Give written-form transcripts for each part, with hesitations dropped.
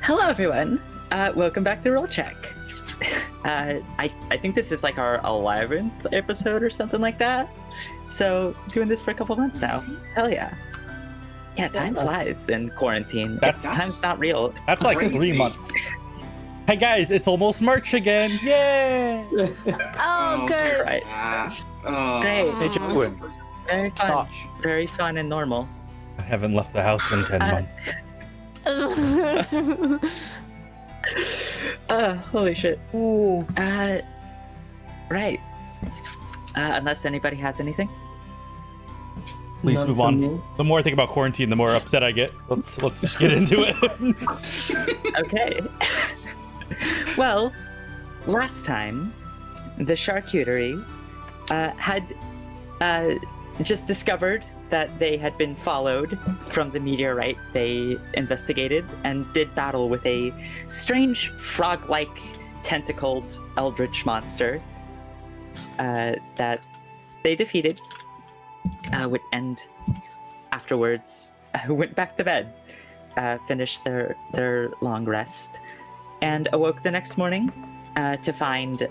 Hello, everyone. Welcome back to Roll Check. I think this is like our 11th episode or something like that. So doing this for a couple months now. Hell yeah. Yeah, time flies in quarantine. Time's not real. That's like Crazy. 3 months. Hey guys, it's almost March again. Yay! Oh, good. Right. Oh, Great. Hey, Joe. Very fun. Stop. Very fun and normal. I haven't left the house in 10 months. Holy shit. Ooh. Right. Unless anybody has anything. Please None move from on. me. The more I think about quarantine, the more upset I get. Let's just get into it. Okay. Well, last time, the charcuterie had just discovered that they had been followed from the meteorite they investigated and did battle with a strange frog-like tentacled eldritch monster that they defeated. Would end afterwards, went back to bed, finished their long rest, and awoke the next morning to find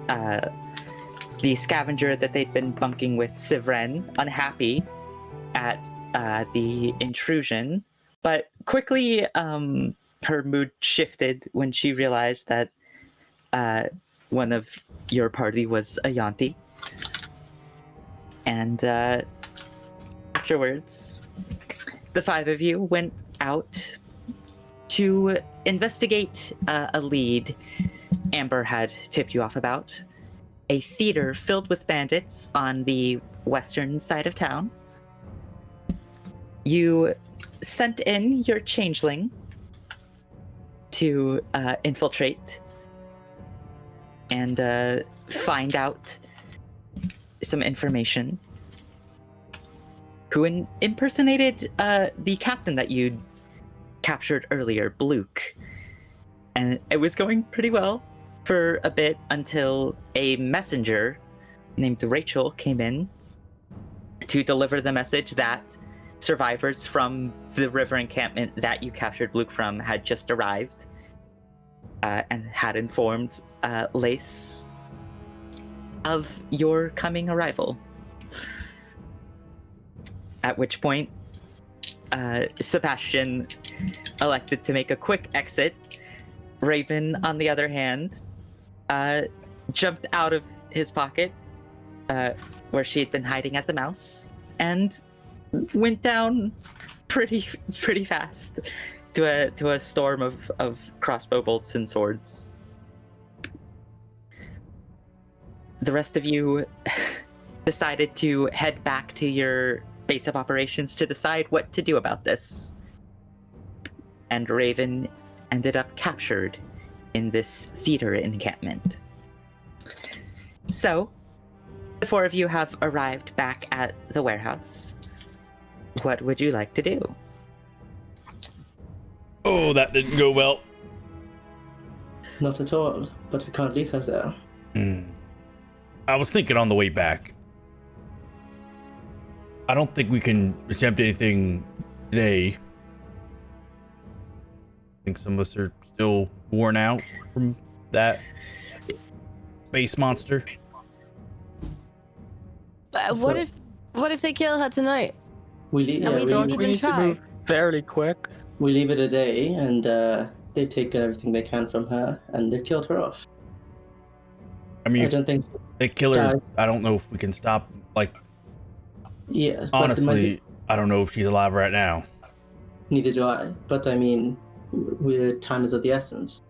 the scavenger that they'd been bunking with, Sivren, unhappy at the intrusion, but quickly her mood shifted when she realized that one of your party was a Yanti. And afterwards, the five of you went out to investigate a lead Amber had tipped you off about. A theater filled with bandits on the western side of town. You sent in your changeling to infiltrate and find out some information. Who impersonated the captain that you'd captured earlier, Bluke. And it was going pretty well for a bit until a messenger named Rachel came in to deliver the message that survivors from the river encampment that you captured Bluke from had just arrived and had informed Lace of your coming arrival. At which point, Sebastian elected to make a quick exit. Raven, on the other hand, jumped out of his pocket, where she had been hiding as a mouse, and went down pretty fast to a storm of crossbow bolts and swords. The rest of you decided to head back to your base of operations to decide what to do about this. And Raven ended up captured in this theater encampment. So, the four of you have arrived back at the warehouse. What would you like to do? Oh, that didn't go well. Not at all, but we can't leave her there. I was thinking on the way back. I don't think we can attempt anything today. I think some of us are still worn out from that space monster. What if they kill her tonight? We leave. And we don't even try. Fairly quick. We leave it a day, and they take everything they can from her, and they've killed her off. I mean, I if don't think. they kill her, Guys. I don't know if we can stop. Like, Yeah. honestly, I don't know if she's alive right now. Neither do I. But I mean, time is of the essence.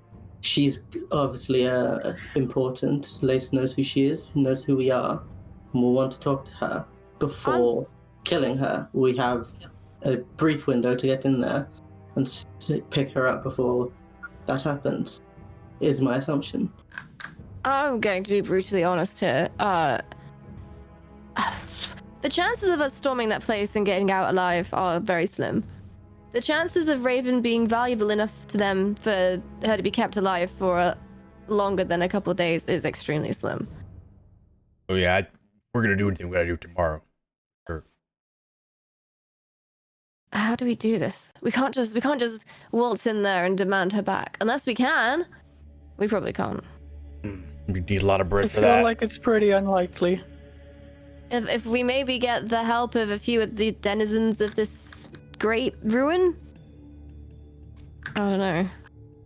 She's obviously important. Lace knows who she is, knows who we are, and we'll want to talk to her before killing her. We have a brief window to get in there and pick her up before that happens, is my assumption. I'm going to be brutally honest here. The chances of us storming that place and getting out alive are very slim. The chances of Raven being valuable enough to them for her to be kept alive for longer than a couple of days is extremely slim. Oh yeah, we're gonna do anything we gotta do tomorrow. Sure. How do we do this? We can't just waltz in there and demand her back. Unless we can. We probably can't. We need a lot of I bread for feel that. like it's pretty unlikely. If we maybe get the help of a few of the denizens of this great ruin? I don't know.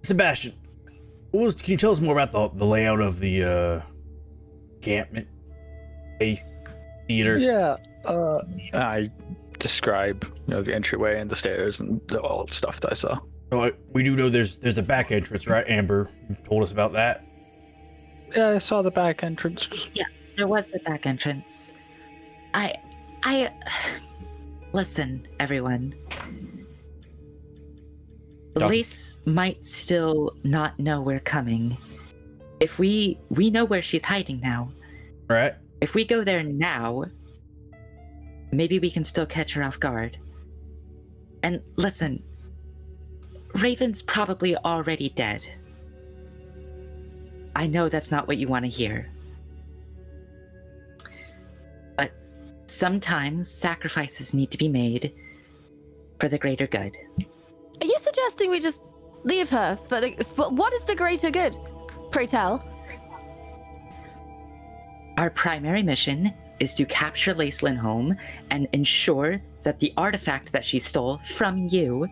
Sebastian, can you tell us more about the layout of the encampment, base, theater? Yeah, I describe, the entryway and the stairs and all the stuff that I saw. So we do know there's a back entrance, right? Amber, you told us about that. Yeah, I saw the back entrance. There was the back entrance. I listen, everyone. Doc- Lace might still not know we're coming. If we know where she's hiding now. Right? If we go there now, maybe we can still catch her off guard. And listen, Raven's probably already dead. I know that's not what you want to hear. But sometimes sacrifices need to be made for the greater good. Are you suggesting we just leave her? But what is the greater good? Pray tell. Our primary mission is to capture Lace Lindholm and ensure that the artifact that she stole from you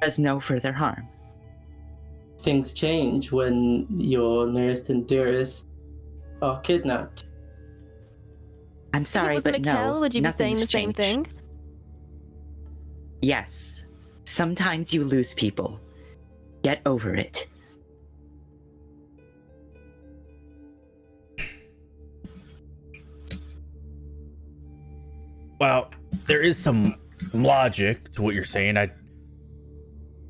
does no further harm. Things change when your nearest and dearest are kidnapped. I'm sorry, if it was but Mikkel, no, would you be saying nothing's the same changed. thing? Yes. Sometimes you lose people. Get over it. Well, there is some logic to what you're saying.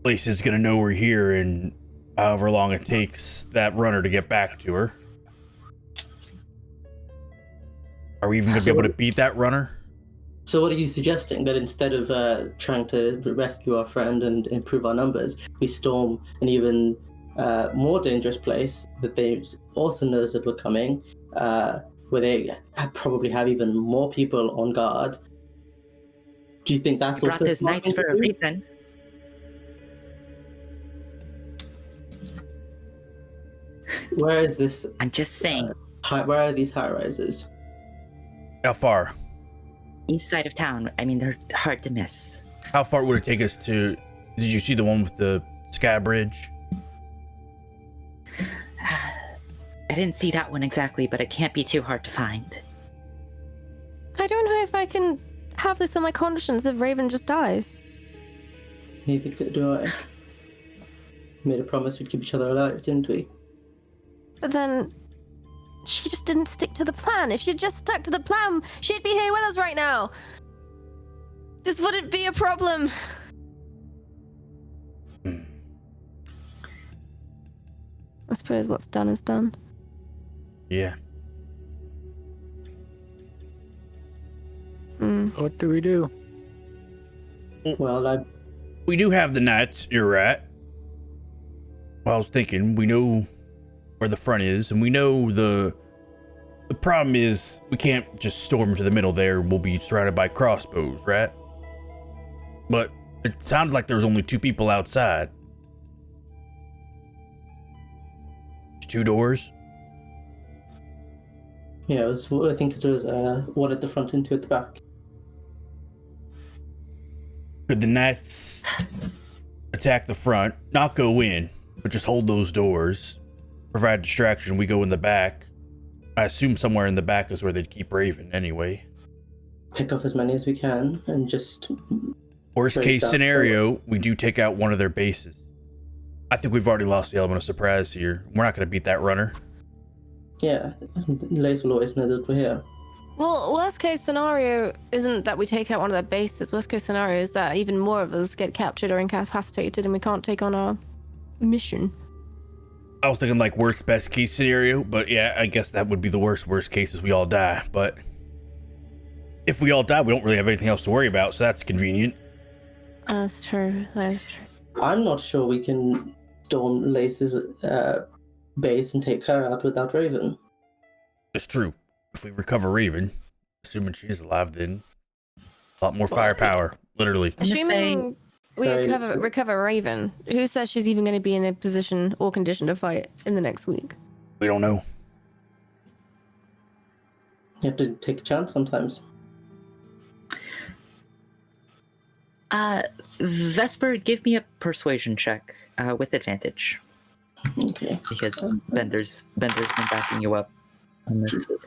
Lace is gonna know we're here in however long it takes that runner to get back to her. Are we even gonna be able to beat that runner? So what are you suggesting? That instead of trying to rescue our friend and improve our numbers, we storm an even more dangerous place that they also knows that we're coming, where they probably have even more people on guard. Do you think that's We brought also those smart knights thing for to a do? reason. Where is this? I'm just saying, Where are these high rises? How far? east side of town. I mean, they're hard to miss. How far would it take us to? Did you see the one with the sky bridge? I didn't see that one exactly, but it can't be too hard to find. I don't know if I can have this on my conscience if Raven just dies. Neither do I. Made a promise we'd keep each other alive, didn't we? But then she just didn't stick to the plan. If she'd just stuck to the plan, she'd be here with us right now. This wouldn't be a problem. I suppose what's done is done. Yeah. What do we do? Well, We do have the knights, you're right. Well, I was thinking, we know where the front is, and we know the problem is we can't just storm to the middle there. We'll be surrounded by crossbows, right? But it sounded like there was only 2 people outside. 2 doors? yeah, I think it was one at the front and 2 at the back. Could the knights attack the front, not go in, but just hold those doors, provide distraction, we go in the back. I assume somewhere in the back is where they'd keep Raven anyway. Pick off as many as we can and just... Worst Break case that scenario, we do take out one of their bases. I think we've already lost the element of surprise here. We're not going to beat that runner. Yeah, Lace will always know that we're here. Well, worst case scenario isn't that we take out one of their bases. Worst case scenario is that even more of us get captured or incapacitated and we can't take on our mission. I was thinking like worst best case scenario, but yeah, I guess that would be the worst case is we all die. But if we all die, we don't really have anything else to worry about, so that's convenient. That's true. That's true. I'm not sure we can storm Lace's base and take her out without Raven. It's true. If we recover Raven, assuming she's alive, then a lot more firepower. Literally. I'm gonna say- Assuming we Very- recover Raven, who says she's even going to be in a position or condition to fight in the next week? We don't know. You have to take a chance sometimes. Vesper, give me a persuasion check with advantage Okay. because Bender's been backing you up. On this. Jesus.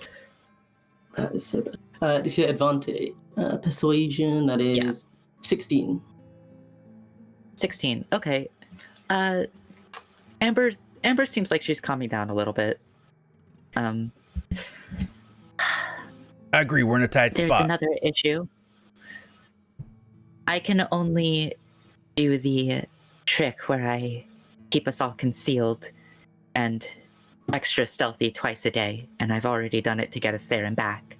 That is so bad. This is advantage. Persuasion, that is 16. 16. Okay. Amber seems like she's calming down a little bit. I agree. We're in a tight There's spot. another issue. I can only do the trick where I keep us all concealed and extra stealthy twice a day, and I've already done it to get us there and back.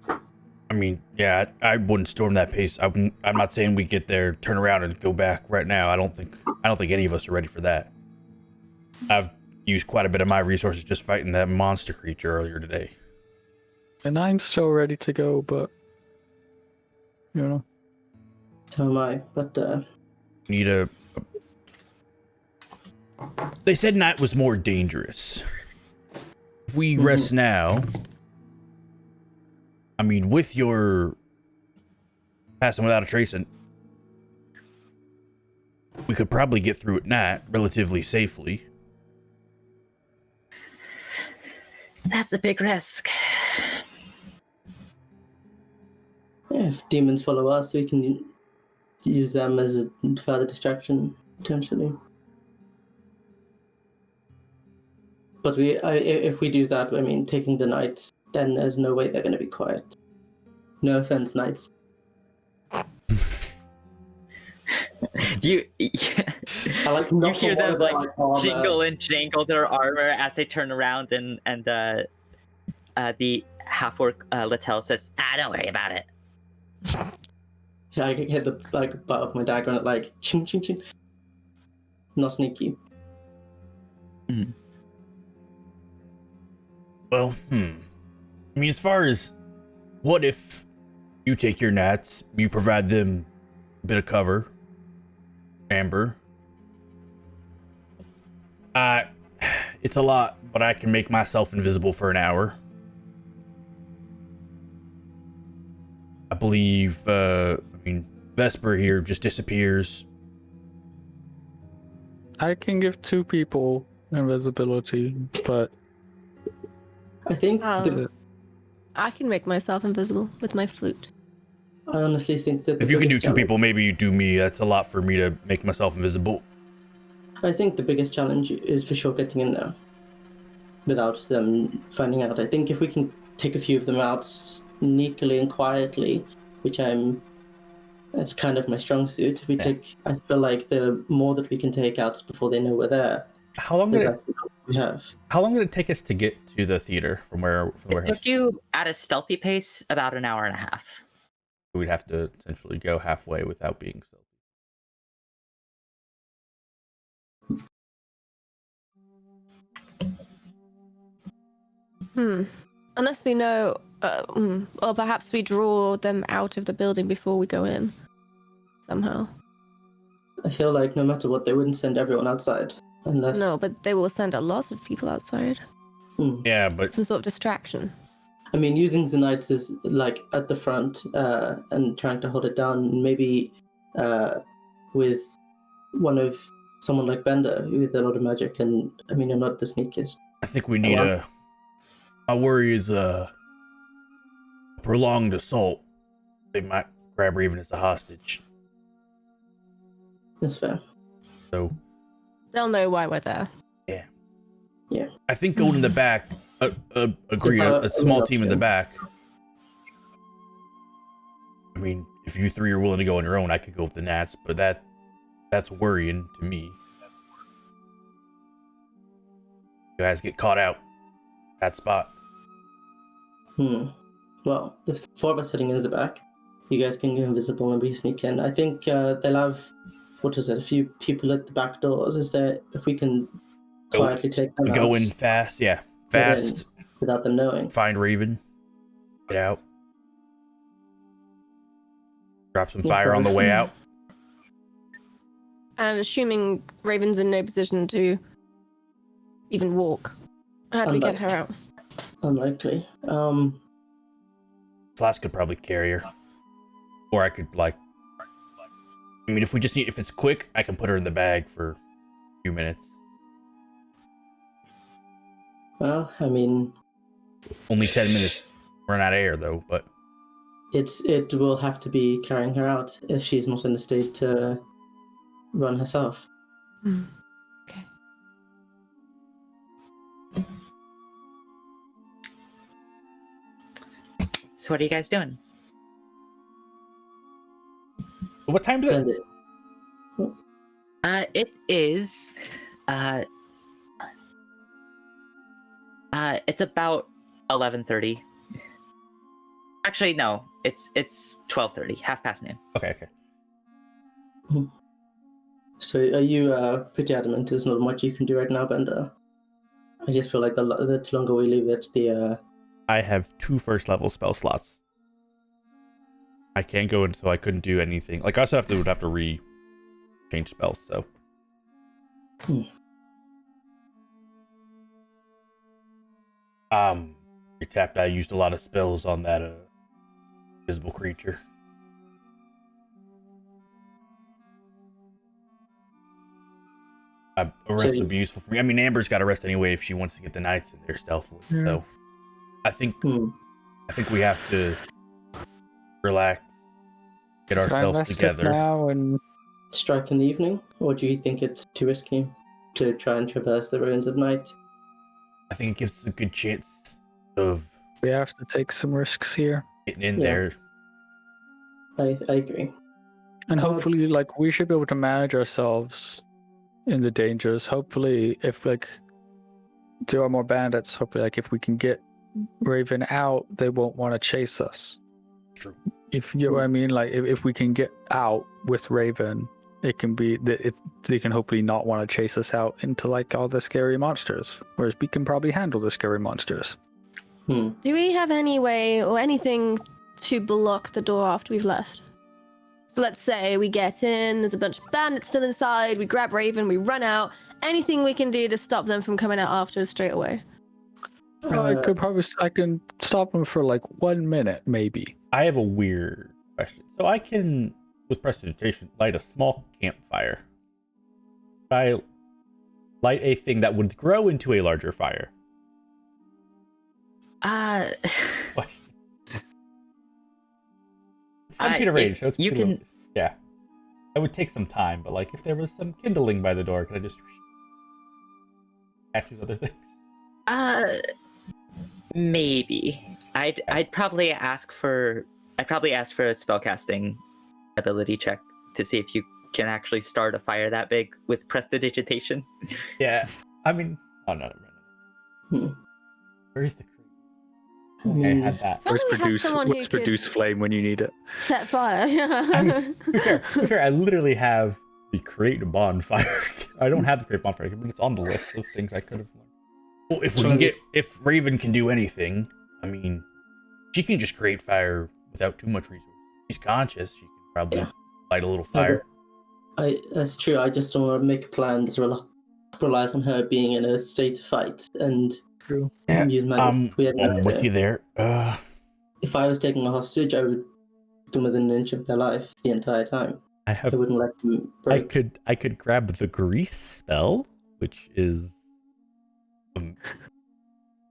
I mean, yeah, I wouldn't storm that pace. I'm not saying we get there, turn around, and go back right now. I don't think any of us are ready for that. I've used quite a bit of my resources just fighting that monster creature earlier today. And I'm still ready to go, but you know. So am I. But Need a. They said night was more dangerous. If we rest now, I mean, with your passing without a trace, and we could probably get through at night relatively safely. That's a big risk. if demons follow us, we can use them as a further distraction, potentially. But if we do that, I mean, taking the knights, then there's no way they're going to be quiet. No offense, knights. You I like you hear them like armor. jingle and jangle their armor as they turn around, and the half-orc Littell says, don't worry about it. Yeah, I hit the butt of my dagger and it like ching ching ching. Not sneaky. Well, I mean, as far as what if you take your gnats, you provide them a bit of cover, Amber. It's a lot, but I can make myself invisible for an hour. I believe, Vesper here just disappears. I can give 2 people invisibility, but I think that's it. I can make myself invisible with my flute. I honestly think that If you can do 2 people, maybe you do me. That's a lot for me to make myself invisible. I think the biggest challenge is for sure getting in there without them finding out. I think if we can take a few of them out sneakily and quietly, that's kind of my strong suit. If we I feel like the more that we can take out before they know we're there, How long the did better we have. How long did it take us to get to the theater from the It warehouse? took you at a stealthy pace about an hour and a half. We'd have to essentially go halfway without being stealthy. Unless we know, or perhaps we draw them out of the building before we go in. Somehow. I feel like no matter what, they wouldn't send everyone outside unless. No, but they will send a lot of people outside. Yeah, but Some sort of distraction. I mean, using the knights is like at the front and trying to hold it down. Maybe with someone like Bender with a lot of magic, and I mean, you're not the sneakiest. I think we need my worry is a prolonged assault. They might grab Raven as a hostage. That's fair. So They'll know why we're there. Yeah. I think going in the back, agree, a small team in the back. I mean, if you 3 are willing to go on your own, I could go with the Nats, but that's worrying to me. You guys get caught out. That spot. Well, the 4 of us heading in the back. You guys can go invisible and we sneak in. I think they'll have, a few people at the back doors. If we can quietly take them We out. go in fast, yeah. Fast. Without them knowing. Find Raven. Get out. Drop some fire on the way out. And assuming Raven's in no position to even walk, how do we get her out? Unlikely. Slash could probably carry her. Or I could, like... I mean, if it's quick, I can put her in the bag for a few minutes. Well, I mean... Only 10 minutes. Run out of air, though, but... It will have to be carrying her out if she's not in a state to run herself. Okay. So what are you guys doing? What time is it? It is, it's about 11:30. Actually, no, it's 12:30, noon. Okay. So are you pretty adamant there's not much you can do right now, Bender? I just feel like the longer we leave it, the... I have 2 first level spell slots. I can't go in, so I couldn't do anything. Like, I also would have to change spells, so... You tapped. I used a lot of spells on that invisible creature. Arrest would be useful for me. I mean, Amber's got arrest anyway if she wants to get the knights in there stealthily. Yeah. So, I think we have to relax, get ourselves together now and strike in the evening, or do you think it's too risky to try and traverse the ruins at night? I think it gives us a good chance of we have to take some risks here. getting in there. I agree. And hopefully, like, we should be able to manage ourselves in the dangers. Hopefully, if, like, there are more bandits, hopefully, like, if we can get Raven out, they won't want to chase us. True. If you know what I mean, like, if we can get out with Raven, it can be that if they can hopefully not want to chase us out into, like, all the scary monsters, whereas we can probably handle the scary monsters. Do we have any way or anything to block the door after we've left? So let's say we get in, there's a bunch of bandits still inside, we grab Raven, we run out. Anything we can do to stop them from coming out after us straight away? I can stop them for like 1 minute, maybe. I have a weird question. So I can, with prestidigitation, light a small campfire. I light a thing that would grow into a larger fire. What? It's 10 feet of range, so it's you can. Yeah. It would take some time, but like if there was some kindling by the door, could I just catch these other things? Maybe. I'd probably ask for a spellcasting ability check to see if you can actually start a fire that big with prestidigitation. Yeah. I mean, oh no. Where's the creep? Okay, I had that. Probably have someone who could produce flame when you need it. set fire. I mean, to be fair, I literally have the create a bonfire. I don't have the create bonfire, but it's on the list of things I could have learned. Well, if Raven can do anything, I mean, she can just create fire without too much resource. She's conscious. She can probably light a little fire. That's true. I just don't want to make a plan that relies on her being in a state to fight and use magic. I'm with you there. If I was taking a hostage, I would them within an inch of their life the entire time. I wouldn't let them break. I could grab the grease spell, which is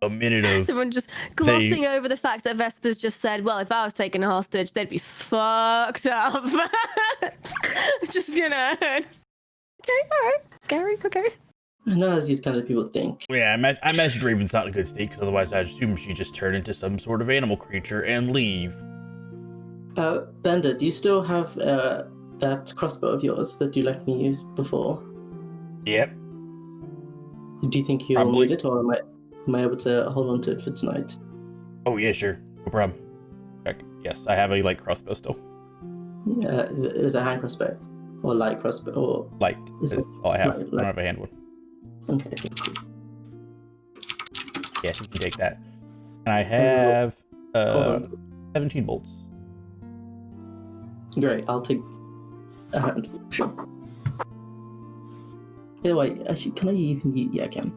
a minute of Someone just glossing over the fact that Vesper's just said, well, if I was taking a hostage, they'd be fucked up. Just, okay, alright. Scary, okay. No, as these kind of people think. Yeah, I imagine Raven's not in a good state, because otherwise I'd assume she'd just turn into some sort of animal creature and leave. Bender, do you still have that crossbow of yours that you let me use before? Yep. Do you think you'll need it, or am I able to hold on to it for tonight? Oh yeah, sure. No problem. Check. Yes, I have a light crossbow still. Yeah, is it a hand crossbow? Or light crossbow? Or... Light is all I have. I don't have a hand one. Okay. Yeah, you can take that. And I have 17 bolts. Great, I'll take a hand. Sure. Yeah, wait, actually, can I even use... Yeah, I can.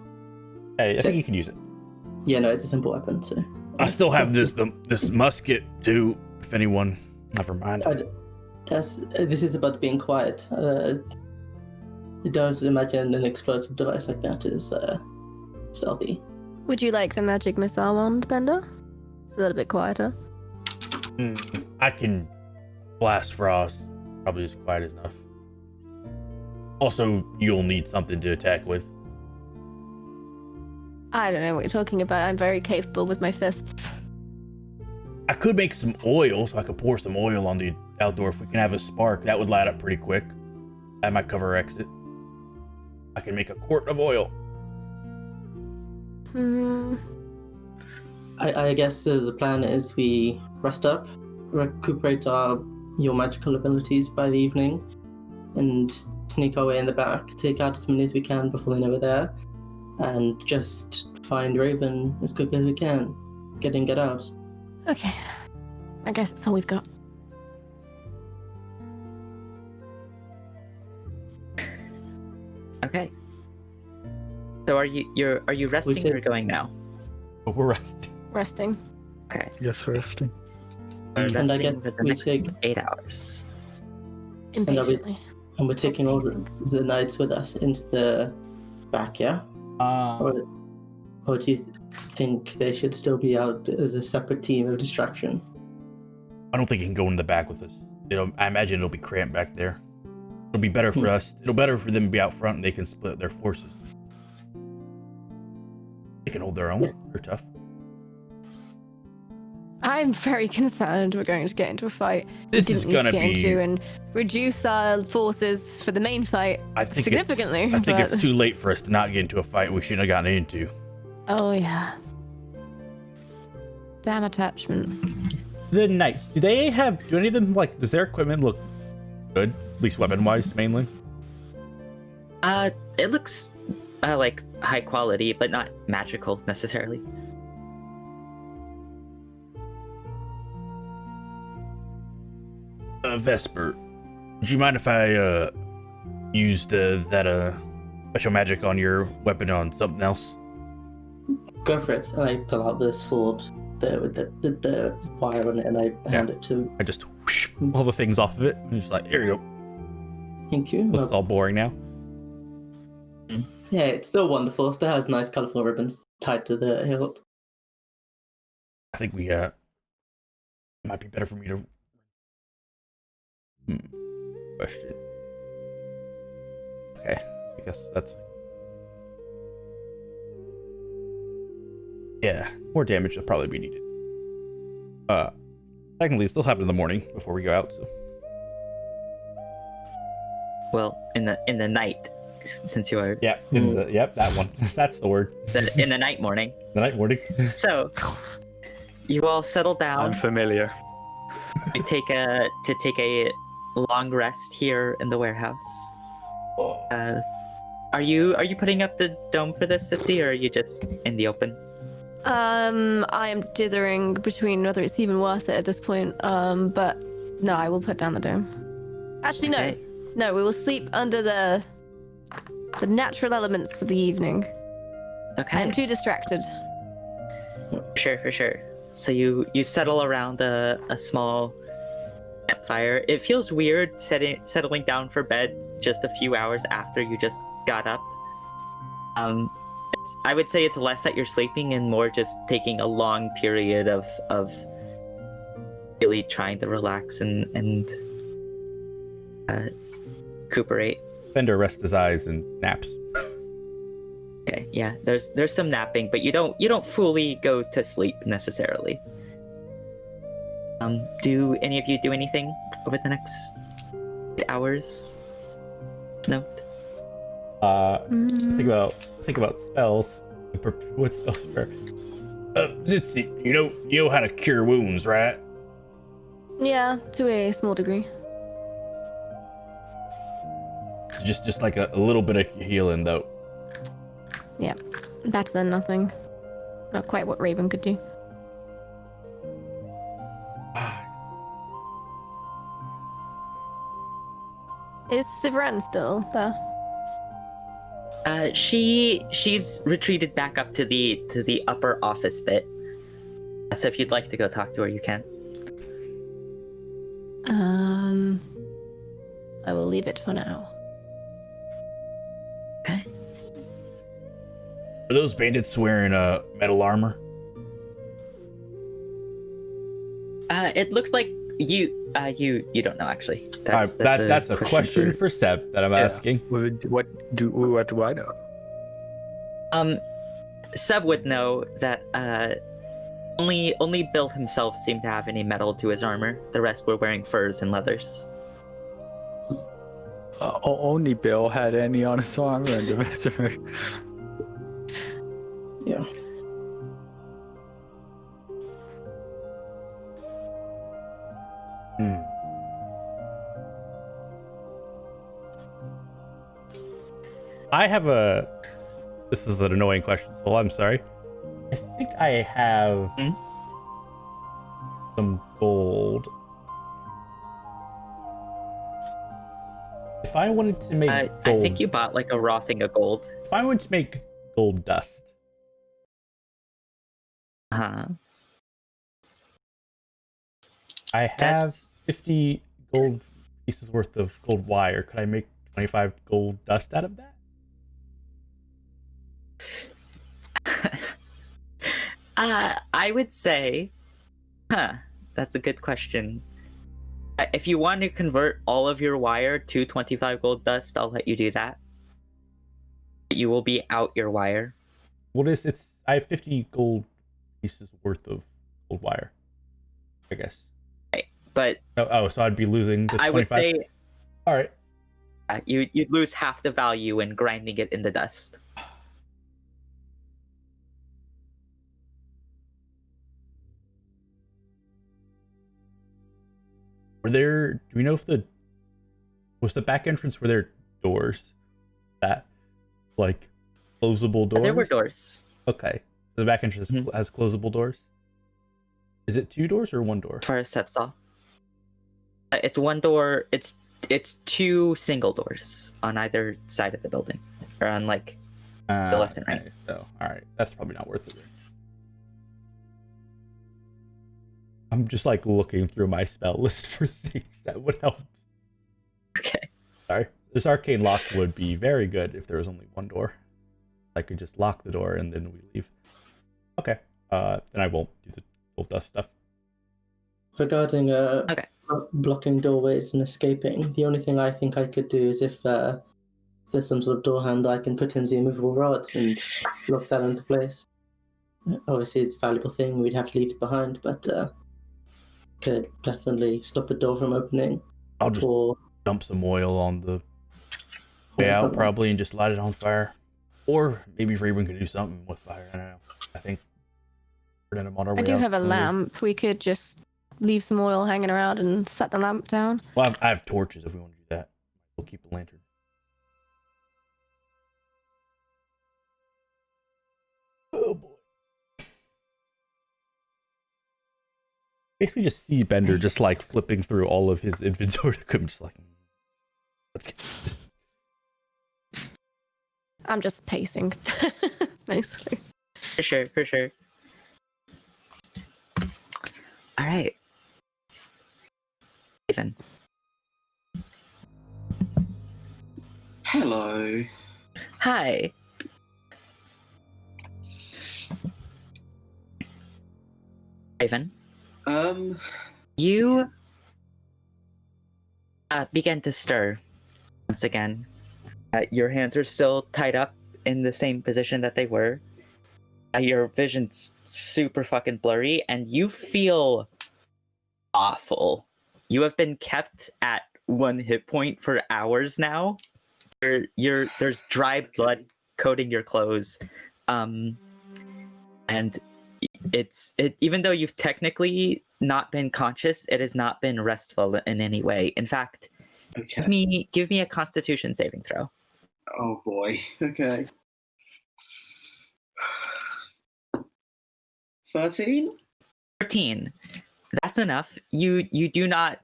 Hey, I think you can use it. Yeah, no, it's a simple weapon, so... I still have this musket too. If anyone, never mind. This is about being quiet. Don't imagine an explosive device like that is stealthy. Would you like the magic missile wand, Bender? It's a little bit quieter. I can blast frost. Probably is quiet enough. Also, you'll need something to attack with. I don't know what you're talking about. I'm very capable with my fists. I could make some oil, so I could pour some oil on the outdoor. If we can have a spark, that would light up pretty quick. I might cover exit. I can make a quart of oil. I guess the plan is we rest up, recuperate your magical abilities by the evening, and sneak our way in the back, take out as many as we can before they know we're there, and just find Raven as quick as we can. Get in, get out. Okay. I guess that's all we've got. Okay. So are you resting or going now? But we're resting. Resting. Okay. Yes, resting. We're And I resting guess for the we next take- 8 hours. Impatiently. And we're taking all the knights with us into the back, yeah? Or do you think they should still be out as a separate team of distraction? I don't think he can go in the back with us. I imagine it'll be cramped back there. It'll be better for us. It'll be better for them to be out front and they can split their forces. They can hold their own. Yeah. They're tough. I'm very concerned we're going to get into a fight This we is didn't need gonna to get be. into and reduce our forces for the main fight I think significantly. I think but... it's too late for us to not get into a fight we shouldn't have gotten into. Oh, yeah. Damn attachments. The knights, do any of them, like, does their equipment look good? At least weapon-wise, mainly? It looks like high quality, but not magical necessarily. Vesper, would you mind if I used that special magic on your weapon on something else? Go for it. And I pull out the sword there with the wire on it, and I hand it to... I just whoosh all the things off of it. And just like, here you go. Thank you. Looks all boring now. Yeah, it's still wonderful. It still has nice colourful ribbons tied to the hilt. I think we it might be better for me to question. Okay, I guess that's more damage will probably be needed. Technically, it still happen in the morning before we go out. So Well, in the night, since you are that one. That's the word. in the night morning. The night morning. So you all settle I'm down. familiar. You take a long rest here in the warehouse. Are you putting up the dome for this, Sitsi, or are you just in the open? I am dithering between whether it's even worth it at this point. But no, I will put down the dome. Actually, Okay. no, we will sleep under the natural elements for the evening. Okay. I'm too distracted. For sure. So you settle around a small campfire. It feels weird settling down for bed just a few hours after you just got up. I would say it's less that you're sleeping and more just taking a long period of really trying to relax and recuperate. Bender rests his eyes and naps. Okay, yeah. There's some napping, but you don't fully go to sleep necessarily. Do any of you do anything over the next 8 hours? Note. Think about spells. What spells are? Zitzi, you know how to cure wounds, right? Yeah, to a small degree. Just like a little bit of healing, though. Yeah, better than nothing. Not quite what Raven could do. Is Sivren still there? She's retreated back up to the upper office bit. So if you'd like to go talk to her, you can. I will leave it for now. Okay. Are those bandits wearing metal armor? It looked like you don't know actually. That's a question for Seb that I'm asking. What do I know? Seb would know that only Bill himself seemed to have any metal to his armor. The rest were wearing furs and leathers. Only Bill had any on his armor, and the rest of it. Yeah. I have this is an annoying question, so I'm sorry. I think I have some gold. If I wanted to make gold, I think you bought like a raw thing of gold. if I wanted to make gold dust, Huh. I have That's 50 gold pieces worth of gold wire. Could I make 25 gold dust out of that? I would say, that's a good question. If you want to convert all of your wire to 25 gold dust, I'll let you do that. But you will be out your wire. What is it's? I have 50 gold pieces worth of gold wire, I guess. But So I'd be losing the 25. I would say All right. you'd lose half the value in grinding it in the dust. Do we know if was the back entrance, were there doors that, like, closable doors? There were doors. Okay. The back entrance has closable doors? Is it 2 doors or 1 door? As far as Seb saw. It's 1 door, it's 2 single doors on either side of the building. Or on, like, the left and right. Okay, so, alright. That's probably not worth it. I'm just, like, looking through my spell list for things that would help. Okay. Sorry. This arcane lock would be very good if there was only 1 door. I could just lock the door and then we leave. Okay. Then I won't do the gold dust stuff. Regarding Okay. blocking doorways and escaping, the only thing I think I could do is if there's some sort of door handle, I can put in the immovable rods and lock that into place. Obviously, it's a valuable thing. We'd have to leave it behind, but could definitely stop a door from opening. I'll just Or dump some oil on the way out, probably, and just light it on fire. Or maybe Raven could do something with fire. I don't know. I think we're on our way I do out, have a so- lamp. We could just leave some oil hanging around and set the lamp down. Well, I have torches if we want to do that. We'll keep the lantern. Oh boy. Basically just see Bender just like flipping through all of his inventory equipment, just like, let's get this. I'm just pacing, basically. For sure, for sure. All right. Raven. Hello. Hi. Raven, you Yes. begin to stir once again. Your hands are still tied up in the same position that they were. Your vision's super fucking blurry, and you feel awful. You have been kept at 1 hit point for hours now. There's dry blood coating your clothes, and even though you've technically not been conscious, it has not been restful in any way. In fact, Okay. give me a Constitution saving throw. Oh boy. Okay. 13? 13. That's enough. You do not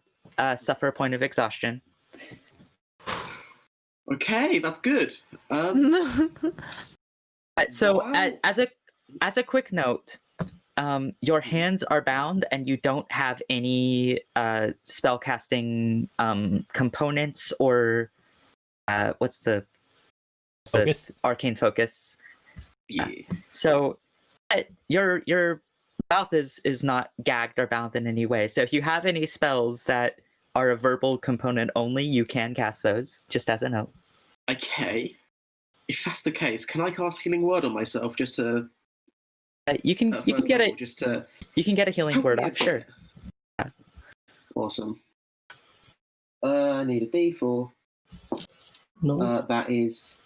suffer a point of exhaustion. Okay, that's good. So, Wow. as a quick note, your hands are bound, and you don't have any spellcasting components or what's the Focus. arcane focus. Yeah. So, your mouth is not gagged or bound in any way. So, if you have any spells that are a verbal component only, you can cast those. Just as a note. Okay. If that's the case, can I cast Healing Word on myself just to You can first get level, a just to healing help word me a up, sure. bit? Awesome. I need a D4. Nice. That is.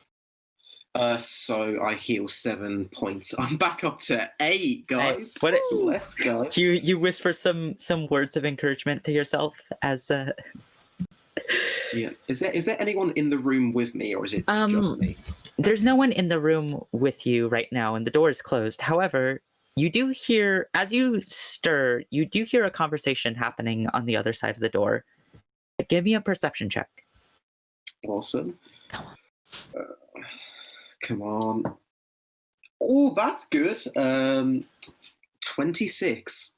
So I heal 7 points. I'm back up to 8, guys. What Let's go. you whisper some words of encouragement to yourself as Yeah. Is there anyone in the room with me, or is it just me? There's no one in the room with you right now, and the door is closed. However, you do hear, as you stir, you do hear a conversation happening on the other side of the door. Give me a perception check. Awesome. Come on. Oh, that's good. 26.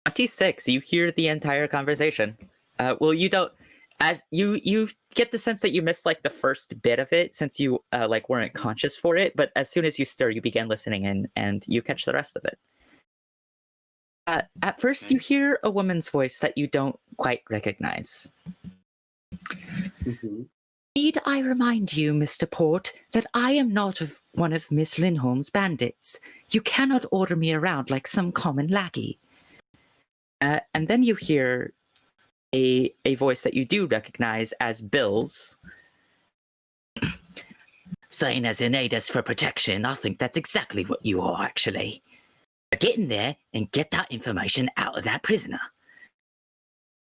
26. You hear the entire conversation. Well, you don't. As you get the sense that you missed like the first bit of it since you like weren't conscious for it. But as soon as you stir, you begin listening in, and you catch the rest of it. At first, Okay. you hear a woman's voice that you don't quite recognize. Mm-hmm. Need I remind you, Mr. Port, that I am not one of Miss Lindholm's bandits. You cannot order me around like some common lackey. And then you hear a voice that you do recognize as Bill's. Saying as in aid us for protection, I think that's exactly what you are, actually. Get in there and get that information out of that prisoner.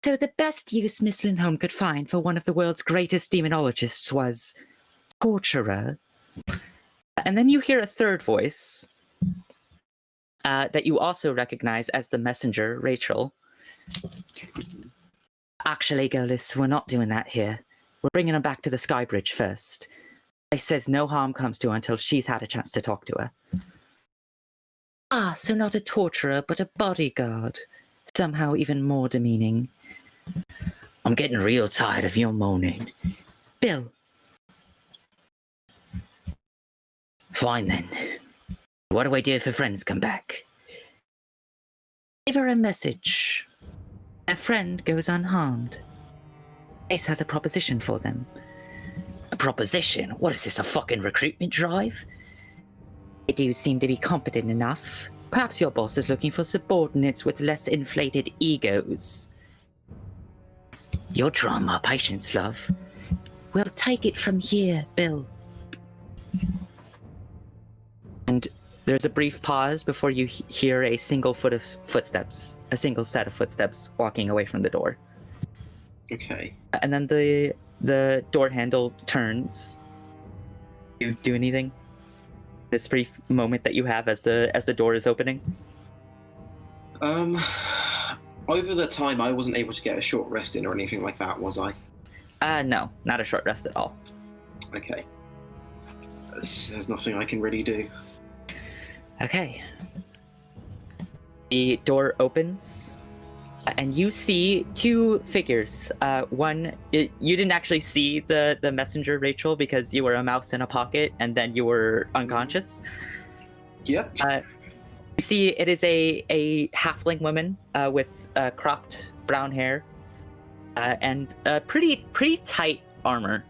So the best use Miss Lindholm could find for one of the world's greatest demonologists was torturer. And then you hear a third voice that you also recognize as the messenger, Rachel. Actually, Golis, we're not doing that here. We're bringing her back to the Skybridge first. They says no harm comes to her until she's had a chance to talk to her. Ah, so not a torturer, but a bodyguard. Somehow even more demeaning. I'm getting real tired of your moaning. Bill. Fine then. What do I do if her friends come back? Give her a message. Their friend goes unharmed. Ace has a proposition for them. A proposition? What is this, a fucking recruitment drive? They do seem to be competent enough. Perhaps your boss is looking for subordinates with less inflated egos. You're drawing my patience, love. We'll take it from here, Bill. And there's a brief pause before you hear a single set of footsteps walking away from the door. Okay. And then the door handle turns. Do you do anything? This brief moment that you have as the door is opening? Over the time, I wasn't able to get a short rest in or anything like that, was I? No, not a short rest at all. Okay. There's nothing I can really do. Okay. The door opens, and you see two figures. One, you didn't actually see the messenger, Rachel, because you were a mouse in a pocket, and then you were unconscious. Yep. You see, it is a halfling woman with cropped brown hair and pretty tight armor.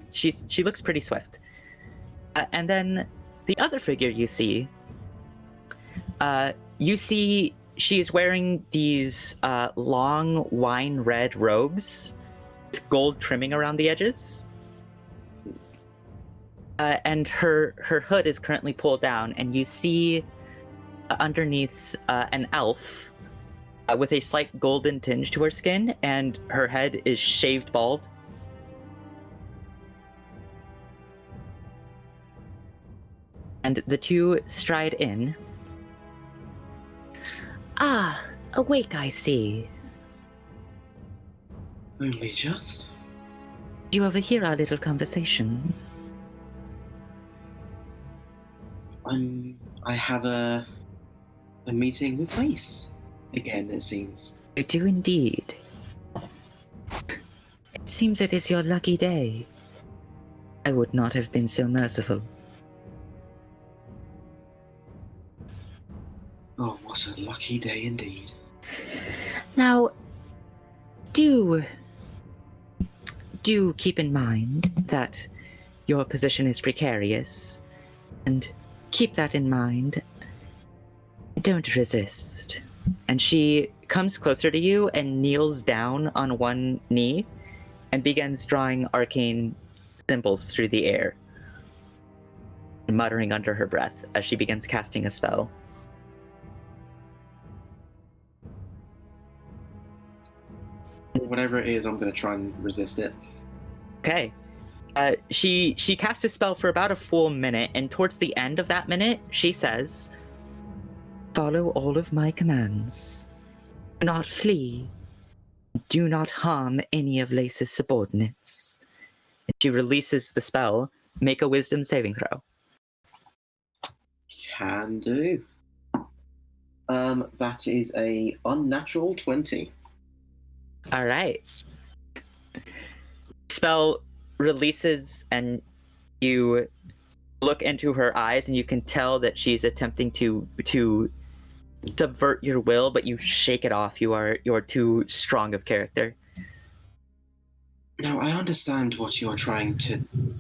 She looks pretty swift. And then the other figure you see she's wearing these long wine red robes with gold trimming around the edges. And her hood is currently pulled down, and you see underneath an elf with a slight golden tinge to her skin, and her head is shaved bald. And the two stride in. Ah, awake, I see. Only just. Do you overhear our little conversation? I have a meeting with Mace again, it seems. You do indeed. It seems it is your lucky day. I would not have been so merciful. Oh, what a lucky day indeed. Now, do keep in mind that your position is precarious, and keep that in mind. Don't resist. And she comes closer to you and kneels down on one knee and begins drawing arcane symbols through the air, muttering under her breath as she begins casting a spell. Whatever it is, I'm going to try and resist it. Okay. She casts a spell for about a full minute, and towards the end of that minute, she says, "Follow all of my commands. Do not flee. Do not harm any of Lace's subordinates." And she releases the spell. Make a wisdom saving throw. Can do. That is a unnatural 20. All right. Spell releases, and you look into her eyes, and you can tell that she's attempting to subvert your will, but you shake it off. You're too strong of character. Now, I understand what you are trying to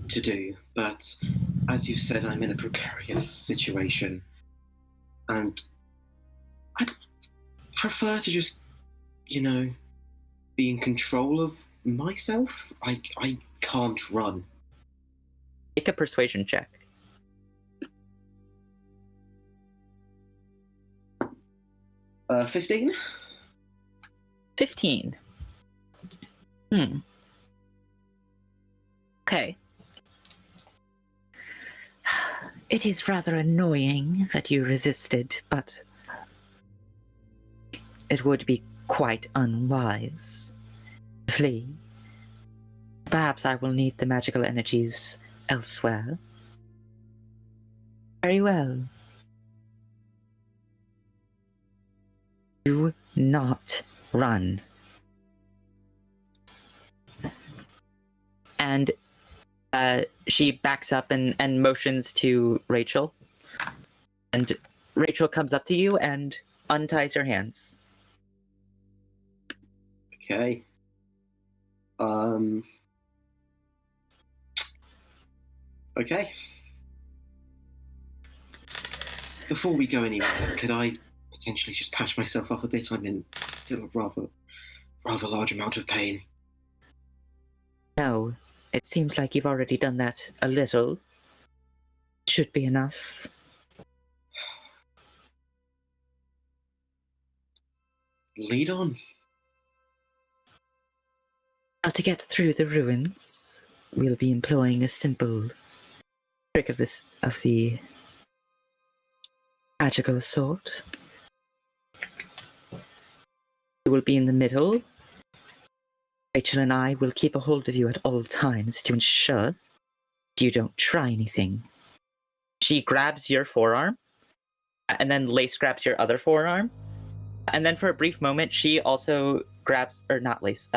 do, but as you said, I'm in a precarious situation. And I'd prefer to just, be in control of myself. I can't run. Make a persuasion check. 15? 15. Okay. It is rather annoying that you resisted, but it would be quite unwise to flee. Perhaps I will need the magical energies elsewhere. Very well. Do not run. And she backs up and motions to Rachel. And Rachel comes up to you and unties her hands. Okay. Okay. Before we go anywhere, could I potentially just patch myself up a bit? I'm in still a rather large amount of pain. No, it seems like you've already done that a little. Should be enough. Lead on. Now, to get through the ruins, we'll be employing a simple trick of the magical sort. You will be in the middle. Rachel and I will keep a hold of you at all times to ensure you don't try anything. She grabs your forearm, and then Lace grabs your other forearm. And then for a brief moment, she also grabs, or not Lace,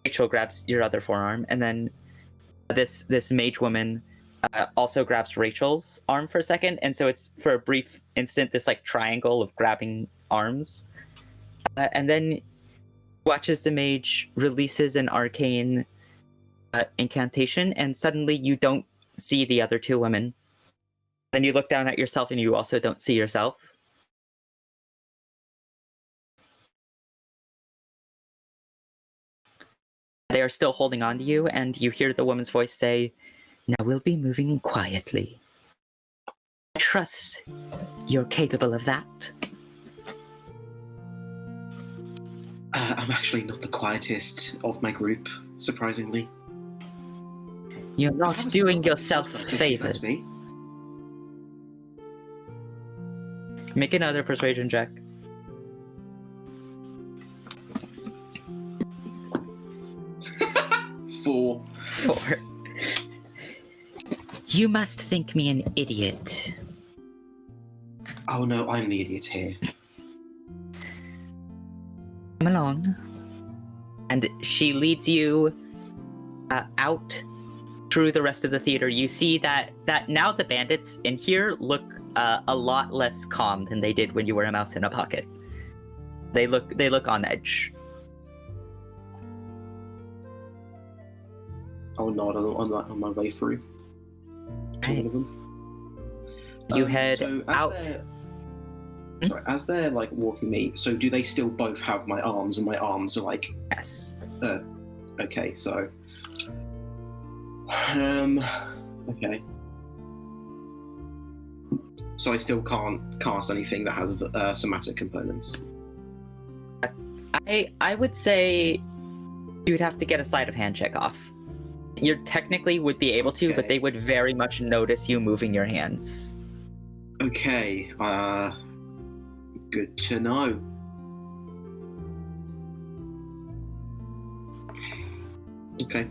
Rachel grabs your other forearm, and then this mage woman also grabs Rachel's arm for a second, and so it's for a brief instant this like triangle of grabbing arms, and then watches the mage releases an arcane incantation, and suddenly you don't see the other two women. Then you look down at yourself, and you also don't see yourself. They are still holding on to you, and you hear the woman's voice say, "Now we'll be moving quietly. I trust you're capable of that." I'm actually not the quietest of my group, surprisingly. You're not Have a doing sip. yourself That's favors. me. Make another persuasion check. Four. 4. You must think me an idiot. Oh no, I'm the idiot here. Come along. And she leads you out through the rest of the theater. You see that now the bandits in here look a lot less calm than they did when you were a mouse in a pocket. They look on edge. I'll nod on my way through to Right. one of them. You head so out. As they're like walking me, so do they still both have my arms, and my arms are like, Yes. okay, so okay. So I still can't cast anything that has somatic components. I would say you would have to get a sleight of hand check off. You technically would be able to, but Okay. they would very much notice you moving your hands. Okay, good to know. Okay.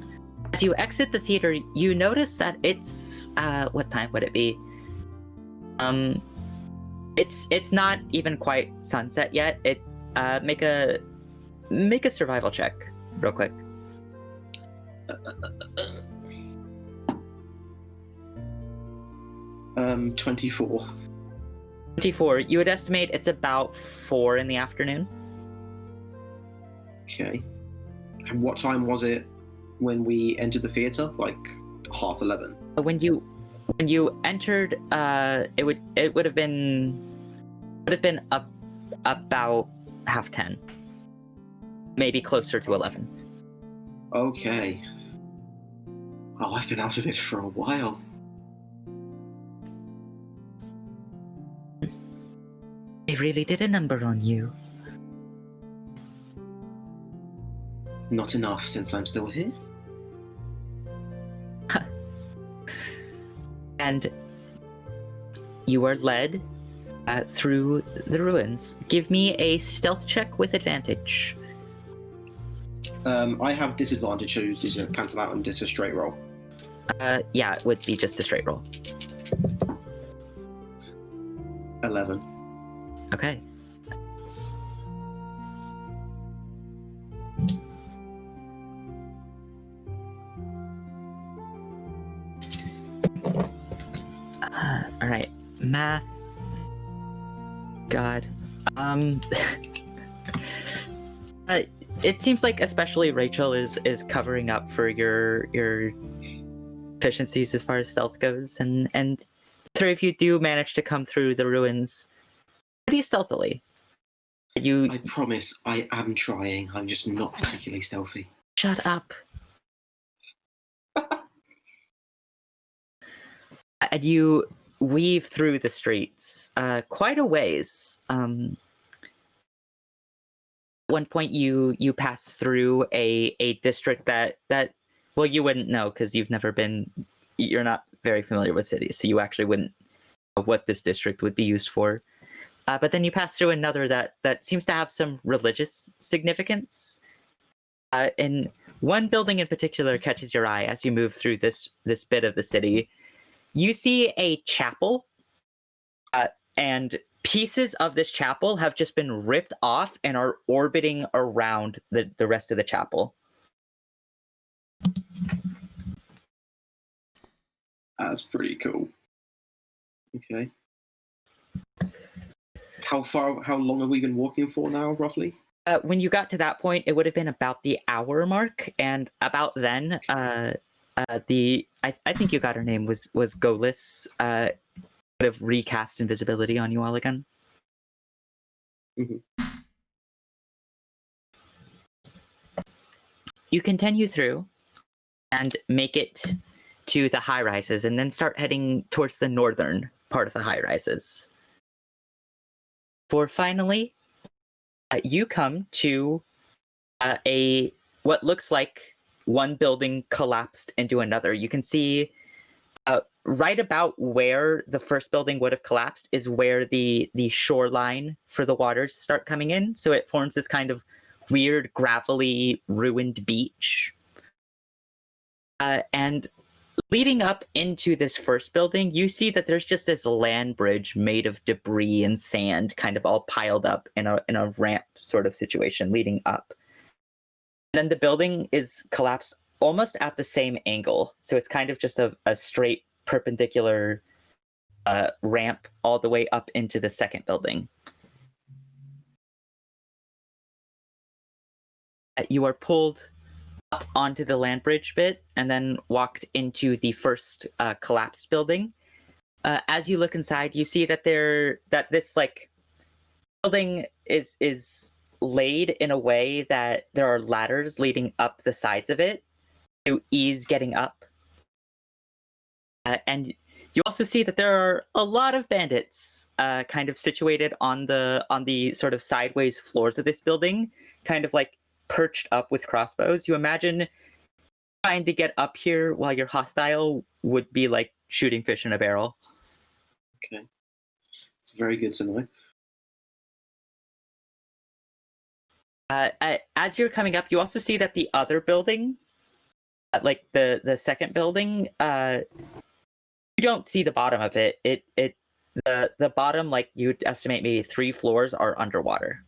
As you exit the theater, you notice that it's what time would it be? It's not even quite sunset yet. Make a survival check real quick. 24. 24. You would estimate it's about 4 in the afternoon. Okay. And what time was it when we entered the theater? Like 11:30. When you entered, it would have been about 10:30, maybe closer to 11. Okay. Oh, I've been out of it for a while. They really did a number on you. Not enough since I'm still here. And you are led through the ruins. Give me a stealth check with advantage. I have disadvantage, so does it cancel out and just a straight roll? Yeah, it would be just a straight roll. 11. Okay. All right, math. God. It seems like especially Rachel is covering up for your deficiencies as far as stealth goes, and three of you do manage to come through the ruins pretty stealthily. I promise I am trying. I'm just not particularly stealthy. Shut up. And you weave through the streets quite a ways. At one point you pass through a district that well, you wouldn't know because you're not very familiar with cities, so you actually wouldn't know what this district would be used for. But then you pass through another that seems to have some religious significance. And one building in particular catches your eye as you move through this bit of the city. You see a chapel, and pieces of this chapel have just been ripped off and are orbiting around the rest of the chapel. That's pretty cool. Okay. How long have we been walking for now, roughly? When you got to that point, it would have been about the hour mark, and about then, I think you got her name was Golis. Would have recast invisibility on you all again. Mhm. You continue through and make it to the high rises, and then start heading towards the northern part of the high rises. For finally, you come to what looks like one building collapsed into another. You can see right about where the first building would have collapsed is where the shoreline for the waters start coming in. So it forms this kind of weird, gravelly, ruined beach. And leading up into this first building, you see that there's just this land bridge made of debris and sand, kind of all piled up in a ramp sort of situation leading up. And then the building is collapsed almost at the same angle, so it's kind of just a straight perpendicular ramp all the way up into the second building. You are pulled up onto the land bridge bit and then walked into the first collapsed building. As you look inside, you see that this like building is laid in a way that there are ladders leading up the sides of it to ease getting up. And you also see that there are a lot of bandits kind of situated on the sort of sideways floors of this building, kind of like perched up with crossbows. You imagine trying to get up here while you're hostile would be like shooting fish in a barrel. Okay. It's very good to know. As you're coming up, you also see that the other building, like the second building, you don't see the bottom of it. The bottom, like you'd estimate maybe 3 floors, are underwater.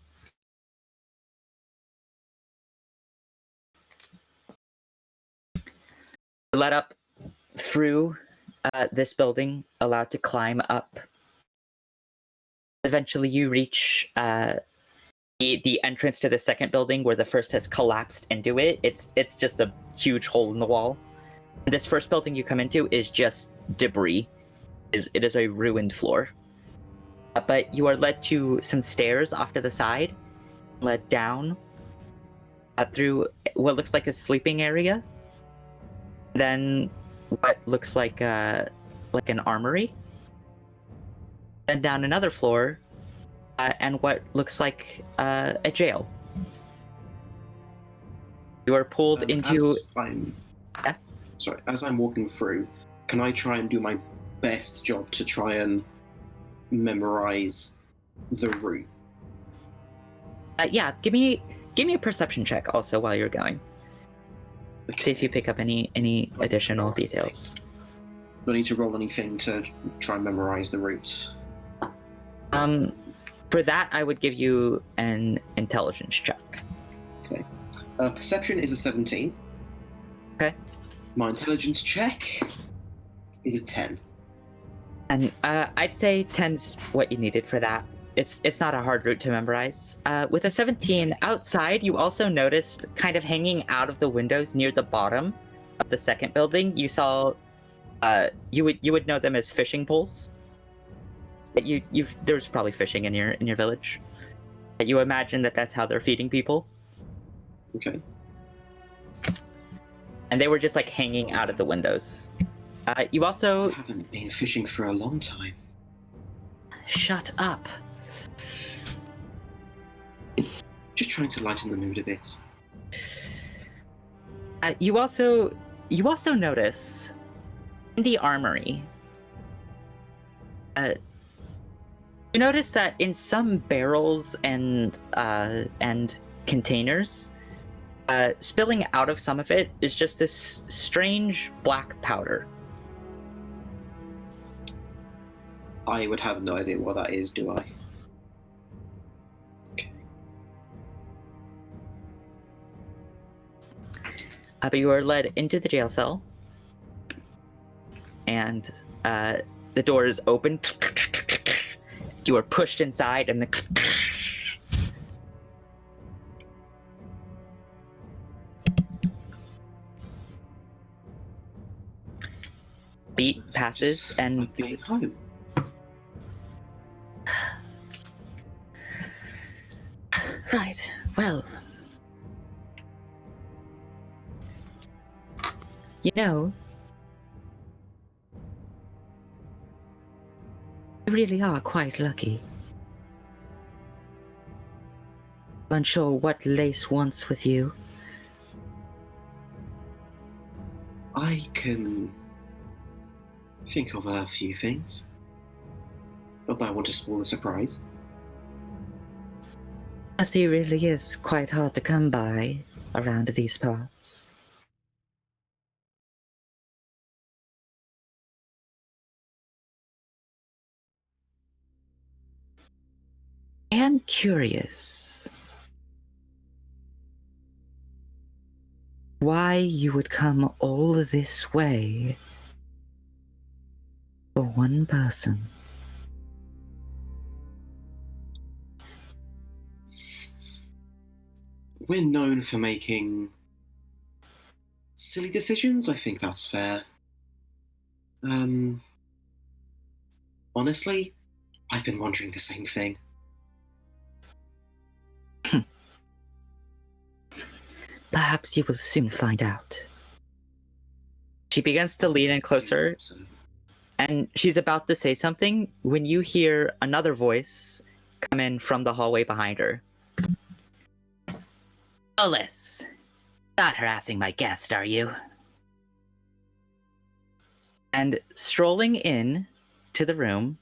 Let up through this building, allowed to climb up. Eventually, you reach the entrance to the second building, where the first has collapsed into it. It's just a huge hole in the wall. And this first building you come into is just debris. It is a ruined floor. But you are led to some stairs off to the side, led down through what looks like a sleeping area. Then what looks like an armory. Then down another floor, and what looks like a jail. You are pulled into. As I'm walking through, can I try and do my best job to try and memorize the route? Yeah, give me a perception check also while you're going. Okay. See if you pick up any additional details. Do I need to roll anything to try and memorize the route? For that, I would give you an intelligence check. Okay. Perception is a 17. Okay. My intelligence check is a 10. And I'd say 10's what you needed for that. It's not a hard route to memorize. With a 17, outside, you also noticed, kind of hanging out of the windows near the bottom of the second building, you saw, you would know them as fishing poles. There's probably fishing in your village. You imagine that's how they're feeding people. Okay. And they were just like hanging out of the windows. You also I haven't been fishing for a long time. Shut up. Just trying to lighten the mood a bit. You also notice in the armory. You notice that in some barrels and containers, spilling out of some of it is just this strange black powder. I would have no idea what that is, do I? Okay. But you are led into the jail cell, and the door is open. You are pushed inside, and the beat passes, and I'm going home. right. Well, you know, you really are quite lucky. Unsure what Lace wants with you. I can think of a few things. Not that I want to spoil the surprise. He really is quite hard to come by around these parts. I am curious why you would come all this way for one person. We're known for making silly decisions. I think that's fair. Honestly, I've been wondering the same thing. Perhaps you will soon find out. She begins to lean in closer, So, and she's about to say something when you hear another voice come in from the hallway behind her. Olis, not harassing my guest, are you? And strolling in to the room,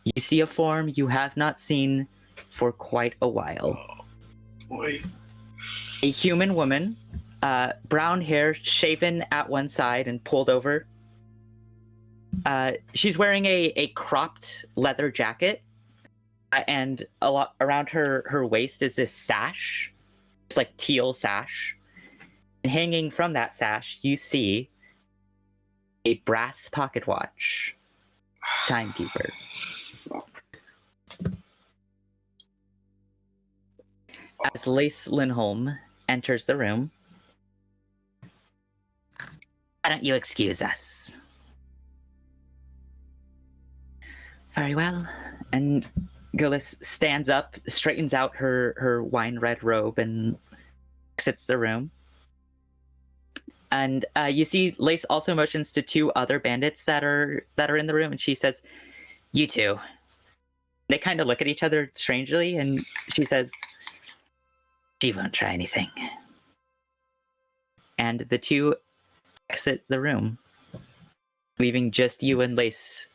you see a form you have not seen for quite a while. boy. A human woman, brown hair shaven at one side and pulled over. She's wearing a cropped leather jacket, and a lot around her waist is this sash. It's like teal sash. And hanging from that sash, you see a brass pocket watch. Timekeeper. As Lace Lindholm enters the room, why don't you excuse us? Very well. And Gillis stands up, straightens out her wine red robe, and exits the room. And you see Lace also motions to two other bandits that are in the room, and she says, "You two." They kind of look at each other strangely, and she says, "She won't try anything." And the two exit the room, leaving just you and Lace.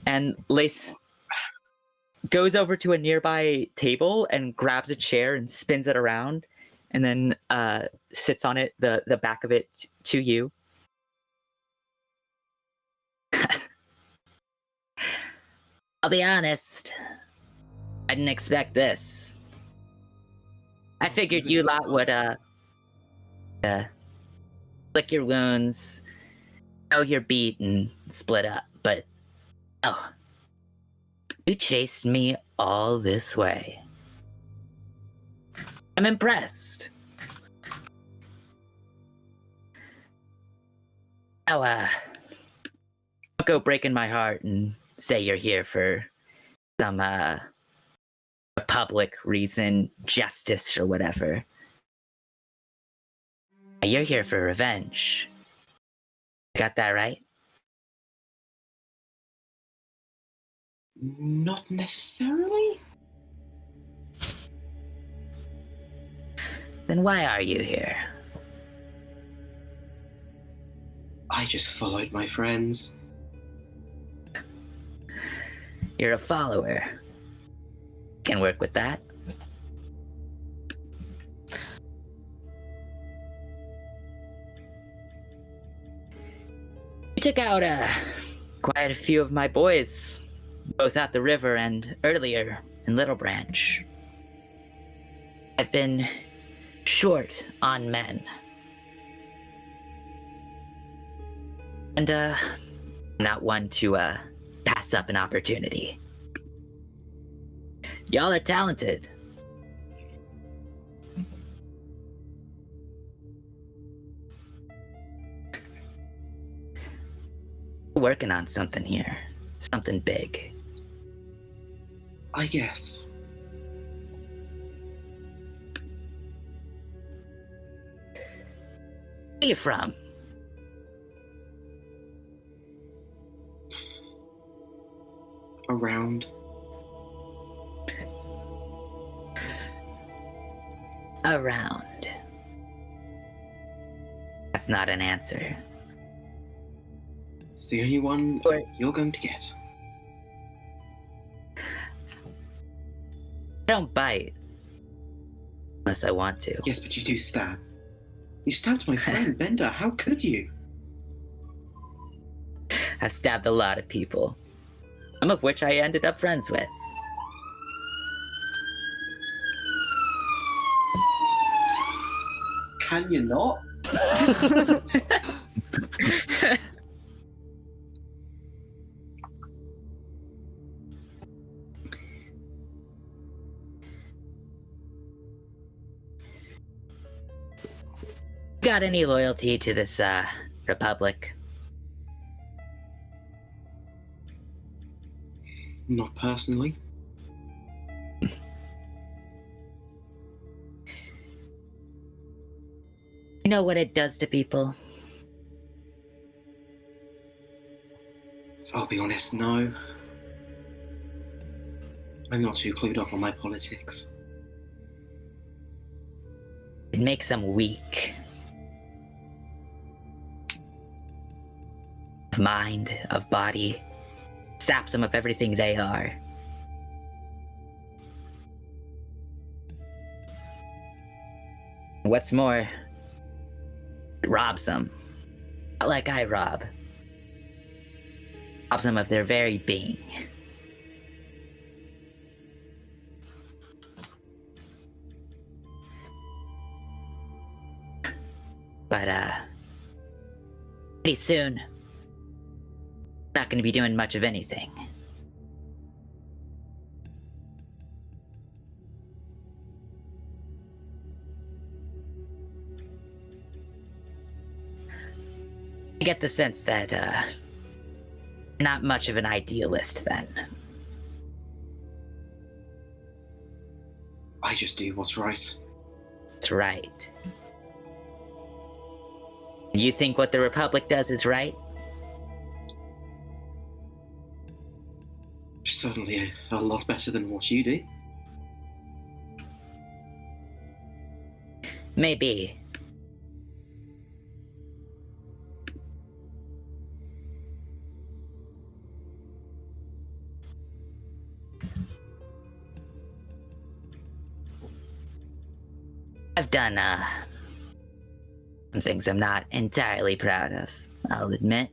And Lace goes over to a nearby table and grabs a chair and spins it around, and then sits on it, the back of it to you. I'll be honest, I didn't expect this. I figured you lot would lick your wounds, know your beat, and split up, but oh, you chased me all this way. I'm impressed. Now, don't go breaking my heart and say you're here for some, public reason, justice, or whatever. You're here for revenge. Got that right? Not necessarily. Then why are you here? I just followed my friends. You're a follower. Can work with that. You took out quite a few of my boys, both at the river and earlier in Little Branch. I've been short on men. And I'm not one to pass up an opportunity. Y'all are talented. Working on something here. Something big. I guess. Where are you from? Around. Around. That's not an answer. It's the only one Or- you're going to get. I don't bite. Unless I want to. Yes, but you do stab. You stabbed my friend Bender. How could you? I've stabbed a lot of people. Some of which I ended up friends with. Can you not? Got any loyalty to this republic? Not personally. You know what it does to people? I'll be honest, no. I'm not too clued up on my politics. It makes them weak. Of mind, of body. Saps them of everything they are. What's more, it robs them. Not like I rob. Robs them of their very being. But, pretty soon, not gonna be doing much of anything. I get the sense that, not much of an idealist then. I just do what's right. That's right. You think what the Republic does is right? Certainly a lot better than what you do. Maybe. I've done, some things I'm not entirely proud of, I'll admit.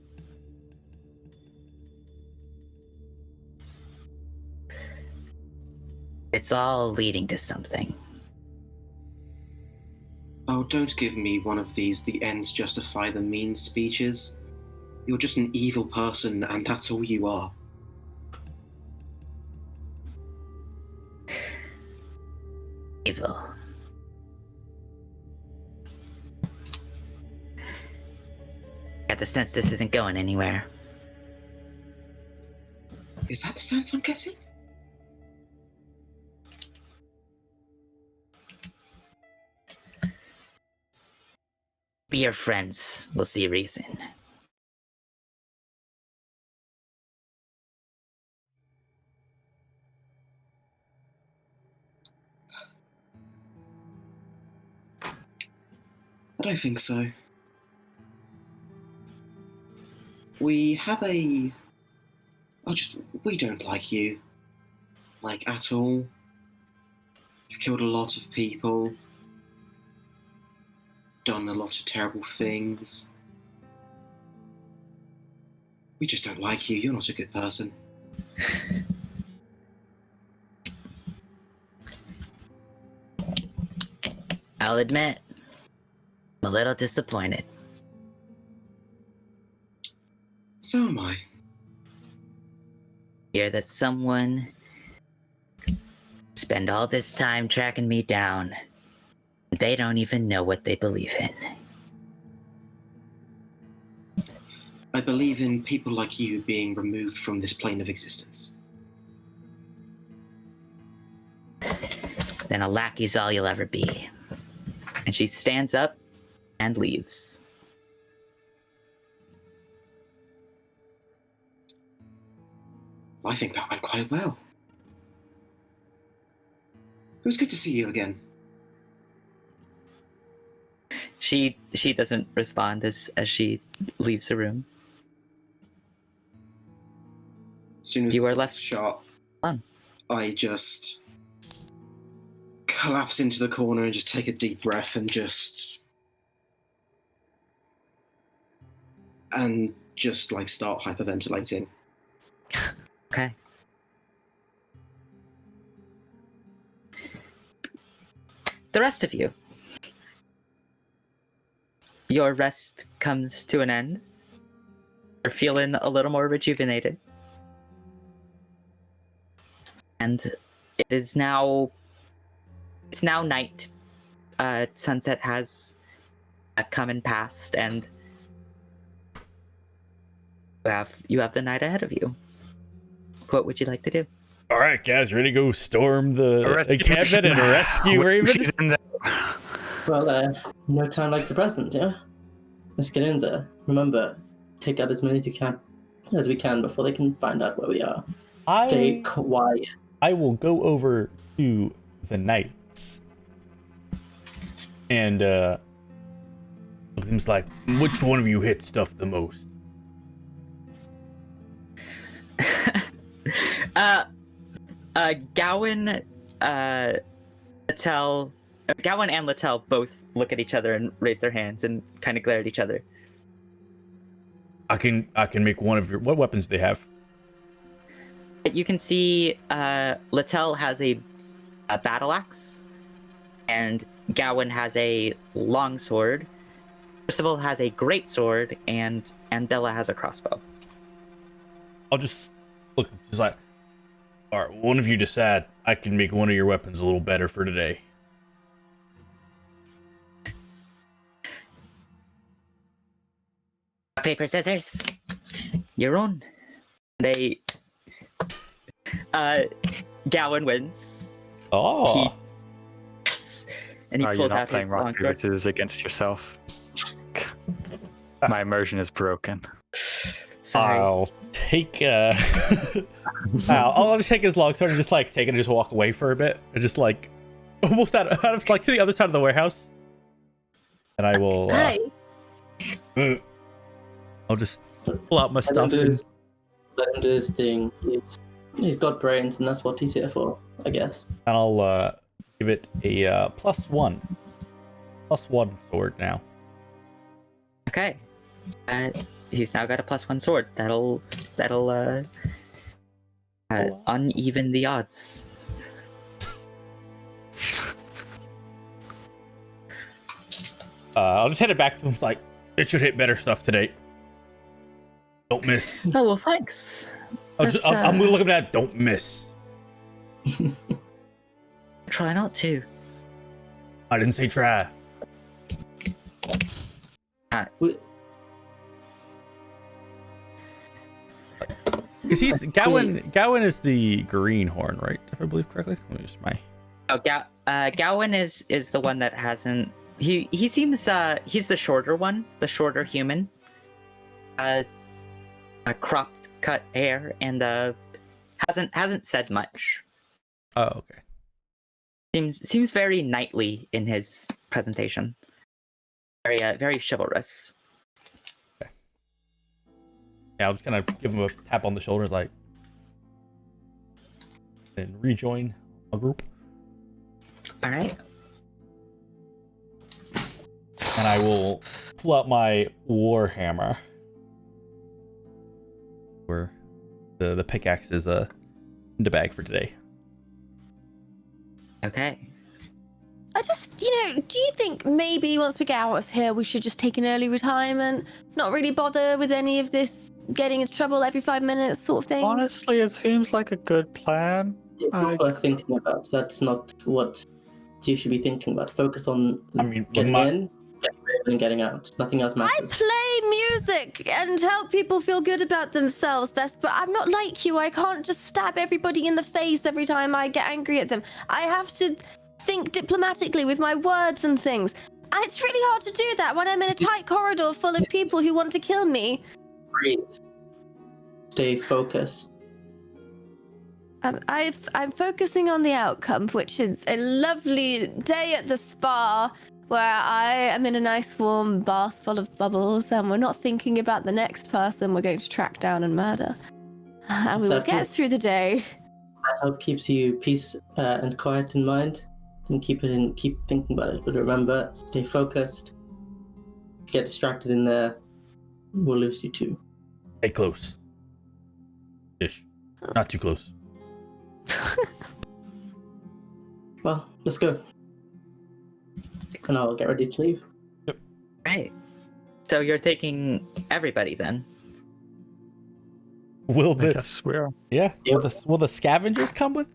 It's all leading to something. Oh, don't give me one of these the ends justify the means speeches. You're just an evil person, and that's all you are. Evil. Got the sense this isn't going anywhere. Is that the sense I'm getting? Be your friends will see reason. I don't think so. We have a... we don't like you. Like, at all. You've killed a lot of people. Done a lot of terrible things. We just don't like you. You're not a good person. I'll admit, I'm a little disappointed. So am I. Hear that someone spend all this time tracking me down. They don't even know what they believe in. I believe in people like you being removed from this plane of existence. Then a lackey's all you'll ever be. And she stands up and leaves. I think that went quite well. It was good to see you again. She doesn't respond as she leaves the room. As soon as You are left shot, alone. I just collapse into the corner and just take a deep breath and just like start hyperventilating. Okay. The rest of you. your rest comes to an end. You're feeling a little more rejuvenated. And it's now night. Sunset has come and passed, and you have the night ahead of you. What would you like to do? All right, guys, ready to go storm the Rescue encampment and mission. rescue Raven? She's in there. Well, no time like the present, yeah? Let's get in there. Remember, take out as many as we can before they can find out where we are. Stay quiet. I will go over to the knights. And seems like, which one of you hit stuff the most? Gowan, Gowan and Littell both look at each other and raise their hands and kind of glare at each other. I can make one of your. What weapons do they have? You can see Littell has a battle axe, and Gowan has a long sword. Percival has a great sword, and Bella has a crossbow. I'll just look. Just like, all right, one of you decide. I can make one of your weapons a little better for today. Paper, scissors. You're on. Gowan wins. Oh, Yes. And he You're pulls not out playing his rock, long paper, sword. scissors against yourself. My immersion is broken. Sorry. I'll take. I'll just take his long sword and just like take it and just walk away for a bit, and just like almost out of like to the other side of the warehouse. And I will. Hi. I'll just pull out my Let him stuff. do And, his, let him do his thing. He's got brains, and that's what he's here for, I guess. and I'll give it a +1 sword now. Okay. He's now got a +1 sword. That'll uneven the odds. I'll just head it back to him. Like, it should hit better stuff today. Don't miss. Oh well, thanks. I'm That's, gonna look at that. Don't miss. Try not to. I didn't say try. Because he's Gowan is the greenhorn, right? If I believe correctly. Let me just Oh, Gowan is the one that hasn't. He seems he's the shorter one, the shorter human. A cropped cut hair and hasn't said much. Oh, okay. Seems very knightly in his presentation. Very chivalrous. Yeah, I'll just kind of give him a tap on the shoulder, like, and rejoin a group. All right. And I will pull out my warhammer, where the pickaxe is in the bag for today. Okay. I just, do you think maybe once we get out of here, we should just take an early retirement? Not really bother with any of this getting into trouble every 5 minutes sort of thing? Honestly, it seems like a good plan. It's not worth thinking about. That's not what you should be thinking about. Focus on getting in, and getting out. Nothing else I matters. play music and help people feel good about themselves, Beth, but I'm not like you. I can't just stab everybody in the face every time I get angry at them. I have to think diplomatically with my words and things. And it's really hard to do that when I'm in a tight corridor full of people who want to kill me. Breathe. Stay focused. I'm focusing on the outcome, which is a lovely day at the spa where I am in a nice warm bath full of bubbles and we're not thinking about the next person we're going to track down and murder. And we will get through the day. I hope keeps you peace and quiet in mind, and keep thinking about it. But remember, stay focused. If you get distracted in there, we'll lose you too. Stay close. Ish. Not too close. Well, let's go. And I'll get ready to leave. Right. So you're taking everybody then? Will I the guess we are. yeah? Will the scavengers come with?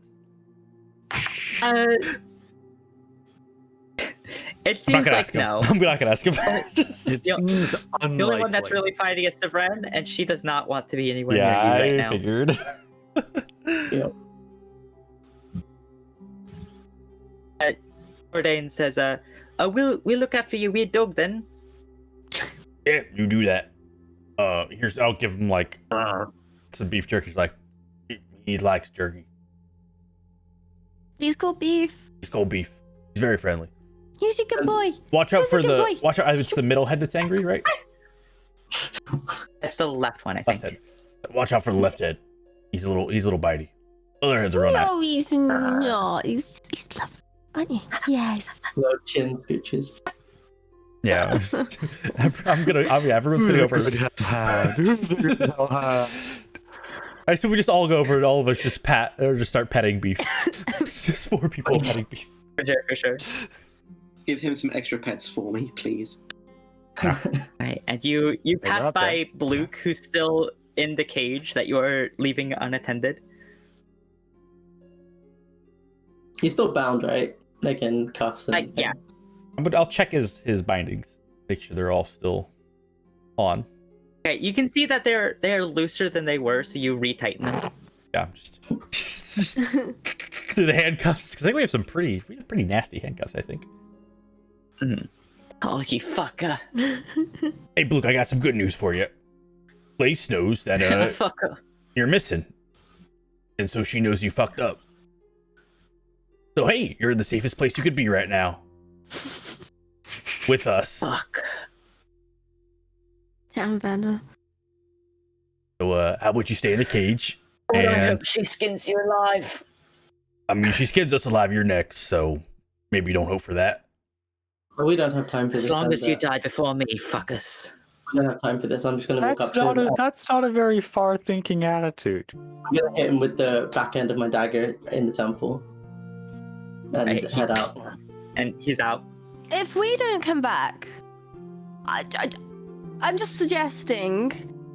Uh, it I'm not seems gonna like ask him. no. I'm not gonna ask him. It The- seems The only one that's unlikely. really fighting is Sevren, and she does not want to be anywhere yeah, near you right I now. figured. Yep. Ordain says, we'll look after your weird dog then. Yeah, you do that. Here's I'll give him like some beef jerky. He's like, he likes jerky. He's called Beef. He's cold beef. He's very friendly. He's a good boy. Watch out He's a for good the boy. watch out. It's the middle head that's angry, right? It's the left one, I think. Left head. Watch out for the left head. He's a little bightey. Other heads are real No, nice. he's not. He's lovely, aren't you? Yes. Low chin scooches. Yeah. Everyone's gonna go over. I assume we just all go over and all of us just pat or just start petting beef. Just 4 people petting beef. For sure. Give him some extra pets for me, please. Right, and you pass up by Bluke, who's still in the cage that you are leaving unattended. He's still bound, right? Like in cuffs and Yeah. But I'll check his bindings. Make sure they're all still on. Okay, you can see that they're looser than they were, so you retighten them. Yeah, I'm just through the handcuffs because I think we have pretty nasty handcuffs. I think. Oh, you fucker! Hey, Luke, I got some good news for you. Lace knows that Fucker. you're missing, and so she knows you fucked up. So hey, you're in the safest place you could be right now. With us. Fuck. Damn, Vander. So how would you stay in the cage? I And hope she skins you alive. I mean, she skins us alive. You're next, so maybe don't hope for that. But we don't have time for As this. long as you Vander. die before me, fuckers. We don't have time for this. I'm just gonna walk That's up to not him. that's not a very far-thinking attitude. I'm gonna hit him with the back end of my dagger in the temple. And Right, head out. And he's out. If we don't come back, I'm just suggesting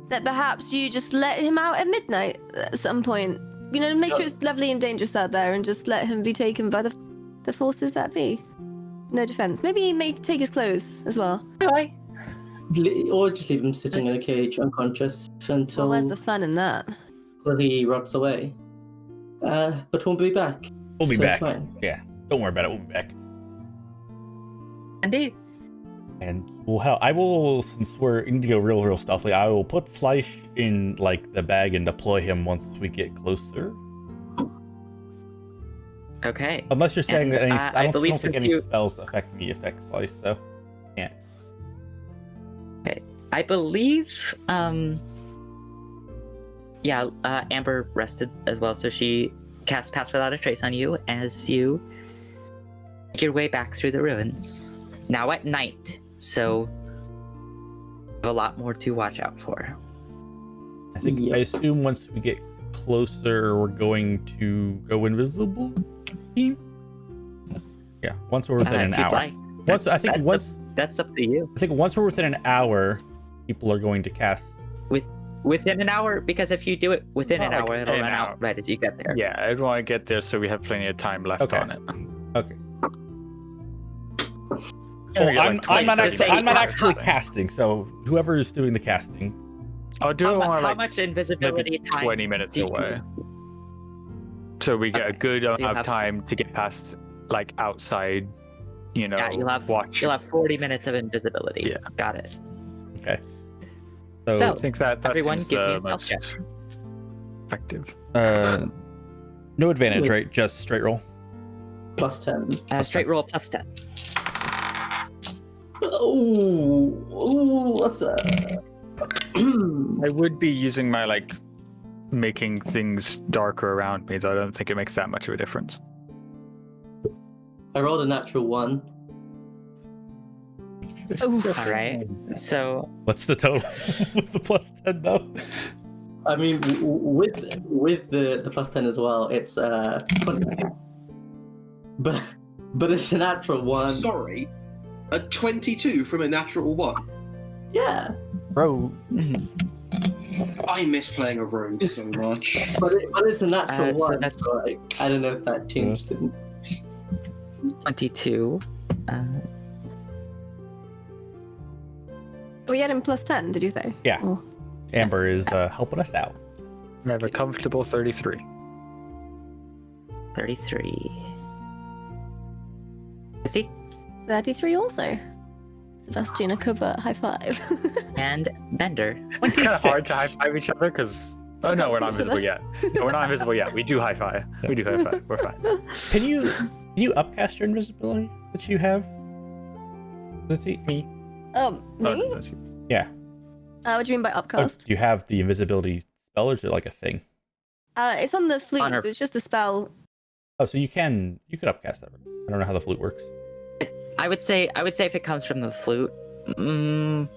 that perhaps you just let him out at midnight at some point. You know, make sure it's lovely and dangerous out there, and just let him be taken by the forces that be. No defense. Maybe he may take his clothes as well. Bye. Or just leave him sitting in a cage, unconscious, until, Well, where's the fun in that? until he rots away. But we'll be back. We'll be So it's back. fine. Yeah, don't worry about it. We'll be back. Indeed. And I will, since we need to go real stealthily, I will put Slice in like the bag and deploy him once we get closer. Okay. Unless you're saying And, that any, I I don't believe think since any you- spells affect Slice, so can't. I believe, Amber rested as well, so she casts Pass Without a Trace on you as you make your way back through the ruins. Now at night, so you have a lot more to watch out for. I think Yep. I assume once we get closer, we're going to go invisible. Team. Yeah, once we're within an If you'd hour. like. Once I think that's once That's up to you. I think once we're within an hour, people are going to cast. Within an hour, because if you do it within an Not like hour, it'll an run hour. out right as you get there. Yeah, I'd want to get there so we have plenty of time left Okay. on it. Okay. Yeah, we Oh, got I'm, like I'm not 20, actually 30 I'm not minutes. actually casting. So whoever is doing the casting. I'll do How, it when we're how like much invisibility maybe time? 20 minutes do you- away. So we get a Okay, good so amount you'll of have- time to get past like outside, you know, Yeah, you'll have watch. You'll have 40 minutes of invisibility. Yeah. Got it. So, So, I think that everyone seems give me the a stealth most check. effective. no advantage, Wait. right? Just straight roll. Plus 10. Straight roll plus 10. Oh, what's that? I would be using my like making things darker around me, though I don't think it makes that much of a difference. I rolled a natural 1. All right. So What's the total with the plus 10 though? I mean, with the plus 10 as well, it's 22. But it's a natural 1. Sorry, a 22 from a natural 1. Yeah, Bro. I miss playing a rogue so much. but it's a natural So one. that's- So like, I don't know if that changes it. 22. We had him plus 10, did you say? Yeah. Oh. Amber is helping us out. I have a comfortable 33. 33. Is he? 33 also. Sebastian Akuba, high five. And Bender. It's kind of hard to 26. high five each other because. Oh no, we're not invisible yet. No, we're not invisible yet. We do high five. We do high five. We're fine. Can you upcast your invisibility that you have? Let's see. Me? Me? Oh, no, that's you. Yeah. What do you mean by Oh, upcast? do you have the invisibility spell, or is it like a thing? It's on the flute, Honor. so it's just a spell. Oh, so you could upcast that. I don't know how the flute works. I would say if it comes from the flute. I'll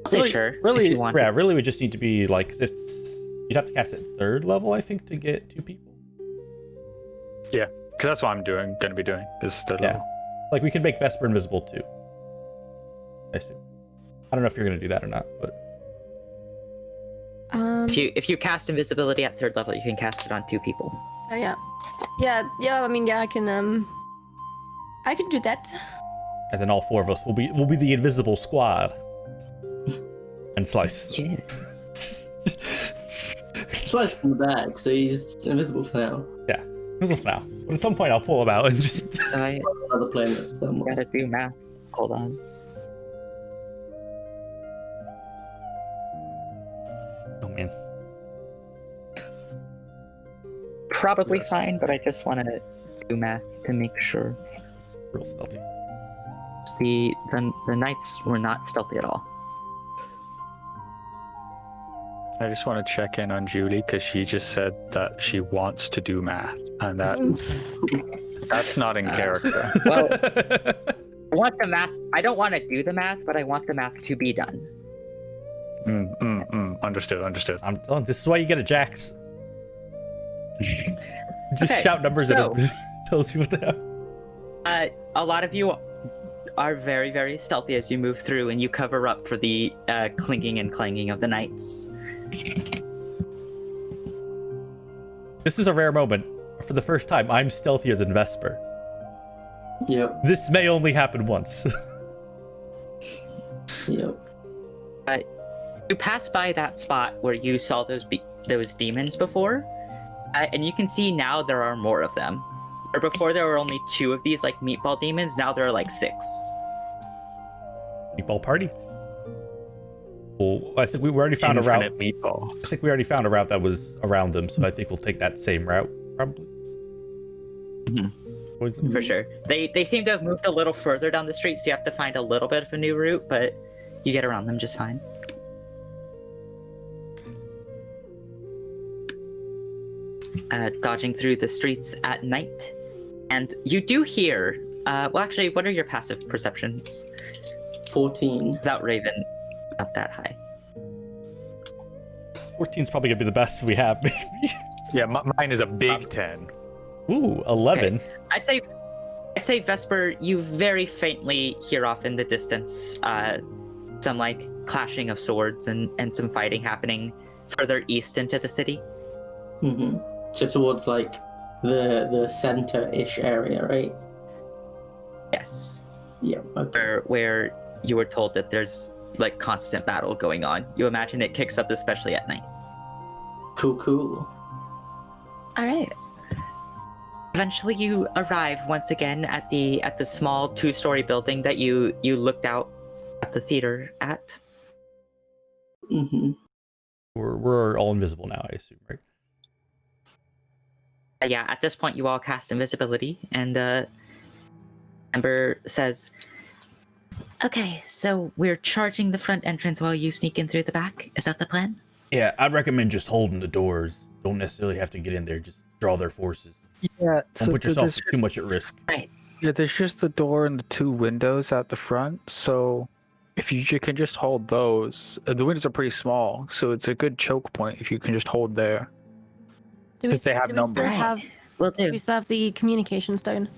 say Really- sure. Really, if you want. yeah, really would just need to be like you'd have to cast it 3rd level, I think, to get 2 people. Because that's what I'm going to be doing. Is third Yeah. level. Like we could make Vesper invisible too. I assume. I don't know if you're gonna do that or not, but If you cast invisibility at 3rd level, you can cast it on 2 people. Oh yeah. Yeah, I mean, yeah, I can do that. and then all 4 of us will be the invisible squad. And Slice. Yeah. Slice from the bag, so he's invisible for now. Invisible for now. But at some point I'll pull him out and just So I Another plane that's somewhere. gotta do math. Hold on. oh man. Probably Yes. fine, but I just want to do math to make sure. Real stealthy. The knights were not stealthy at all. I just want to check in on Julie because she just said that she wants to do math, and that's not in character. Well, I want the math. I don't want to do the math, but I want the math to be done. Understood. This is why you get a Jax. Just Okay, shout numbers so- and it tells you what they are. A lot of you are very, very stealthy as you move through, and you cover up for the clinking and clanging of the knights. This is a rare moment. For the first time, I'm stealthier than Vesper. Yep, This may only happen once. yep. You pass by that spot where you saw those demons before, and you can see now there are more of them. Or before there were only 2 of these like meatball demons, now there are like 6. Meatball party. Well, I think we already found a route. Infinite meatballs. I think we already found a route that was around them, so I think we'll take that same route, probably. Mhm. What is it? For sure. They seem to have moved a little further down the street, so you have to find a little bit of a new route, but you get around them just fine. Dodging through the streets at night, and you do hear. Well, actually, what are your passive perceptions? 14. Without Raven, not that high. 14's probably gonna be the best we have, maybe. Yeah, mine is a big 10. Ooh, 11. I'd say Vesper, you very faintly hear off in the distance some like clashing of swords and some fighting happening further east into the city. Mm-hmm. So towards like the center-ish area, right? Yes, Yeah. Okay. where you were told that there's like constant battle going on. You imagine it kicks up especially at night. Cool. All right. Eventually, you arrive once again at the small 2-story building that you looked out at the theater at. Mm-hmm. We're all invisible now, I assume, right? Yeah, at this point, you all cast invisibility, and Amber says, "Okay, so we're charging the front entrance while you sneak in through the back. Is that the plan?" Yeah, I'd recommend just holding the doors. Don't necessarily have to get in there. Just draw their forces. Yeah, Don't put yourself too much at risk. Yeah, there's just the door and the 2 windows at the front. So if you can just hold those, the windows are pretty small, so it's a good choke point if you can just hold there. Do we, 'Cause they have do we numbers. still have, Will do do. we still have the communication stone?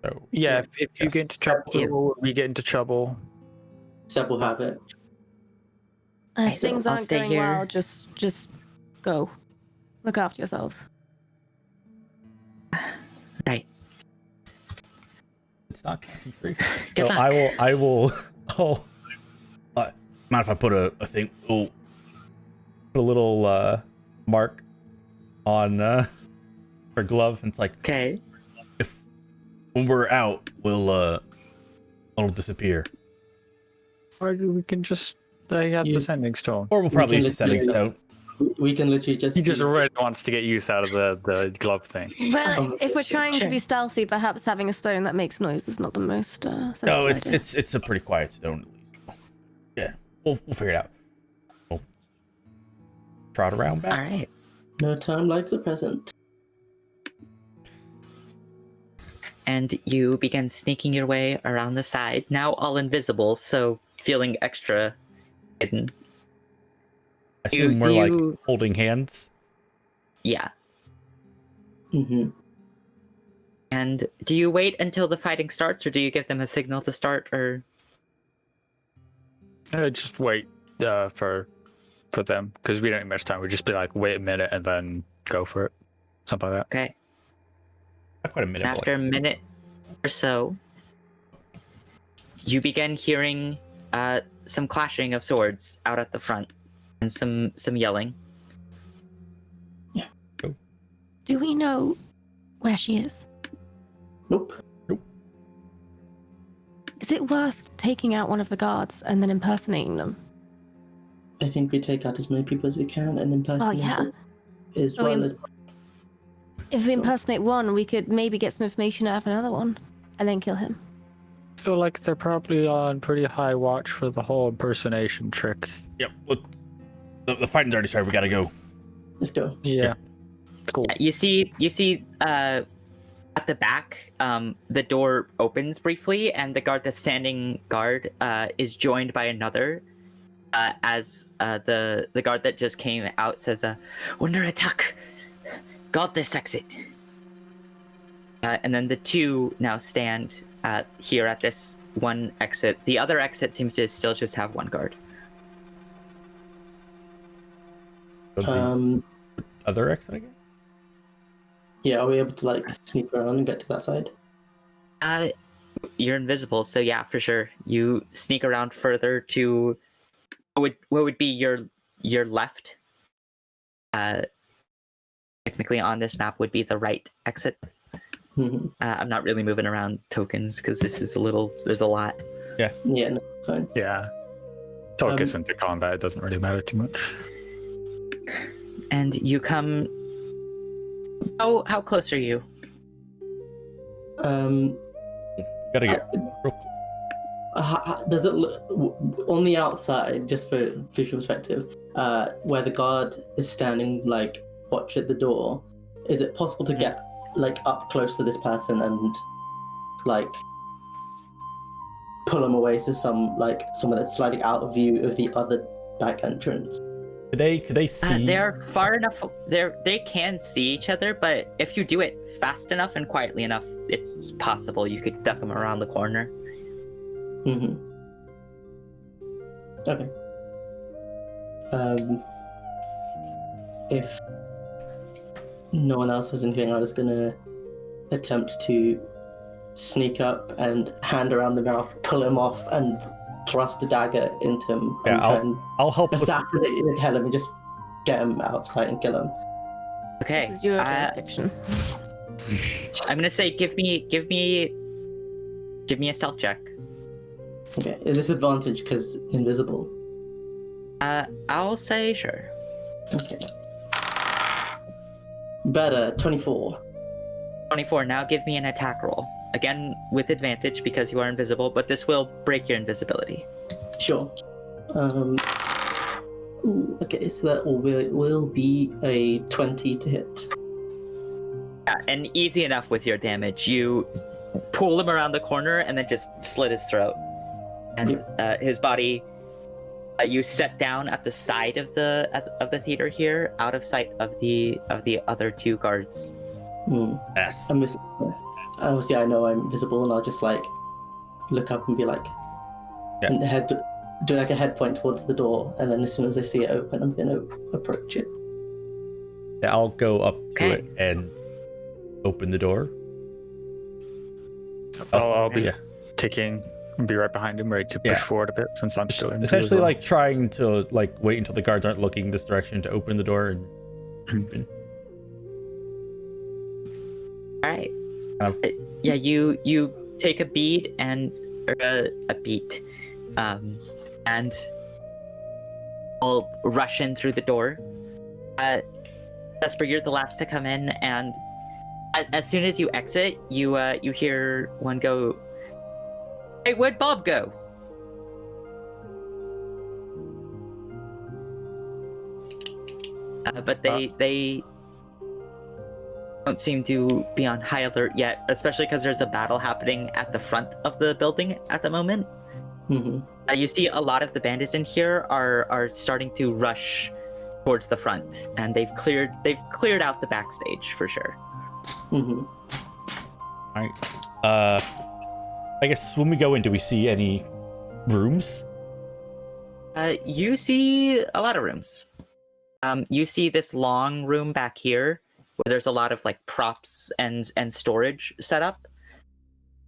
So Yeah, if you Yes. get into trouble, we get into trouble. Seb will have it. If things I'll aren't stay going here. well, just go. Look after yourselves. Right. It's not free. Good So luck. I will. Oh, mind if I put a thing? Oh, put a little mark on her glove, and it's like Okay. if when we're out, it'll disappear, Or we can just stay at You- the sending stone. or we'll probably can use the setting literally- stone. We can literally just. He just use- really wants to get use out of the glove thing. Well, if we're trying Sure. to be stealthy, perhaps having a stone that makes noise is not the most sensible No, idea. it's a pretty quiet stone at least. Yeah, we'll figure it out. We'll trot around back. All right. No time like the present. And you begin sneaking your way around the side, now all invisible, so feeling extra hidden. I assume we're do like you- holding hands. Yeah. Mm-hmm. And do you wait until the fighting starts, or do you give them a signal to start, or... Just wait for them, because we don't have much time. We'd just be like, wait a minute and then go for it. Something like that. Okay. Not quite a minute. And but after a minute or so, you begin hearing some clashing of swords out at the front, and some yelling. Do we know where she is? Nope. Is it worth taking out one of the guards and then impersonating them? I think we take out as many people as we can and impersonate as So well as. If we Sure. impersonate one, we could maybe get some information out of another one, and then kill him. I feel like they're probably on pretty high watch for the whole impersonation trick. Yep. Well, the fighting's already started. We gotta go. Let's go. Yeah. Cool. You see at the back, the door opens briefly, and the guard that's standing guard is joined by another. As the guard that just came out says, "Under attack, guard this exit." And then the two now stand here at this one exit. The other exit seems to still just have one guard. The other exit again. Yeah, are we able to like sneak around and get to that side? You're invisible, so yeah, for sure. You sneak around further to what would be your left. Technically on this map would be the right exit. Mhm. I'm not really moving around tokens because there's a lot. Yeah, no, it's fine. Yeah. Talk Um, us into combat. It doesn't really matter too much. And you come. Oh, how close are you? Gotta get real Does it look on the outside, just for visual perspective, where the guard is standing, like watch at the door? Is it possible to get like up close to this person and like pull them away to somewhere that's slightly out of view of the other back entrance? Could they see? They're far enough. They can see each other, but if you do it fast enough and quietly enough, it's possible you could duck them around the corner. Mm-hmm. Okay. If no one else has anything, I'm just gonna attempt to sneak up and hand around the mouth, pull him off, and thrust a dagger into him Yeah, and try and I'll help with. assassinate the head of him and just get him out of sight and kill him. Okay. This is your jurisdiction. I'm gonna say, give me a stealth check. Okay, is this advantage because invisible? I'll say sure. Okay. Better, 24. 24. Now give me an attack roll. Again, with advantage because you are invisible, but this will break your invisibility. Sure. Ooh, okay, so that will be a 20 to hit. Yeah, and easy enough with your damage. You pull him around the corner and then just slit his throat. And his body, you set down at the side of the theater here, out of sight of the other two guards. Yes. Obviously, I know I'm visible, and I'll just like look up and be like, Yeah. and head do like a head point towards the door, and then as soon as I see it open, I'm going to approach it. Yeah, I'll go up to Okay. it and open the door. I'll be Yeah. ticking and be right behind him, ready to push Yeah. forward a bit since I'm still in. Essentially, like trying to like wait until the guards aren't looking this direction to open the door and open. All right. Kind of- Yeah, you take a bead and or a beat, and I'll rush in through the door. Vesper, you're the last to come in, and as soon as you exit, you hear one go, "Hey, where'd Bob go?" But they don't seem to be on high alert yet, especially because there's a battle happening at the front of the building at the moment. Mm-hmm. You see a lot of the bandits in here are starting to rush towards the front, and they've cleared out the backstage for sure. Mm-hmm. All right. I guess when we go in, do we see any rooms? You see a lot of rooms. You see this long room back here where there's a lot of like props and storage set up.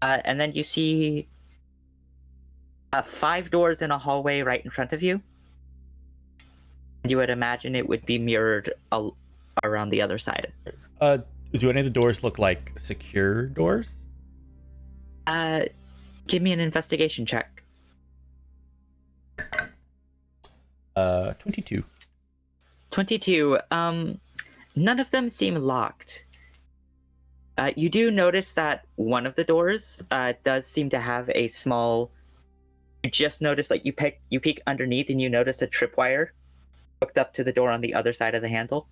And then you see 5 doors in a hallway right in front of you. And you would imagine it would be mirrored around the other side. Do any of the doors look like secure doors? Give me an investigation check. 22. 22. None of them seem locked. You do notice that one of the doors does seem to have a small. You just notice, like you peek underneath, and you notice a tripwire hooked up to the door on the other side of the handle.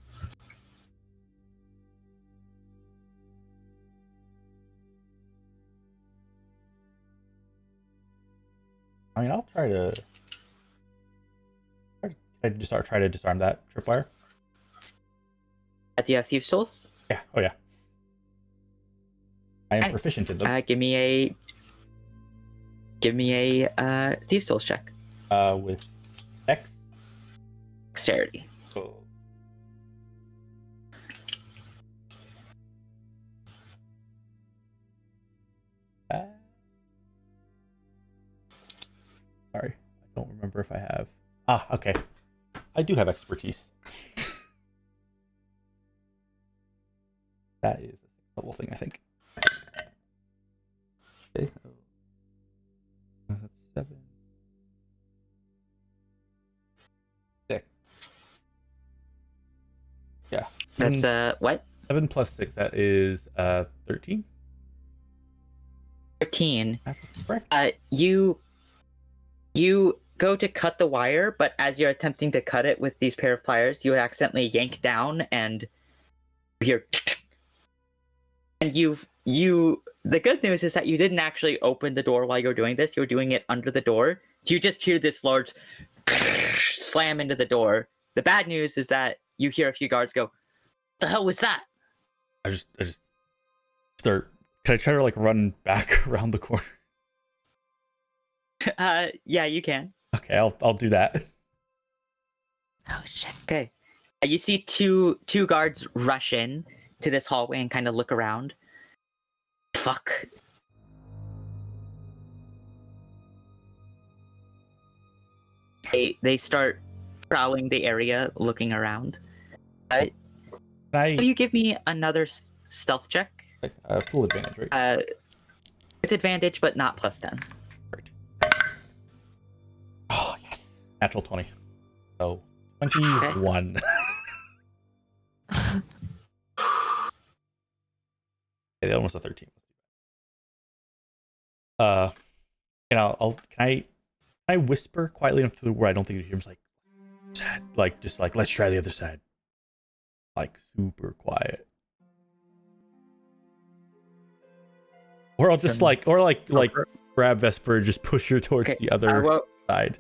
I mean, I'll try to disarm that tripwire. Do you have Thieves' Tools? Yeah. Oh yeah. I am Okay. proficient in them. Give me a Thieves' Tools check. With X. Dexterity. Oh. Sorry, I don't remember if I have. Okay. I do have expertise. That is a level thing, I think. Okay. That's 7. 6. Yeah. That's what? 7 plus 6, that is 13. 13. That's correct. You go to cut the wire, but as you're attempting to cut it with these pair of pliers, you accidentally yank down, and you hear. And the good news is that you didn't actually open the door while you were doing this. You were doing it under the door, so you just hear this large slam into the door. The bad news is that you hear a few guards go, "The hell was that?" I just start. Can I try to like run back around the corner? Yeah, you can. Okay, I'll do that. Oh shit. Okay. You see two guards rush in to this hallway and kind of look around. Fuck. They start prowling the area, looking around. Can I Will you give me another stealth check? full advantage, right? With advantage, but not plus 10. Great. Oh yes, natural 20. So 21. Okay, almost a 13. Can I whisper quietly enough to where I don't think you hear him? Just like let's try the other side. Like super quiet. Or I'll just like grab Vesper and just push her towards Okay, the other side.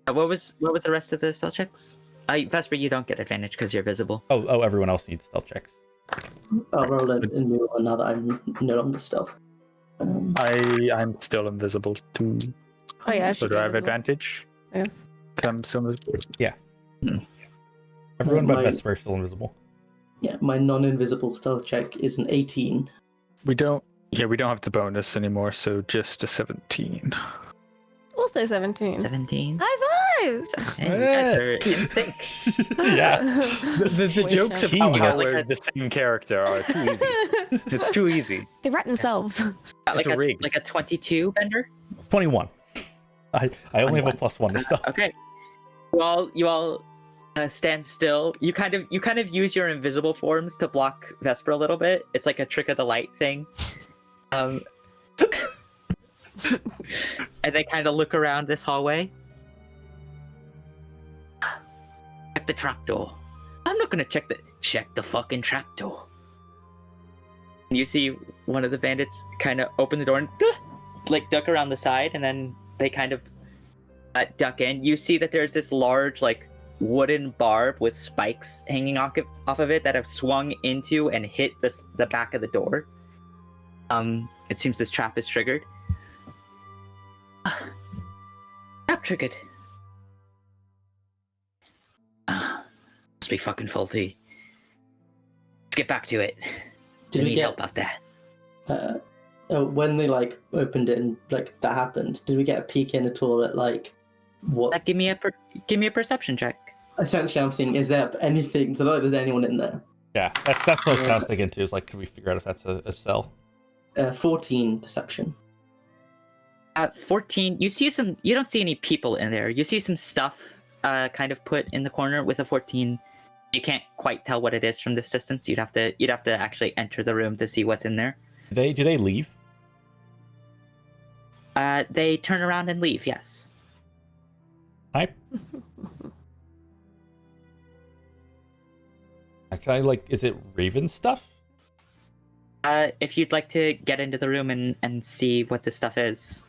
What was the rest of the stealth checks? Vesper, you don't get advantage because you're visible. Oh, everyone else needs stealth checks. I'll roll a new one now that I'm no longer stealth. I'm still invisible too. Oh yeah. So do I have advantage? Come some of Everyone but My- Vesper is still invisible. Yeah, my non-invisible stealth check is an 18. we don't have the bonus anymore, so just a 17. Also 17. 17. High five! Hey, you guys are in sync. Yeah. The Wish jokes I- about You how got like we're a- the same character are too easy. It's too easy. They wrap themselves. Got It's like a rig. like a 22 bender. 21. I only have a 21. +1 to stuff. Okay. You all stand still. You kind of use your invisible forms to block Vesper a little bit. It's like a trick of the light thing. And they kind of look around this hallway. Check the trapdoor. I'm not gonna check the fucking trapdoor. And you see one of the bandits kind of open the door and like duck around the side, and then they kind of duck in. You see that there's this large like wooden barb with spikes hanging off of it that have swung into and hit the back of the door. It seems this trap is triggered. Trap triggered. Must be fucking faulty. Let's get back to it. Did I we need get help out there. when they like opened it and like that happened? Did we get a peek in at all at like what? Give me a perception check. Essentially, I'm seeing is there anything? So that there's anyone in there. Yeah, that's what I was kind of thinking too. Is like, can we figure out if that's a cell? 14 perception. At 14, you don't see any people in there. You see some stuff kind of put in the corner with a 14. You can't quite tell what it is from this distance. You'd have to actually enter the room to see what's in there. Do they leave? They turn around and leave, yes. Can I like? Is it Raven stuff? If you'd like to get into the room and see what this stuff is.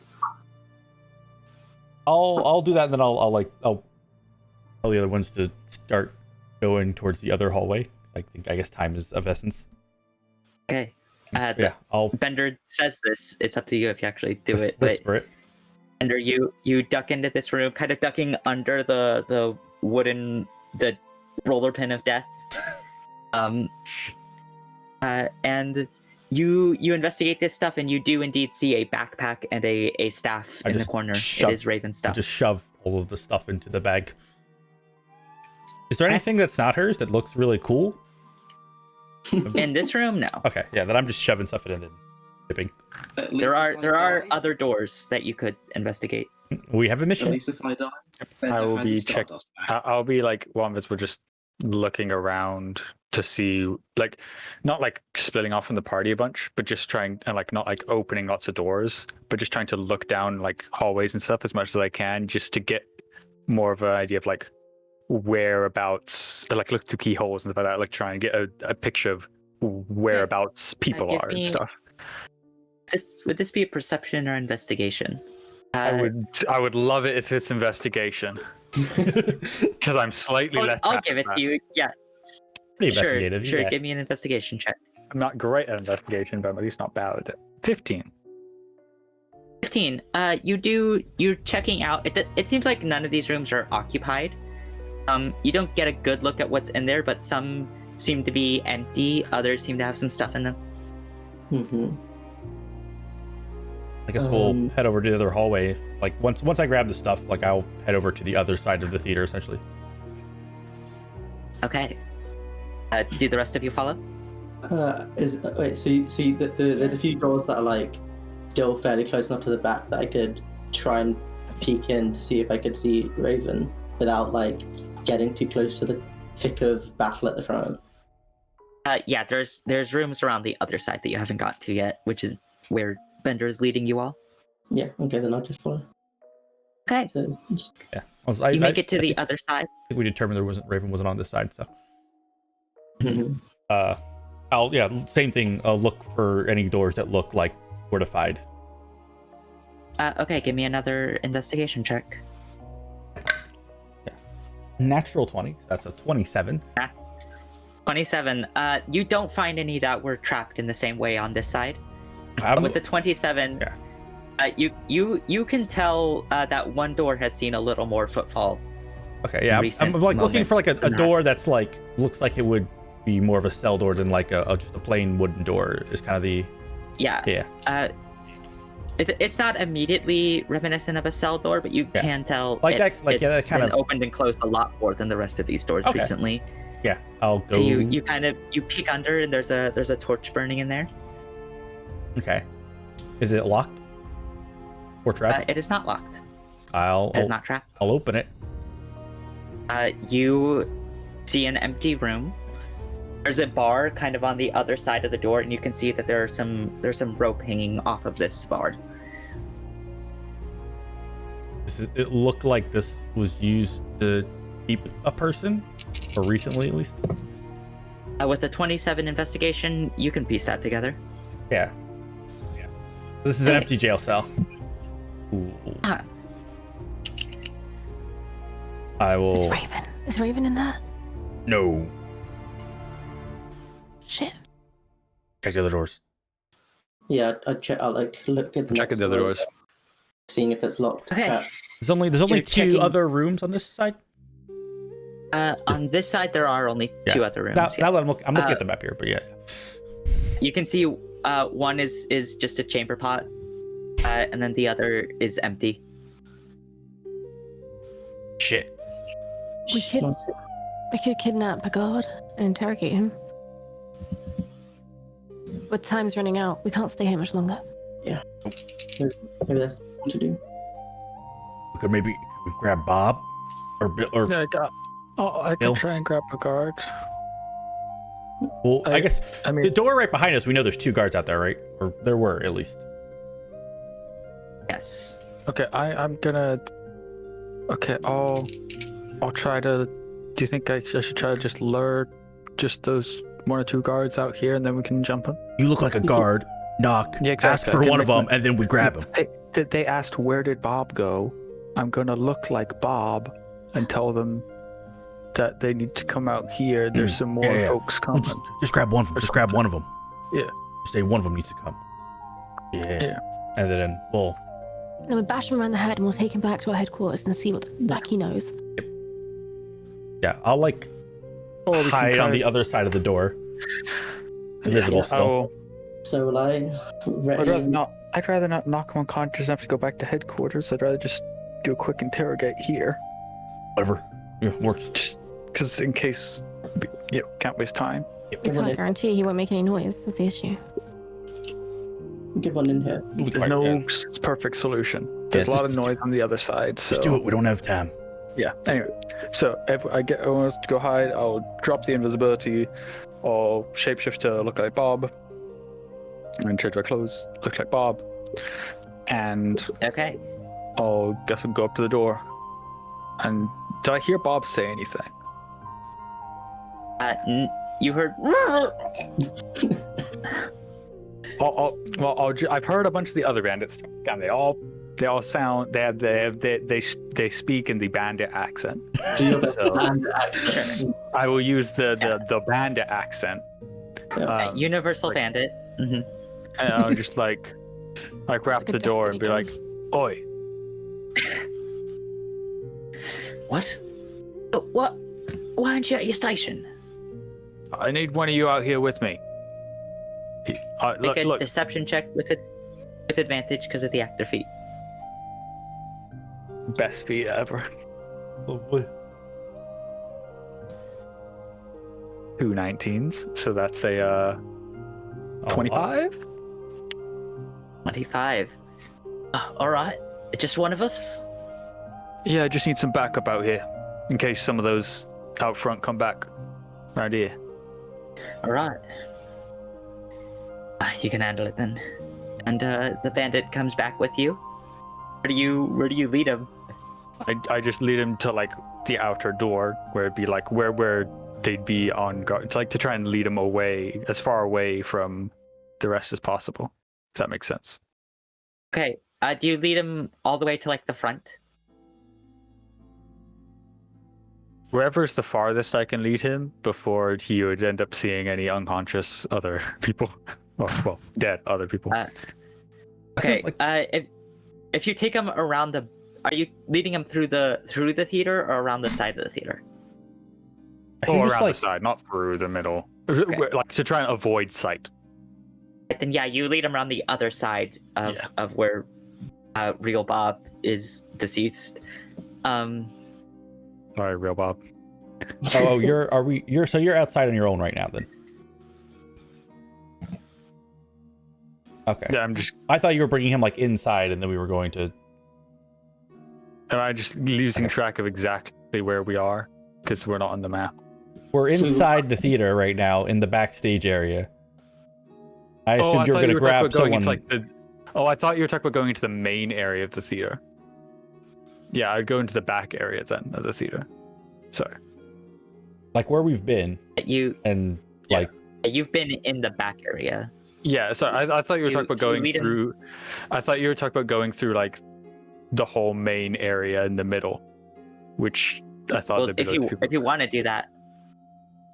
I'll do that, and then I'll tell the other ones to start going towards the other hallway. I guess time is of essence. Okay. Yeah, I'll Bender says this. It's up to you if you actually do it. But whisper it. Bender, you duck into this room, kind of ducking under the roller pin of death. And you investigate this stuff, and you do indeed see a backpack and a staff I in the just corner. shove- It is Raven I stuff. just shove all of the stuff into the bag. Is there anything that's not hers that looks really cool? In this room, no. Okay, yeah, then I'm just shoving stuff in and dipping. At least There if I are die- other doors that you could investigate. We have a At mission. least if I die, I Bender will has be his check- Stardust back. I'll be like one of us. We're just looking around to see, like, not like splitting off from the party a bunch, but just trying and like not like opening lots of doors, but just trying to look down like hallways and stuff as much as I can, just to get more of an idea of like whereabouts, or, like look through keyholes and stuff like that, like try and get a picture of whereabouts people give are and me- stuff. Would this be a perception or investigation? I would love it if it's investigation, because I'm slightly less. I'll bad give at it that. to you. Yeah, Pretty sure. investigative. Sure, yeah. give me an investigation check. I'm not great at investigation, but I'm at least not bad at it. 15. 15. You're checking out. It seems like none of these rooms are occupied. You don't get a good look at what's in there, but some seem to be empty. Others seem to have some stuff in them. Mm-hmm. I guess we'll head over to the other hallway. Like once I grab the stuff, like I'll head over to the other side of the theater essentially. Okay. Do the rest of you follow? Wait, so you see that there's a few doors that are like still fairly close enough to the back that I could try and peek in to see if I could see Raven without like getting too close to the thick of battle at the front. Yeah, there's rooms around the other side that you haven't got to yet, which is where Bender is leading you all. Yeah, okay, then I'll just follow. Okay. So, Yeah. You make it to the other side. I think we determined Raven wasn't on this side, so Mhm. same thing. I'll look for any doors that look like fortified. Okay, give me another investigation check. Natural 20. That's a 27. 27. You don't find any that were trapped in the same way on this side. I'm, But with the 27, Yeah. You can tell that one door has seen a little more footfall. Okay, yeah. I'm recent like looking for like moments a than door that's like looks like it would be more of a cell door than like just a plain wooden door. Is kind of the Yeah. It's not immediately reminiscent of a cell door, but you Yeah. can tell Like that- it's, like, yeah, that it's kind been of- opened and closed a lot more than the rest of these doors Okay. recently. Yeah, I'll go. So you kind of peek under and there's a torch burning in there. Okay. Is it locked or trapped? It is not locked. I'll It is not trapped. I'll open it. You see an empty room. There's a bar kind of on the other side of the door, and you can see that there's some rope hanging off of this bar. It looked like this was used to keep a person, or recently at least. With the 27 investigation, you can piece that together. Yeah. This is an Hey. empty jail cell. Ooh. Ah, I will. Is Raven? Is Raven in there? No. Shit. Check the other doors. Yeah, I'd check. I'll like look at the Check next the other door, doors. seeing if it's locked. Okay. There's only You're two checking- other rooms on this side. on this side, there are only two other rooms. Now yes. that I'm looking at the map here, but yeah. You can see one is just a chamber pot, and then the other is empty. Shit. We could kidnap Pagard and interrogate him. But time's running out. We can't stay here much longer. Maybe that's what to do. We could maybe grab Bob or Bill or Yeah, I Bill? can try and grab Pagard. well, I guess I the mean, door right behind us. We know there's two guards out there, right? Or there were at least. Yes. okay, I'm gonna. Okay, I'll try to. Do you think I should try to just lure just those one or two guards out here, and then we can jump them? You look like a guard. Knock. Yeah, Ask exactly. for I one can of them, make and then we grab him. They asked where did Bob go. I'm gonna look like Bob and tell them that they need to come out here. There's some more yeah. folks Well, coming. just grab one of them. Or Just grab one of them. Yeah. Just say one of them needs to come. Yeah. Yeah. And then, well, Then we bash him around the head and we'll take him back to our headquarters and see what the fuck he knows. yeah, I'll like Or we can hide try on the to- other side of the door. Invisible yeah, still. So will I? I'd rather not knock him unconscious enough to go back to headquarters. I'd rather just do a quick interrogate here, Whatever. Yeah, works. just because in case can't waste time. We Come on can't in. guarantee he won't make any noise. Is the issue. Get one in here. There's no perfect solution. There's a lot of just- noise on the other side. So Just do it. We don't have time. yeah. Anyway, so if I want to go hide, I'll drop the invisibility. I'll shapeshift to look like Bob, and change my clothes, look like Bob, and Okay. I'll guess I'll go up to the door. And did I hear Bob say anything? You heard. I've heard a bunch of the other bandits, and they all sound they speak in the bandit accent. Do your best So- and accent. I will use the bandit accent. Universal like- Bandit. Hmm. And I'll just like rap Like a the door and be destiny like, "Oi, What? What? Why aren't you at your station? I need one of you out here with me." Make a Look, deception check with advantage because of the actor feat. best feat ever. Two 19s, so that's a 25. 25. All right. Just one of us. Yeah, I just need some backup out here in case some of those out front come back around here. All right. You can handle it then. And the bandit comes back with you. Where do you lead him? I just lead him to like the outer door where it'd be like where they'd be on guard. It's like to try and lead him away, as far away from the rest as possible. Does that make sense? Okay. Do you lead him all the way to like the front? Wherever's the farthest I can lead him before he would end up seeing any unconscious other people. Or, well, dead other people. Okay. Like- if you take him around the, are you leading him through the theater or around the side of the theater? I think Or just around like the side, not through the middle. Okay. Like to try and avoid sight. Then yeah, you lead him around the other side of Yeah. of where real Bob is deceased. Sorry, real Bob. oh, you're outside on your own right now then. Okay. Yeah, I'm just. I thought you were bringing him like inside, and then we were going to. Am I just losing track of exactly where we are because we're not on the map? We're inside the theater right now in the backstage area. I assumed you were thought going to were talking grab about going someone. into, like, I thought you were talking about going into the main area of the theater. Yeah, I'd go into the back area then of the theater. Sorry. Like where we've been, You and Yeah. like you've been in the back area. Yeah, sorry. I thought you were You- talking about so going we didn't- through. I thought you were talking about going through like the whole main area in the middle, which I thought Well, there'd be if loads of you people. if you want to do that,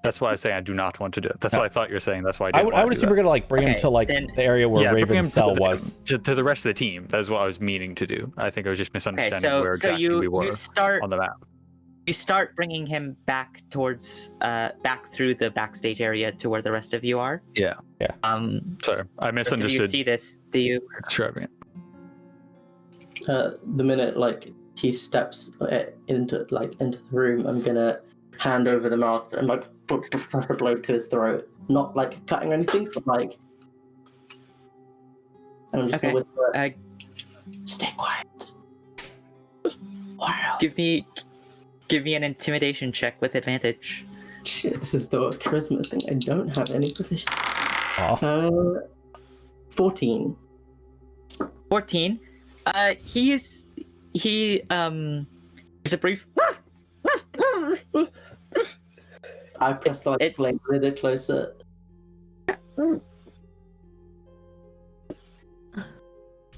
That's why I say I do not want to do it. That's No. what I thought you were saying. That's why I would assume we're going gonna like bring him Okay, to like then- the area where bring him Raven's to cell the, was. to the rest of the team. That's what I was meaning to do. I think I was just okay. misunderstanding where So exactly we were you start on the map. you start bringing him back towards back through the backstage area to where the rest of you are. Yeah. Sorry, I Rest of you misunderstood. see this? Do you? Describing it. The minute like he steps into the room, I'm gonna hand over the mouth and like press a blow to his throat. Not like cutting or anything, but like. And I'm just Okay. gonna whisper, Uh, "Stay quiet." What else? give me an intimidation check with advantage. Shit, this is the charisma thing. I don't have any proficiency. Aw. 14. 14. There's a brief. I pressed like It's- blade a little closer.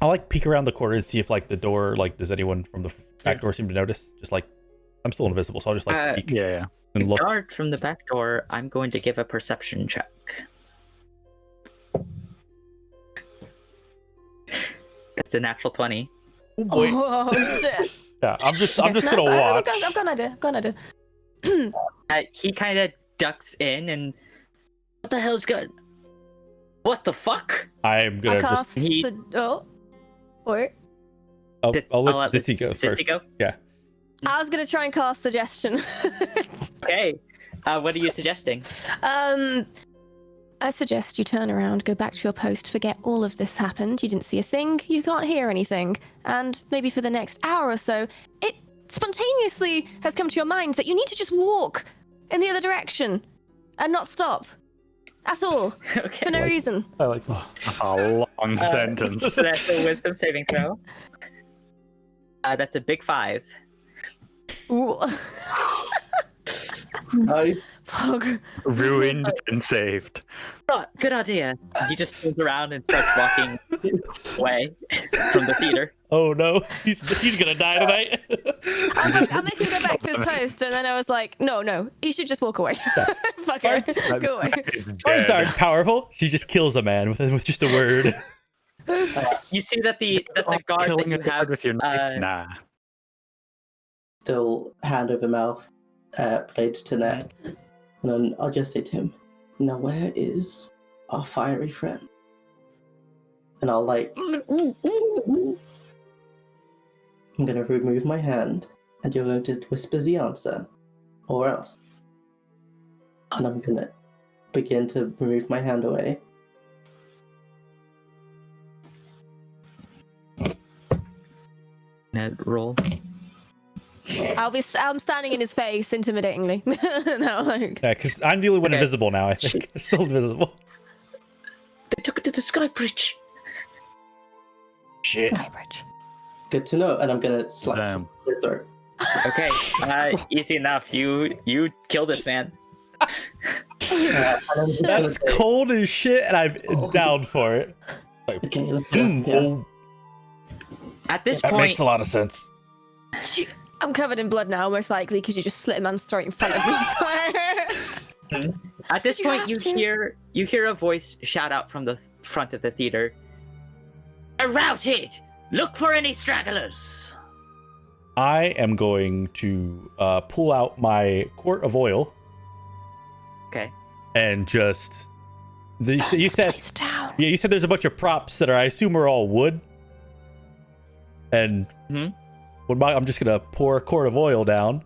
I'll like peek around the corner and see if like the door, like, does anyone from the back door seem to notice? Just like, I'm still invisible, so I'll just like peek Yeah. and look. Guard from the back door. I'm going to give a perception check. That's a natural 20. Oh boy. Oh shit! Yeah, I'm just Okay, gonna no, watch. I've got an idea. He kind of ducks in and what the hell's good? What the fuck? I'm I gonna just. cast he- or I'll I'll let let Zitzy go Zitzy first. go? I was gonna try and cast suggestion. Okay. What are you suggesting? I suggest you turn around, go back to your post, forget all of this happened. You didn't see a thing, you can't hear anything, and maybe for the next hour or so, it spontaneously has come to your mind that you need to just walk in the other direction and not stop. That's all, Okay. for no Like- reason. I like this. A long sentence. So that's a wisdom saving throw. That's a big 5. Ooh. Nice. Pog. Ruined and saved. Good idea. He just turns around and starts walking away from the theater. Oh no, he's gonna die tonight. I'm making him go back to his post, and then I was like, no, he should just walk away. Fuck it, go away. Is Words dead. aren't powerful. She just kills a man with just a word. You see that the guard that Killing you a guard have with your knife? Nah. Still hand over mouth, blade to neck. And then I'll just say to him, "Now where is our fiery friend?" And I'll like, I'm gonna remove my hand, and you're going to whisper the answer, or else. And I'm gonna begin to remove my hand away. Roll. I'm standing in his face, intimidatingly. No, like. Yeah, because I'm the only one Okay. invisible now. I think still invisible. They took it to the sky bridge. Shit. Skybridge. Good to know. And I'm gonna slice Damn. his throat. Okay, easy enough. You kill this man. And I'm just gonna That's say, cold as shit, and I'm down for it. Okay, let's go. Mm, Yeah. oh, At this that point, makes a lot of sense. I'm covered in blood now, most likely, because you just slit a man's throat in front of me. at this Did you point, have you to? hear a voice shout out from the front of the theater. "They're routed! look for any stragglers. I am going to pull out my quart of oil Okay. and just. You said Place down. yeah. You said there's a bunch of props that I assume are all wood. And I'm just gonna pour a quart of oil down.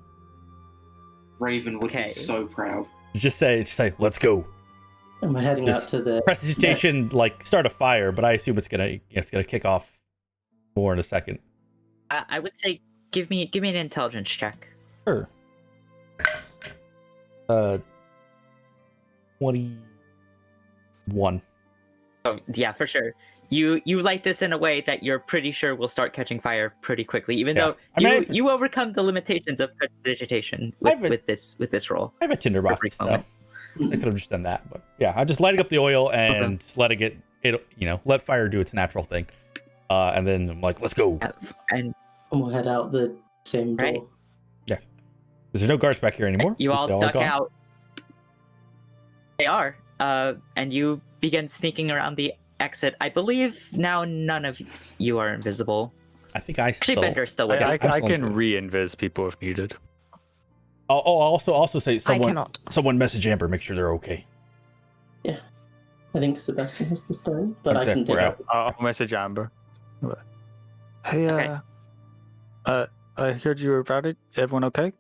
Raven would Okay. be so proud. Just say, let's go. And we're heading Just out to the. Prestidigitation, like start a fire, but I assume it's gonna kick off more in a second. I would say give me an intelligence check. Sure. 21. Oh yeah, for sure. You light this in a way that you're pretty sure will start catching fire pretty quickly, even Yeah. though I mean, you overcome the limitations of prestidigitation with this roll. I have a tinderbox, brief so moment. I could have just done that. But yeah, I'm just lighting up the oil and just letting it, let fire do its natural thing. And then I'm like, let's go. And And we'll head out the same door. Right. There's no guards back here anymore. you all They're duck gone. out. They are. And you begin sneaking around the exit. I believe now none of you are invisible. I think I Actually, still. Bender still would. I be. I'm can still invisible. re-invis people if needed. I'll also say I someone cannot. message Amber, make sure they're okay. I think Sebastian has the stone, but I Okay, can take we're it. out. I'll message Amber. Hey, Okay. I heard you were about it. Everyone okay?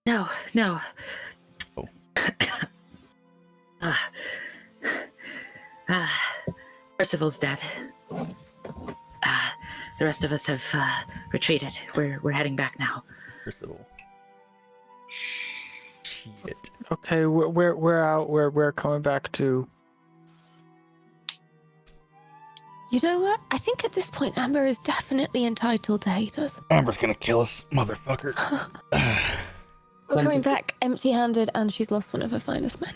No. Oh. Percival's dead. The rest of us have retreated. We're heading back now. Percival. Shit. Okay, we're out. We're coming back to. You know what? I think at this point, Amber is definitely entitled to hate us. Amber's gonna kill us, motherfucker. We're Plenty coming of- back empty-handed, and she's lost one of her finest men.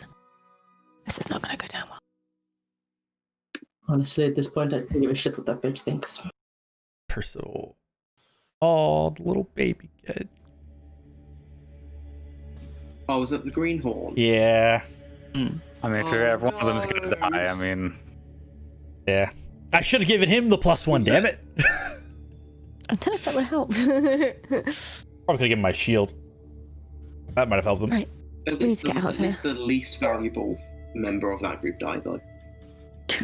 This is not going to go down well. Honestly, at this point, I don't give a shit what that bitch thinks. Percival. Oh, the little baby kid. Oh, was it the greenhorn? Yeah. I mean, if Oh, every one of them's gonna no. die, I mean, Yeah. I should have given him the +1, damn it. I don't know if that would help. Probably could have given my shield. That might have helped him. Right. At We need least, to get out of at least the least valuable member of that group died, though.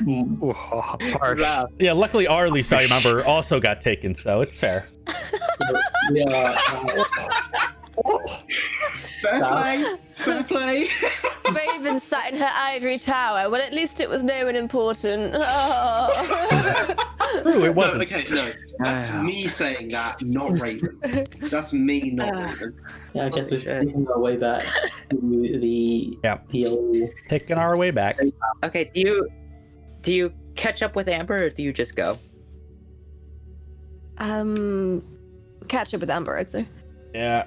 ooh, harsh. Yeah, luckily our least value member also got taken, so it's fair. Yeah. Fair play! Fair play! Raven sat in her ivory tower. Well, at least it was no one important. Oh. Ooh, it No, wasn't. okay, no. That's me saying that, not Raven. That's me, not Raven. Yeah, I guess we're shit. taking our way back to the Yeah. old. Taking our way back. Okay. Do you catch up with Amber, or do you just go? Catch up with Amber, I'd say. Yeah.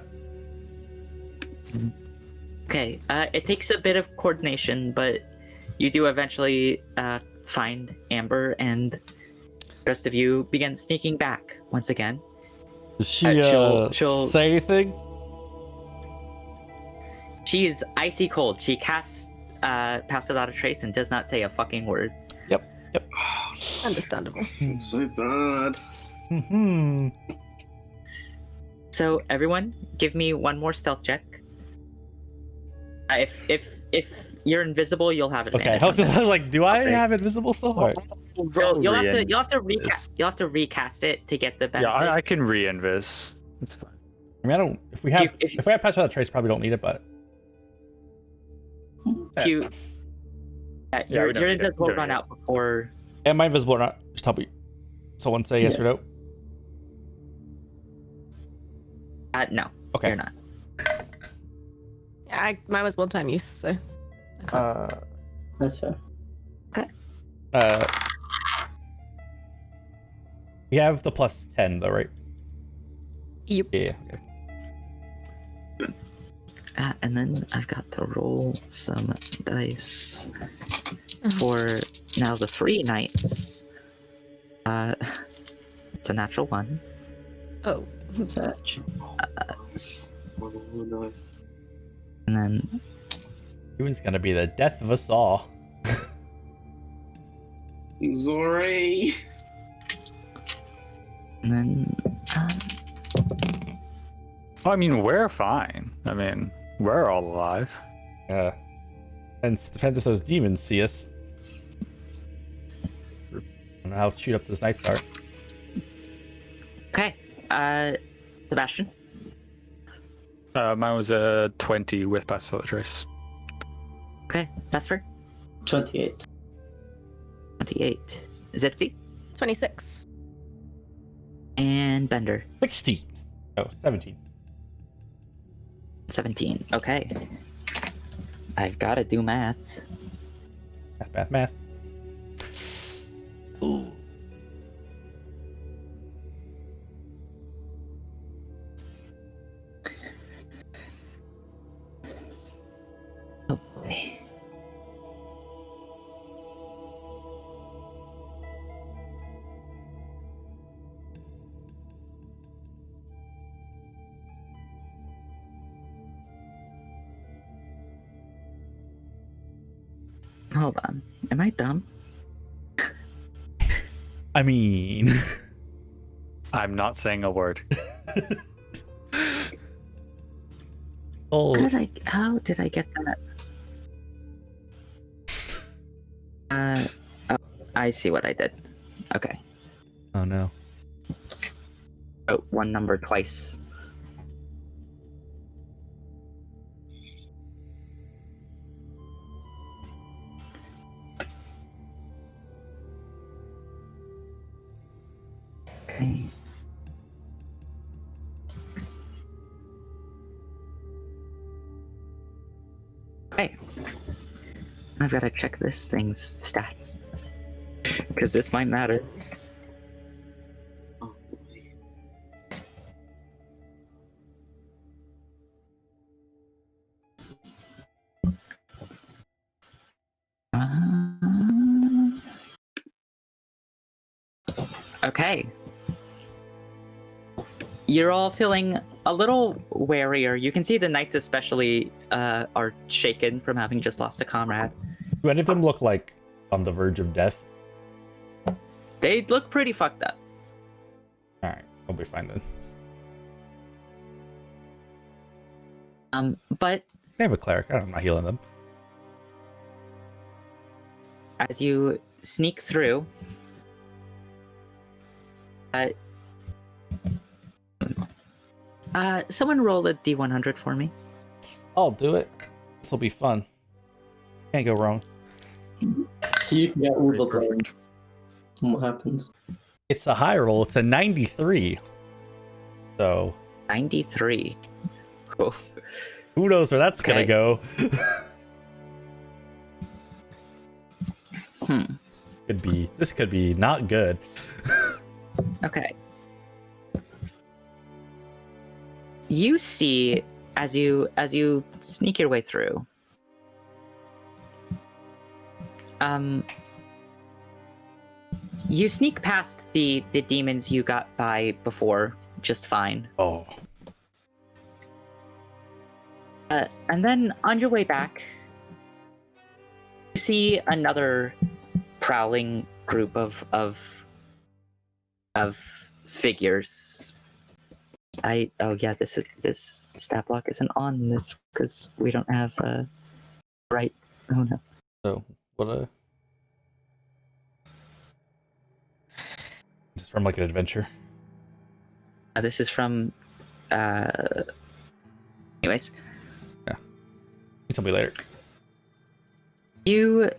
Okay. It takes a bit of coordination, but you do eventually find Amber, and the rest of you begin sneaking back once again. Does she she'll- say anything? She is icy cold. She casts Pass Without a Trace and does not say a fucking word. Understandable. So bad. Hmm. So everyone, give me one more stealth check. If you're invisible, you'll have Okay. advantage. I on was this. like, do I Okay. have invisible still? All right. You'll have to recast it to get the benefit. Yeah, I can re-invis. It's fine. I mean, I don't. If we have, If- if we have pass without trace, probably don't need it. But If you, your we don't need it. invisible We don't run need it. out before. am I invisible or not? Just tell me. Someone say yes Yeah. or no. No, Okay. you're not. Yeah, mine was one-time use, so. That's fair. We have the +10 though, right? Yep. Yeah. Okay. And then I've got to roll some dice for now the 3 knights. It's a natural 1. Oh. Satch. Oh, no. And then Ewan's gonna be the death of us all. I'm sorry. And then, I mean, we're fine. I mean, we're all alive. Depends if those demons see us. I don't know how chewed up those knights are. okay. Sebastian. Mine was a 20 with Pass Without a Trace. Okay. Vesper. 28. 28. Zitzi. 26. And Bender. 16. Oh, 17. 17. Okay. I've got to do math. Math. Ooh. Oh boy. Hold on. Am I dumb? I mean, I'm not saying a word. oh, How did I get that? Oh, I see what I did. Okay. oh no. Oh, one number twice. Okay. Okay. I've got to check this thing's stats. Because this might matter. Oh boy. Okay. You're all feeling a little warier. You can see the knights especially are shaken from having just lost a comrade. Do any of them look like on the verge of death? They look pretty fucked up. All right, I'll be fine then. But They have a cleric. I'm not healing them. as you sneak through, someone roll a D100 for me. I'll do it. This will be fun. Can't go wrong. So you can get all the blame. Perfect. And what happens? It's a high roll. It's a 93. So 93. Oof. who knows where that's gonna Okay. go? This could be not good. Okay. You see, as you sneak your way through, you sneak past the demons you got by before just fine. Oh, And then on your way back, you see another prowling group of figures. This stat block isn't on this because we don't have right. Oh no. so what a. This is from like an adventure. This is from. Anyways, You tell me later. you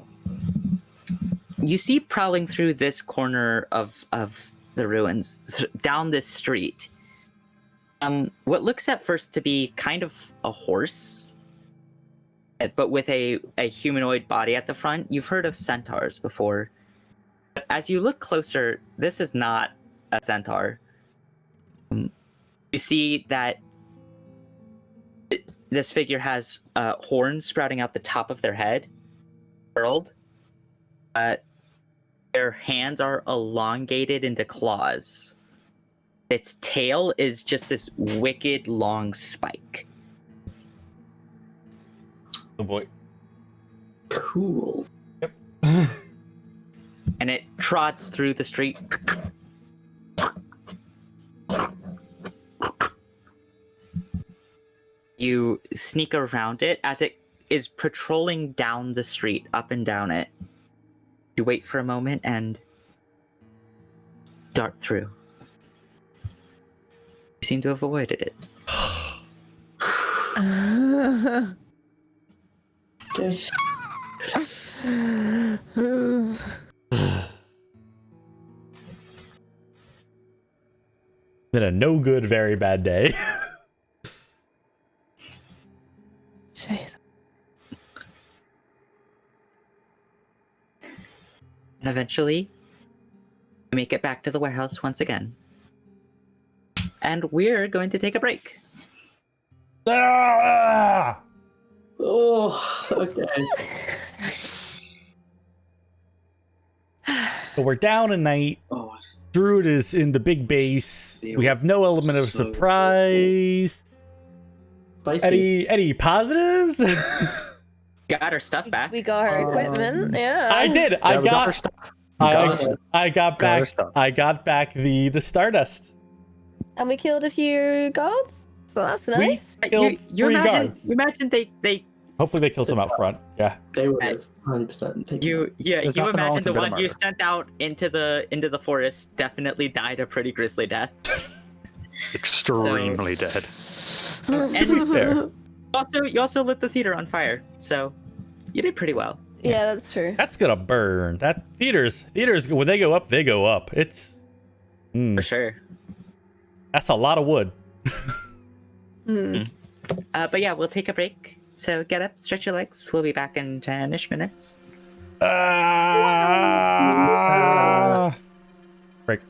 see prowling through this corner of the ruins down this street. What looks at first to be kind of a horse, but with a humanoid body at the front. You've heard of centaurs before. But as you look closer, this is not a centaur. You see that this figure has horns sprouting out the top of their head, curled. Their hands are elongated into claws. Its tail is just this wicked long spike. Oh boy. Cool. and it trots through the street. You sneak around it as it is patrolling down the street, up and down it. You wait for a moment and dart through. You seem to have avoided it. Okay. Been a no good, very bad day. Jeez. And eventually, you make it back to the warehouse once again. And we're going to take a break. Ah! Oh, okay. So we're down a night. Oh, Druid is in the big base. We have no element of So surprise. Spicy. Any positives? Got our stuff back. We got her equipment. Yeah. I did. Yeah, we got our stuff. We got our- I got got our back. stuff. I got back the Stardust. And we killed a few guards. So that's We nice. killed you 3 imagine, guards. You imagine they Hopefully they killed some out front. Yeah. They would have 100% taken you yeah There's you nothing wrong imagine with the a bit of one you murder. sent out into the forest definitely died a pretty grisly death. Extremely dead. And Fair. you also lit the theater on fire, so you did pretty well. Yeah, that's true. That's gonna burn. That theaters when they go up, they go up. It's For sure. that's a lot of wood. Hmm. But yeah, we'll take a break. So get up, stretch your legs. We'll be back in 10-ish minutes. Break.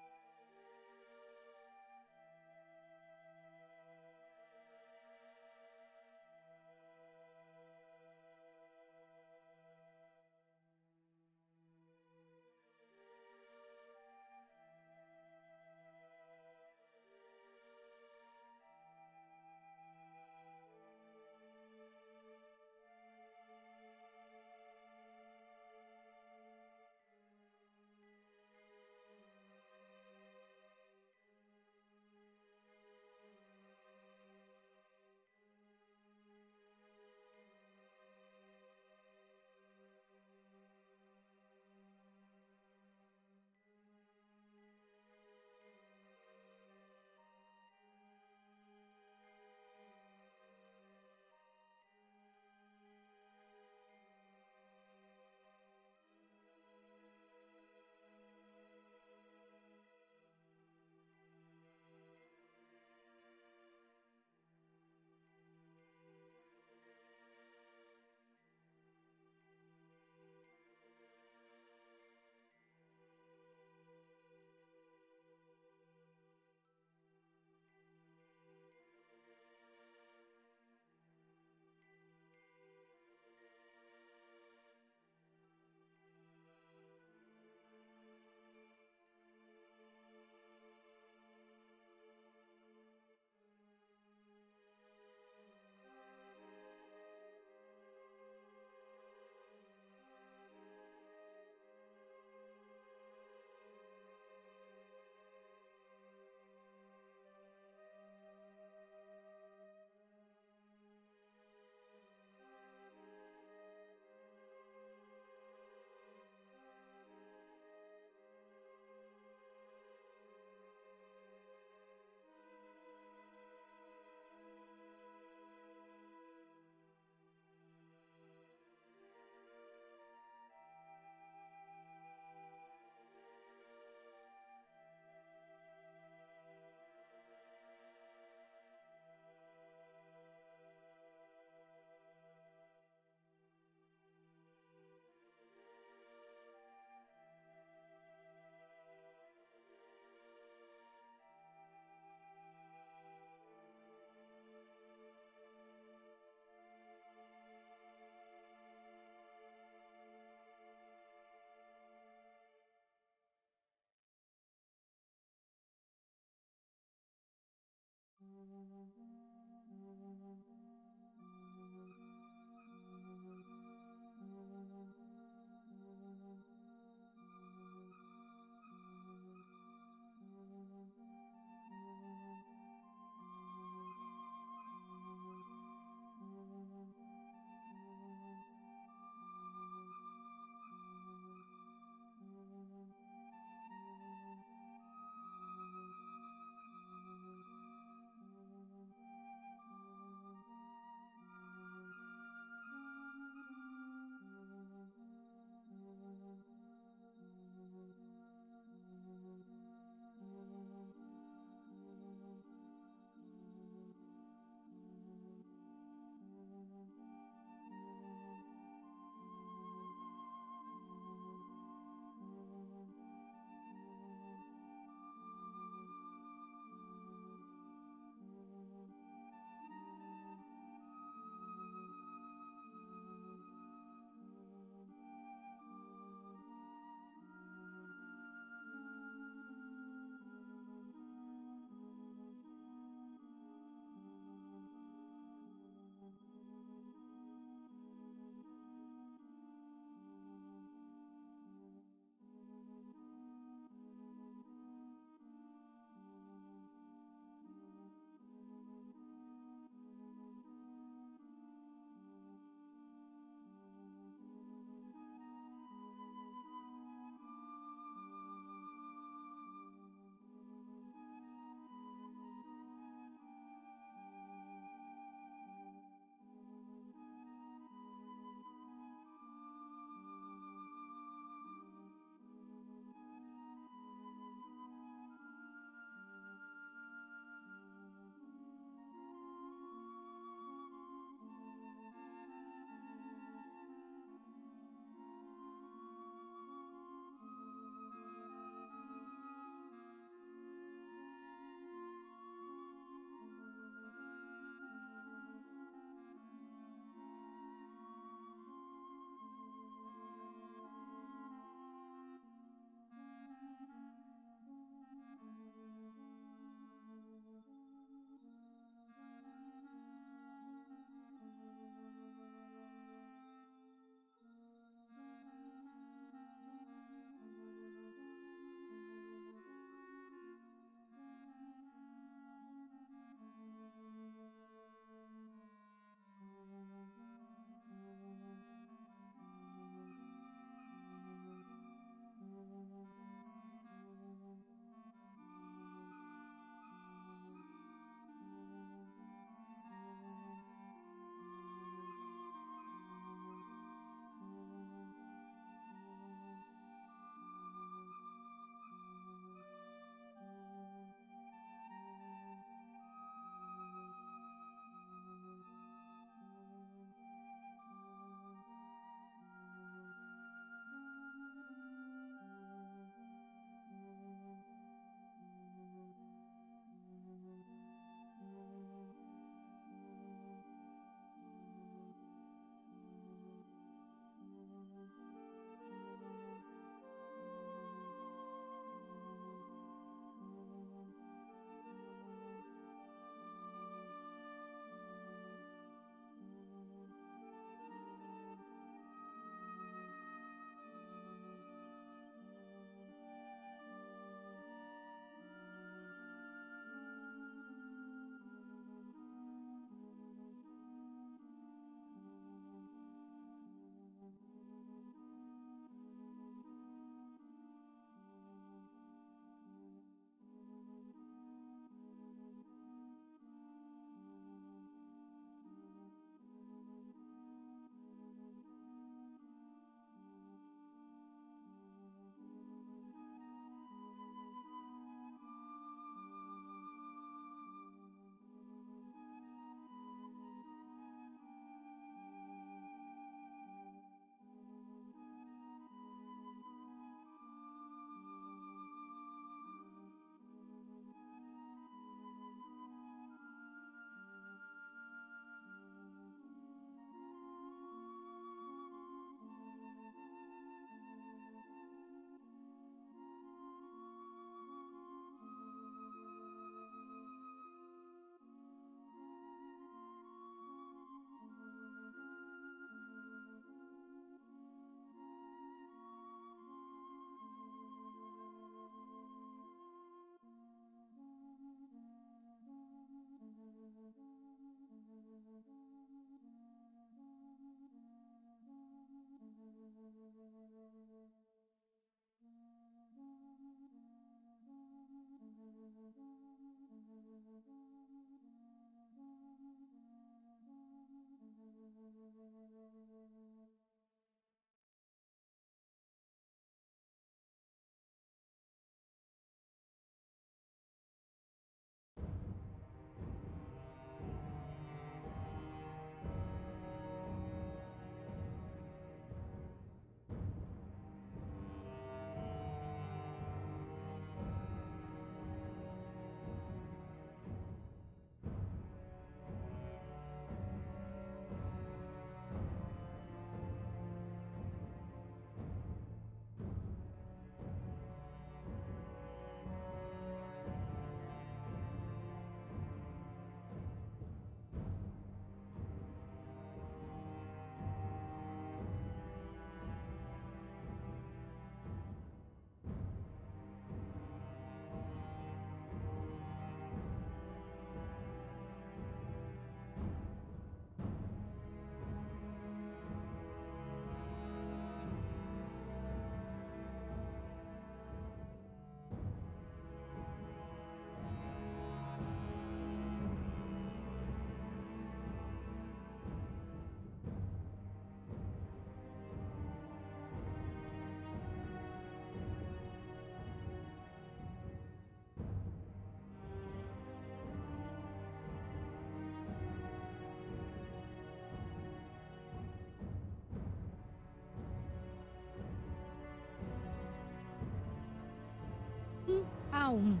A um.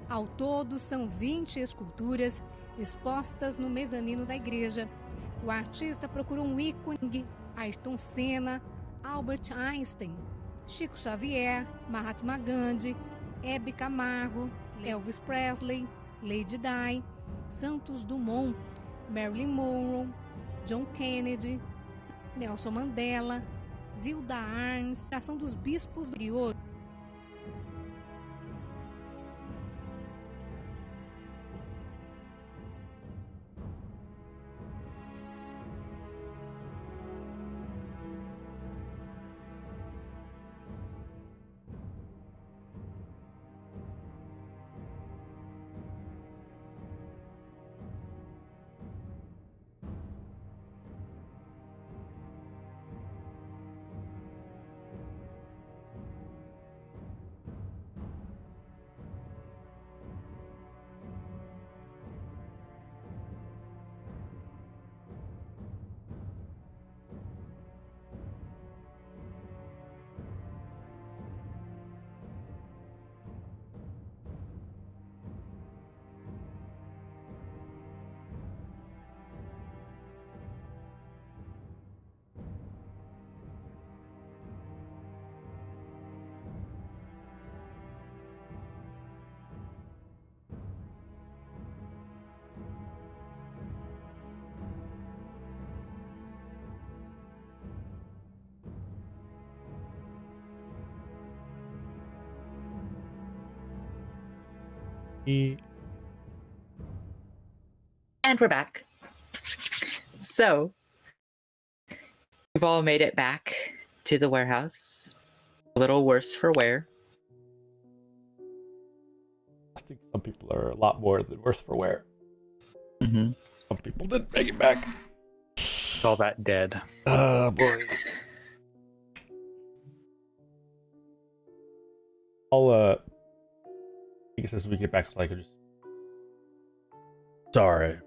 Ao todo, são 20 esculturas expostas no mezanino da igreja. O artista procurou um ícone: Ayrton Senna, Albert Einstein, Chico Xavier, Mahatma Gandhi, Hebe Camargo, Elvis Presley, Lady Di, Santos Dumont, Marilyn Monroe, John Kennedy, Nelson Mandela, Zilda Arnes, a ação dos bispos do Rio. And we're back. So, we've all made it back to the warehouse. A little worse for wear. I think some people are a lot more than worse for wear. Mm-hmm. Some people didn't make it back. All that dead. Oh boy. I guess as we get back, like, just sorry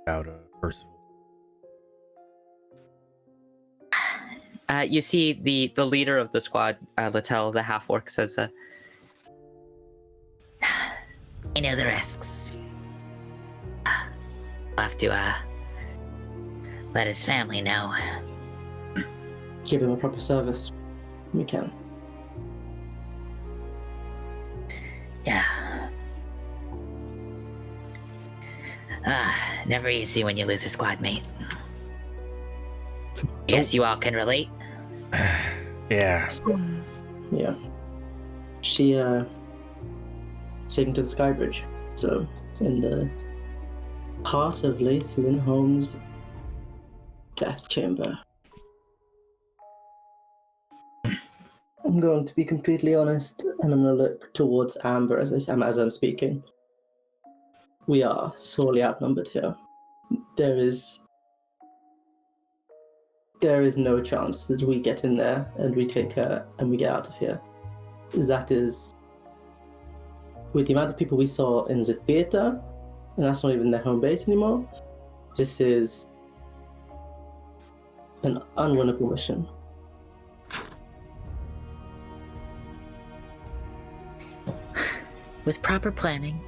about Percival. You see the leader of the squad, Littell, the half-orc, says, I know the risks. We'll have to, let his family know. Give him a proper service. We can. Yeah. Never easy when you lose a squad mate. I guess you all can relate. Yeah. Yeah. She, taken to the Skybridge. So, in the heart of Lace Lindholm's death chamber. I'm going to be completely honest, and I'm going to look towards Amber as I'm speaking. we are sorely outnumbered here. There is no chance that we get in there and we take her and we get out of here. That is, with the amount of people we saw in the theater, and that's not even their home base anymore, this is an unwinnable mission. With proper planning,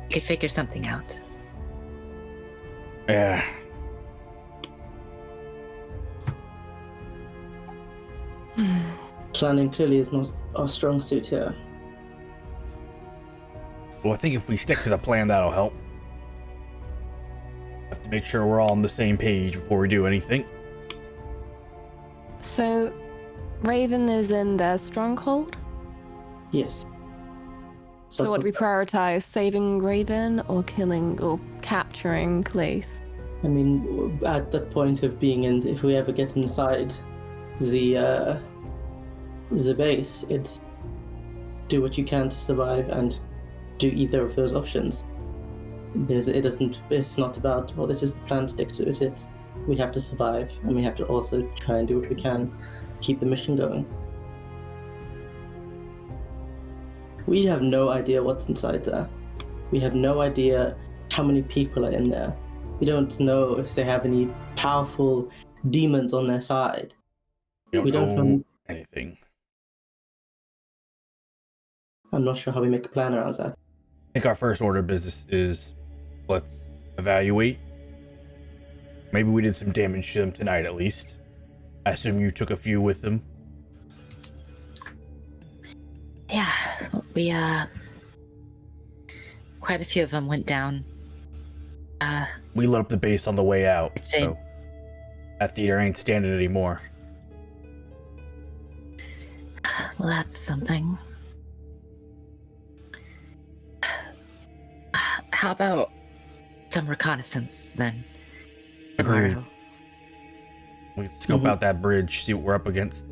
we could figure something out. Yeah. Planning clearly is not our strong suit here. Well, I think if we stick to the plan, that'll help. Have to make sure we're all on the same page before we do anything. So, Raven is in their stronghold? Yes. So what do we prioritize? Saving Raven or killing or capturing Clace? I mean, at the point of being in, if we ever get inside the base, it's do what you can to survive and do either of those options. It's not about, well, this is the plan, stick to it. It's, we have to survive and we have to also try and do what we can, keep the mission going. We have no idea what's inside there. We have no idea how many people are in there. We don't know if they have any powerful demons on their side. We don't know anything. I'm not sure how we make a plan around that. I think our first order of business is let's evaluate. Maybe we did some damage to them tonight at least. I assume you took a few with them. Yeah, we, quite a few of them went down. We lit up the base on the way out, Same. so that theater ain't standing anymore. Well, that's something. How about some reconnaissance, then? Agreed. Tomorrow? We can scope out that bridge, see what we're up against.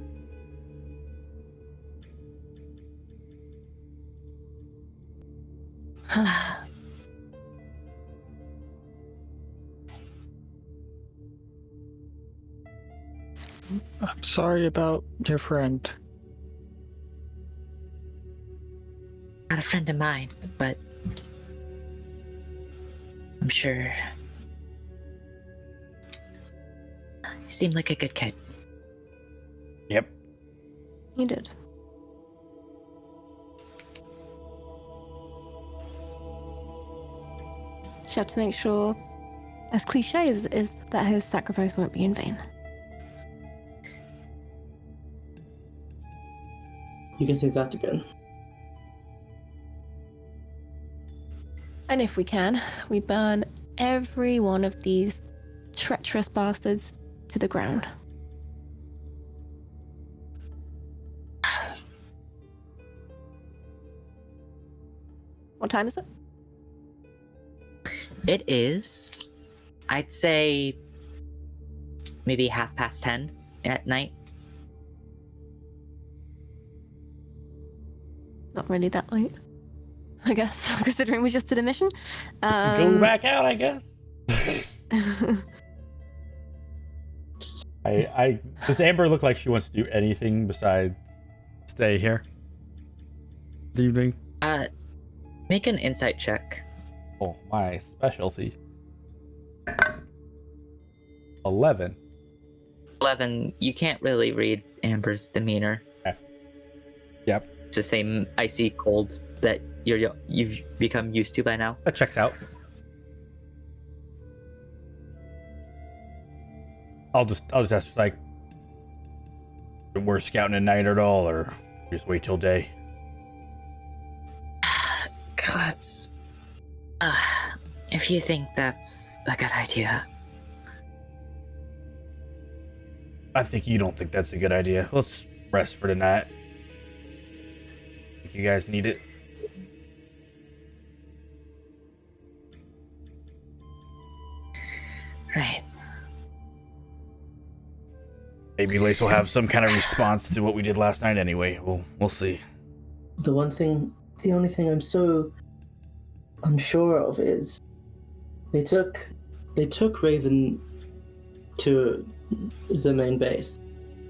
I'm sorry about your friend. Not a friend of mine, but I'm sure he seemed like a good kid. Yep. He did. Just have to make sure, as cliche as it is, that his sacrifice won't be in vain. You can say that again. And if we can, we burn every one of these treacherous bastards to the ground. What time is it? It is, I'd say, maybe 10:30 at night. Not really that late, I guess, considering we just did a mission. Go back out, I guess. Does Amber look like she wants to do anything besides stay here this evening? Make an insight check. Oh, my specialty. 11. 11, you can't really read Amber's demeanor. Okay. Yep, It's the same icy cold that you've become used to by now. that checks out. I'll just ask, like, we're scouting at night at all, or just wait till day? Gods. If you think that's a good idea. I think you don't think that's a good idea. Let's rest for tonight. Think you guys need it? Right. Maybe Lace will have some kind of response to what we did last night anyway. We'll see. The only thing I'm so I'm sure of is they took Raven to the main base.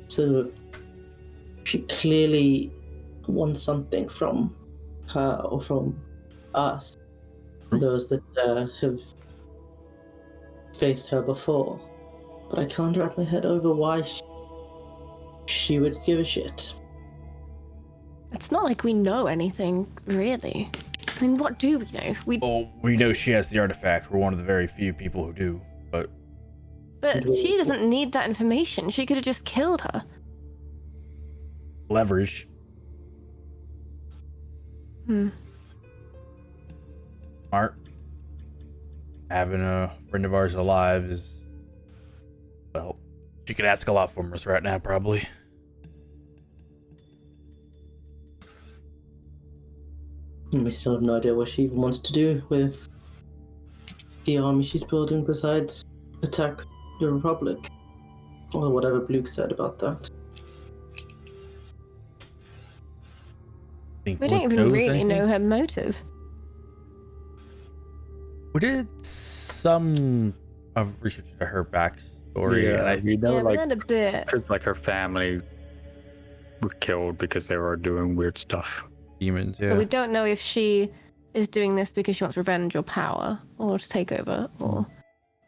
So she clearly wants something from her or from us, those that have faced her before. But I can't wrap my head over why she would give a shit. It's not like we know anything, really. I mean, what do we know? Well, we know she has the artifact. We're one of the very few people who do, but she doesn't need that information. She could have just killed her. leverage. Smart. Having a friend of ours alive is, well, she could ask a lot from us right now, probably. And we still have no idea what she even wants to do with the army she's building besides attack the Republic. Or whatever Luke said about that. Think We don't Luke even knows really anything? know her motive. We did some of research into her backstory, and I we know Yeah, we like learned a bit. cause, like her family were killed because they were doing weird stuff. demons, But yeah. we don't know if she is doing this because she wants revenge or power or to take over, or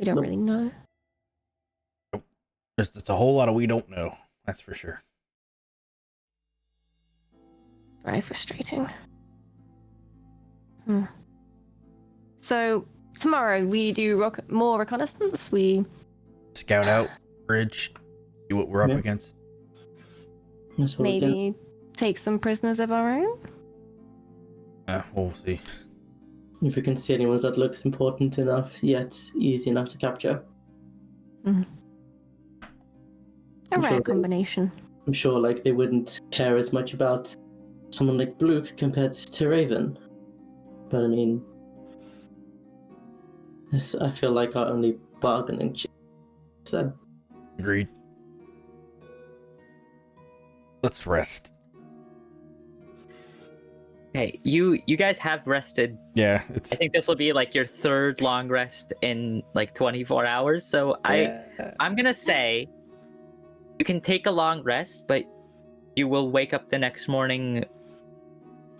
we don't Nope. really know. There's a whole lot of we don't know, that's for sure. Very frustrating. So tomorrow we do more reconnaissance. We Scout out, bridge, see what we're up Yeah. against. That's what we do. maybe take some prisoners of our own. We'll see. If we can see anyone that looks important enough yet easy enough to capture. A I'm rare sure they- combination. I'm sure like they wouldn't care as much about someone like Luke compared to Raven. But I mean, I feel like our only bargaining chip is that Agreed. Let's rest. Okay, you guys have rested. Yeah, it's. I think this will be like your third long rest in like 24 hours. So I'm gonna say you can take a long rest, but you will wake up the next morning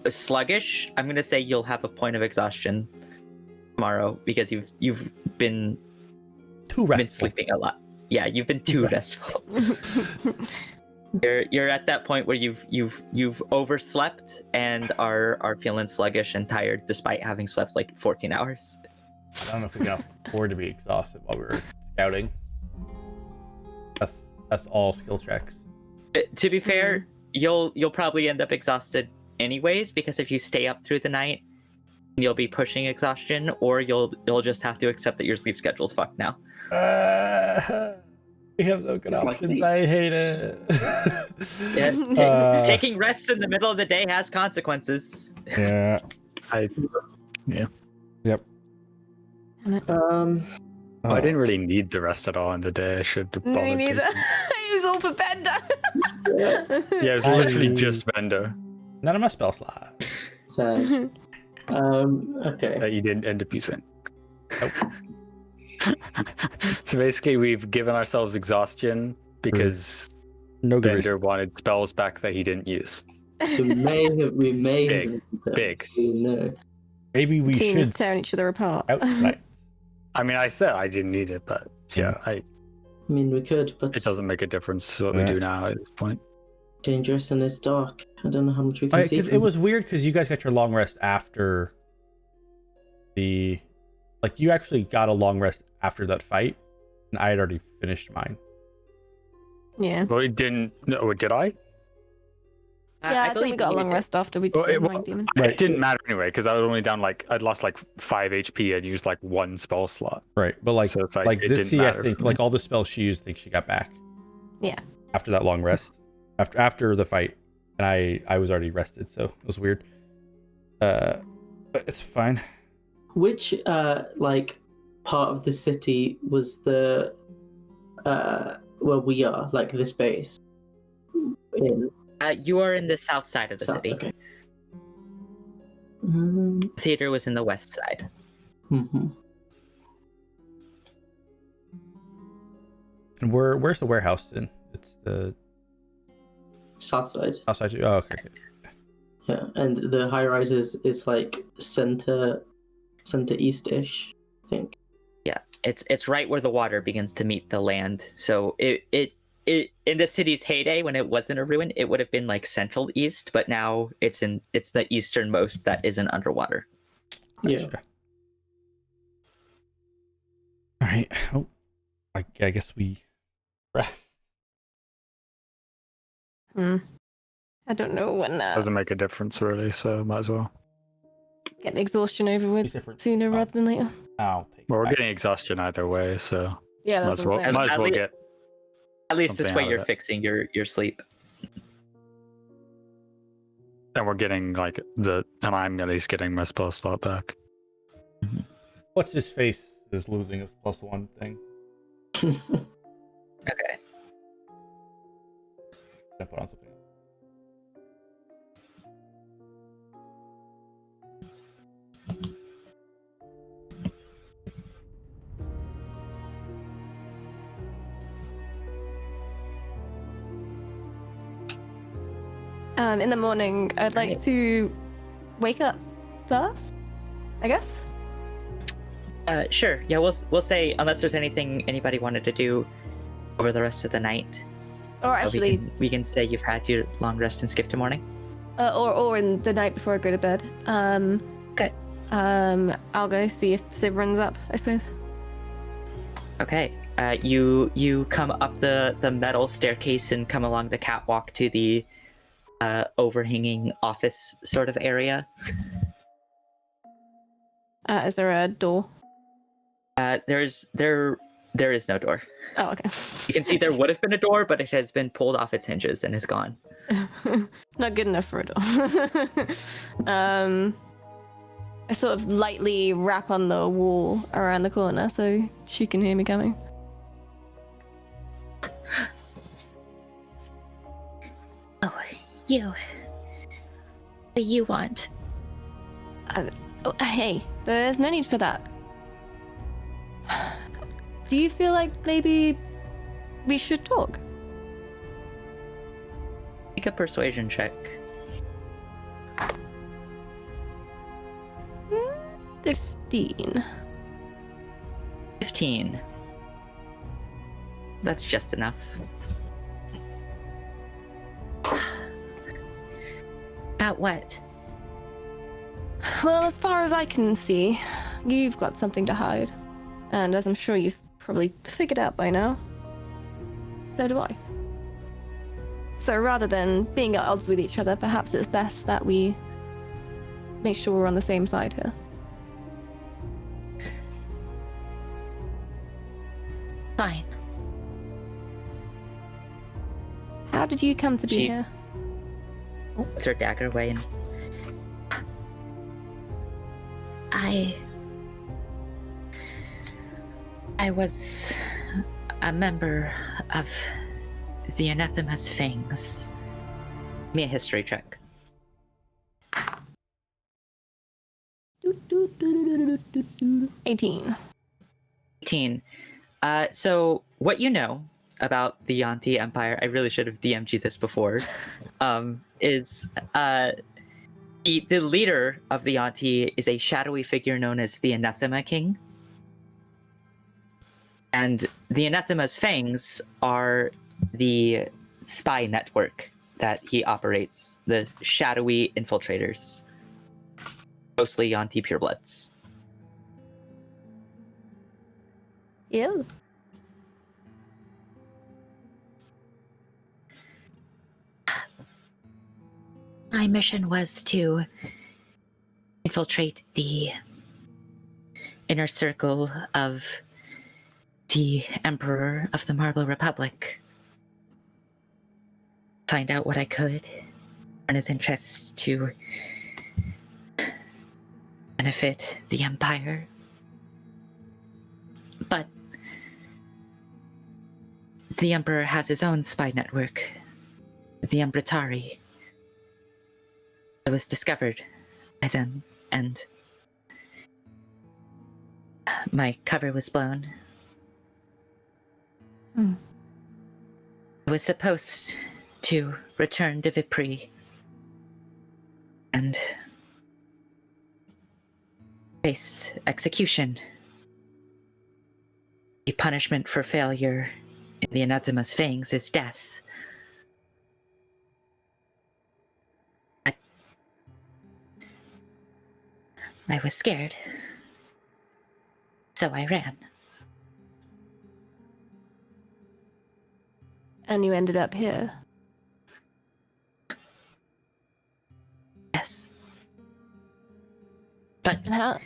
sluggish. I'm gonna say you'll have a point of exhaustion tomorrow because you've been too been restful. sleeping a lot. Yeah, you've been too restful. You're at that point where you've overslept and are feeling sluggish and tired despite having slept like 14 hours. I don't know if we can afford to be exhausted while we were scouting. That's all skill checks. To be fair, you'll probably end up exhausted anyways because if you stay up through the night, you'll be pushing exhaustion, or you'll just have to accept that your sleep schedule's fucked now. We have no good It's like options. me. I hate it. Yeah, taking rest in the middle of the day has consequences. Yeah. I Oh. didn't really need the rest at all in the day. I should have Me bothered neither. taking- It was all for Bender. Yeah, it was literally just Vendor None of my spell slot. sad. Okay. that you didn't end up using. So basically, we've given ourselves exhaustion because No good Bender reason. wanted spells back that he didn't use. We may Big, have Big. we know. Maybe we Team is should tearing each other apart. outright. I mean, I said I didn't need it, but yeah, I mean, we could, but it doesn't make a difference what we Yeah. do now at this point. dangerous and it's dark. I don't know how much we can see. 'Cause it was weird because you guys got your long rest after the, like, you actually got a long rest after that fight, and I had already finished mine. Yeah. Well, it didn't. No, did I? Yeah, I think we got a long rest after we did Well, the it- Mind Demon. Right. It didn't matter anyway because I was only down I'd lost like 5 HP and used like 1 spell slot. Right, but like So it's like it didn't Zitzi, I matter think for me. like all the spells she used, I think she got back. Yeah. After that long rest, after the fight, and I was already rested, so it was weird. But it's fine. Which like part of the city was the where we are, like this base? In You are in the south side of the South, city. okay. Theater was in the west side. Mm-hmm. And where's the warehouse in? It's the South side. outside. Oh, okay. Yeah, and the high rises is like center east-ish, I think. Yeah, it's right where the water begins to meet the land. So it in the city's heyday, when it wasn't a ruin, it would have been like central east, but now it's the easternmost that isn't underwater. Yeah. Gotcha. All right. Oh, I guess we rest. I don't know when Doesn't make a difference really, so might as well. get the exhaustion over with Different. sooner rather than later. I'll take Well, we're it back. getting exhaustion either way, so Yeah, might that's as what well, I'm saying. might as well get. At least this something way out of you're it. fixing your sleep. And we're getting like and I'm at least getting my spell slot back. What's his face is losing his +1 thing. Okay. Gonna put on something else. In the morning, I'd like Right. to wake up first, I guess. Sure. Yeah, we'll say unless there's anything anybody wanted to do over the rest of the night. Or actually, we can say you've had your long rest and skip to morning. or in the night before I go to bed. Okay. I'll go see if Civ runs up, I suppose. Okay. You come up the metal staircase and come along the catwalk to the overhanging office sort of area. Is there a door? There is no door. Oh, okay. You can see there would have been a door, but it has been pulled off its hinges and is gone. Not good enough for a door. I sort of lightly rap on the wall around the corner so she can hear me coming. Oh, you. What do you want? Oh, hey, there's no need for that. Do you feel like maybe we should talk? Make a persuasion check. 15. 15. That's just enough. About what? Well, as far as I can see, you've got something to hide. And as I'm sure you've probably figured out by now, so do I. So rather than being at odds with each other, perhaps it's best that we make sure we're on the same side here. Fine. How did you come to be She- here? Puts her dagger away and I was a member of the Anathema's Fangs. give me a history check. 18. 18. So what you know about the Yanti Empire, I really should have DM'd you this before, is the leader of the Yanti is a shadowy figure known as the Anathema King. And the Anathema's Fangs are the spy network that he operates, the shadowy infiltrators, mostly Yanti purebloods. Ew. My mission was to infiltrate the inner circle of the Emperor of the Marble Republic. Find out what I could on his interests to benefit the Empire. But the Emperor has his own spy network, the Embratari. It was discovered by them and my cover was blown. Hmm. I was supposed to return to Vipri and face execution. The punishment for failure in the Anathema's fangs is death. I was scared, so I ran. And you ended up here. Yes. But And how?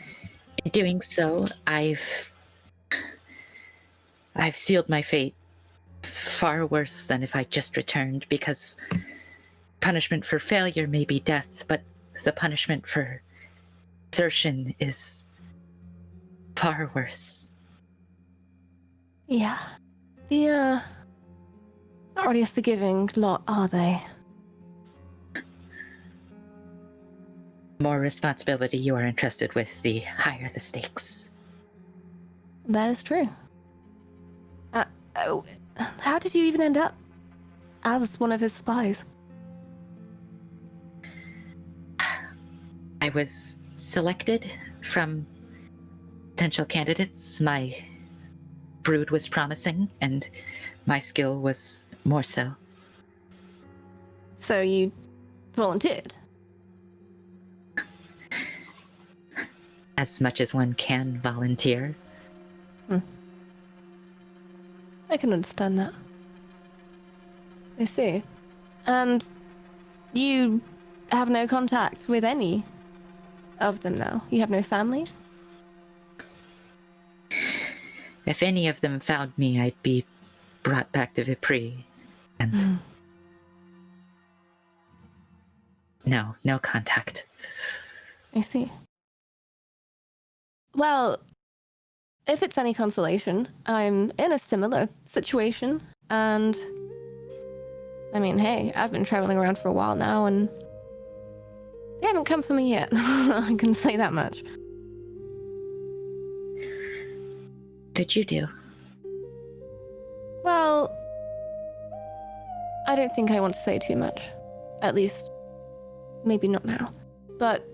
in doing so, I've sealed my fate far worse than if I just returned, because punishment for failure may be death, but the punishment for desertion is far worse. Yeah. The, not really a forgiving lot, are they? More responsibility you are entrusted with, the higher the stakes. That is true. How did you even end up as one of his spies? I was selected from potential candidates. My brood was promising, and my skill was more so. So you volunteered? As much as one can volunteer. I can understand that. I see. And you have no contact with any of them now? You have no family? If any of them found me, I'd be brought back to Vipri. And no contact. I see. Well, if it's any consolation, I'm in a similar situation, and I mean, hey, I've been traveling around for a while now, and they haven't come for me yet. I can say that much. What did you do? Well, I don't think I want to say too much. At least, maybe not now. But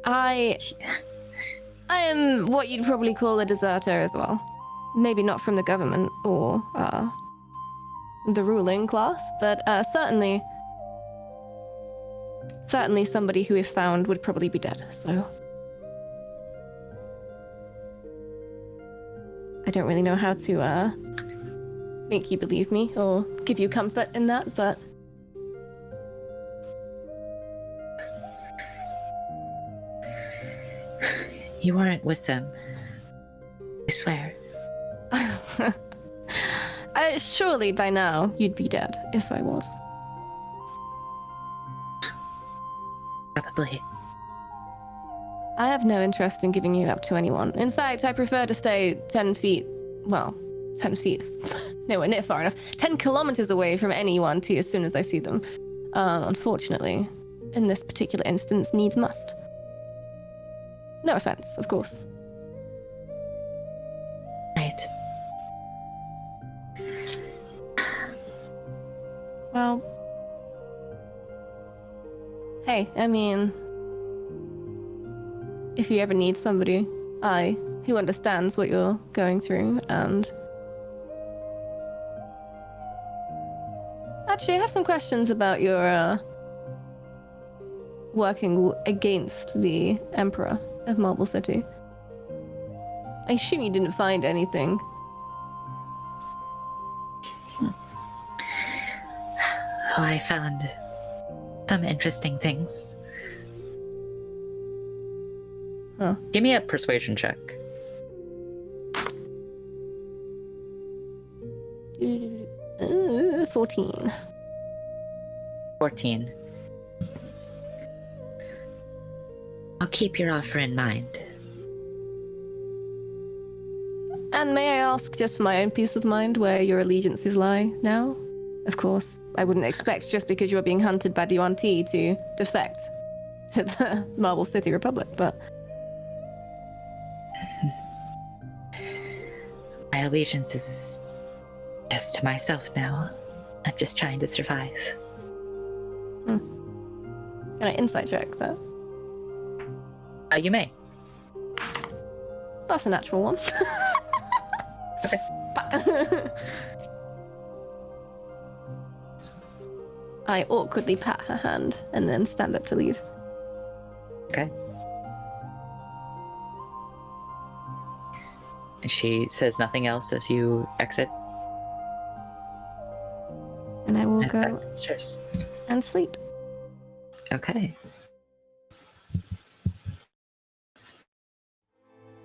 I am what you'd probably call a deserter as well. Maybe not from the government or the ruling class, but certainly somebody who, if found, would probably be dead. So I don't really know how to make you believe me or give you comfort in that, but You weren't with them. I swear. surely by now you'd be dead if I was. Probably. I have no interest in giving you up to anyone. In fact, I prefer to stay 10 feet, well, 10 feet, nowhere near far enough, 10 kilometers away from anyone too as soon as I see them. Unfortunately, in this particular instance, needs must. No offense, of course. Right. Well, hey, I mean, if you ever need somebody, who understands what you're going through, and actually, I have some questions about your working against the Emperor of Marble City. I assume you didn't find anything. Oh, I found some interesting things. Huh. Give me a persuasion check. 14. 14. I'll keep your offer in mind. And may I ask, just for my own peace of mind, where your allegiances lie now? Of course, I wouldn't expect just because you're being hunted by the Yuan-Ti to defect to the Marble City Republic, but My allegiance is just to myself now. I'm just trying to survive. can I insight check that? You may. That's a natural one. Okay. I awkwardly pat her hand and then stand up to leave. Okay. She says nothing else as you exit. And I will Head back go downstairs. and sleep. Okay.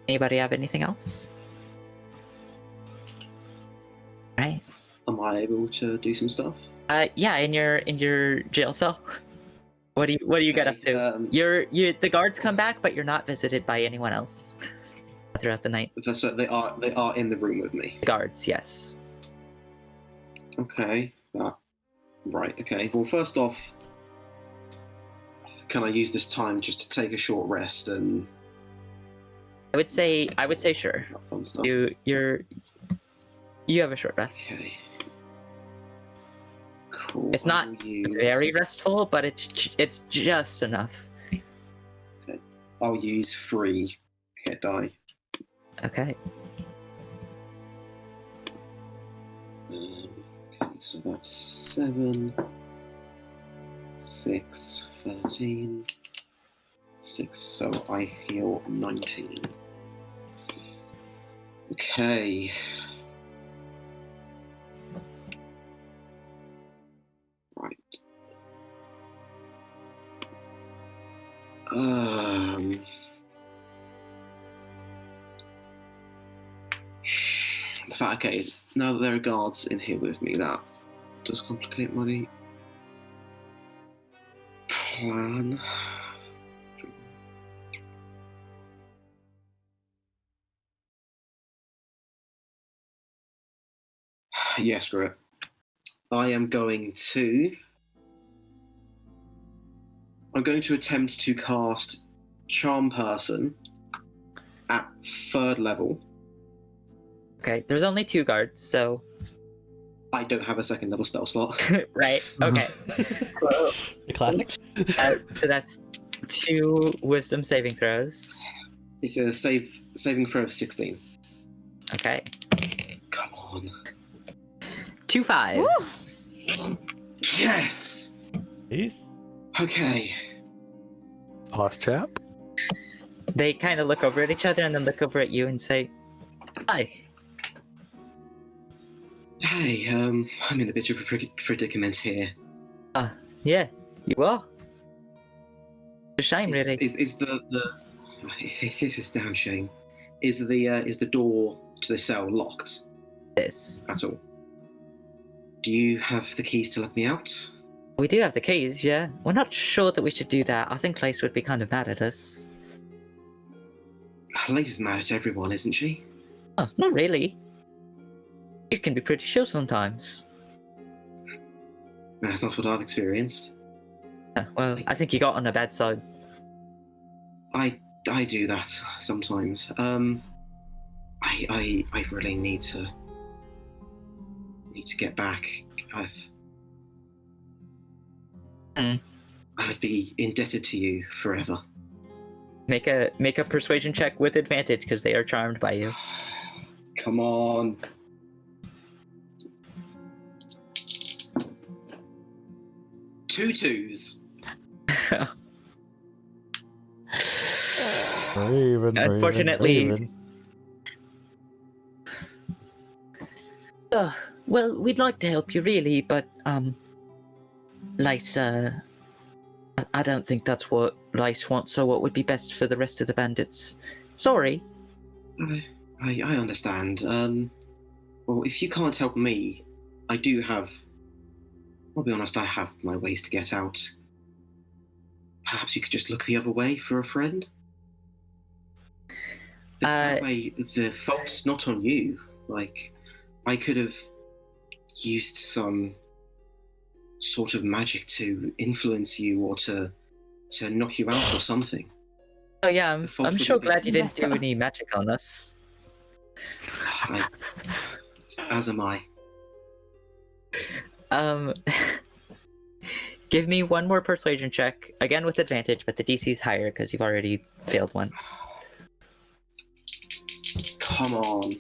Anybody have anything else? Right. Am I able to do some stuff? Yeah, in your jail cell. What do you get up to? The guards come back, but you're not visited by anyone else throughout the night. So they are in the room with me. The guards, yes. Okay. Right. Okay. Well, first off, can I use this time just to take a short rest and I would say sure. fun stuff? You have a short rest. Okay. Cool. It's not very restful, but it's just enough. I'll use 3 hit die. Okay. Okay, so that's 7, 6, 13, 6. So I heal 19. Okay. Right. In fact, okay, now that there are guards in here with me, that does complicate my plan. Yeah, screw it. I'm going to attempt to cast Charm Person at 3rd level. Okay. There's only 2 guards, so I don't have a 2nd level spell slot. right. Okay. The classic. So that's 2 wisdom saving throws. It's a saving throw of 16. Okay. Come on. 2 5s. Yes! Please? Okay. Last chap. They kind of look over at each other and then look over at you and say, "Hi." Hey, I'm in a bit of a predicament here. Yeah, you are. A shame, really. Is the it is a damn shame. Is the door to the cell locked This. at all? Do you have the keys to let me out? We do have the keys, yeah. We're not sure that we should do that. I think Lace would be kind of mad at us. Lace is mad at everyone, isn't she? Oh, not really. It can be pretty chill sometimes. That's not what I've experienced. Well, I think you got on her bad side. I do that sometimes. I really need to get back. I would be indebted to you forever. Make a persuasion check with advantage because they are charmed by you. Come on. Two 2s. Raven, Unfortunately- Raven. Well, we'd like to help you, really, but Lice, I don't think that's what Lice wants. So, what would be best for the rest of the bandits? Sorry. I understand. Well, if you can't help me, I do have. I'll be honest, I have my ways to get out. Perhaps you could just look the other way for a friend? That way, the fault's not on you. Like, I could have used some sort of magic to influence you or to to knock you out or something. Oh yeah, The fault I'm would sure be glad you didn't do better. any magic on us. As am I. Um, give me one more persuasion check, again with advantage, but the DC's higher because you've already failed once. Come on.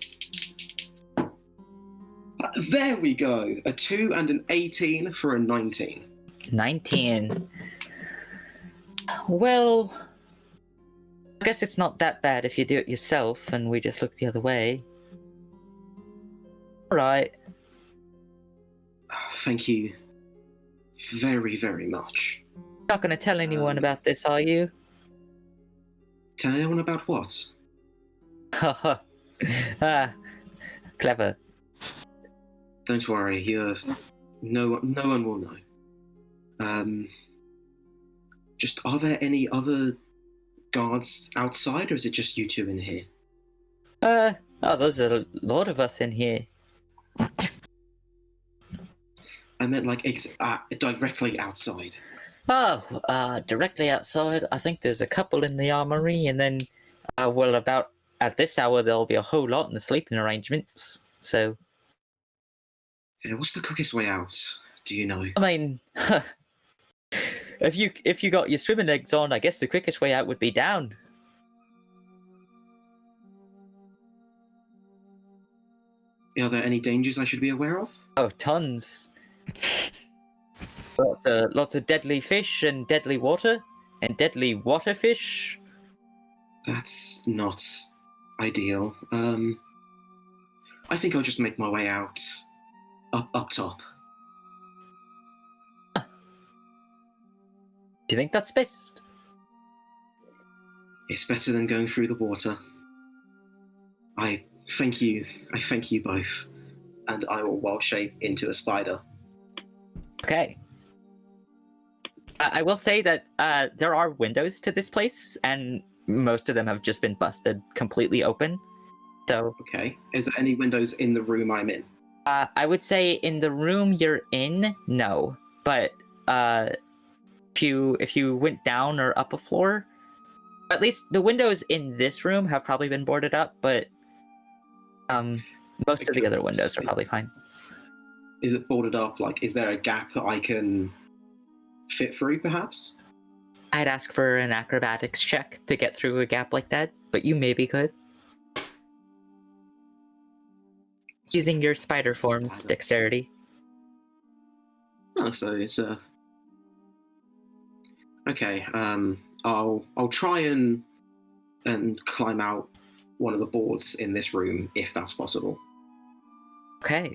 There we go. A 2 and an 18 for a 19. 19. Well, I guess it's not that bad if you do it yourself and we just look the other way. Alright. Thank you very, very much. Not gonna tell anyone about this, are you? Tell anyone about what? Haha. Ah, clever. Don't worry, no one will know. Just, are there any other guards outside, or is it just you two in here? Oh, there's a lot of us in here. I meant like directly outside. Oh, directly outside, I think there's a couple in the armory, and then, well, about at this hour, there'll be a whole lot in the sleeping arrangements, so... Okay, what's the quickest way out? Do you know? I mean, if you got your swimming legs on, I guess the quickest way out would be down. Are there any dangers I should be aware of? Oh, tons. Lots of deadly fish and deadly water and deadly water fish. That's not ideal. I think I'll just make my way out up top. Do you think that's best? It's better than going through the water. I thank you both, and I will wild shape into a spider. Okay. I will say that there are windows to this place, and most of them have just been busted completely open. So, Okay. Is there any windows in the room I'm in? I would say in the room you're in, no. But if you went down or up a floor, at least the windows in this room have probably been boarded up. But most of the other windows are probably fine. Is it boarded up? Like, is there a gap that I can fit through, perhaps? I'd ask for an acrobatics check to get through a gap like that, but you maybe could. Using your spider form's dexterity. Oh, so it's okay. I'll try and climb out one of the boards in this room if that's possible. Okay.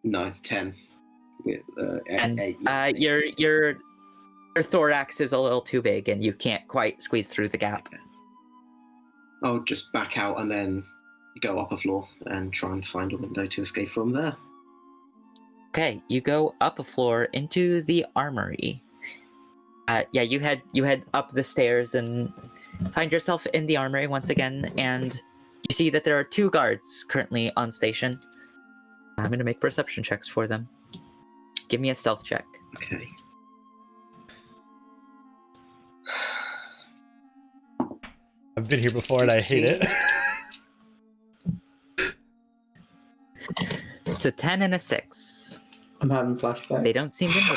No, 10. With And 8. your thorax is a little too big, and you can't quite squeeze through the gap. I'll just back out and then go up a floor and try and find a window to escape from there. Okay, you go up a floor into the armory. Yeah, you head up the stairs and find yourself in the armory once again, and you see that there are 2 guards currently on station. I'm gonna make perception checks for them. Give me a stealth check. Okay. I've been here before and I hate it. It's a 10 and a 6. I'm having flashbacks. They don't seem to know.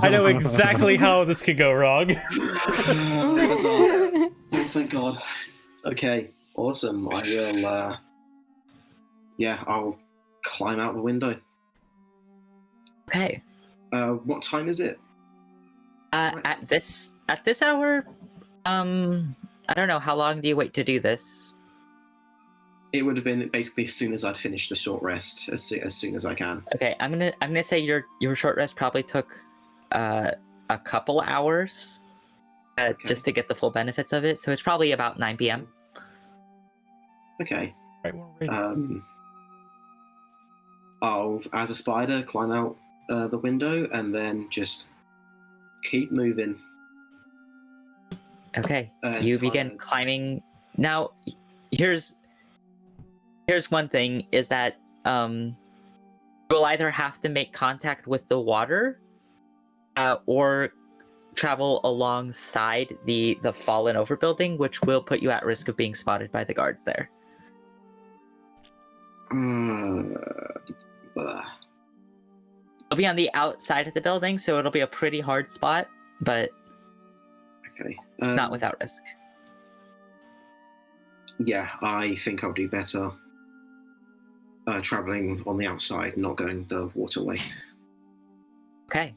I know exactly how this could go wrong. Oh, thank God. Okay, awesome. I will, I'll climb out the window. Okay. What time is it? At this hour, I don't know. How long do you wait to do this? It would have been basically as soon as I'd finished the short rest, as soon as I can. Okay, I'm gonna say your short rest probably took a couple hours just to get the full benefits of it. So it's probably about 9 p.m. Okay. Right, we're ready. I'll, as a spider, climb out the window and then just keep moving. Okay, you begin climbing. Now, here's one thing: is that you'll either have to make contact with the water, or travel alongside the fallen over building, which will put you at risk of being spotted by the guards there. It'll be on the outside of the building, so it'll be a pretty hard spot, but Okay. it's not without risk. Yeah, I think I'll do better traveling on the outside, not going the waterway. Okay.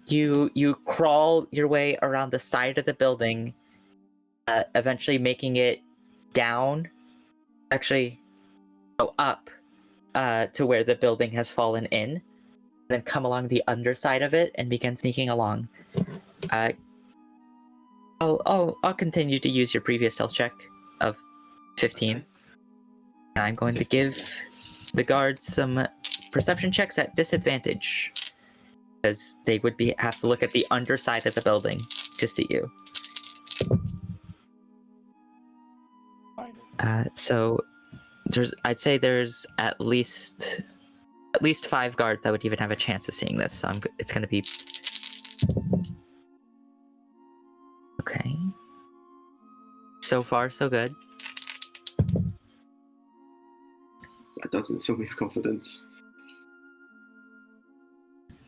You crawl your way around the side of the building, eventually making it down, up to where the building has fallen in, then come along the underside of it and begin sneaking along. I'll continue to use your previous stealth check of 15. Okay. I'm going to give the guards some perception checks at disadvantage, because they would have to look at the underside of the building to see you. So I'd say there's at least 5 guards that would even have a chance of seeing this. So it's going to be okay. So far, so good. That doesn't fill me with confidence.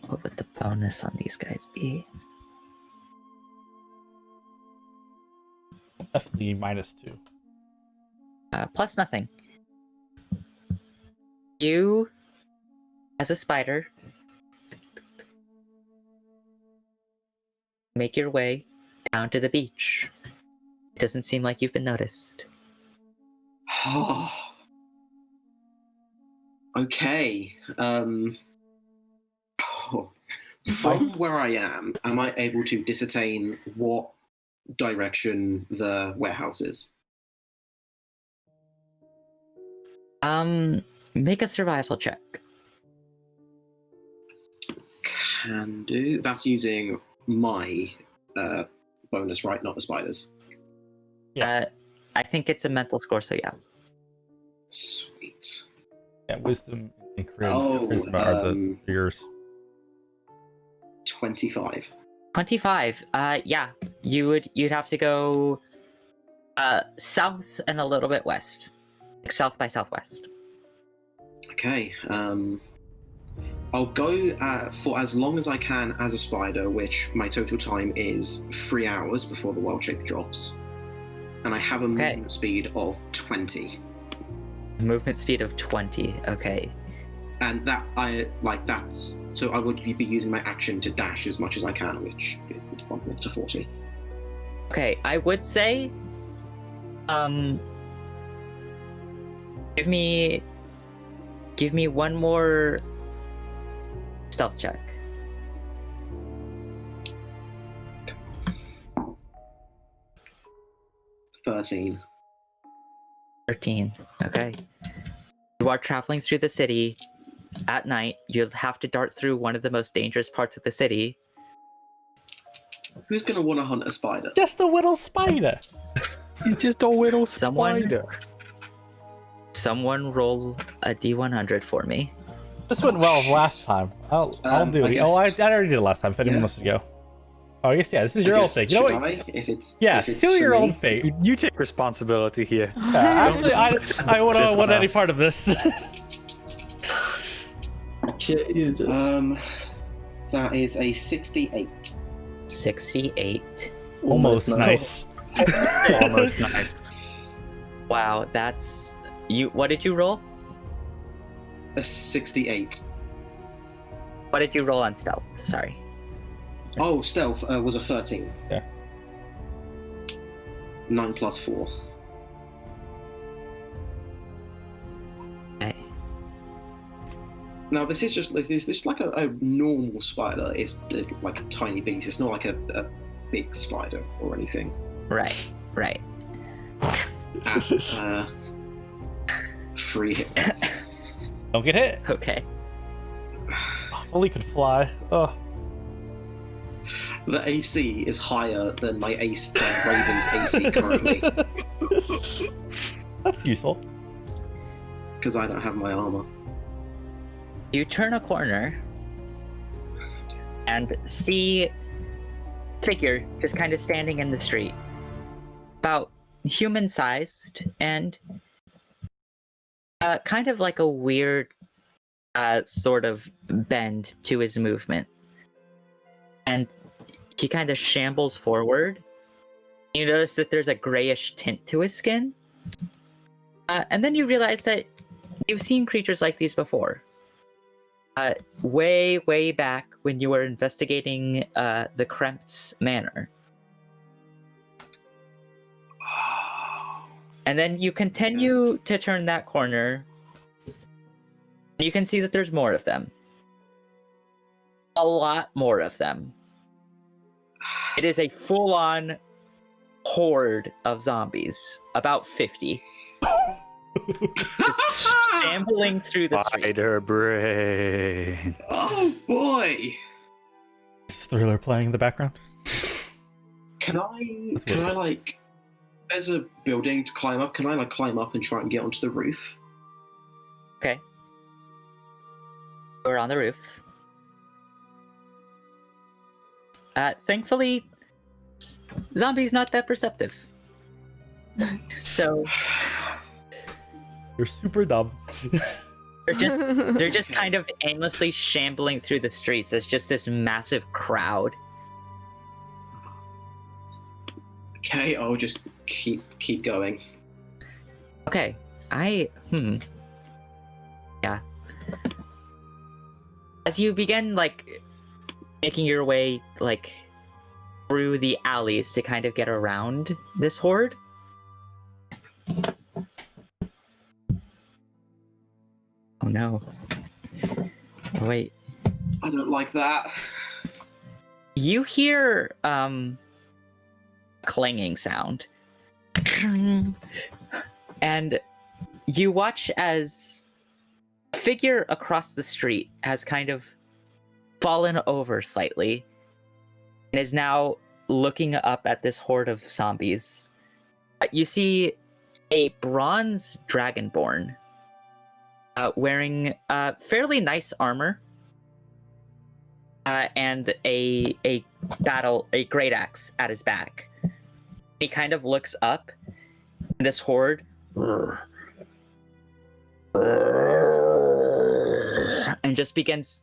What would the bonus on these guys be? Definitely -2. Plus nothing. You, as a spider, make your way down to the beach. It doesn't seem like you've been noticed. Okay. From where I am I able to discertain what direction the warehouse is? Make a survival check. Can do. That's using my bonus, right? Not the spiders. I think it's a mental score, so yeah. Sweet. Yeah, wisdom and charisma are yours. 25. 25. Yeah. You'd have to go south and a little bit west. Like south by southwest. Okay. I'll go for as long as I can as a spider, which my total time is 3 hours before the wild shape drops. And I have a movement speed of 20. Movement speed of 20. Okay. And that's so I would be using my action to dash as much as I can, which is 1 to 40. Okay, I would say give me one more stealth check. $13. 13. Okay. You are traveling through the city at night. You'll have to dart through one of the most dangerous parts of the city. Who's going to want to hunt a spider? Just a little spider. He's just a little Someone- spider. Someone roll a D100 for me. This went well last time. I'll do it. I already did it last time. If anyone wants to go. Oh, I guess, yeah, this is your own thing. You know Should what? I? If it's Seal your for own me? fate. You take responsibility here. Actually, I wouldn't want any part of this. Jesus. That is a 68. 68. Almost no. nice. Almost nice. Wow, that's you. What did you roll? A 68. What did you roll on stealth? Sorry. Oh, stealth was a 13. Yeah. 9 plus 4. Okay. Now this is just like a normal spider. It's like a tiny beast. It's not like a big spider or anything. Right. Right. At 3 hit points. Don't get hit. Okay. If only could fly. Oh. The AC is higher than my Raven's AC currently. That's useful. Because I don't have my armor. You turn a corner and see a figure just kind of standing in the street, about human-sized and kind of like a weird sort of bend to his movement. And he kind of shambles forward. You notice that there's a grayish tint to his skin. And then you realize that you've seen creatures like these before. Way back when you were investigating the Krempt's Manor. And then you continue to turn that corner. You can see that there's more of them. A lot more of them. It is a full-on horde of zombies. About 50. Just shambling through the street. Spider brain. Oh boy! Is Thriller playing in the background? Can I like, there's a building to climb up, can I like climb up and try and get onto the roof? Okay. We're on the roof. Thankfully, zombies not that perceptive. So You're super dumb. they're just kind of aimlessly shambling through the streets as just this massive crowd. Okay, I'll just keep going. Okay, yeah. As you begin, like, making your way, like, through the alleys to kind of get around this horde. Oh no. Oh, wait. I don't like that. You hear, clanging sound. And you watch as a figure across the street has kind of fallen over slightly and is now looking up at this horde of zombies. You see a bronze dragonborn wearing fairly nice armor and a great axe at his back. He kind of looks up, and this horde and just begins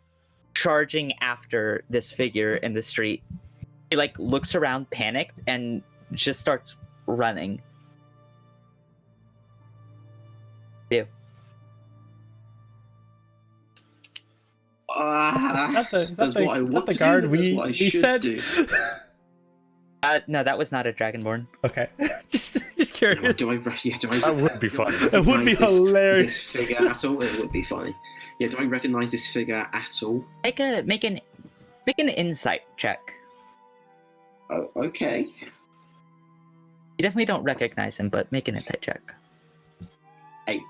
charging after this figure in the street. He like looks around panicked and just starts running. You. That's what the guard we said. Do. No, that was not a dragonborn. Okay. just curious. Do I That would be fun. It would be hilarious. This figure at all? It would be funny. Yeah, do I recognize this figure at all? Make an insight check. Oh, okay. You definitely don't recognize him, but make an insight check. 8.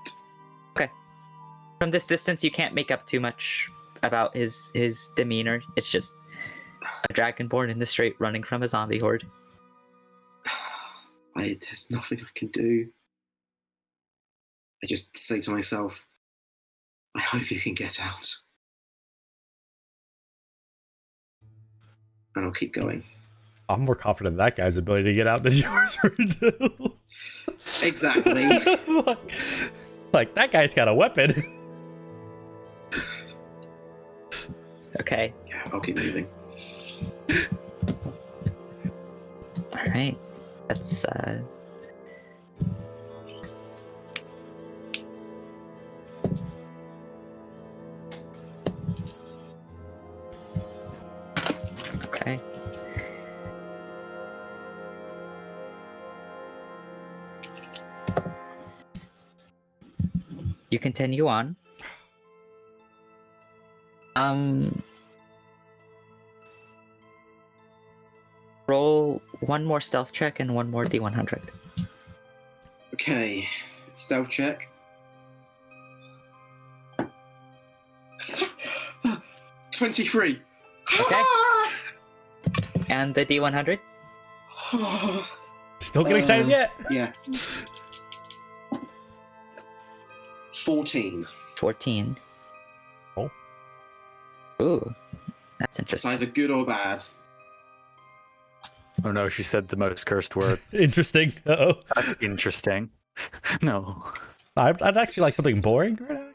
From this distance, you can't make up too much about his demeanor. It's just a dragonborn in the street running from a zombie horde. There's nothing I can do. I just say to myself, I hope you can get out. And I'll keep going. I'm more confident in that guy's ability to get out than yours are. Exactly. like that guy's got a weapon. Okay. Yeah, I'll keep moving. All right. That's okay. You continue on. Roll one more stealth check and one more D100. Okay, stealth check. 23. Okay. And the D100? Still get excited yet? Yeah. 14. 14. Oh. Ooh, that's It's interesting. either good or bad. Oh no, she said the most cursed word. Interesting. Uh-oh. That's interesting. No. I'd actually like something boring right now.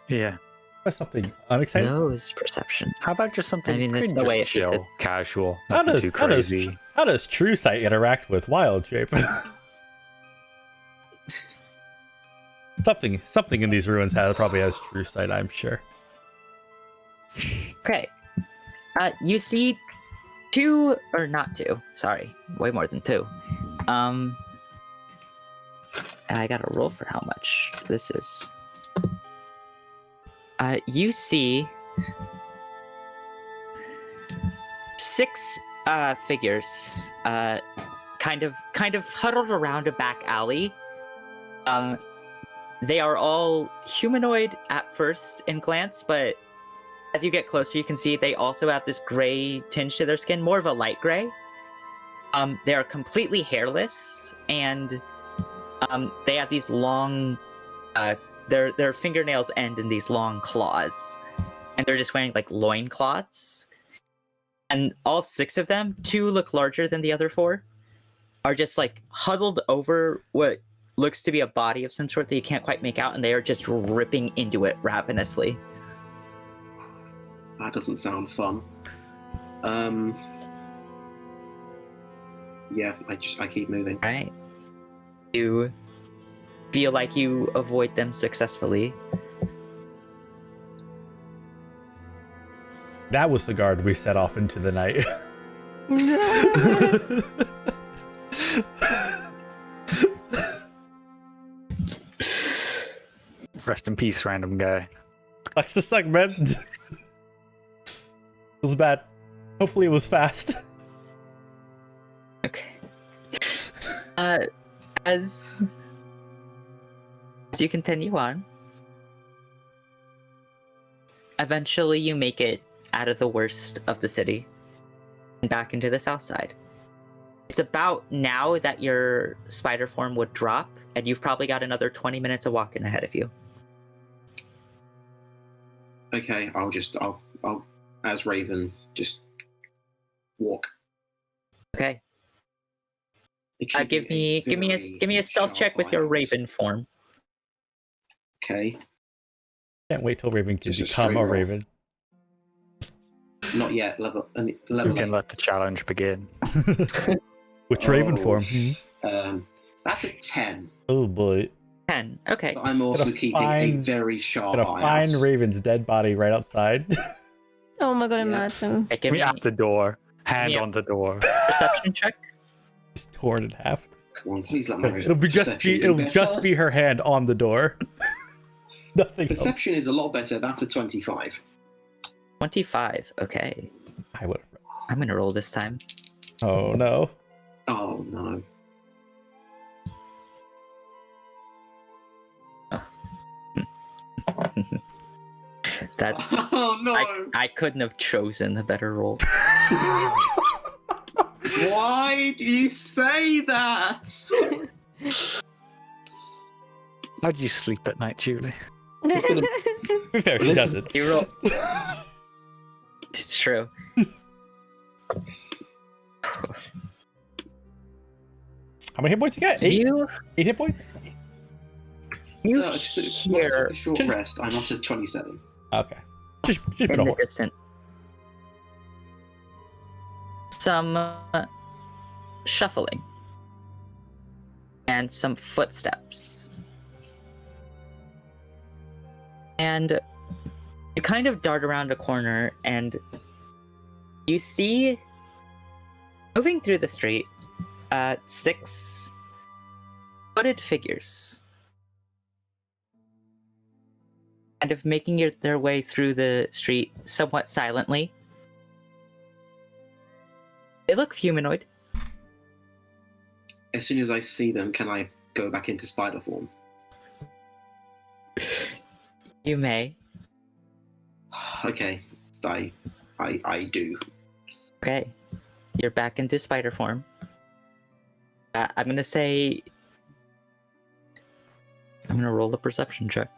Yeah. Or something unexciting. Nose perception. How about just something I mean, that's just the way it chill, makes it. casual, How nothing does, too how, does, crazy? how does True Sight interact with Wild Shape? something in these ruins probably has True Sight, I'm sure. Okay. You see two, or not two, sorry, way more than two. I gotta roll for how much this is. You see 6 figures, kind of huddled around a back alley. They are all humanoid at first in glance, but as you get closer, you can see they also have this gray tinge to their skin, more of a light gray. They are completely hairless, and they have these long, their fingernails end in these long claws, and they're just wearing like loincloths. And all 6 of them, 2 look larger than the other 4, are just like huddled over what looks to be a body of some sort that you can't quite make out, and they are just ripping into it ravenously. That doesn't sound fun. Yeah, I keep moving. All right. You feel like you avoid them successfully. That was the guard we set off into the night. Rest in peace, random guy. Likes to suck, man. It was bad. Hopefully it was fast. Okay. As you continue on, eventually you make it out of the worst of the city and back into the south side. It's about now that your spider form would drop, and you've probably got another 20 minutes of walking ahead of you. Okay, I'll as Raven just walk. Okay. It Give should be me a stealth sharp check with your eyes. raven form. Okay, Can't wait till Raven can Just a become straight a roll. Raven. not yet. Level We 8. can let the challenge begin. Which Raven Oh. form? That's a 10. Oh boy. 10. Okay. But I'm also Gonna keeping a find- very sharp Gonna eye find out. Raven's dead body right outside. Oh my god, Yeah. imagine. Okay, give We me at the door. Hand Yeah. on the door. a perception check. Just torn in half. Come on, please let my It'll just be her hand on the door. Nothing else. Perception is a lot better. That's a 25. 25. Okay. I would have. I'm gonna roll this time. Oh no. Oh no. That's Oh no. I couldn't have chosen a better roll. Why do you say that? How do you sleep at night, Julie? To be fair, she doesn't. You roll. It's true. How many hit points you got? 8? You 8 hit points? No, it's hear a short rest. I'm up to 27. Okay. Just been in a the horse. distance some shuffling and some footsteps, and you kind of dart around a corner and you see moving through the street 6 hooded figures kind of making their way through the street somewhat silently. They look humanoid. As soon as I see them, can I go back into spider form? You may. Okay, I do. Okay. You're back into spider form. I'm gonna say I'm gonna roll a perception check.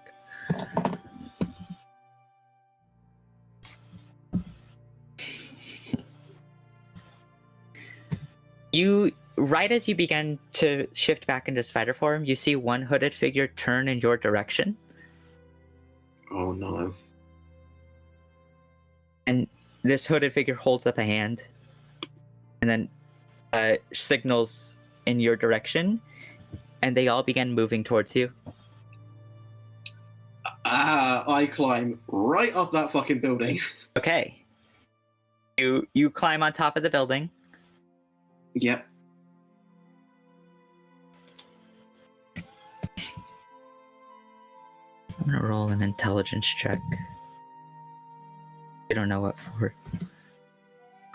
Right as you begin to shift back into spider form, you see one hooded figure turn in your direction. Oh no. And this hooded figure holds up a hand and then signals in your direction, and they all begin moving towards you. I climb right up that fucking building. Okay. You climb on top of the building. Yep. I'm gonna roll an intelligence check. I don't know what for.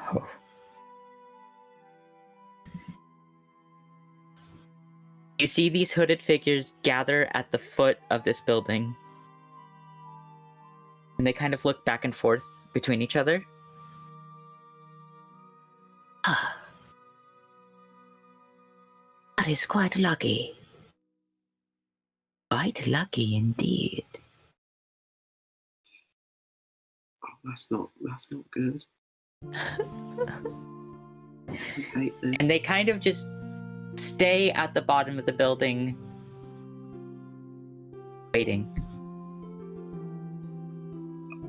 Oh. You see these hooded figures gather at the foot of this building. And they kind of look back and forth between each other. Ah. That is quite lucky. Quite lucky indeed. Oh, that's not good. I hate this. And they kind of just stay at the bottom of the building, waiting.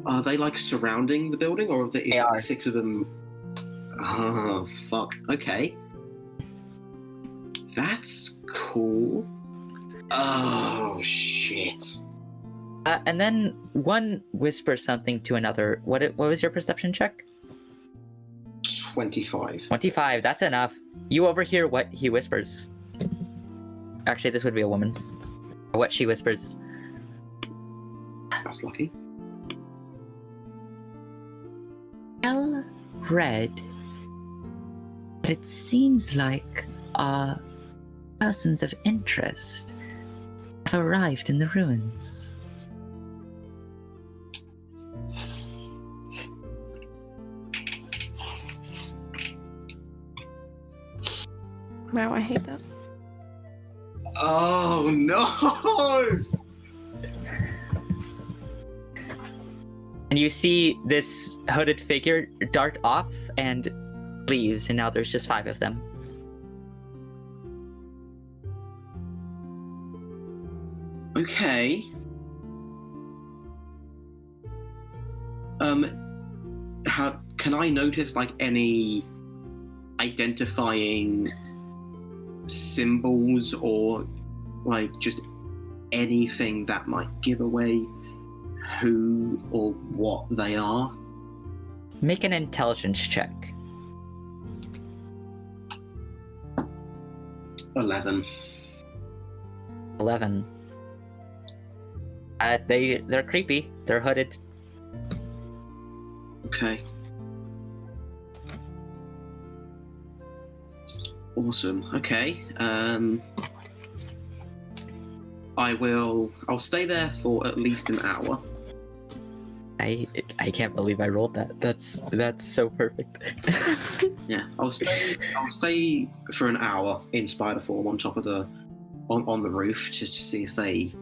Are they like surrounding the building, or They are. 6 of them? Oh fuck. Okay. That's cool. Oh shit. And then one whispers something to another. What was your perception check? 25. 25, that's enough. You overhear what he whispers. Actually, this would be a woman. What she whispers. That's lucky. Well read. But it seems like our persons of interest have arrived in the ruins. Wow, I hate that. Oh no! And you see this hooded figure dart off and leaves, and now there's just 5 of them. Okay. How can I notice like any identifying symbols or like just anything that might give away who or what they are? Make an intelligence check. 11. 11. They're creepy. They're hooded. Okay. Awesome. Okay. I'll stay there for at least an hour. I can't believe I rolled that. That's so perfect. Yeah, I'll stay for an hour in spider form on top of on the roof just to see if they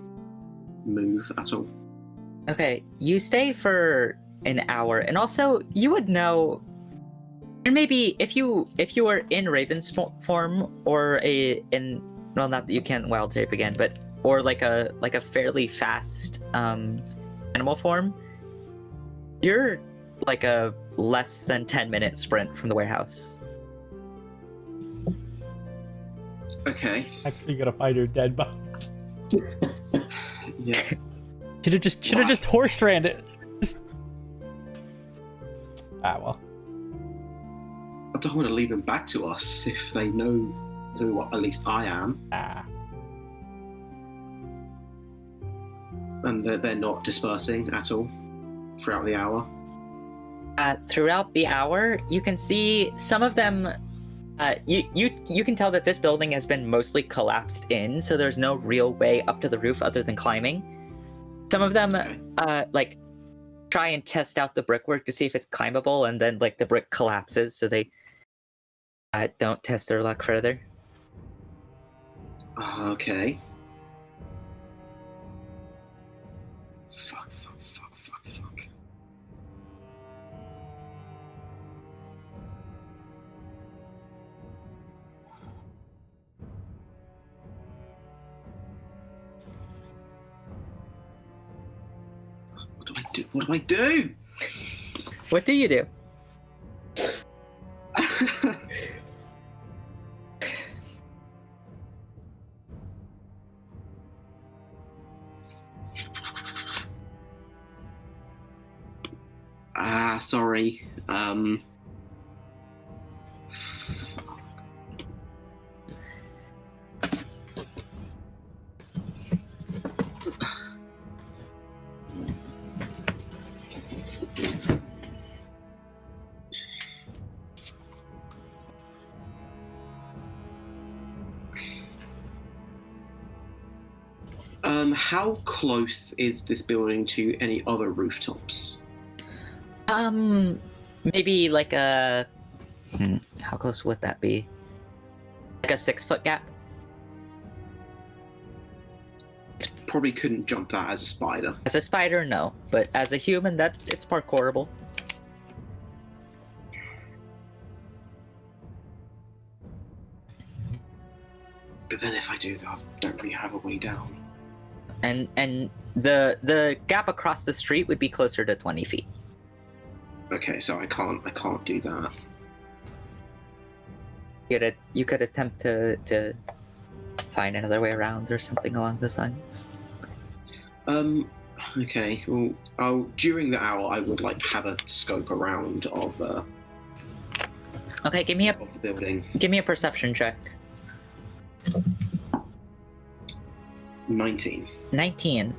move at all. Okay, you stay for an hour, and also you would know. And maybe if you were in Raven's form or not that you can't wild shape again, but or like a fairly fast animal form, you're like a less than 10-minute sprint from the warehouse. Okay. Actually gonna find her dead body. Yeah. Should have just horse ran it. Ah well. I don't want to leave them back to us if they know who at least I am, Ah. and they're not dispersing at all throughout the hour. Throughout the hour, you can see some of them. You can tell that this building has been mostly collapsed in, so there's no real way up to the roof other than climbing. Some of them, like, try and test out the brickwork to see if it's climbable, and then like the brick collapses, so they don't test their luck further. Okay. Fuck. What do I do? What do you do? Sorry. How close is this building to any other rooftops? Maybe like a. How close would that be? Like a 6-foot gap? Probably couldn't jump that as a spider. As a spider, no. But as a human, it's parkourable. But then if I do that, I don't really have a way down. And the gap across the street would be closer to 20 feet. Okay, so I can't do that. You could attempt to find another way around or something along those lines. Okay. Well, during the hour, I would like have a scope around of Okay, give me the building. a perception check. 19. 19.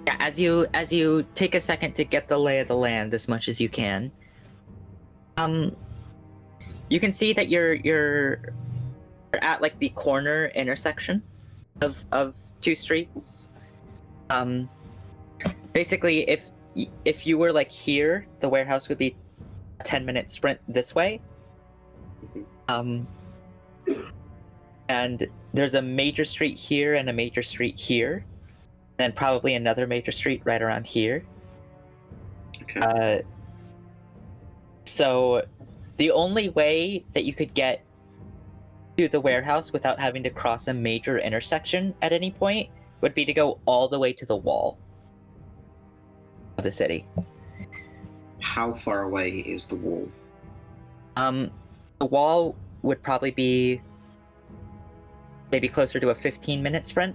Yeah, as you take a second to get the lay of the land as much as you can, you can see that you're at like the corner intersection of two streets. Basically, if you were like here, the warehouse would be a 10-minute sprint this way. And there's a major street here and a major street here, and probably another major street right around here. Okay. So the only way that you could get to the warehouse without having to cross a major intersection at any point would be to go all the way to the wall of the city. How far away is the wall? The wall would probably be maybe closer to a 15-minute sprint.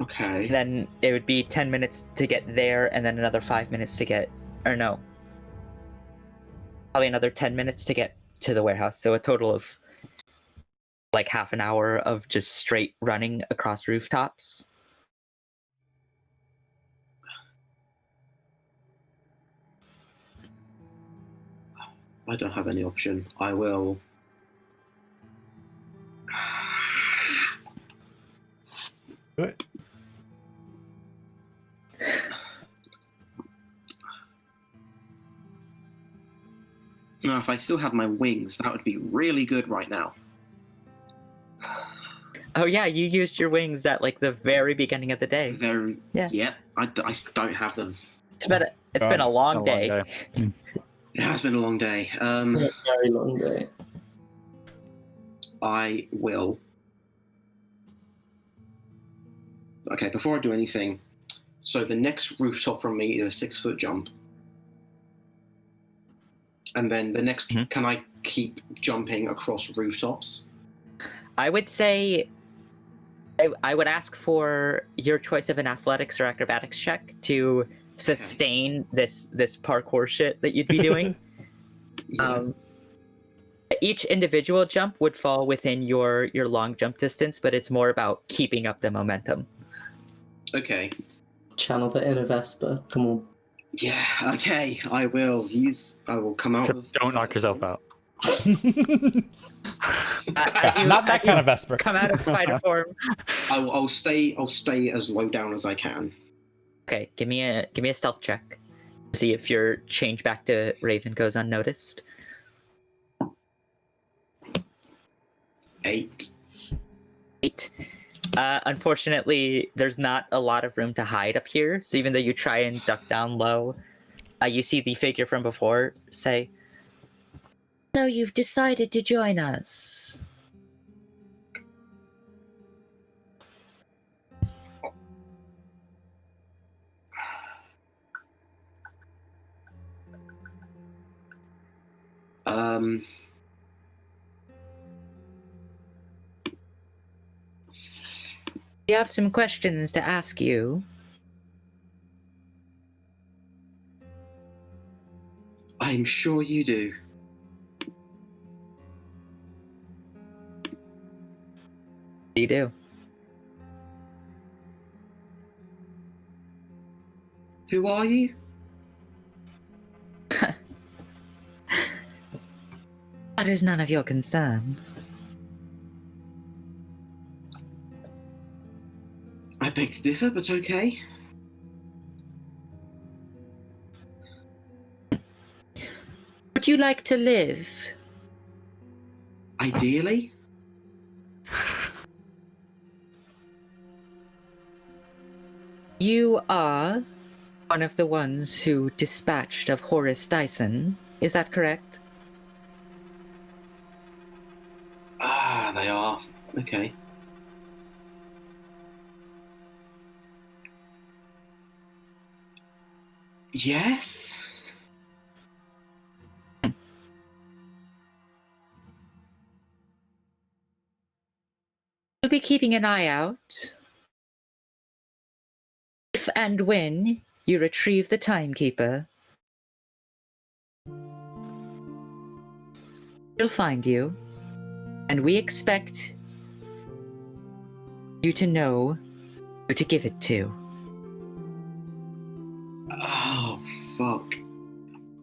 Okay. Then it would be 10 minutes to get there, and then another 5 minutes to get, or no, probably another 10 minutes to get to the warehouse. So a total of like half an hour of just straight running across rooftops. I don't have any option. I will. Do it. No, if I still had my wings, that would be really good right now. Oh yeah, you used your wings at like the very beginning of the day. Very. Yeah. Yep. I don't have them. It's been a long day. It has been a long day. A very long day. I will. Okay, before I do anything, so the next rooftop from me is a 6-foot jump. And then the next, can I keep jumping across rooftops? I would say I would ask for your choice of an athletics or acrobatics check to sustain this parkour shit that you'd be doing. Yeah. Each individual jump would fall within your long jump distance, but it's more about keeping up the momentum. Okay. Channel the inner Vesper. Come on. Yeah, okay. I will come out of... Don't knock yourself out. Not that kind of Vesper. Come out of spider form. I'll stay as low down as I can. Okay, give me a stealth check. See if your change back to Raven goes unnoticed. 8. 8. Unfortunately, there's not a lot of room to hide up here. So even though you try and duck down low, you see the figure from before say, "So you've decided to join us?" We have some questions to ask you. I'm sure you do. You do. Who are you? That is none of your concern. I beg to differ, but okay. Would you like to live? Ideally. You are one of the ones who dispatched of Horace Dyson, is that correct? Ah, they are. Okay. Yes? We'll be keeping an eye out. If and when you retrieve the Timekeeper, we'll find you, and we expect you to know who to give it to. Oh, fuck.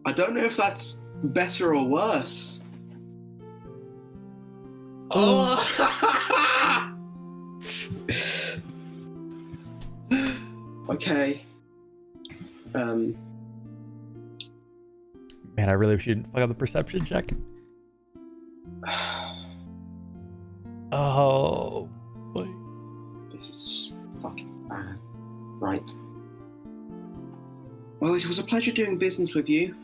I don't know if that's better or worse. Oh! Okay. Man, I really shouldn't fuck up the perception check. Oh, boy. This is fucking bad. Right. Well, it was a pleasure doing business with you.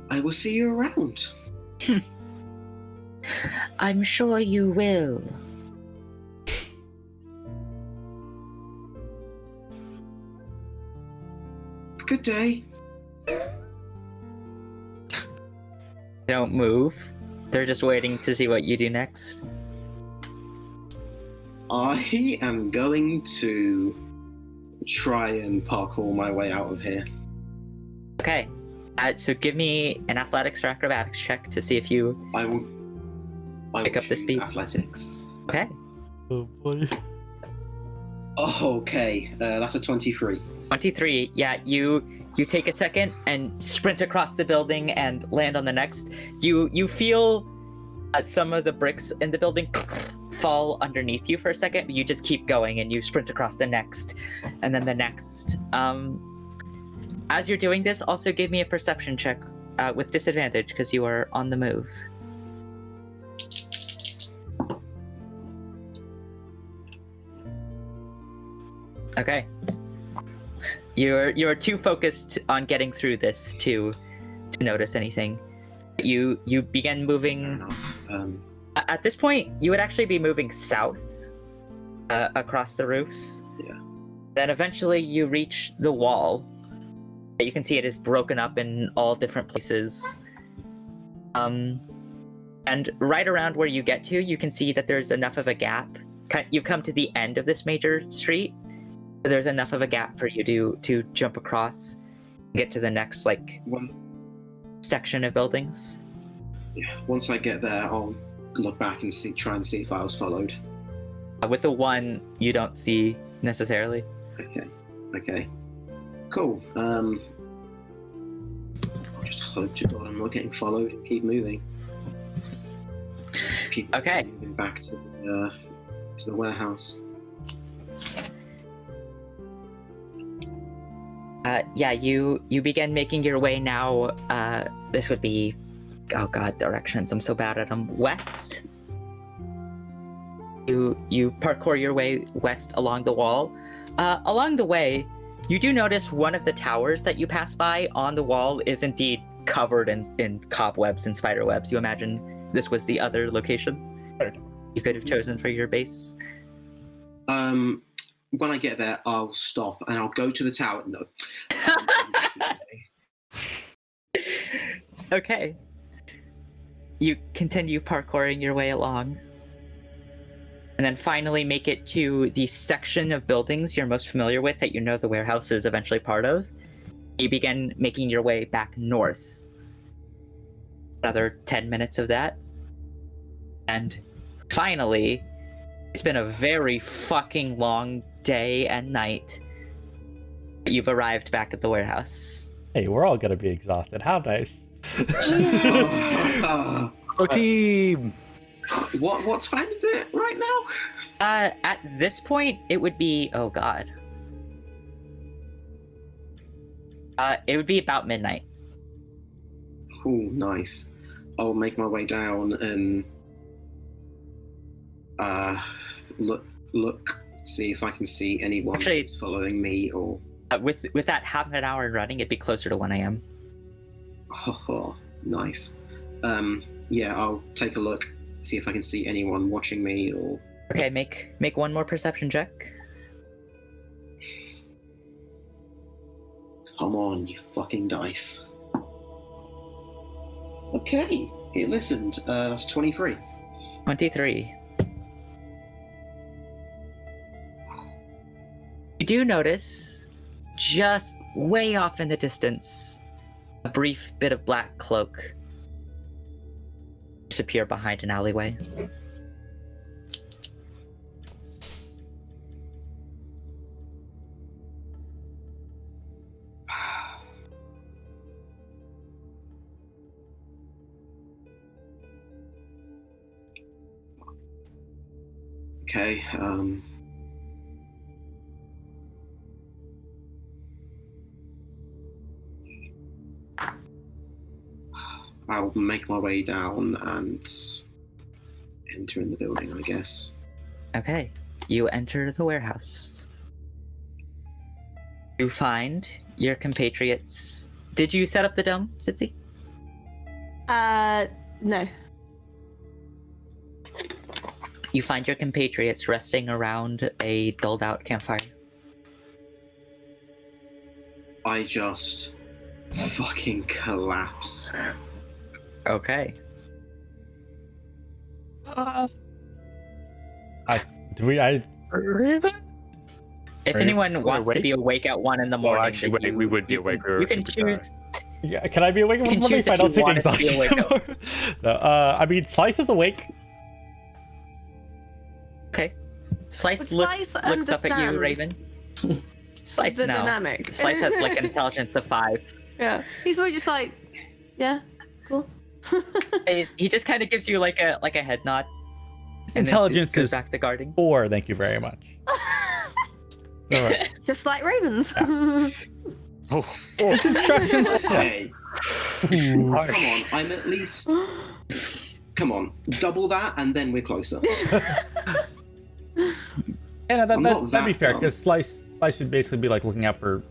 I will see you around. I'm sure you will. Good day. Don't move. They're just waiting to see what you do next. I am going to try and parkour my way out of here. Okay. So give me an athletics or acrobatics check to see if you I will pick up the choose speed. athletics. Okay. Oh boy. Oh, okay. That's a 23. 23. Yeah, you take a second and sprint across the building and land on the next. You feel some of the bricks in the building fall underneath you for a second, but you just keep going and you sprint across the next and then the next. As you're doing this, also give me a perception check with disadvantage because you are on the move. Okay. You're too focused on getting through this to notice anything. You begin Fair moving. enough. At this point, you would actually be moving south across the roofs. Yeah. Then eventually you reach the wall. You can see it is broken up in all different places. And right around where you get to, you can see that there's enough of a gap. You've come to the end of this major street. So there's enough of a gap for you to jump across and get to the next section of buildings. Once I get there, I'll look back and try and see if I was followed. With a 1, you don't see necessarily. Okay. Cool. I'll just hope to God I'm not getting followed and keep moving. Keep Okay. moving back to the warehouse. You begin making your way now. This would be oh god, directions. I'm so bad at them. West. You parkour your way west along the wall. Along the way, you do notice one of the towers that you pass by on the wall is indeed covered in cobwebs and spider webs. You imagine this was the other location you could have chosen for your base? When I get there, I'll stop and I'll go to the tower. No. Okay. You continue parkouring your way along. And then finally make it to the section of buildings you're most familiar with that you know the warehouse is eventually part of. You begin making your way back north. Another 10 minutes of that. And finally, it's been a very fucking long day and night. You've arrived back at the warehouse. Hey, we're all gonna be exhausted. How nice. Our team. What time is it right now? At this point, it would be, oh god. It would be about midnight. Oh, nice. I'll make my way down and look, see if I can see anyone Actually- who's following me or. With that half an hour running, it'd be closer to 1 a.m. Oh, nice. Yeah, I'll take a look, see if I can see anyone watching me or. Okay, make one more perception check. Come on, you fucking dice. Okay, it listened. That's 23. 23. You do notice, just way off in the distance, a brief bit of black cloak disappear behind an alleyway. Okay, I'll make my way down and enter in the building, I guess. Okay, you enter the warehouse. You find your compatriots. Did you set up the dome, Sitsi? No. You find your compatriots resting around a dulled out campfire. I just fucking collapse. Okay. If anyone wants to awake? be awake at 1 in the morning, actually, then wait, we would be awake. We were You can super choose. Yeah, can I be awake You in can the morning choose if I if don't you take want to be exhaustion awake. anymore? No, I mean, Slice is awake. Okay. Slice Would looks Slice up at you, understand Raven. Slice the no. dynamic. Slice has like an intelligence of 5. Yeah. He's probably just like, yeah, cool. He just kind of gives you like a head nod. And then Intelligence goes is back to guarding. 4. Thank you very much. All right. Just like ravens. His instructions. Hey, come on, I'm at least. Come on, double that and then we're closer. Yeah, no, I'm not that'd be that fair dumb. because Slice should basically be like looking out for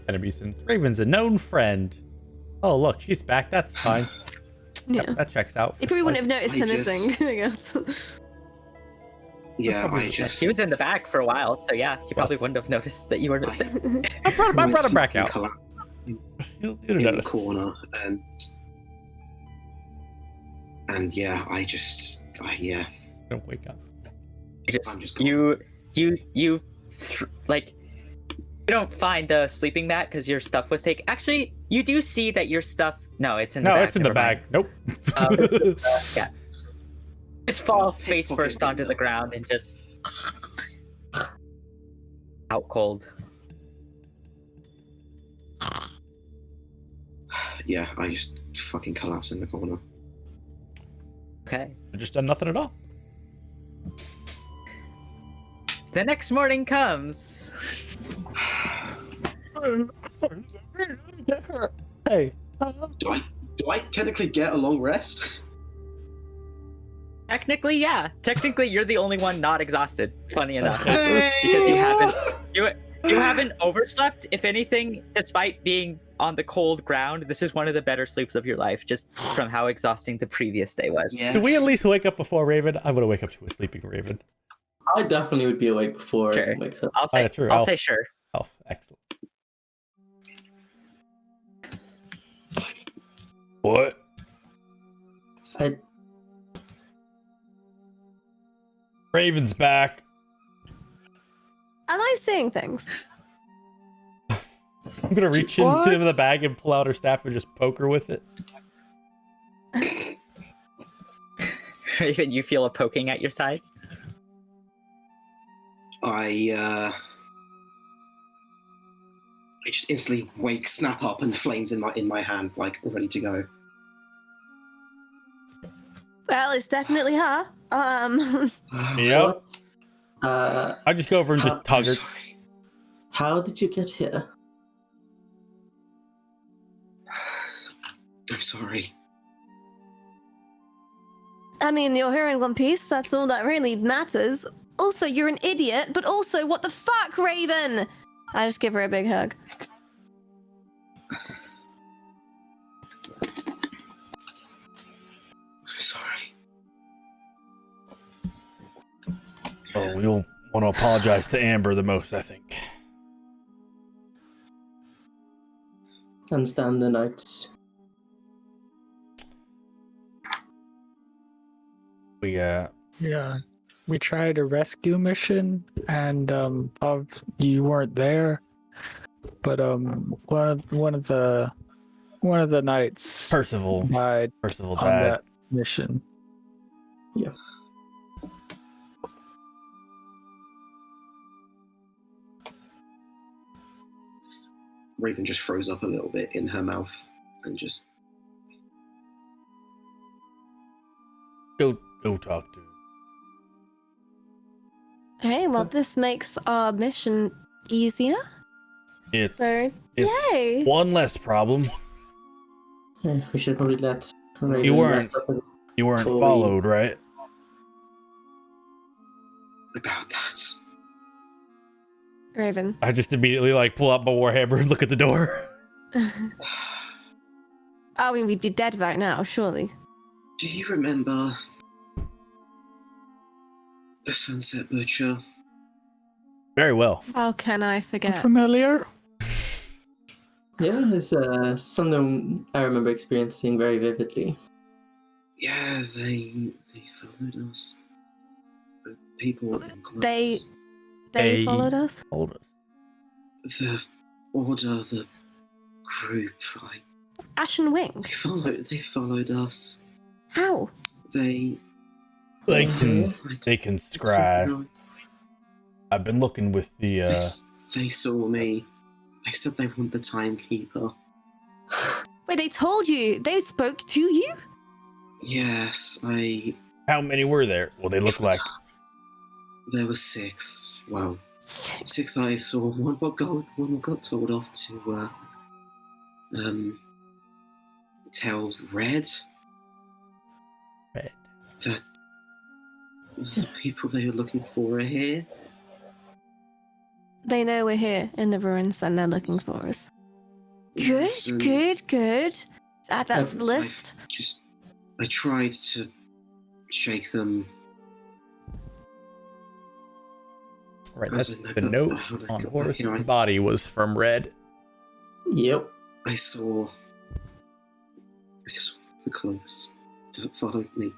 enemies, and Raven's a known friend. Oh, look, she's back. That's fine. Yeah. Yep, that checks out. You for probably wouldn't Slice. have noticed I her just- missing, I guess. Yeah, I just. He was in the back for a while, so yeah, he probably Yes. wouldn't have noticed that you were missing. I brought him back out. Collapse You'll in the notice. corner and yeah, I just. Yeah. Don't wake up. I'm just gone. You like you don't find the sleeping mat because your stuff was taken. Actually, you do see that your stuff. No, it's in the No, bag. it's in the never mind. bag. Nope. Yeah. Just fall Hey, face fucking first onto the window. ground and just out cold. Yeah, I just fucking collapse in the corner. Okay. I just done nothing at all. The next morning comes. Hey. Do I Do I technically get a long rest? Technically, yeah. Technically, you're the only one not exhausted. Funny enough, Hey! because you haven't overslept. If anything, despite being on the cold ground, this is one of the better sleeps of your life, just from how exhausting the previous day was. Yeah. Do we at least wake up before Raven? I'm gonna wake up to a sleeping Raven. I definitely would be awake before Sure. everyone wakes up. I'll Oh, say, yeah, true. I'll Elf. say sure. Oh, excellent. What? I, Raven's back. Am I seeing things? I'm gonna reach into the bag and pull out her staff and just poke her with it. Raven, you feel a poking at your side. I just instantly wake, snap up, and the flames in my hand, like ready to go. Well, it's definitely her. Yep. I just go over and just I'm tug her. sorry. how did you get here? I'm sorry. I mean, you're here in one piece. That's all that really matters. Also, you're an idiot, but also, what the fuck, Raven? I just give her a big hug. I'm sorry. Oh, we'll want to apologize to Amber the most, I think. Understand the nights. Yeah, we tried a rescue mission, and you weren't there. But one of the knights Percival died died. on that mission. Raven just froze up a little bit in her mouth and just. Go talk to her. Hey, well, this makes our mission easier. It's So, yay! one less problem. Yeah, we should probably let Raven You weren't- rest up a- You weren't Before we- followed, right? About that. Raven. I just immediately like pull out my warhammer and look at the door. I mean, we'd be dead right now, surely. Do you remember the Sunset Butcher? Very well. How can I forget? Familiar? Yeah, it's something I remember experiencing very vividly. Yeah, they followed us. The people in clothes. They They- followed us? Hold us. The order, the group. Ashen Wing. They followed us. How? They They Oh, can yeah. they can scry. I've been looking with the They saw me. They said they want the timekeeper. Wait, they told you? They spoke to you? Yes, how many were there? Well, they look like there were 6. Well, 6 I saw. One got told off to tell Red Red. that the people they were looking for are here. They know we're here in the ruins and they're looking for us. Good, Yes, and good. Add that to the I've- list. I tried to shake them. Right, As that's in, the but note how did I on go back Horus's here? body was from Red. Yep. I saw the cloaks that followed me.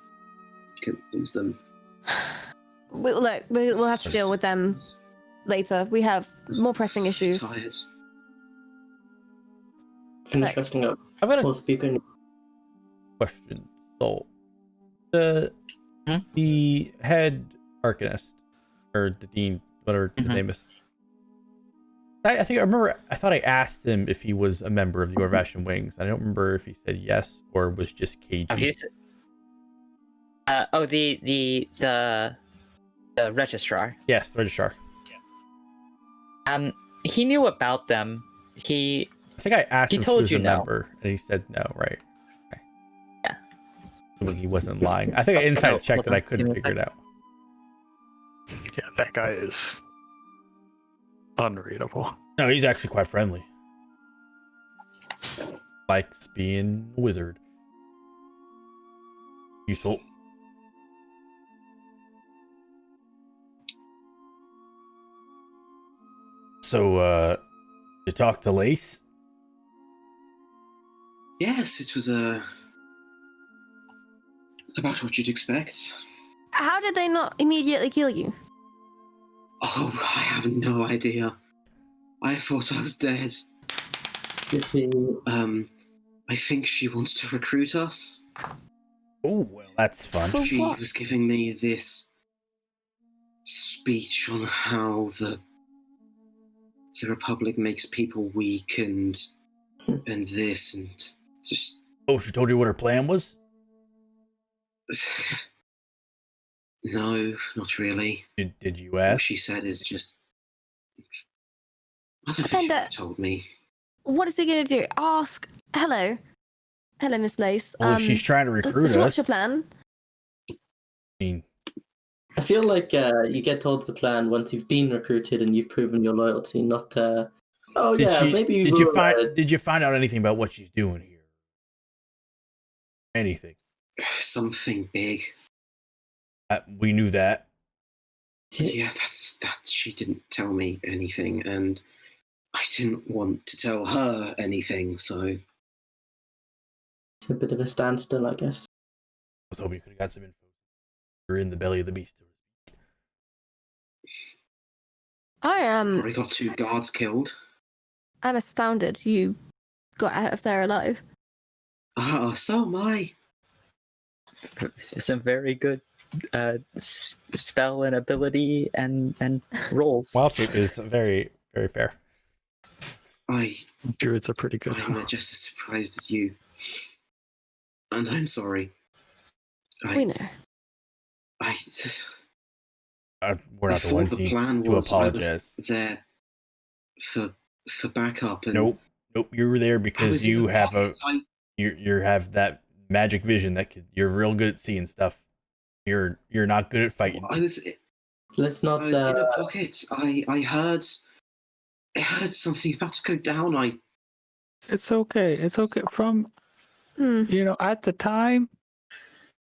Couldn't lose them. Look, we'll have to deal with them later. We have more pressing issues. Tired. Finish Like- resting up. I've got a We'll speak in. question. So, the head arcanist, or the dean, whatever his Mhm. name is. I thought I asked him if he was a member of the Order of Ashen Wings. I don't remember if he said yes or was just KG. Oh, he's the registrar. Yes, the registrar. He knew about them. He I think I asked He him if told he was you a no. member, and he said no, right? Assuming he wasn't lying. I think I inside checked that I couldn't figure it out. Yeah, that guy is unreadable. No, he's actually quite friendly. Likes being a wizard. Useful. So, you talk to Lace? Yes, it was about what you'd expect. How did they not immediately kill you? Oh, I have no idea. I thought I was dead. Did she? I think she wants to recruit us. Oh, well, that's fun. For She what? was giving me this speech on how the Republic makes people weak and this and just Oh, she told you what her plan was? no, not really. Did you What ask? she said is just I don't think she Amanda- ever told me. What is he going to do? Ask. Hello, Miss Lace. Well, if she's trying to recruit so us, what's your plan? I mean, I feel like you get told the plan once you've been recruited and you've proven your loyalty, not oh did yeah, she, maybe did you we'll, find did you find out anything about what she's doing here? Anything? Something big. We knew that. Yeah, that she didn't tell me anything, and I didn't want to tell her anything, so It's a bit of a standstill, I guess. I was hoping you could have got some info. We're in the belly of the beast. I am. probably got 2 guards killed. I'm astounded you got out of there alive. Ah, so am I. Some very good spell and ability and rolls. Wildfoot is very, very fair. Druids are pretty good. I'm just as surprised as you. And I'm sorry. We know. We're I not the thought ones the who plan to was apologize. I was there for backup. And Nope. You were there I because was in you the have pocket. you have that magic vision that you're real good at seeing stuff. You're not good at fighting. I was Let's I not. was in a pocket. I heard something about to go down. It's okay. It's okay. From Hmm. at the time,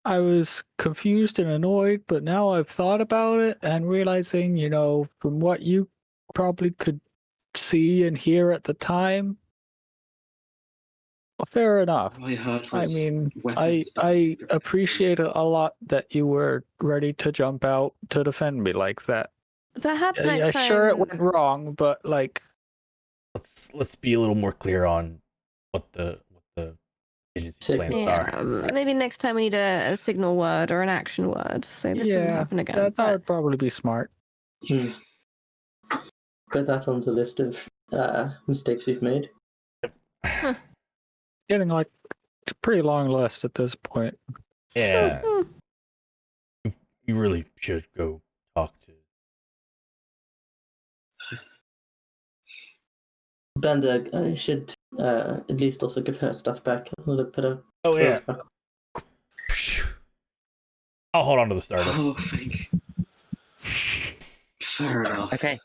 I was confused and annoyed, but now I've thought about it and realizing, from what you probably could see and hear at the time, fair enough. All I heard I was mean, weapons I being- appreciate it a lot that you were ready to jump out to defend me like that. Perhaps next Yeah, time. sure it went wrong, but Let's be a little more clear on what the agency plans Yeah, are. maybe next time we need a signal word or an action word, so this doesn't happen again. that But would probably be smart. Put that on the list of mistakes we've made. Getting like a pretty long list at this point. Yeah, you really should go talk to. Bender, I should at least also give her stuff back. A little bit of Oh yeah, back. I'll hold on to the Stardust. Oh, thank. Fair enough. Okay.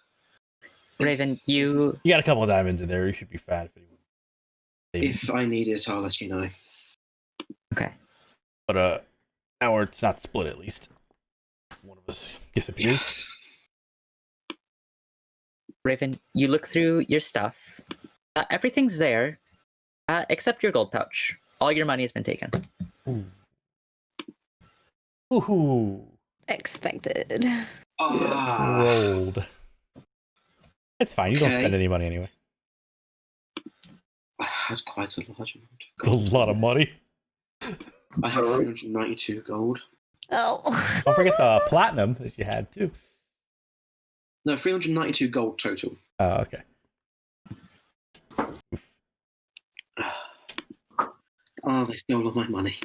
Raven, you You got a couple of diamonds in there. You should be fine if anyone. If I need it, I'll let you know. okay? But now it's not split at least. If one of us disappears. Yes. Raven, you look through your stuff. Everything's there, except your gold pouch. All your money has been taken. Ooh, expected. Ah, rolled. It's fine. You don't Okay. spend any money anyway. I had quite a large amount. It's a lot of money. I have 392 gold. Oh. Don't forget the platinum that you had too. No, 392 gold total. Oh, okay. Oof. Oh, they stole all my money.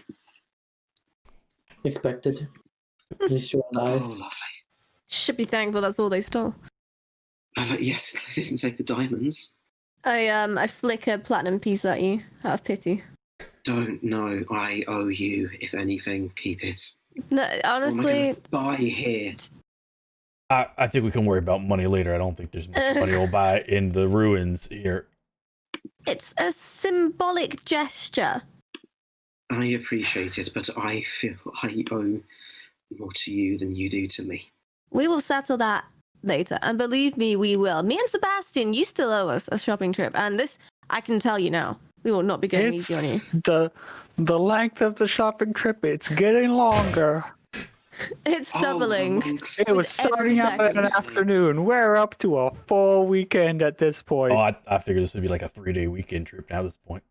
Expected. At least you're Oh, alive. lovely. Should be thankful that's all they stole. Yes, they didn't take the diamonds. I flick a platinum piece at you out of pity. don't know. I owe you. If anything, keep it. No, What am I honestly, gonna buy here? I think we can worry about money later. I don't think there's much money we'll buy in the ruins here. it's a symbolic gesture. I appreciate it, but I feel I owe more to you than you do to me. We will settle that later, and believe me, we will. Me and Sebastian, you still owe us a shopping trip, and this I can tell you now. We will not be going It's easy on you. the length of the shopping trip. It's getting longer. It's doubling. Amongst- It was starting out in an afternoon. We're up to a full weekend at this point. Oh, I figured this would be like a 3-day weekend trip now at this point.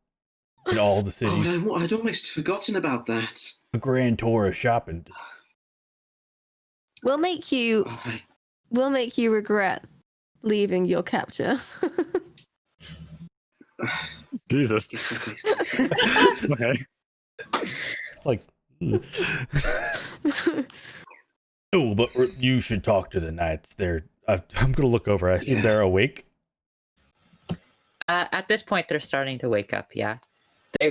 In all the Oh, cities. no, I'd almost forgotten about that. A grand tour of shopping. We'll make you regret leaving your capture. Jesus. It's okay. Steve. Okay. Like, no, but you should talk to the knights. I'm gonna look over. I assume they're awake. At this point, they're starting to wake up. Yeah, they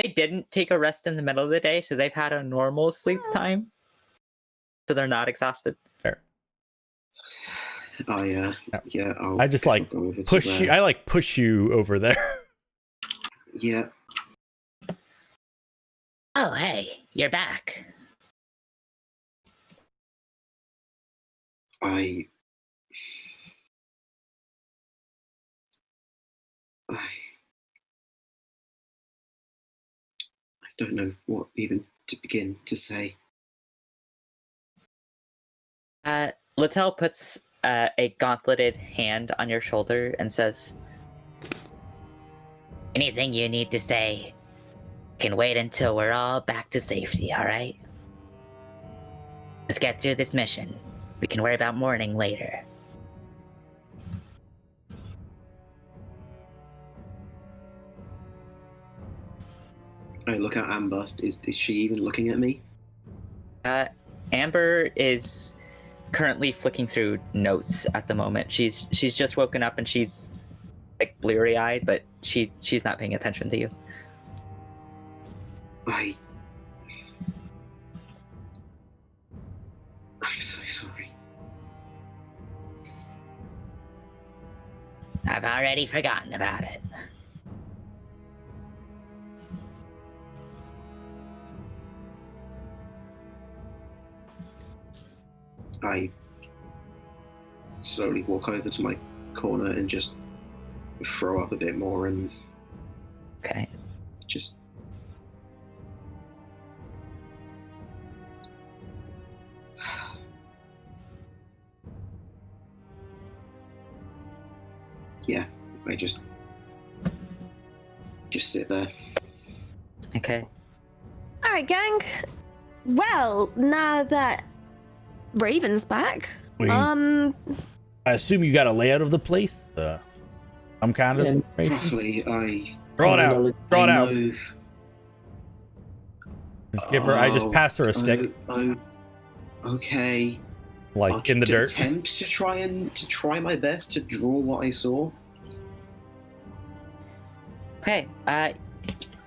didn't take a rest in the middle of the day, so they've had a normal sleep time, so they're not exhausted. Fair. I I just like push you. I like push you over there. Yeah. Oh, hey, you're back. I don't know what even to begin to say. Littell puts a gauntleted hand on your shoulder and says, Anything you need to say can wait until we're all back to safety, alright? Let's get through this mission. We can worry about mourning later. I look at Amber. Is she even looking at me? Amber is currently flicking through notes at the moment. She's just woken up and she's like bleary-eyed, but she's not paying attention to you. I'm so sorry. I've already forgotten about it. I slowly walk over to my corner and just throw up a bit more and Okay. just yeah, I just sit there. Okay. All right, gang. Well, now that Raven's back, Wait. I assume you got a layout of the place. Some kind of information. Roughly, I Draw it out. Draw it I out. know- Just give her. I just pass her a stick, Okay. like I'll in the dirt. Attempt to try my best to draw what I saw. Okay.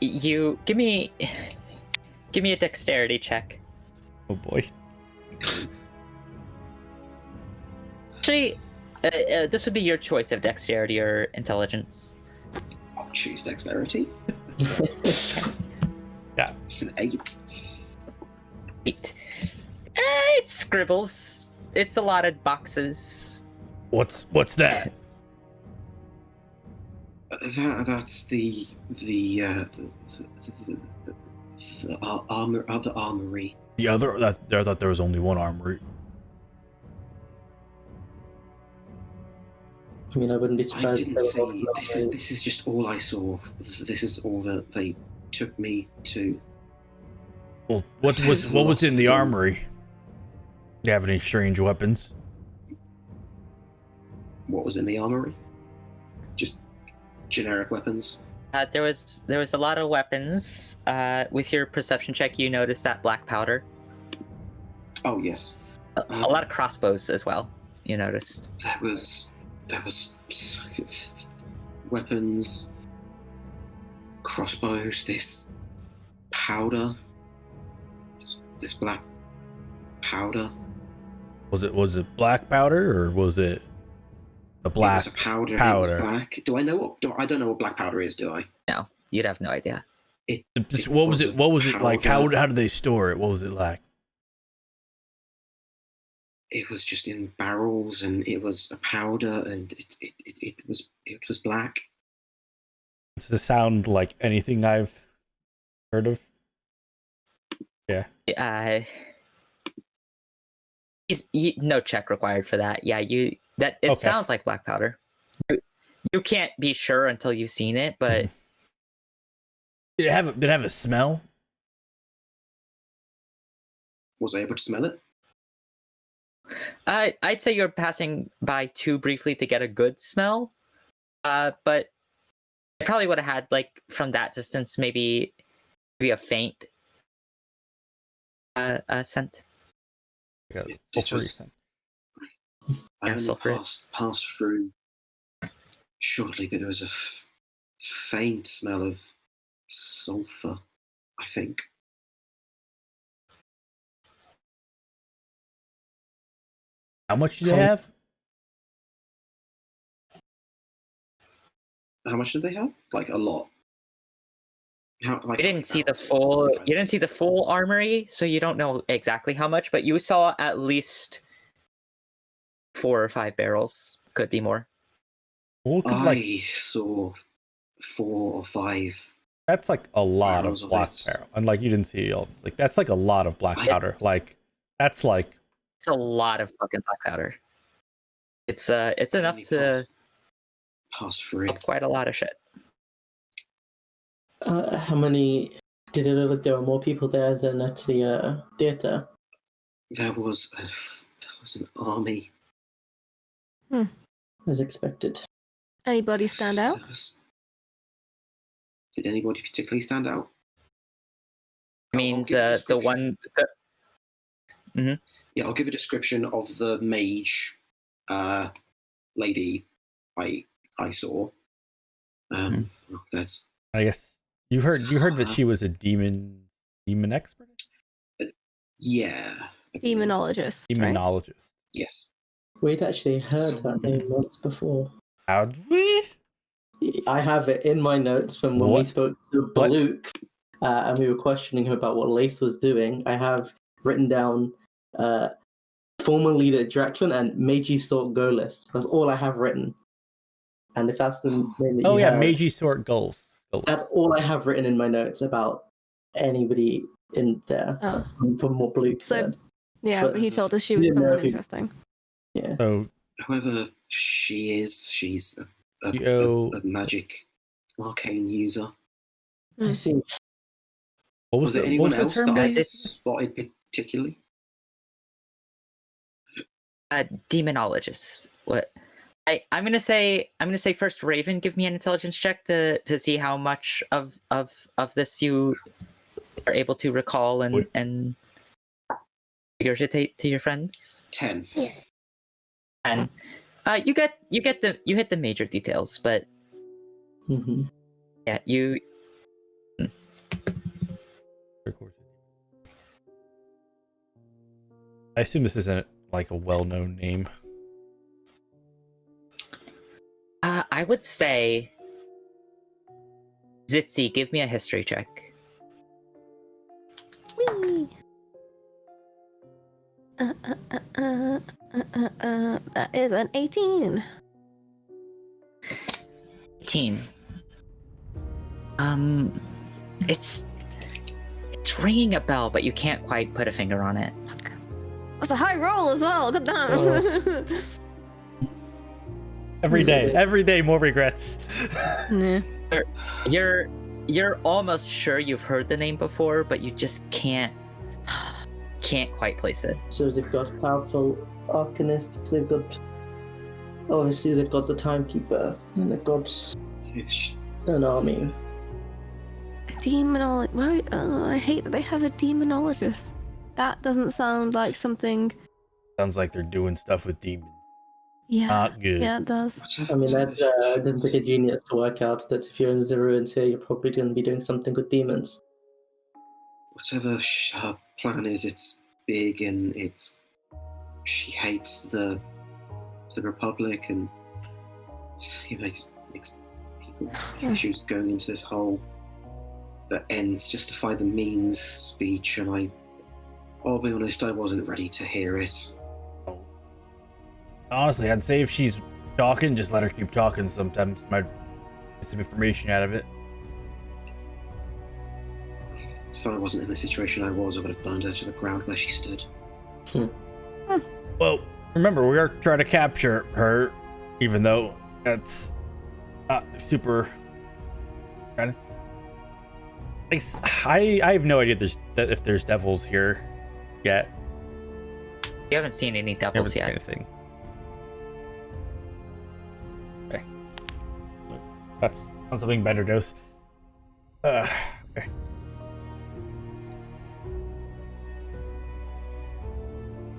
You give me a dexterity check. Oh boy. Actually, this would be your choice of dexterity or intelligence. I'll choose dexterity. Yeah. It's an 8. 8. It scribbles. It's allotted boxes. What's that? That's the armory. The other. I thought there was only one armory. I mean, I wouldn't be I surprised. didn't see. This is just all I saw. This is all that they took me to. Well, what was in the armory? Do you have any strange weapons? What was in the armory? Just generic weapons. There was a lot of weapons. With your perception check, you noticed that black powder. Oh yes. A lot of crossbows as well. You noticed. There was weapons, crossbows, this powder, this black powder. Was it black powder or was it a black It was a powder. powder? It was black. Do I know what? I don't know what black powder is. Do I? No, you'd have no idea. What was it? What was it like? How powder. did they store it? What was it like? It was just in barrels, and it was a powder, and it was black. Does it sound like anything I've heard of? Yeah. No check required for that. Yeah, it Okay. sounds like black powder. You can't be sure until you've seen it, but Did it have a smell? Was I able to smell it? I'd say you're passing by too briefly to get a good smell. But I probably would have had, like, from that distance, maybe a faint scent. Like a It sulfury was- scent. I Yeah, only sulfurous. passed through shortly, but there was a faint smell of sulfur, I think. How much do they have? How much did they have? Like a lot. You didn't see the full armory, so you don't know exactly how much, but you saw at least 4 or 5 barrels. Could be more. Well, I saw 4 or 5. That's like a lot of barrels of black it. powder. And like you didn't see like that's like a lot of black powder. Like that's like It's a lot of fucking black powder. It's enough Only to pass through. up quite a lot of shit. How many? Did it look like there were more people there than at the theater? There was an army. As expected. Anybody stand out? Did anybody particularly stand out? I mean, I'll give a the description. one. Yeah, I'll give a description of the mage lady I saw. That's I guess you heard that she was a demon expert? yeah. Demonologist. Right? Demonologist. Yes. We'd actually heard that name once before. How did we? I have it in my notes from when we What? spoke to Baluk, and we were questioning him about what Lace was doing. I have written down former leader Draklin and Meiji Sort Golis. That's all I have written. And if that's the name that Oh you yeah, have, Meiji Sort Goals. that's all I have written in my notes about anybody in there Oh. from what Baluk So, said. yeah, But so he told us she was didn't know someone who- interesting. Yeah. So Whoever she is, she's a Yo. magic arcane user. I see. what Was there the, anyone what was else the term? that I Meiji? spotted particularly? Demonologist. What? I'm gonna say first, Raven, give me an intelligence check to see how much of this you are able to recall and regurgitate to your friends. 10. And you hit the major details, but Mm-hmm. yeah, you I assume this isn't like a well-known name. I would say Zitzi, give me a history check. Whee! That is an 18. 18. It's ringing a bell, but you can't quite put a finger on it. That's a high roll as well. Good damn. Every day, more regrets. Nah. You're almost sure you've heard the name before, but you just can't quite place it. So they've got powerful arcanists, they've got the timekeeper, and they've got an army. Demonologist. Why? I hate that they have a demonologist. That doesn't sound like something. Sounds like they're doing stuff with demons. Yeah. Not good. Yeah, it does. Whatever I mean, to that the- doesn't take a genius to work out that if you're in the ruins here, you're probably going to be doing something with demons. whatever her plan is, it's big and she hates the Republic, and it makes people she was going into this whole the ends justify the means speech, and I'll be honest, I wasn't ready to hear it. Honestly, I'd say if she's talking, just let her keep talking. Sometimes might get some information out of it. If I wasn't in the situation I was, I would have burned her to the ground where she stood. Well, remember, we are trying to capture her, even though that's not super. I have no idea if there's devils here yet. You haven't seen any I devils haven't seen yet. anything. Okay. That's not something better knows. Okay.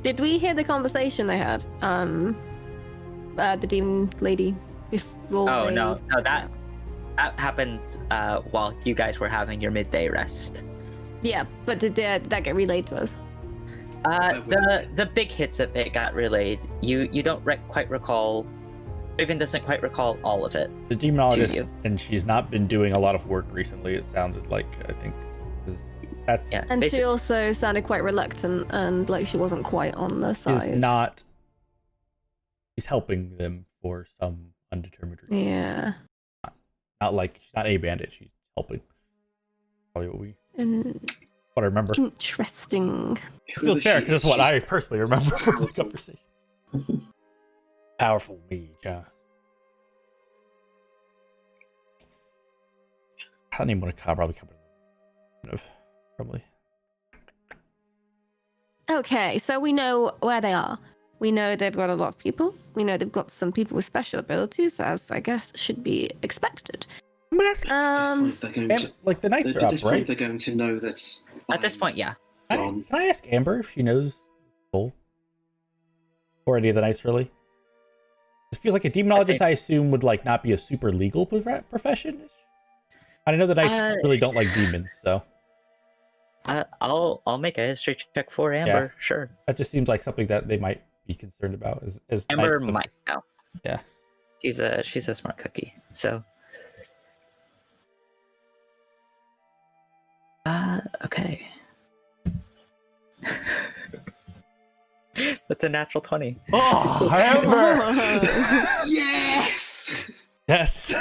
Did we hear the conversation they had? The demon lady before. Oh they... no, that happened while you guys were having your midday rest. Yeah, but did that get relayed to us? The big hits of it got relayed. You don't quite recall. Raven doesn't quite recall all of it. The To demonologist, you. and she's not been doing a lot of work recently. It sounded like, I think, that's Yeah, And she basi- also sounded quite reluctant and like she wasn't quite on the is side. not. He's helping them for some undetermined reason. Yeah. Not like she's not a bandit. She's helping. Probably what I remember. Interesting. It feels fair because that's what I personally remember from the conversation. Powerful mage, huh? That name would have probably come in. Probably. Okay, so we know where they are. We know they've got a lot of people. We know they've got some people with special abilities, as I guess should be expected. But that's They're going to, like the knights are at up, this point, right? they're going to know that. At this point, yeah. Gone. Can I ask Amber if she knows Soul? Or any of the knights, really? It feels like a demonologist, I assume, would like not be a super legal profession. I know the knights really don't like demons, so I'll make a history check for Amber. Sure. that just seems like something that they might be concerned about. As Amber knights. might know. Yeah. She's a smart cookie. So. Okay. That's a natural 20. Oh, Amber! Yes! Yes.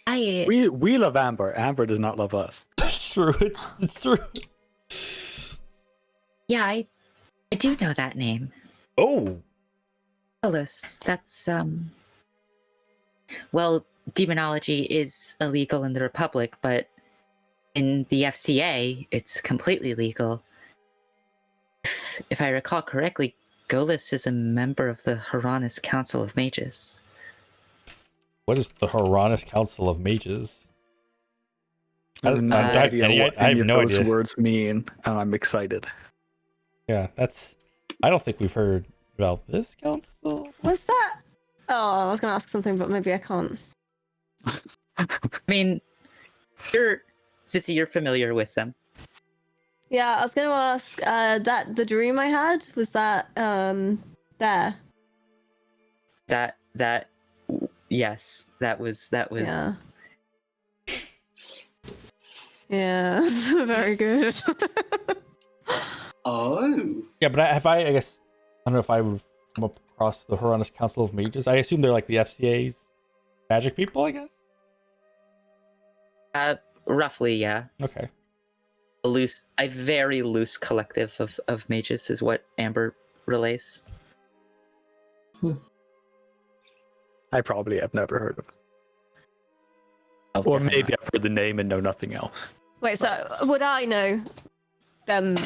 We love Amber. Amber does not love us. It's true. It's true. Yeah, I do know that name. Oh. Ellis, that's well, demonology is illegal in the Republic, but in the FCA, it's completely legal. If I recall correctly, Golis is a member of the Haranis Council of Mages. What is the Haranis Council of Mages? I have no I idea what I have any of no those idea. words mean, and I'm excited. Yeah, that's. I don't think we've heard about this council. Was that? Oh, I was going to ask something, but maybe I can't. I mean, Sissy, you're familiar with them. Yeah, I was going to ask that the dream I had was that there. Yes, that was. Yeah. Yeah, very good. Oh. Yeah, but I guess I don't know if I would come up across the Haranis Council of Mages. I assume they're like the FCA's magic people, I guess. Roughly, yeah. Okay. A very loose collective of mages is what Amber relays. I probably have never heard of it. Oh, Or definitely maybe I've heard the name and know nothing else. Wait, so would I know them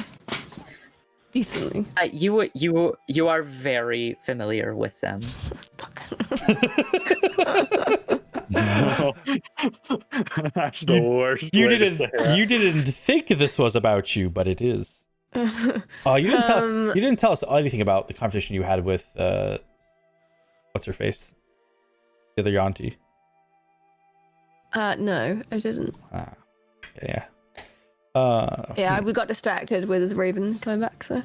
decently? not. You are very familiar with them. That's the worst. You way to didn't. say that. You didn't think this was about you, but it is. Oh, you didn't tell us. Um, You didn't tell us anything about the conversation you had with what's her face, the other Yanti. No, I didn't. Ah, okay, yeah. Yeah, we got distracted with Raven coming back. So,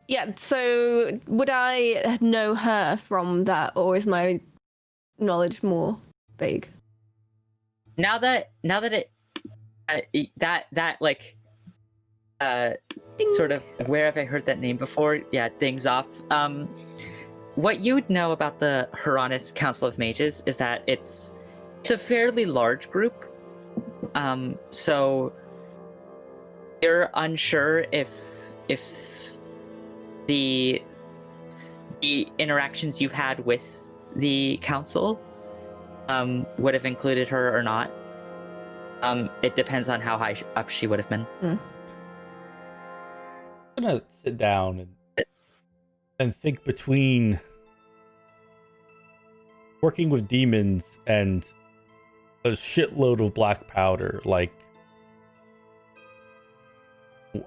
yeah. So, would I know her from that, or is my knowledge more vague? Now that it that like Ding. sort of, where have I heard that name before? Yeah, dings off. What you would know about the Haranis Council of Mages is that it's a fairly large group. So you're unsure if the interactions you've had with the council would have included her or not. It depends on how high up she would have been. I'm gonna sit down and think between working with demons and a shitload of black powder. Like,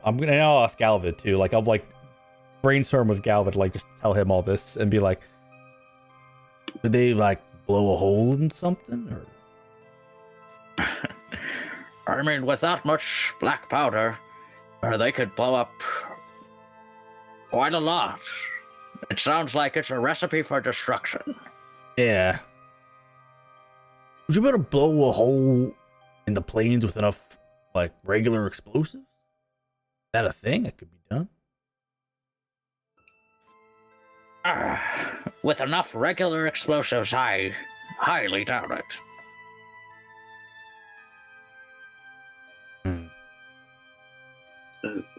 I'll ask Galvid too. Like, I'll like brainstorm with Galvid, like just tell him all this and be like, did they like blow a hole in something or? I mean, with that much black powder, they could blow up quite a lot. It sounds like it's a recipe for destruction. Yeah. Would you better blow a hole in the plains with enough, like, regular explosives? Is that a thing that could be done? With enough regular explosives, I highly doubt it.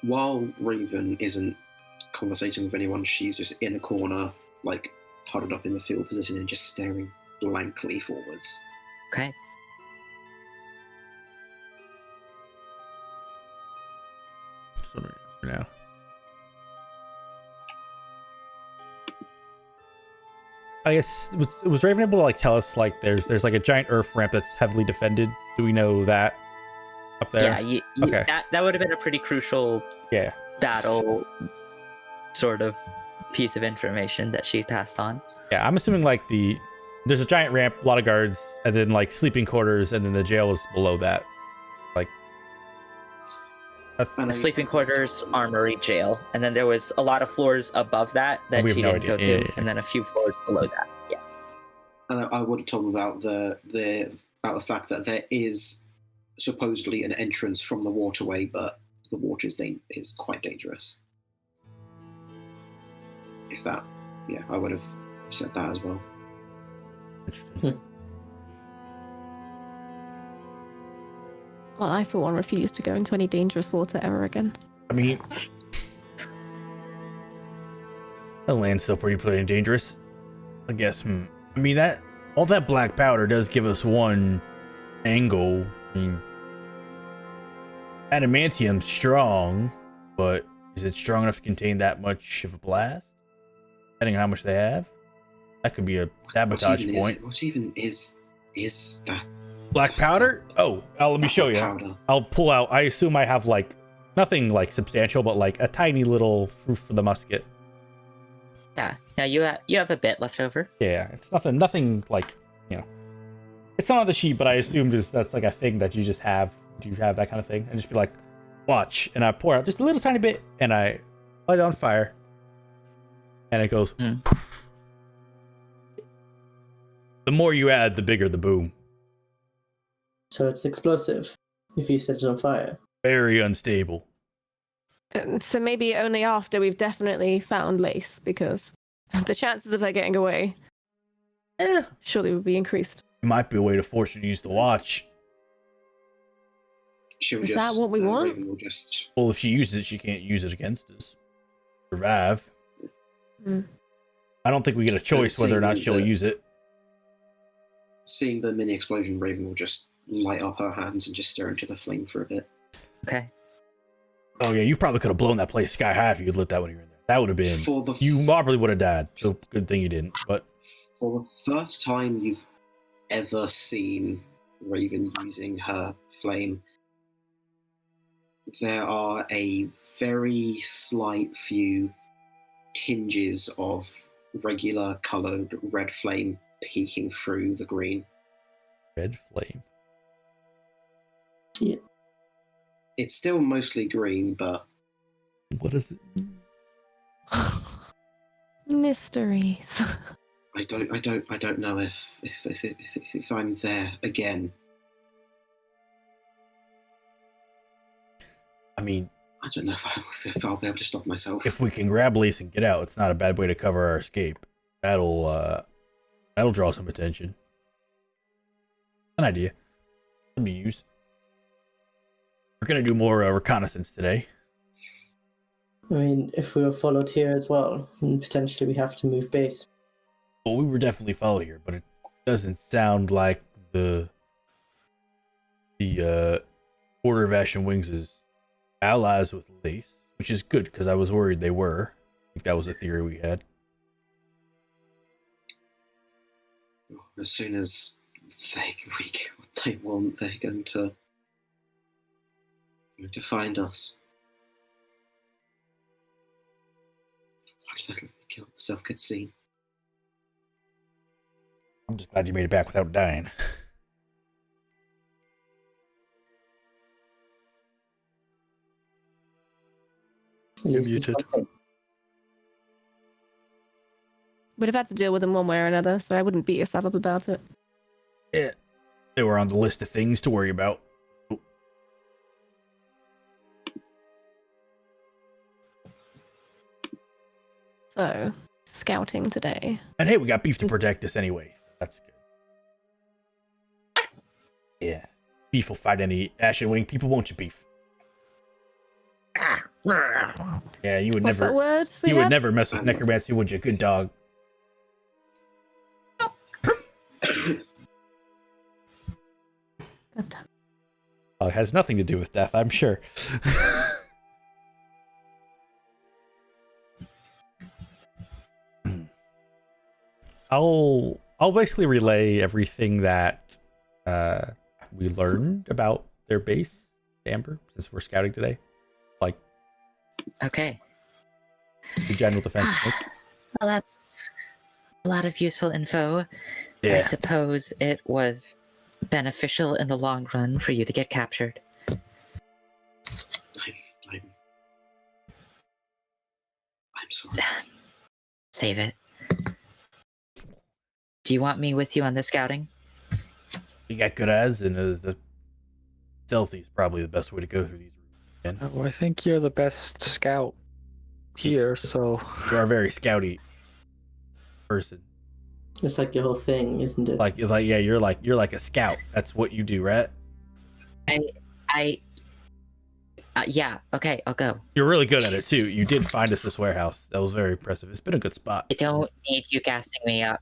While Raven isn't conversating with anyone, she's just in a corner, like huddled up in the field position and just staring blankly forwards. Okay. For now. I guess was Raven able to like tell us like there's like a giant earth ramp that's heavily defended? Do we know that up there? Yeah, Okay. that would have been a pretty crucial Yeah. battle sort of piece of information that she passed on. Yeah, I'm assuming like there's a giant ramp, a lot of guards, and then like sleeping quarters, and then the jail is below that. Like that's And I- Sleeping quarters, armory, jail, and then there was a lot of floors above that we she have no didn't go idea. to, Yeah. and then a few floors below that. Yeah. And I would have told them about the fact that there is supposedly an entrance from the waterway, but the water is quite dangerous. If that, yeah, I would have said that as well. interesting. Well, I for one refuse to go into any dangerous water ever again. I mean, the land's still pretty dangerous. I guess. I mean, that all that black powder does give us one angle. I mean, adamantium's strong, but is it strong enough to contain that much of a blast? Depending on how much they have, that could be a sabotage point. What even is that Black powder? Oh, let me show you. powder? I'll pull out. I assume I have like nothing like substantial, but like a tiny little proof for the musket. Yeah. Yeah, you have a bit left over. Yeah, it's nothing like, you know, it's not on the sheet, but I assume that's like a thing that you just have. Do you have that kind of thing? And just be like, watch, and I pour out just a little tiny bit, and I light it on fire, and it goes. Poof. The more you add, the bigger the boom. So it's explosive if you set it on fire. Very unstable. So maybe only after we've definitely found Lace, because the chances of her getting away surely would be increased. It might be a way to force her to use the watch. She'll Is just, that what we want? Raven will just Well, if she uses it, she can't use it against us. Survive. Mm. I don't think we get a choice whether or not seeing she'll the- use it. seeing the mini explosion. Raven will just light up her hands and just stare into the flame for a bit. Okay. Oh yeah, you probably could have blown that place sky high if you had lit that when you were in there. That would have been. For the You probably would have died. So good thing you didn't. But For the first time you've ever seen Raven using her flame, there are a very slight few tinges of regular coloured red flame peeking through the green. Red flame. Yeah. It's still mostly green, but What is it? Mysteries. I don't know if I'm there again. I mean, I don't know if I'll be able to stop myself. if we can grab Lise and get out, it's not a bad way to cover our escape. That'll draw some attention. An idea. Let me use. We're gonna do more reconnaissance today. I mean, if we were followed here as well, then potentially we have to move base. Well, we were definitely followed here, but it doesn't sound like the Order of Ashen Wings is allies with Lise, which is good because I was worried they were. I think that was a theory we had. As soon as they get what they want, they're going to find us. Why did I let me kill myself? Get seen. I'm just glad you made it back without dying. You're At least it's muted. something. Would have had to deal with them one way or another, so I wouldn't beat yourself up about it. Yeah, they were on the list of things to worry about. So, scouting today. And hey, we got beef to protect us anyway. So that's good. Yeah, beef will fight any Ashen Wing people, won't you, beef? Yeah, you would What's that never. word? we You would had? never mess with necromancy, would you? Good dog. God damn. Oh, it has nothing to do with death, I'm sure. I'll basically relay everything that we learned about their base, Amber, since we're scouting today. Like Okay. the general defense. Well, that's a lot of useful info. I suppose it was beneficial in the long run for you to get captured. I'm sorry. Save it. Do you want me with you on the scouting? You got good eyes, and the stealthy is probably the best way to go through these routes. And Well, I think you're the best scout here, so you are a very scouty person. It's like your whole thing, isn't it? Like, it's like, yeah, you're like a scout. That's what you do, right? Yeah, okay, I'll go. You're really good at it too. You did find us this warehouse. That was very impressive. It's been a good spot. I don't need you gassing me up.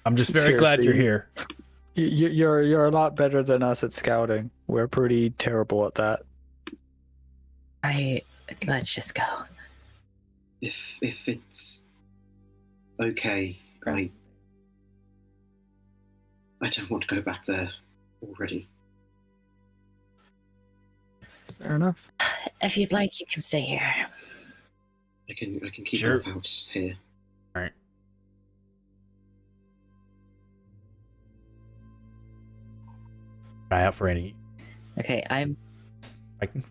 I'm just very glad you're Seriously. here. you're a lot better than us at scouting. We're pretty terrible at that. Let's just go. If it's okay, I don't want to go back there already. Fair enough. If you'd like, you can stay here. I can keep Sure. my out here. All right. Eye out for any. Okay, I'm I can.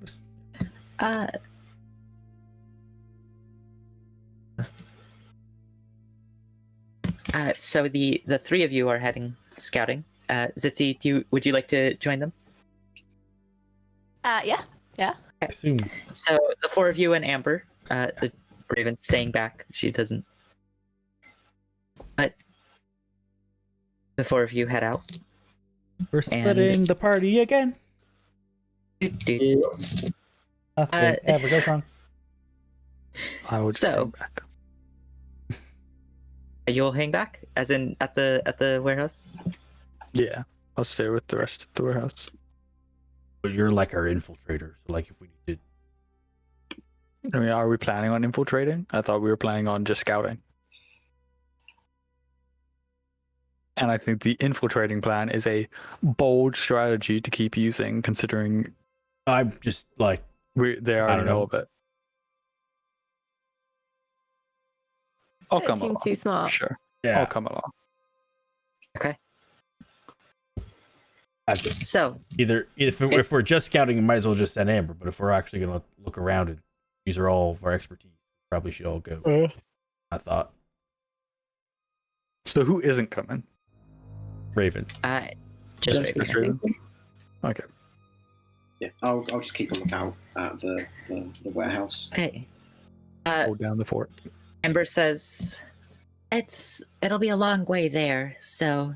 So the three of you are heading scouting. Zitzi, would you like to join them? Yeah. I assume. So the four of you and Amber, the Raven staying back. She doesn't. But the four of you head out. We're splitting the party again. Doot. Nothing ever goes wrong. I would So- go back. You'll hang back, as in at the warehouse. Yeah, I'll stay with the rest of the warehouse. But you're like our infiltrator. So like if we did. I mean, are we planning on infiltrating? I thought we were planning on just scouting. And I think the infiltrating plan is a bold strategy to keep using, considering I'm just like, they already don't know know. of it. I'll Don't come seem along. too smart. Sure. yeah. I'll come along. Okay. I just, So, either if we're just scouting, we might as well just send Amber. But if we're actually gonna look around and these are all of our expertise, probably should all go. I thought So who isn't coming? Raven. just Just Raven, I think. Okay. Yeah, I'll just keep a lookout at the warehouse. Okay. Hold down the fort. Ember says, it'll be a long way there, so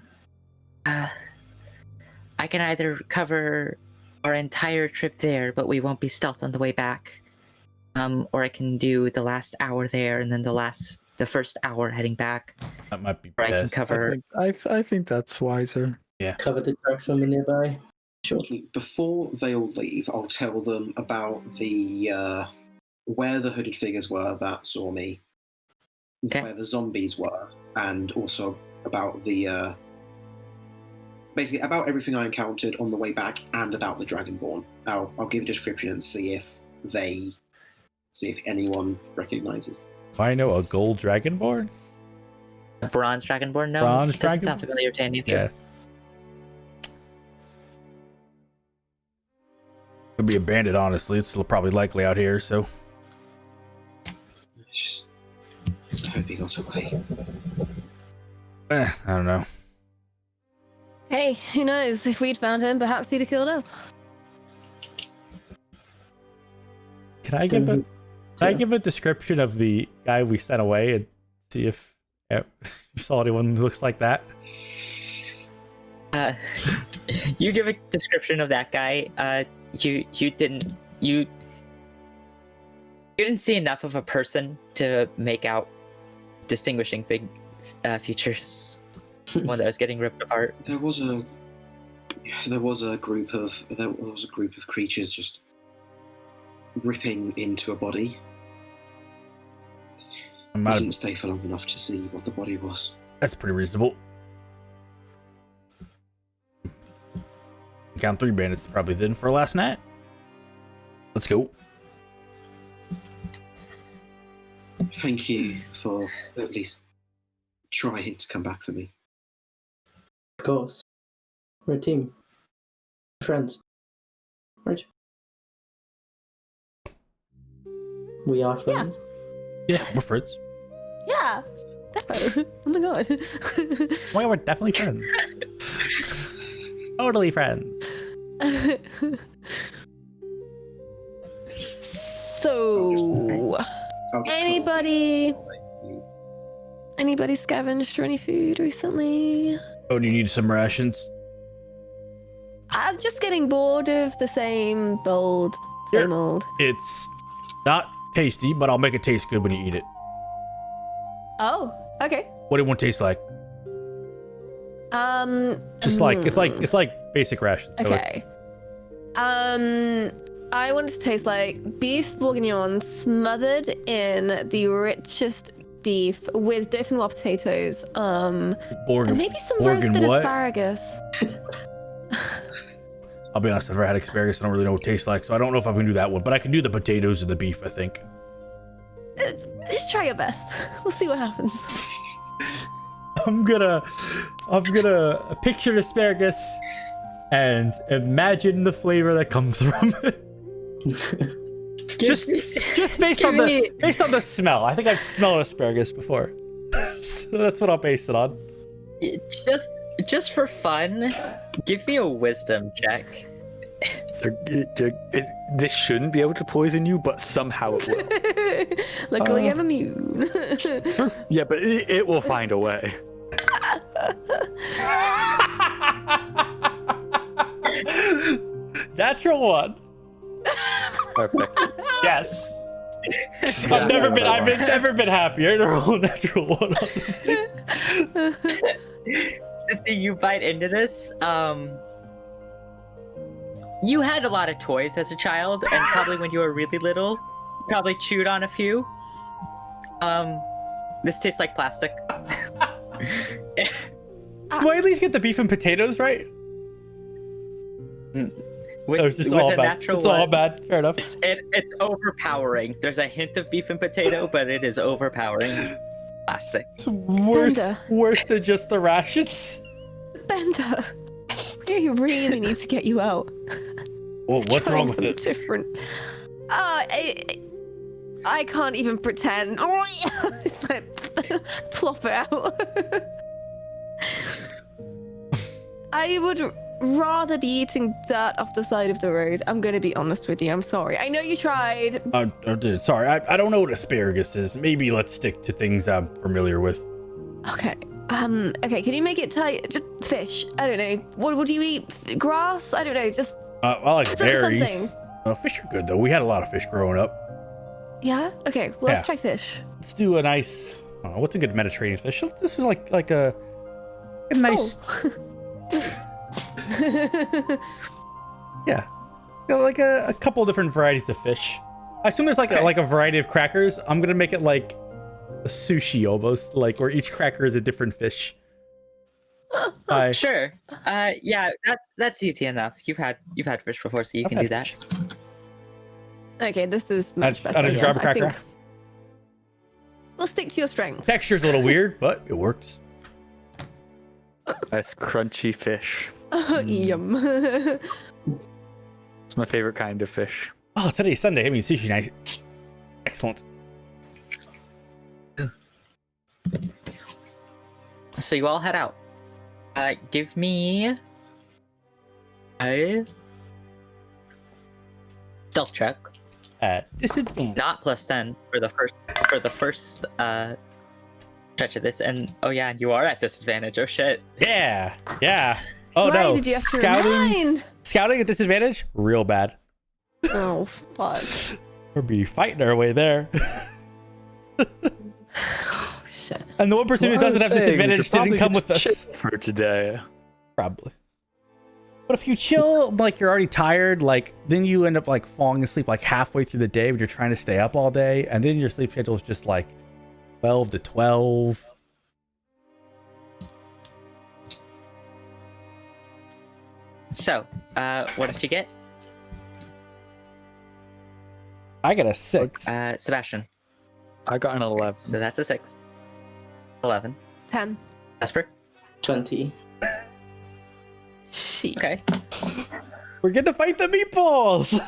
I can either cover our entire trip there, but we won't be stealth on the way back. Or I can do the last hour there and then the first hour heading back. That might be Or I can best. cover I think that's wiser. Cover the tracks when we're nearby. Sure. Before they all leave, I'll tell them about the where the hooded figures were that saw me, Okay. where the zombies were, and also about the basically about everything I encountered on the way back and about the Dragonborn. I'll give a description and see if anyone recognizes. If I know a gold dragonborn, a bronze dragonborn. No, Bronze doesn't dragon- sound familiar to any of you. yeah. Could be a bandit, honestly. It's probably likely out here, so. Just, I hope he got away. I don't know. Hey, who knows? If we'd found him, perhaps he'd have killed us. Can I give a description of the guy we sent away and see if you saw anyone who looks like that? You give a description of that guy. You didn't see enough of a person to make out distinguishing features. One that was getting ripped apart. There was a group of creatures just ripping into a body. I didn't stay for long enough to see what the body was. That's pretty reasonable. Count 3 bandits probably then for last night. Let's go. Thank you for at least trying to come back for me. Of course. We're a team. Friends. Right? We are friends. Yeah, we're friends. Yeah, defo. Oh my god. Well, we're definitely friends. Totally friends. So, I'll just anybody scavenged for any food recently? Oh, do you need some rations? I'm just getting bored of the same bold, same old. It's not tasty, but I'll make it taste good when you eat it. Oh, okay. What do you want to taste like? Just like it's like basic rations. So Okay. I want it to taste like beef bourguignon smothered in the richest beef with different raw potatoes. And maybe some roasted asparagus. I'll be honest, I've never had asparagus. I don't really know what it tastes like, so I don't know if I can do that one. But I can do the potatoes and the beef, I think. Just try your best. We'll see what happens. I'm gonna picture asparagus and imagine the flavor that comes from it. just based on the smell. I think I've smelled asparagus before. So that's what I'll base it on. Just for fun, give me a wisdom check. This shouldn't be able to poison you, but somehow it will. Luckily, I'm immune. Yeah, but it will find a way. Natural one. Perfect. Yes. I've never been happier to roll a natural one. See, you bite into this. You had a lot of toys as a child, and probably when you were really little, you probably chewed on a few. This tastes like plastic. Do I at least get the beef and potatoes right? With, It's just with all a bad. natural It's all one, bad. Fair enough. it's overpowering. There's a hint of beef and potato, but it is overpowering. Plastic. It's worse, Panda. worse than just the rations. Bender, we really need to get you out. Well, what's Trying wrong with some it? different. I can't even pretend. It's like plop it out. I would rather be eating dirt off the side of the road. I'm gonna be honest with you. I'm sorry. I know you tried. Sorry, I don't know what asparagus is. Maybe let's stick to things I'm familiar with. Okay. Okay. Can you make it just fish? I don't know. What do you eat? Grass? I don't know. Just I like Sort of berries. something. Fish are good though. We had a lot of fish growing up. yeah. Okay. Well, let's Yeah. try fish. Let's do a nice. What's a good Mediterranean fish? This is like a nice. Yeah, like a couple of different varieties of fish. I assume there's like a variety of crackers. I'm gonna make it like a sushi almost, like where each cracker is a different fish. Sure. Yeah, that's easy enough. You've had fish before, so you can do that. Okay. This is much better. I just grab a I cracker. think we'll stick to your strength. Texture's a little weird, but it works. Nice crunchy fish. Yum. It's my favorite kind of fish. Oh, today's Sunday. I mean, sushi night. Excellent. So you all head out. Give me a stealth check. Disadvantage. Not +10 for the first stretch of this, and oh yeah, you are at disadvantage. Oh shit. Yeah. Oh Why no. did you have to remind? Scouting at disadvantage? Real bad. Oh fuck. We'll be fighting our way there. Oh shit. And the one person who doesn't have disadvantage didn't come with us. For today. Probably. But if you chill, like you're already tired, like then you end up like falling asleep like halfway through the day when you're trying to stay up all day, and then your sleep schedule is just like 12 to 12. So, what did you get? I got a 6. Sebastian. I got an 11. So that's a 6. 11. 10. Esper. 20. Shit. Okay. We're gonna fight the meatballs.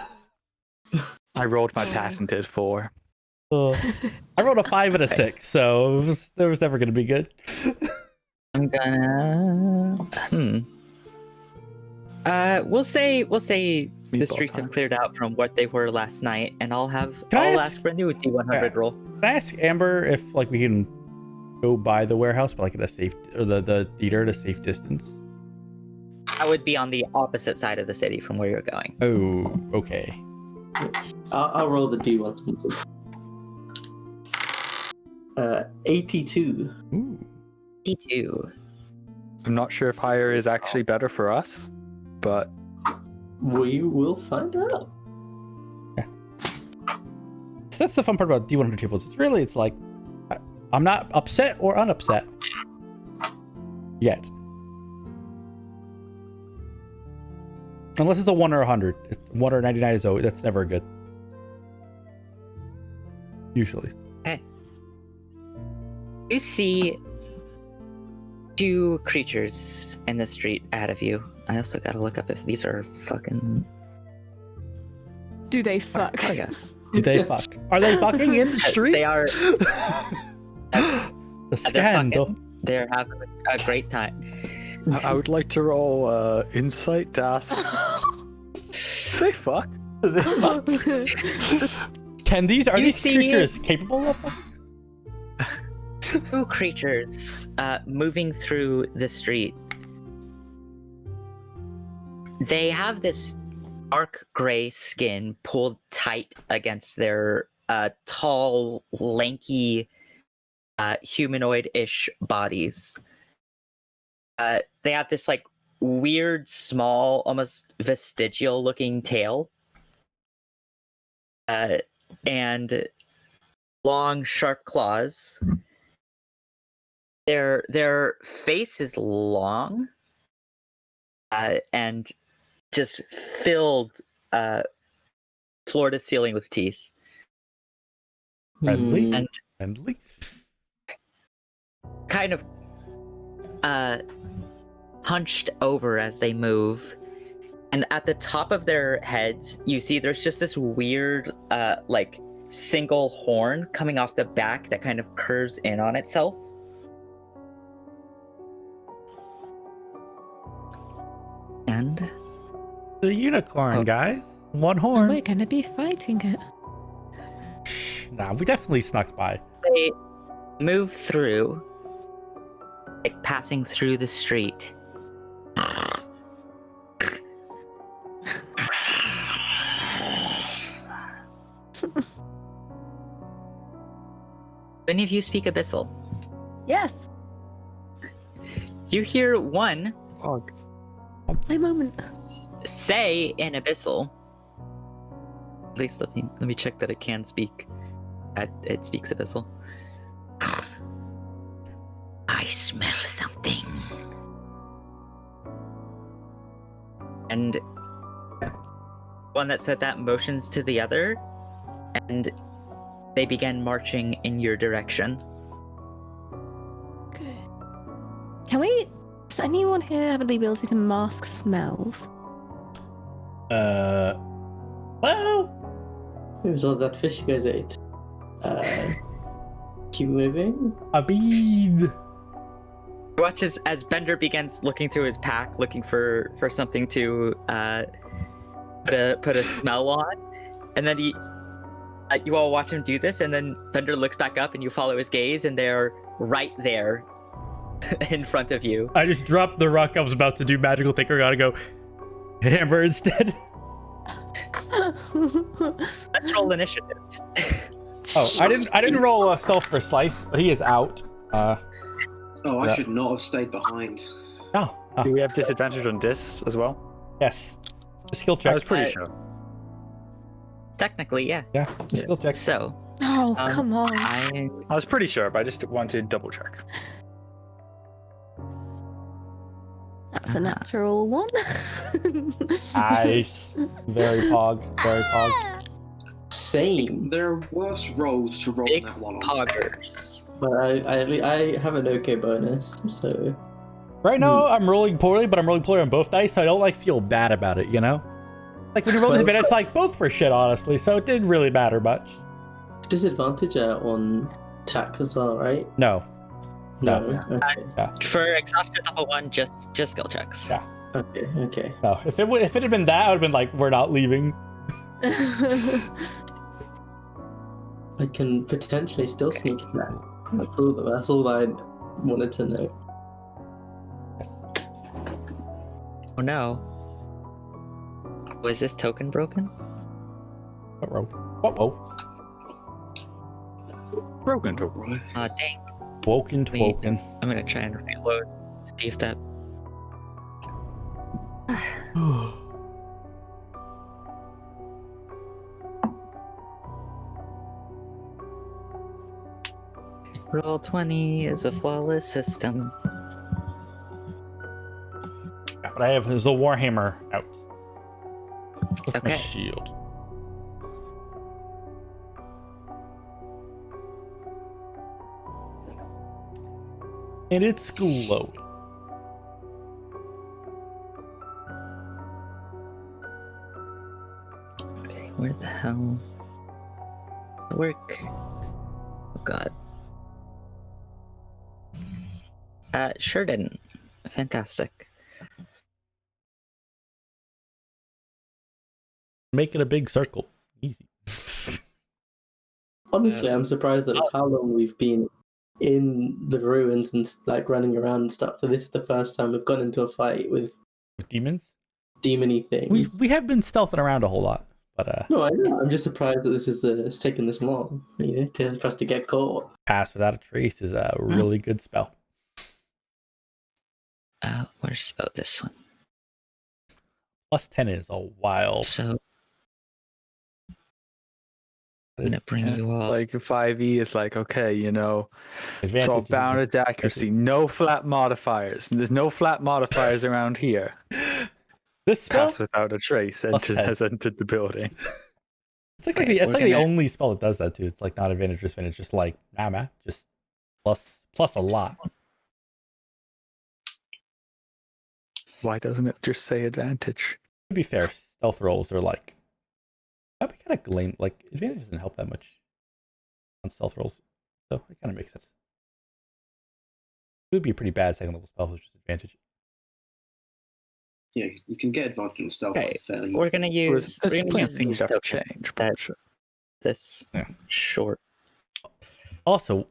I rolled my patented 4. I rolled a 5 and a 6, so it was never gonna be good. I'm gonna. We'll say the streets have cleared out from what they were last night, and I'll ask for a new D100 roll. Can I ask Amber if like we can go by the warehouse, but like at a safe, or the theater at a safe distance? That would be on the opposite side of the city from where you're going. Oh, okay. I'll roll the D1. 82. Ooh. D2. I'm not sure if higher is actually better for us, but We will find out. So that's the fun part about D100 tables. It's like I'm not upset or unupset yet. Unless it's a 1 or 100. 1 or 99 is always, that's never good. Usually. Okay. You see 2 creatures in the street ahead of you. I also gotta look up if these are fucking. Do they fuck? Oh yeah. Do they fuck? Are they fucking in the street? They are. The They're scandal. fucking. They're having a great time. I would like to roll insight to ask. Say fuck. Are You these see- creatures capable of fucking? 2 creatures moving through the street. They have this dark gray skin pulled tight against their tall, lanky, humanoid-ish bodies. They have this like weird, small, almost vestigial-looking tail, and long, sharp claws. Their face is long, and just filled floor to ceiling with teeth. Friendly? And Friendly? kind of hunched over as they move. And at the top of their heads, you see there's just this weird, like, single horn coming off the back that kind of curves in on itself. And The unicorn, Oh. guys. One horn. We're gonna be fighting it. Nah, we definitely snuck by. they move through, like passing through the street. Any of you speak Abyssal? Yes, You hear one my moment. say in Abyssal. At least let me check that it can speak. It speaks Abyssal. I smell something. And one that said that motions to the other, and they begin marching in your direction. Okay. Can we? Does anyone here have the ability to mask smells? Well, It was all that fish you guys ate. Keep moving. Abid. Watch as Bender begins looking through his pack, looking for something to put a smell on, and then you all watch him do this, and then Bender looks back up, and you follow his gaze, and they're right there in front of you. I just dropped the rock I was about to do magical thinker. Gotta go hammer instead. Let's roll initiative. Oh, I didn't roll a stealth for Slice, but he is out. Oh, I should not have stayed behind. No. Do we have disadvantage on this as well? Yes. Skill check. I was pretty Uh, sure. Technically, yeah. Yeah. Skill check. So Oh, come on. I I was pretty sure, but I just wanted to double check. That's a natural one. Nice. Very pog. Very pog. Same. There are worse rolls to roll big that one on. poggers. But I have an okay bonus, so Right now, I'm rolling poorly, but I'm rolling poorly on both dice, so I don't feel bad about it, you know? Like when you roll Well- disadvantage, it's like both were shit, honestly, so it didn't really matter much. it's disadvantage on attacks as well, right? No. No. Okay. For exhaustion level 1, just skill checks. Yeah. Okay. No. If it had been that, I would have been like, we're not leaving. I can potentially still sneak attack. That's all I wanted to know. Oh no. Was this token broken? What roll? What? Broken to Right. Dang. Woken twoken. I'm gonna try and reload. See if that. Roll 20 is a flawless system. Yeah, but I have the Warhammer out. With my Okay. shield. And it's glowing. Okay, where the hell? Work. Oh god. Sure didn't. Fantastic. Make it a big circle. Easy. Honestly, I'm surprised at how long we've been in the ruins and like running around and stuff. So this is the first time we've gone into a fight with With demons? demony things. We have been stealthing around a whole lot, but No, I know. I'm just surprised that this is it's taken this long, for us to get caught. Pass Without a Trace is a really good spell. Where's this one? Plus 10 is a wild. So I'm gonna bring you all. Like 5e is like, okay, you know, Advantage so is bounded accuracy, no flat modifiers. There's no flat modifiers around here. This spell. Pass without a trace Plus 10. has entered the building. It's like, Okay, it's we're like the gonna- only spell that does that too. It's like not advantage, disadvantage. Just like nah, man. Just plus a lot. Why doesn't it just say advantage? To be fair, stealth rolls are like that'd be kind of lame. Like advantage doesn't help that much on stealth rolls, so it kind of makes sense. It would be a pretty bad second level spell, which is advantage. Yeah, you can get advantage on stealth Okay, fairly. we're gonna use. There's We're gonna plenty use of things these that have tokens changed. that- but sure. This Yeah. short. Also,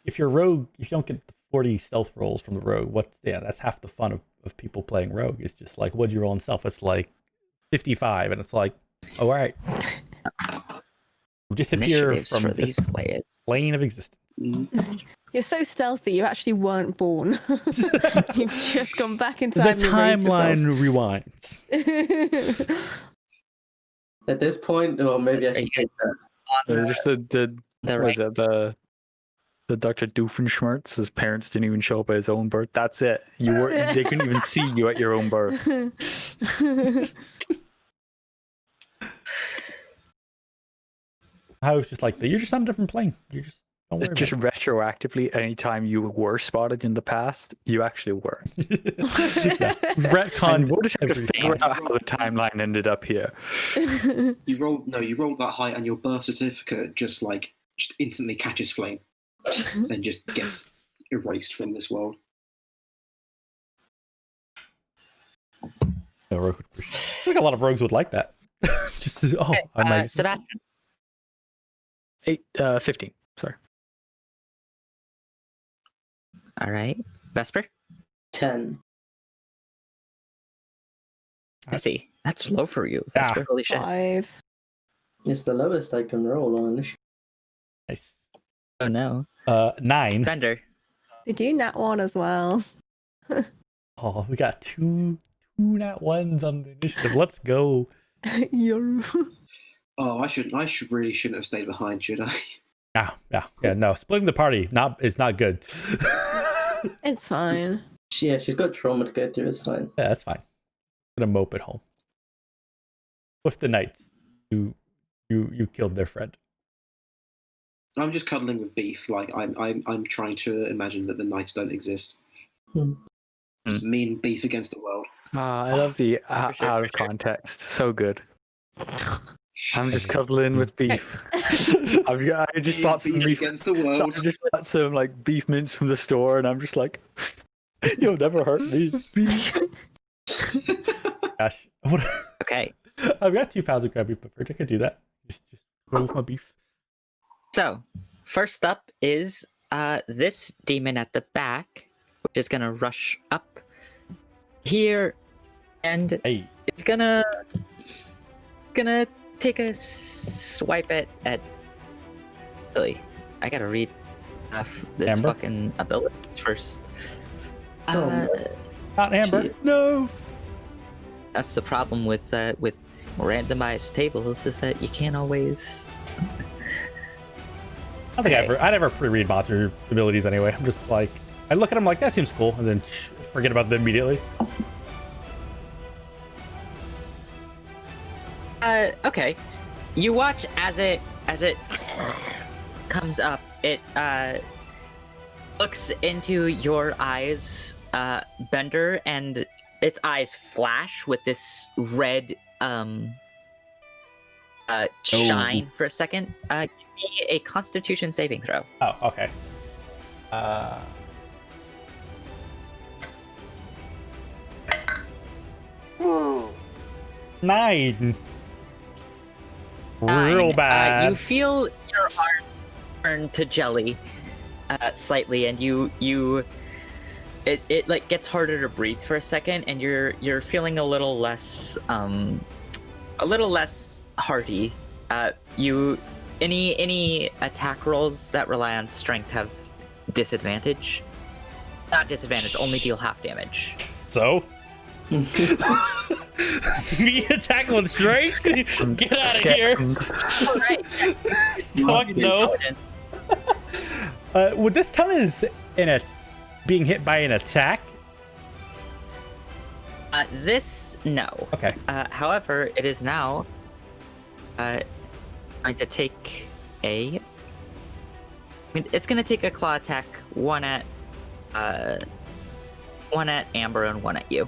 if you're rogue, if you don't get the 40 stealth rolls from the rogue, that's half the fun of people playing rogue. It's just like, what'd you roll in stealth? It's like 55, and it's like, oh, all right, disappear Initiatives from for this these layers. plane of existence. Mm. You're so stealthy, you actually weren't born. You've just gone back in The time. timeline rewinds. rewinds. At this point, or maybe I Are you should take guys that. on Just the the what right? is it, the Dr. Doofenshmirtz, his parents didn't even show up at his own birth. That's it. They couldn't even see you at your own birth. I was just like, you're just on a different plane. You just don't worry It's just about retroactively, anytime you were spotted in the past, you actually were. it. Yeah. And Retcon. we'll just have to everything. figure out how the timeline ended up here. You rolled that high, and your birth certificate just instantly catches flame and just gets erased from this world. No, rogue would appreciate it. I think a lot of rogues would like that. Just I'm like, Sebastian. 15. Sorry. All right, Vesper. 10. I see. That's low for you, Yeah. Vesper. Holy shit. 5. It's the lowest I can roll on initiative. nice. Oh no, 9. Bender. Did you nat 1 as well? Oh, we got two nat ones on the initiative. Let's go. You're... Oh, I really shouldn't have stayed behind, should I? Yeah. No, splitting the party is not good. It's fine. Yeah, she's got trauma to go through. It's fine. Yeah, that's fine. Gonna mope at home. With the knights, you killed their friend. I'm just cuddling with Beef. Like I'm trying to imagine that the knights don't exist. It's me and Beef against the world. I love the out of context. So good. I'm just cuddling with beef. I just bought some Beef beef. against the So I world. just bought some like beef mince from the store, and I'm just like, you'll never hurt me. Gosh, what? Okay, I've got 2 pounds of crab beef, but I could do that. Just roll with my beef. so first up is this demon at the back, which is gonna rush up here, and Hey, it's gonna take a swipe at Billy. I gotta read its Amber? fucking abilities first. Oh, not Amber. Shit. No. That's the problem with randomized tables, is that you can't always. I think Okay. I never pre-read monster abilities anyway. I'm just like, I look at them like that seems cool, and then forget about them immediately. Okay. You watch as it comes up. It looks into your eyes, Bender, and its eyes flash with this red shine for a second. Give me a Constitution saving throw. Oh, okay. 9. Real Fine. bad. You feel your arm turn to jelly slightly, and it like gets harder to breathe for a second, and you're feeling a little less hearty. Any attack rolls that rely on strength have disadvantage. Not disadvantage, only deal half damage. So? Me attack with strength? Get out of here. All right. fuck no. Would this come as being hit by an attack? This, no. Okay. However, it is now going to take a... it's going to take a claw attack, one at Amber and one at you.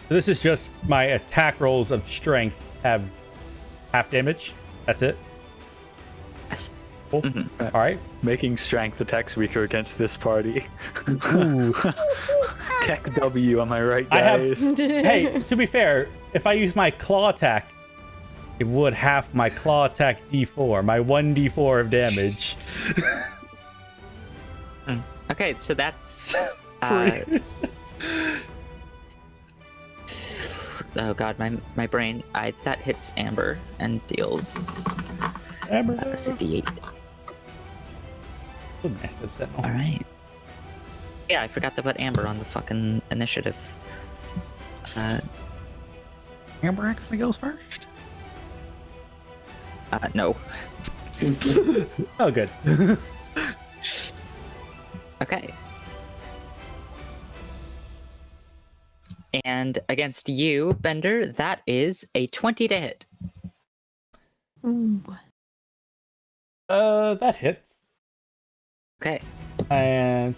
So this is just my attack rolls of strength have half damage. That's it. Yes. Cool. Mhm. All right. Making strength attacks weaker against this party. Ooh. Keck W, am I right, I have- guys? Hey, to be fair, if I use my claw attack, it would half my claw attack D4, my 1d4 of damage. Okay, so that's... oh god, my brain. That hits Amber and deals... Amber. That's a D8. Oh, massive sentinel. Alright. Yeah, I forgot to put Amber on the fucking initiative. Amber actually goes first. No. Oh, good. Okay. And against you, Bender, that is a 20 to hit. Ooh. That hits. Okay. And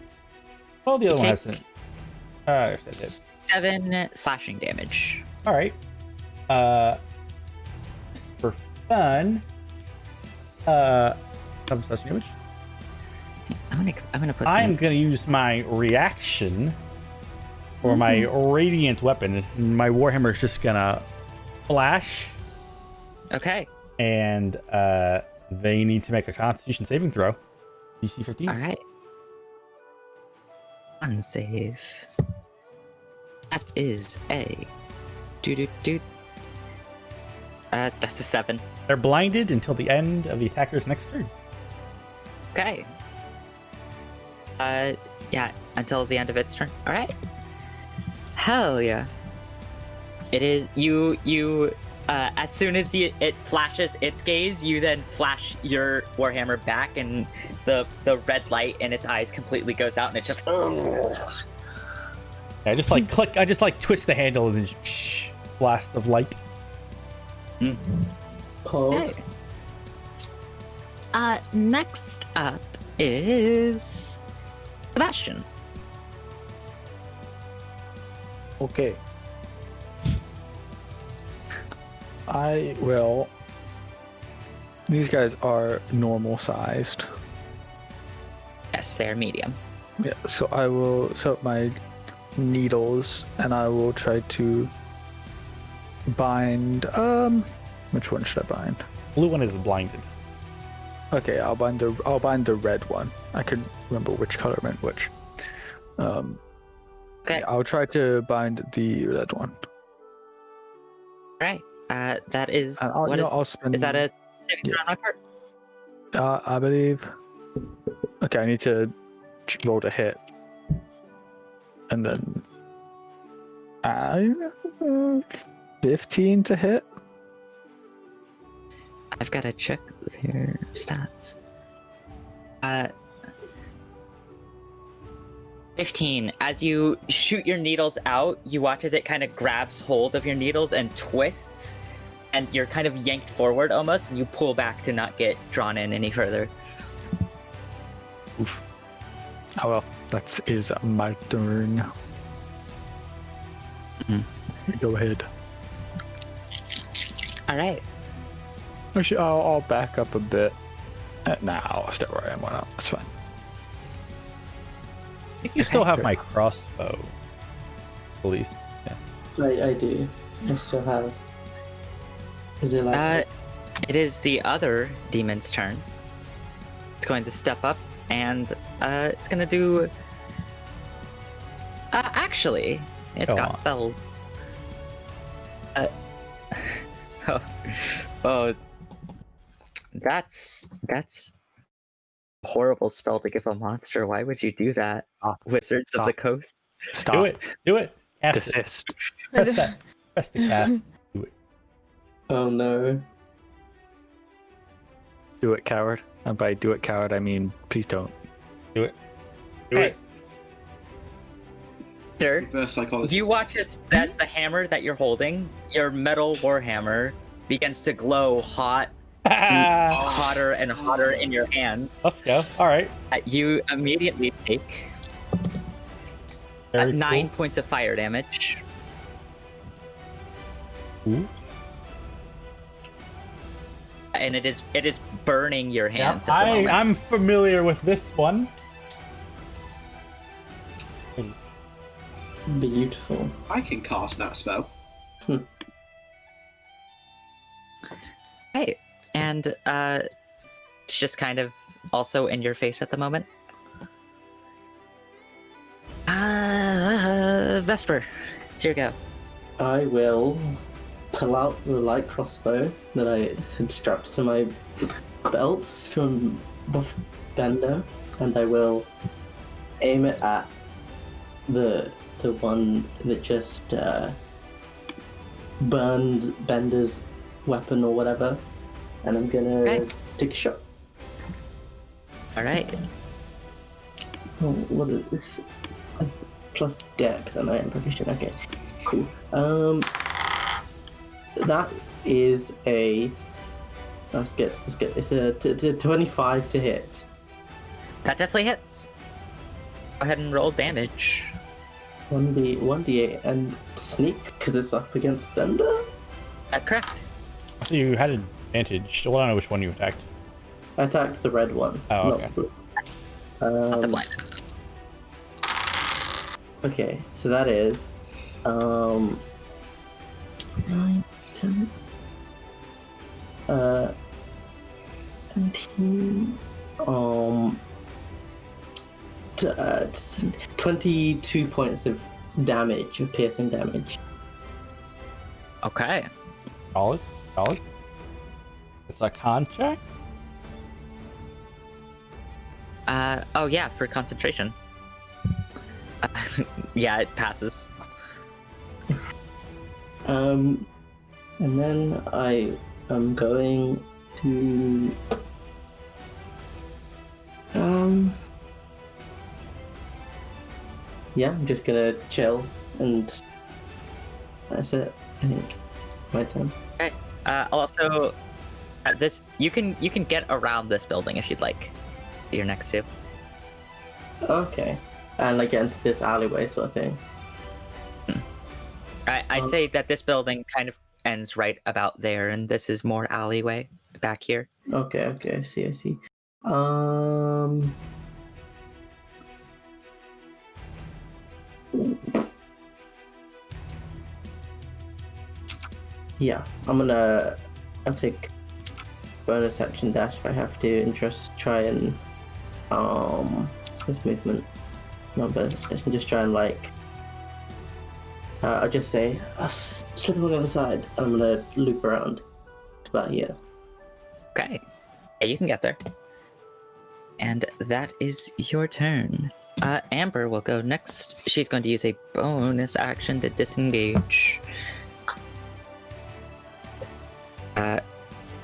well, the other one Take hasn't. Yes, that hit. 7 slashing damage. All right. For fun. 7 slashing damage. I'm gonna put I'm some... gonna use my reaction for my radiant weapon. My warhammer is just gonna flash, Okay. and they need to make a Constitution saving throw. DC 15. Alright. Unsave. That is a... that's a 7. They're blinded until the end of the attacker's next turn. Okay. Yeah, until the end of its turn. Alright. Hell yeah. It is you as soon as it flashes its gaze, you then flash your warhammer back, and the red light in its eyes completely goes out, and it's just Yeah, I just like click. I just like twist the handle and then blast of light. Paul. Okay. Next up is Sebastian. Okay. I will. These guys are normal sized. Yes, they're medium. Yeah, so I will set up my needles and I will try to bind. Which one should I bind? Blue one is blinded. Okay, I'll bind the red one. I could remember which color meant which. Okay. I'll try to bind the red one. Right. That is And I'll, what you is know, I'll spend. is that a saving throw on my part? I believe. Okay, I need to roll to hit, and then 15 to hit. I've got to check their stats. 15. As you shoot your needles out, you watch as it kind of grabs hold of your needles and twists, and you're kind of yanked forward almost, and you pull back to not get drawn in any further. Oof. Oh well, that is my turn. Go ahead. All right. Actually, I'll back up a bit. Nah, I'll stay where I am. Why not? That's fine. I think you still have my crossbow. Police. Yeah. I do. I still have. Is it like It is the other demon's turn. It's going to step up, and it's going to do... actually, it's Go got on. spells. Oh, that's a horrible spell to give a monster. Why would you do that? Stop. Wizards of the Stop. Coast. Stop. Do it. Do it. Cast it. Desist. Press that. Press the cast. Do it. Oh no. Do it, coward. And by do it, coward, I mean please don't. Do it. Hey. Sure. Reverse psychology. You watch as the hammer that you're holding, your metal warhammer, begins to glow hotter and hotter in your hands. Let's go. All right. You immediately take Very 9 cool. points of fire damage. Ooh. And it is burning your Yeah, hands at the moment. I'm familiar with this one. Beautiful. I can cast that spell. Right. And it's just kind of also in your face at the moment. Vesper, it's your go. I will pull out the light crossbow that I had strapped to my belts from Buff Bender, and I will aim it at the one that just burned Bender's weapon or whatever, and I'm gonna Okay. take a shot. All right. Oh, what is this? Plus Dex, and I am proficient. Okay, cool. That is a. Let's get. It's a 25 to hit. That definitely hits. Go ahead and roll damage. 1d8 and sneak because it's up against Bender. That's correct. So you had advantage. Well, I don't know which one you attacked. I attacked the red one. Oh, not okay. blue. Not the blind. Okay, so that is 9, 10, 17, 22 points of damage, of piercing damage. Okay. Solid. It's a con check? Oh yeah, for concentration. Yeah, it passes. And then I am going to yeah, I'm just gonna chill, and that's it. I think my turn. Okay. Also, this you can get around this building if you'd like. You're next to. Okay, and like get into this alleyway sort of thing. I'd say that this building kind of ends right about there, and this is more alleyway back here. Okay, I see. Yeah, I'll take bonus action dash if I have to, and just try and what's this movement? Not bonus action, just try and like I'll just say I'll slip on the other side, and I'm gonna loop around to about here. Okay. Yeah, you can get there. And that is your turn. Amber will go next. She's going to use a bonus action to disengage.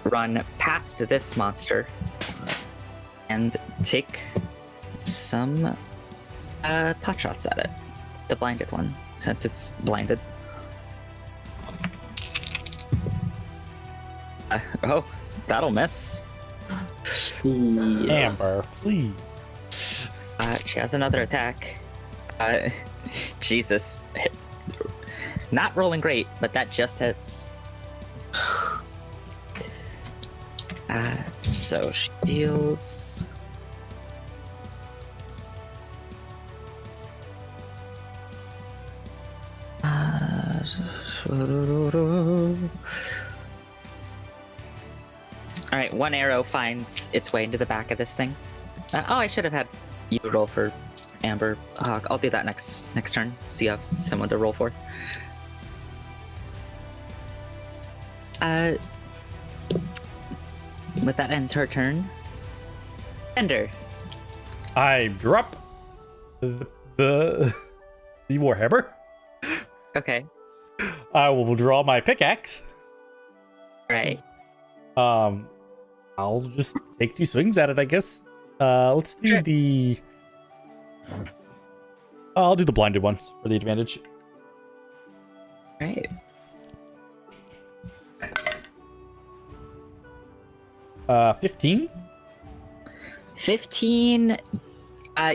Run past this monster and take some pot shots at it. The blinded one, since it's blinded. Oh, that'll miss. Yeah. Amber, please. She has another attack. Jesus. Not rolling great, but that just hits. So she deals... Alright, one arrow finds its way into the back of this thing. Oh, I should have had you roll for Amber Hawk. I'll do that next turn. So you have someone to roll for. With that ends her turn. Ender. I drop the warhammer. Okay. I will draw my pickaxe. Right. I'll just take 2 swings at it, I guess. Let's do Sure. the. I'll do the blinded one for the advantage. Right. 15. 15.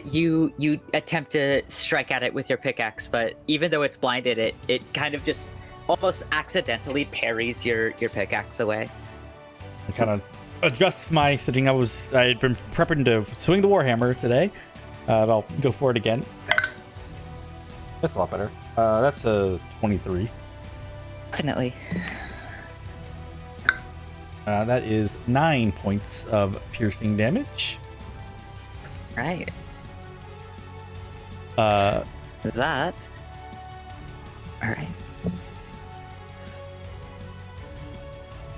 You attempt to strike at it with your pickaxe, but even though it's blinded, it kind of just almost accidentally parries your pickaxe away. I kind of adjust my setting. I had been prepping to swing the warhammer today. I'll go for it again. That's a lot better. That's a 23. Definitely. That is 9 points of piercing damage. Right. That. All right.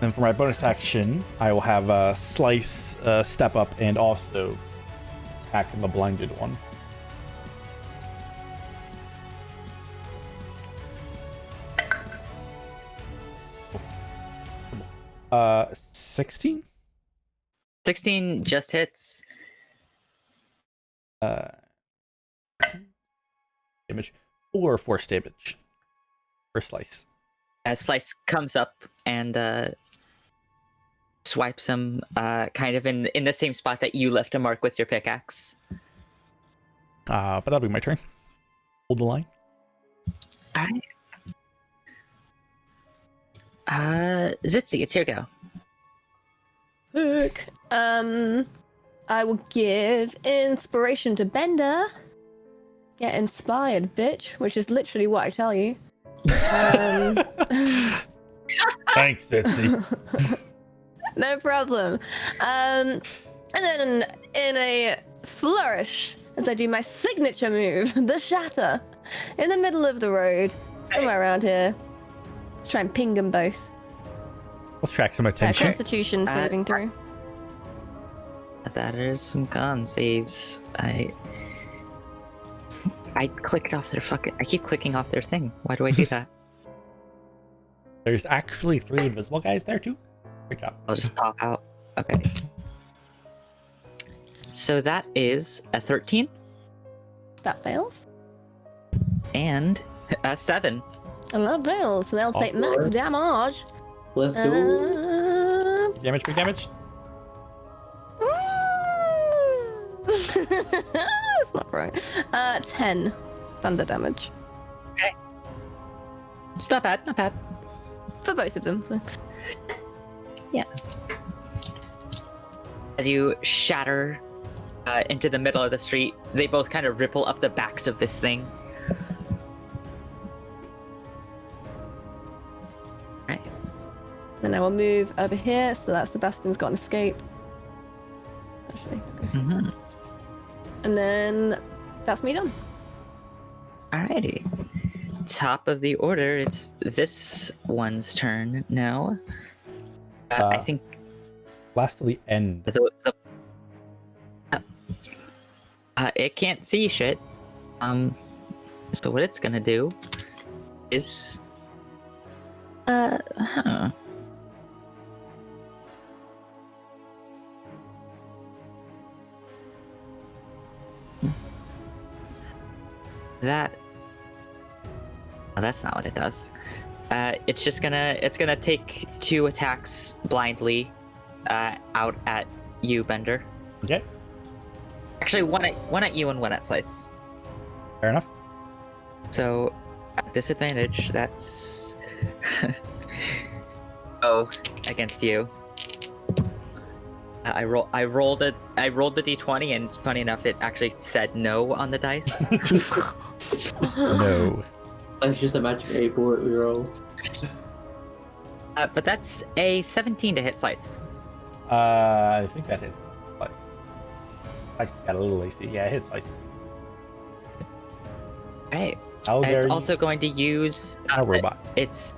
Then for my bonus action, I will have Slice step up and also attack the blinded one. Uh, 16? 16 just hits. Damage or force damage for Slice. As Slice comes up and swipes him kind of in the same spot that you left a mark with your pickaxe. But that'll be my turn. Hold the line. All right. Zitzi, it's your go. Look. I will give inspiration to Bender. Get inspired, bitch, which is literally what I tell you. Thanks, Etsy. No problem. And then in a flourish, as I do my signature move, the Shatter, in the middle of the road, somewhere around here. Let's try and ping them both. Let's track some attention. Constitution saving throw. That is some con saves. I clicked off their fucking. I keep clicking off their thing. Why do I do that? There's actually 3 invisible guys there too. Great job. I'll just pop out. Okay. So that is a 13 That fails. and a 7. And that fails, so they'll take max Alright. damage. Let's do it. Damage, big damage. That's not right. 10 thunder damage It's not bad, not bad. for both of them. So. As you shatter into the middle of the street, they both kind of ripple up the backs of this thing. Right. Then I will move over here, so that Sebastian's got an escape. Actually. Mm-hmm. And then that's me done. Alrighty. Top of the order, it's this one's turn now. I think Last to the end. it can't see shit. So what it's gonna do is that. Oh, that's not what it does. It's gonna take 2 attacks blindly out at you, Bender. Okay, Actually, one at you and one at Slice. fair enough. So at disadvantage, that's against you. I rolled the d20, and funny enough, it actually said no on the dice. No. Let's just imagine a bullet we roll. But that's a 17 to hit Slice. I think that hits Slice. I got a little lacy. Yeah, it hits Slice. Right. How And it's dare also going to use a robot. its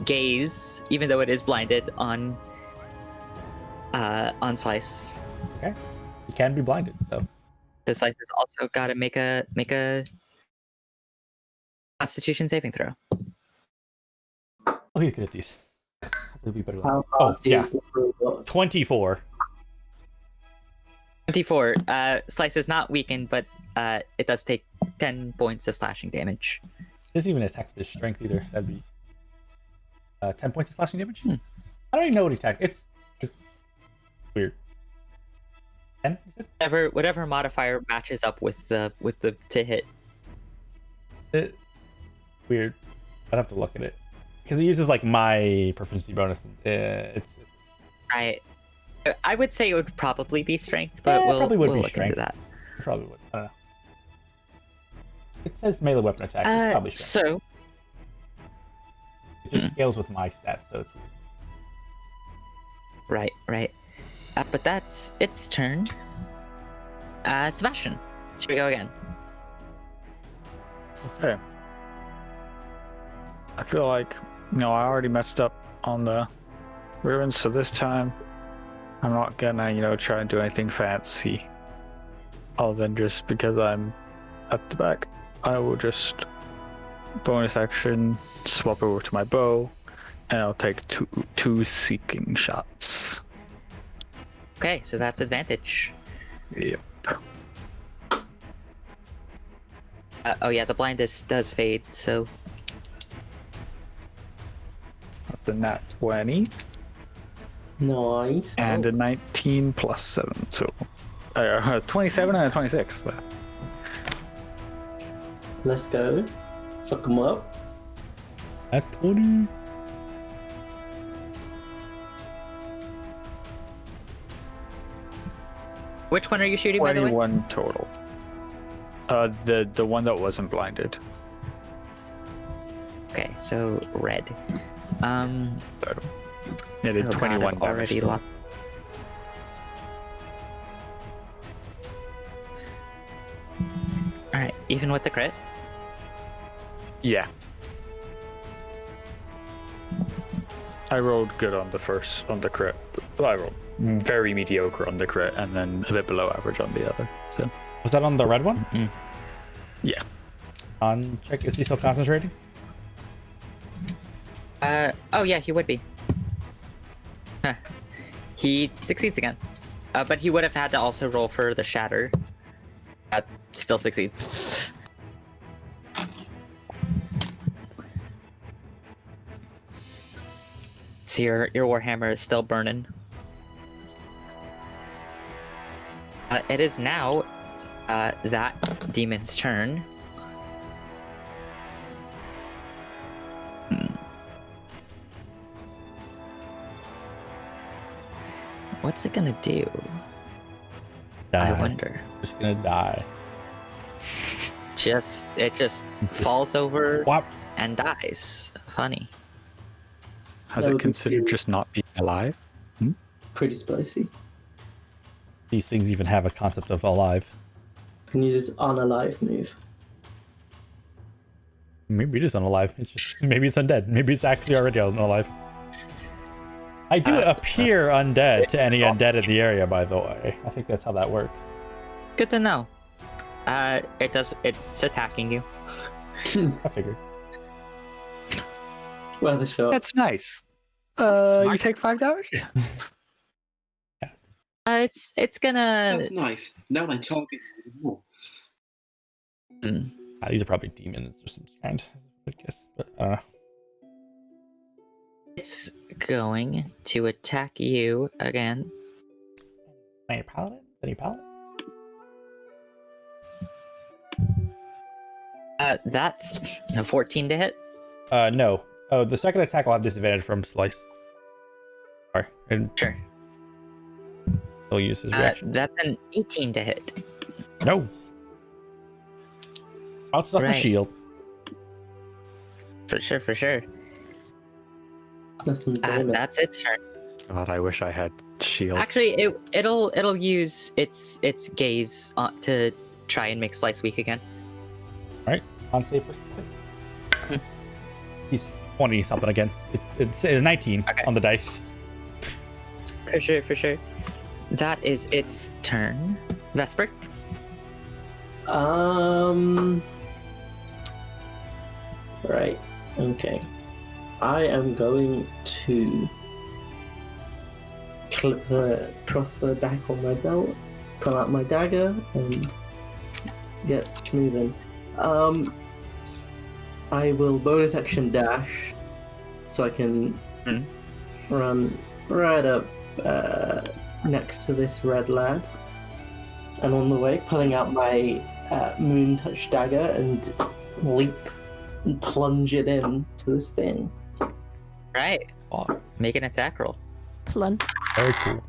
gaze, even though it is blinded, on Slice. Okay. He can be blinded, so. So Slice has also got to make a Constitution saving throw. Oh, he's good at these. It'll be better. How Oh, fast yeah. is the robot? 24. 24. Slice is not weakened, but it does take 10 points of slashing damage. Doesn't even attack with strength either. That'd be 10 points of slashing damage. I don't even know what he attacked. It's weird. 10? You said? Whatever modifier matches up with the to hit. Weird. I'd have to look at it because it uses like my proficiency bonus. It's Right. I would say it would probably be strength, but Yeah, we'll probably would we'll be look strength. into that. probably would. I don't know. It says melee weapon attack. It's probably strength. So It just scales with my stats, so it's weird. right. But that's its turn. Sebastian, here we go again. Okay. I feel like, I already messed up on the ruins, so this time I'm not gonna, try and do anything fancy. Other than just because I'm at the back, I will just bonus action, swap over to my bow, and I'll take two seeking shots. Okay, so that's advantage. Yep. Oh yeah, the blindness does fade, so That's a nat 20 Nice. and a 19 plus 7, so 27 and a 26. Let's go. Fuck them up. At 20. which one are you shooting, by the way? 21 total. The one that wasn't blinded. Okay, so red. It did Oh God, 21 I've damage. already total. lost. All right, even with the crit. Yeah. I rolled good on the crit. Well, I rolled very mediocre on the crit and then a bit below average on the other. So Was that on the red one? Mm-hmm. yeah. On check, is he still concentrating? Oh yeah, he would be. Huh. He succeeds again. But he would have had to also roll for the shatter. Still succeeds. So your warhammer is still burning. It is now that demon's turn. What's it gonna do? Die. I wonder. Just gonna die. It just falls over Whop. and dies. Funny. Has That it would be considered cute. just not being alive? Pretty spicy. These things even have a concept of alive. Can use its unalive move. Maybe it is unalive. It's just maybe it's undead. Maybe it's actually already unalive. I do appear undead to any undead in the area, by the way. I think that's how that works. Good to know. It's attacking you. I figured. Weather shot. That's nice. Smart. You take 5 damage? It's gonna. That's nice. Now I target you more. These are probably demons or some kind. I guess, but I don't know. It's going to attack you again. Any paladins? Any paladins? That's a 14 to hit. No. Oh, the second attack will have disadvantage from slice. Sorry, and Sure. he'll use his reaction. That's an 18 to hit. No. Bounces off the Right. shield. For sure. That's some damage. That's its turn. God, I wish I had shield. Actually, it'll use its gaze to try and make Slice weak again. Right? On save for slice. He's 20 something again. It's 19 Okay. on the dice. For sure. That is its turn. Vesper. Right. Okay. I am going to clip the crossbow back on my belt, pull out my dagger, and get moving. I will bonus action dash, so I can run right up next to this red lad, and on the way, pulling out my moon touch dagger and leap and plunge it in to this thing. Right. Make an attack roll. Plunge. Very cool.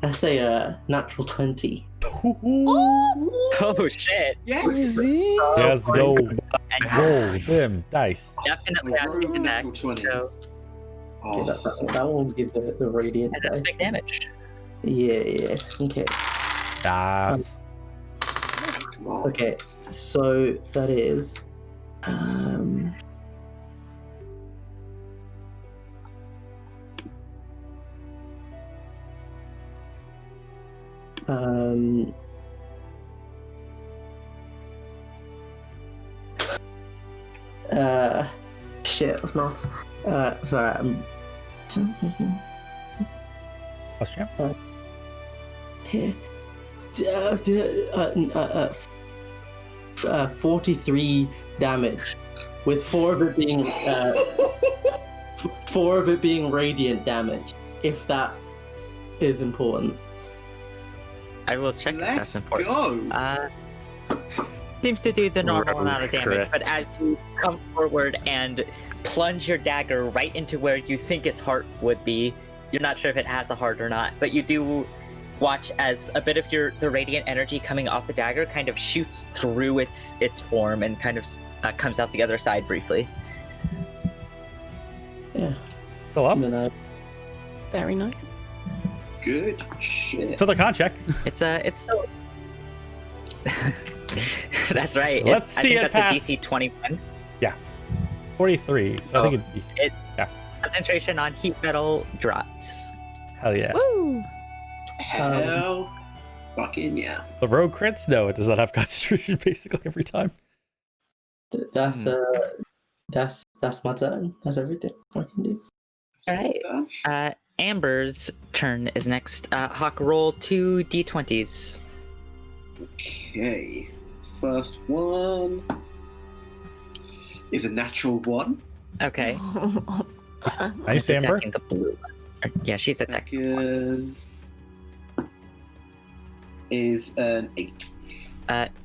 I say a natural 20. Oh shit. Let's go. Roll them dice. Definitely has to get back. Natural 20. So, Okay, that won't give the radiant. and that's die. big damage. Yeah. Okay. Das. Come on. Okay. So that is. Um. Shit, that's maths. Sorry, Plus champ. here. 43 damage, with 4 of it being radiant damage, if that is important. I will check if that's Let's important. go. Seems to do the normal Rogue amount of damage, crit. but as you come forward and plunge your dagger right into where you think its heart would be, you're not sure if it has a heart or not, but you do watch as a bit of the radiant energy coming off the dagger kind of shoots through its form and kind of comes out the other side briefly. Yeah. Still up. And then I Very nice. Good shit. So the con check. It's still. That's right. Let's I see think it that's pass. a DC 21. 43. I think it'd be. Concentration on heat metal drops. Hell yeah. Woo! Hell fucking yeah. The rogue crits? No, it does not have concentration basically every time. that's my turn. That's everything I can do. Alright. Amber's turn is next. Hawk, roll 2 d20s. Okay. First one is a natural 1. Okay. Nice, She's Amber. attacking the blue one. Yeah, she's attacking. Second is an 8.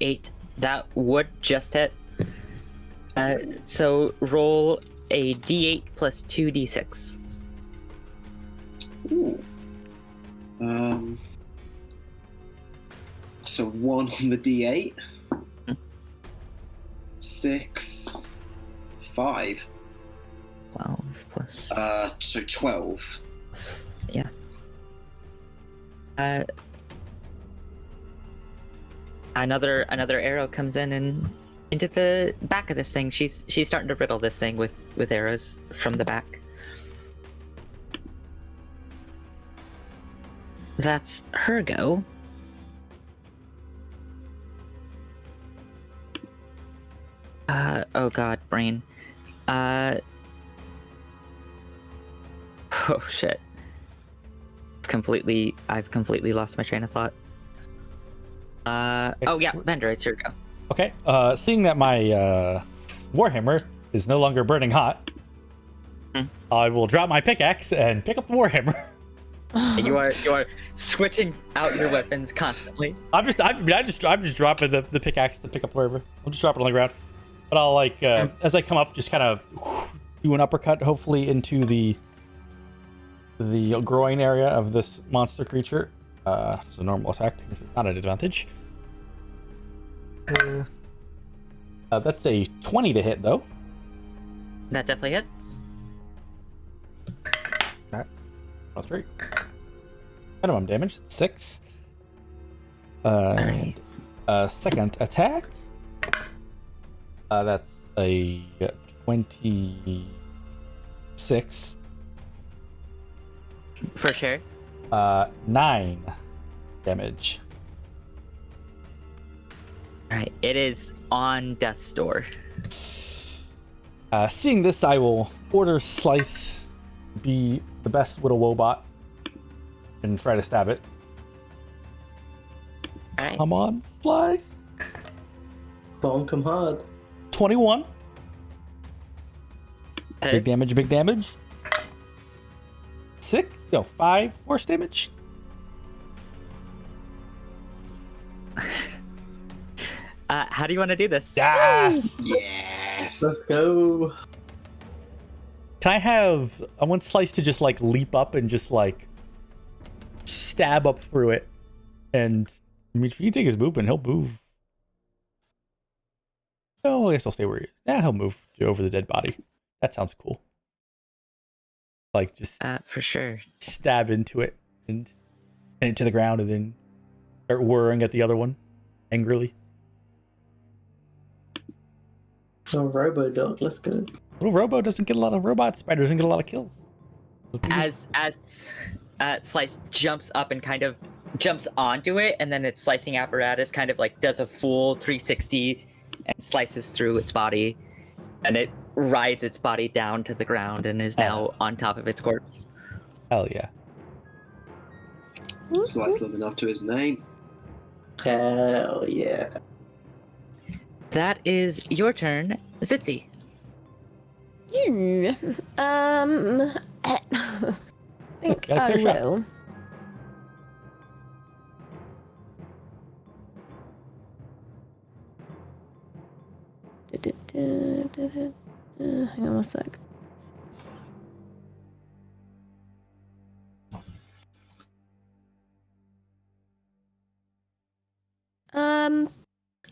8. That would just hit. So roll a d8 plus 2d6. Ooh. So 1 on the D8. 6. 5. 12 plus. So 12. Yeah. Another arrow comes in and into the back of this thing. She's starting to riddle this thing with arrows from the back. That's her go. Oh god, brain. Oh shit. I've completely lost my train of thought. Oh yeah, Bender, it's your go. Okay. Seeing that my warhammer is no longer burning hot, I will drop my pickaxe and pick up the warhammer. You are switching out your weapons constantly. I'm just dropping the pickaxe to pick up the warhammer. I'll just drop it on the ground. But I'll as I come up, just kind of do an uppercut, hopefully into the groin area of this monster creature. It's a normal attack. This is not an advantage. That's a 20 to hit, though. That definitely hits. That's great. Minimum damage, 6. Alright. Second attack. That's a 26. For sure. 9 damage. Alright, it is on death's door. Seeing this, I will order Slice be the best Widow Wobot. and try to stab it. All right. Come on, Slice. Bonk him hard. 21. Big damage, big damage. 5 force damage. How do you want to do this? Yes. Yes. Let's go. I want Slice to just like leap up and just like stab up through it. And I mean, if you take his movement, he'll move. Oh, I guess I'll stay where he is. Yeah, he'll move over the dead body. That sounds cool. Like just For sure. stab into it and it to the ground and then start whirring at the other one angrily. Oh, Robo Dog, let's go. Little Robo doesn't get a lot of robot spider doesn't get a lot of kills. As Slice jumps up and kind of jumps onto it, and then its slicing apparatus kind of like does a full 360 and slices through its body, and it rides its body down to the ground and is now on top of its corpse. Hell yeah. Slice living up to his name. Hell yeah. That is your turn, Zitzi. You. I think Gotta I clear shot. will. Hang on a sec.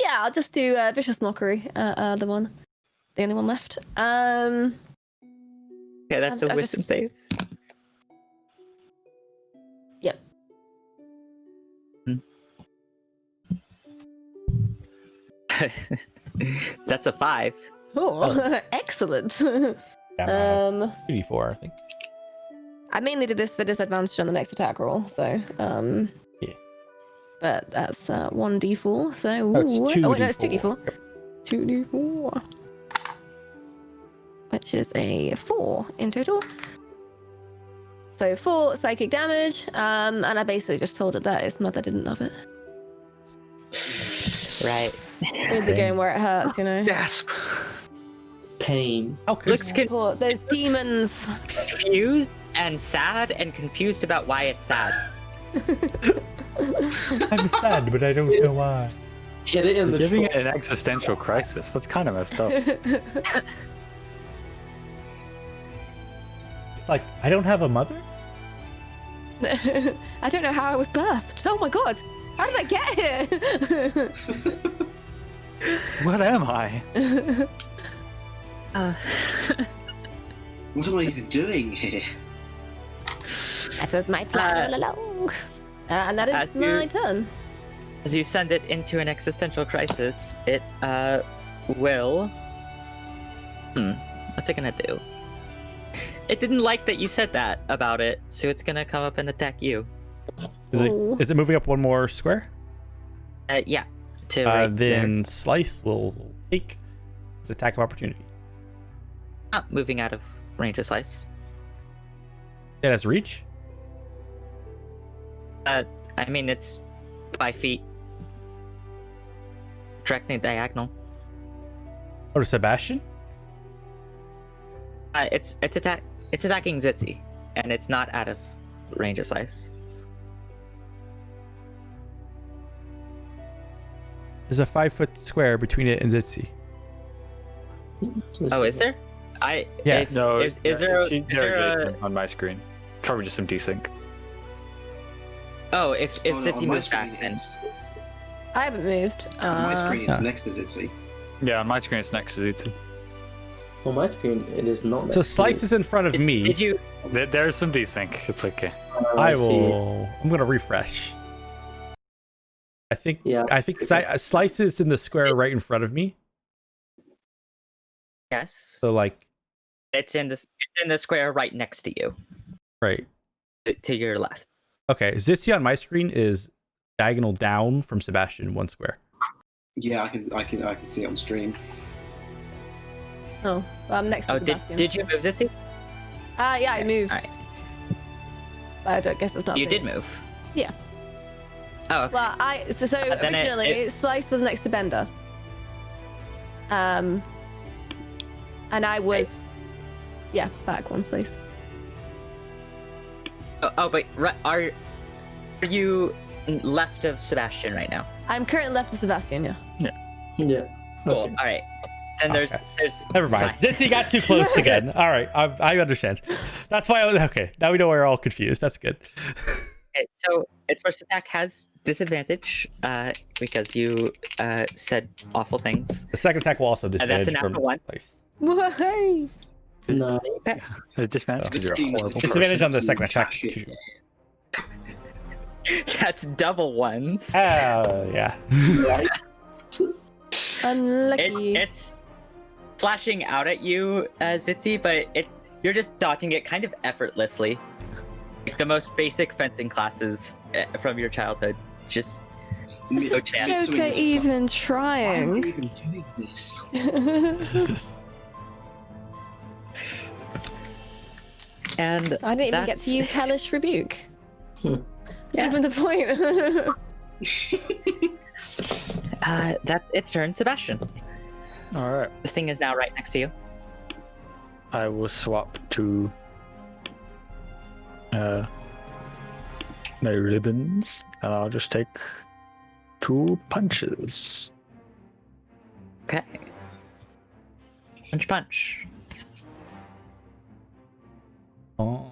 Yeah, I'll just do Vicious Mockery, the one. The only one left. Okay, that's a I wisdom save. Yep. That's a 5. Oh, excellent. Yeah, 2d4, I think. I mainly did this for disadvantage on the next attack roll, so Yeah. But that's 1d4, so Oh, it's ooh. Oh wait, no, it's 2d4. 2d4. 2d4. Which is a 4 in total. So 4 psychic damage, and I basically just told it that its mother didn't love it. Right. Really going where it hurts, you know. Gasp. Pain. How could Looks Poor, those demons. confused and sad and confused about why it's sad. I'm sad, but I don't know why. Hit it in the Giving trough. it an existential crisis. That's kind of messed up. It's like, I don't have a mother? I don't know how I was birthed. Oh my god. How did I get here? What am I? What am I even doing here? That was my plan all along. And that As is my turn. As you send it into an existential crisis, it will. What's it gonna do? It didn't like that you said that about it, so it's gonna come up and attack you. Is it moving up one more square? Yeah. To right then Slice will take his attack of opportunity. there. Not moving out of range of Slice. It has reach? I mean, it's 5 feet. Directly diagonal. Oh, to Sebastian? It's attacking Zitzi, and it's not out of range of Slice. There's a 5-foot square between it and Zitzi. Oh, is there? Yeah. No, Is there a? on my screen? Probably just some desync. Oh, if Oh, no, Zitzi on my moves screen, back, then I haven't moved. on my screen it's Huh. next to Zitzi. Yeah, on my screen it's next to Zutsu. On my screen, it is not. So next to Slice me. is in front of me. did you? There's some desync. It's okay. I see. will. I'm gonna refresh. I think. Yeah. I think Slice is in the square right in front of me. Yes. So like, It's in the square right next to you, right. to your left. Okay. Zitzi on my screen is diagonal down from Sebastian 1 square. Yeah, I can see it on stream. Oh, well, I'm next to Oh, Sebastian. did you move Zitzi? Yeah, I moved. Alright. I don't guess it's not. You did moving. move. Yeah. Oh, okay. Well, so then originally Slice was next to Bender. And I was, back one space. But are you left of Sebastian right now? I'm currently left of Sebastian. Yeah. Yeah. Cool. Okay. All right. Then there's Never mind. fine. Zitzi got too close again. All right, I understand. That's why. Okay, now we know we're all confused. That's good. Okay, so its first attack has disadvantage because you said awful things. The second attack will also that's disadvantage a natural from one. place. Why? Nice. There's disadvantage because you're This horrible. seems- Disadvantage on the second attack. Shit. That's double ones. Yeah. Unlucky. It's slashing out at you, Zitzi, but you're just dodging it kind of effortlessly. Like the most basic fencing classes from your childhood. Just no chance. Mid-swing Joker is even Why am I trying. even doing this? And I didn't even get that's- to use Hellish Rebuke. Hmm. Yeah. Even the point. That's its turn, Sebastian. All right. This thing is now right next to you. I will swap to my ribbons, and I'll just take 2 punches. Okay. Punch. Oh.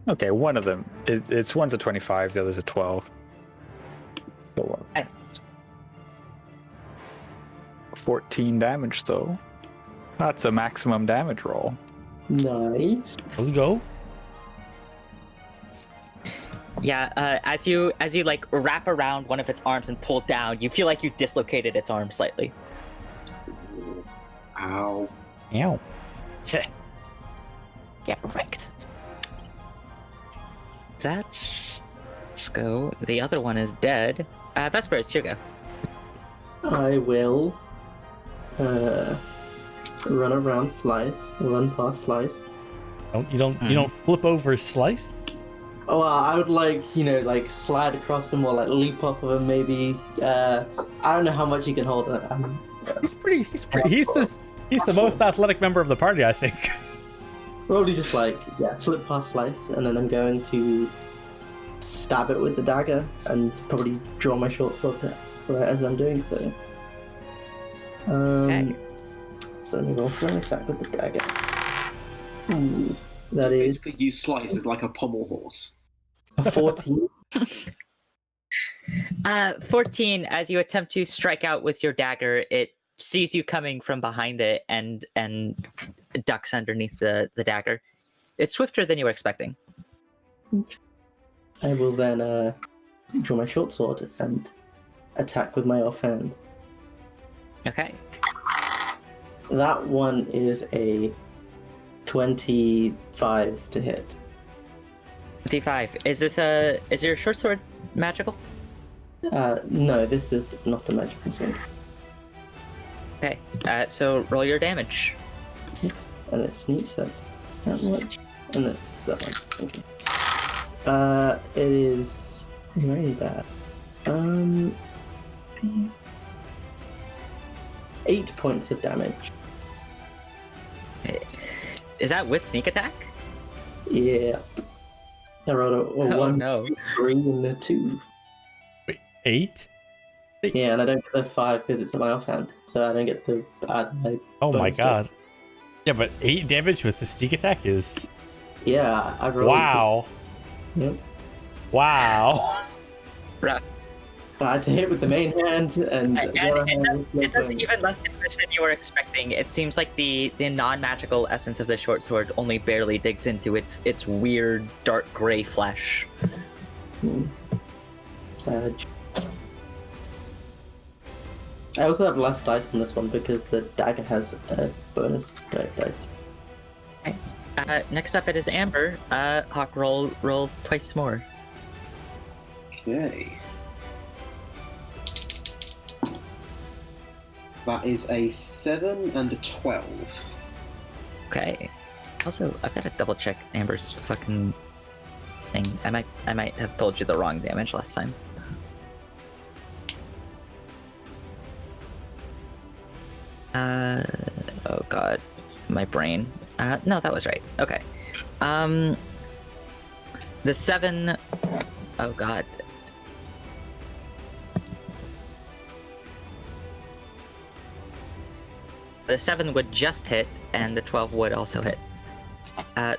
Okay, one of them. It's one's a 25, the other's a 12. So what? Okay. 14 damage though. That's a maximum damage roll. Nice. Let's go. Yeah, as you like wrap around one of its arms and pull down, you feel like you dislocated its arm slightly. Ow. Ow. Get wrecked. Let's go. The other one is dead. Vesper, it's your go. I will run around Slice, run past Slice. You don't flip over Slice? Oh, I would like slide across him or like leap off of him maybe. I don't know how much he can hold. He's the most athletic member of the party, I think. Probably just slip past Slice, and then I'm going to stab it with the dagger and probably draw my short sword right as I'm doing so. Okay. So let me roll for an attack with the dagger. Ooh, that is Basically, use Slice as like a pommel horse. a 14. 14. As you attempt to strike out with your dagger, it sees you coming from behind it and ducks underneath the dagger. It's swifter than you were expecting. I will then draw my short sword and attack with my offhand. Okay. That one is a 25 to hit. 55. Is your short sword magical? No, this is not a magical sword. Okay. So roll your damage. 6, and it sneaks, that's that much. And that's that one. Okay. It is very bad. 8 points of damage. Is that with sneak attack? Yeah. I rolled a Oh 1, no. 3, and a 2. 8? Yeah, and I don't get the 5 because it's on my offhand, so I don't get to add my. Oh my bonus to it. god. Yeah, but 8 damage with the sneak attack is... Yeah, I rolled. Wow. Yep. Wow. Rough. I had to hit with the main hand, and the other hand was It does nothing. even less damage than you were expecting. It seems like the non-magical essence of the short sword only barely digs into its weird dark gray flesh. Savage. I also have less dice on this one because the dagger has a bonus dice. Next up, it is Amber. Hawk, roll twice more. Okay. That is a 7 and a 12. Okay. Also, I've got to double check Amber's fucking thing. I might have told you the wrong damage last time. Oh god, my brain. No, that was right. Okay. The 7. Oh god. The 7 would just hit, and the 12 would also hit.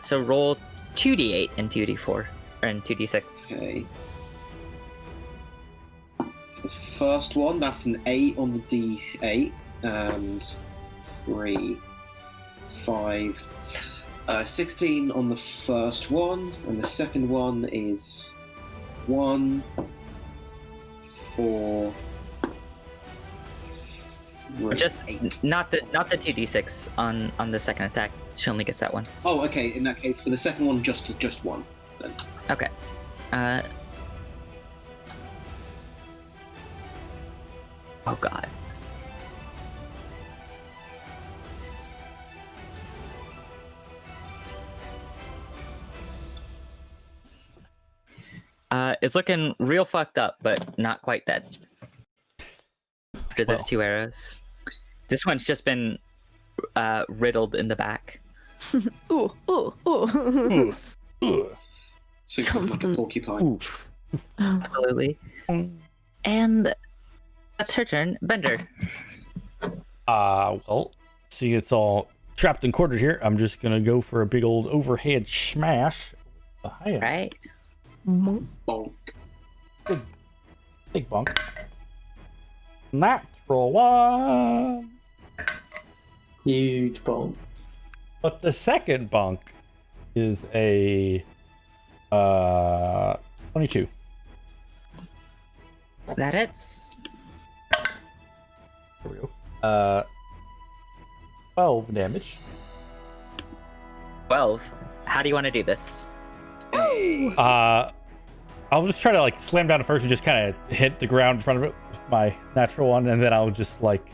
So roll 2d8 and 2d4, or in 2d6. Okay. The first one, that's an 8 on the D8, and 3, 5, 16 on the first one, and the second one is 1, 4, 3, Just 8. not the 2d6 on the second attack. She only gets that once. Oh, okay. In that case, for the second one, just 1. Then. Okay. Oh god. It's looking real fucked up, but not quite dead. After those 2 arrows. This one's just been riddled in the back. Ooh. So we like a porcupine. Absolutely. And that's her turn. Bender. Well, see, it's all trapped and quartered here. I'm just gonna go for a big old overhead smash. Right? Bonk. Big bonk. Natural 1. Huge bonk. But the second bonk is a 22. That hits. There we go. 12 damage. 12. How do you want to do this? I'll just try to like slam down first and just kind of hit the ground in front of it with my natural 1, and then I'll just like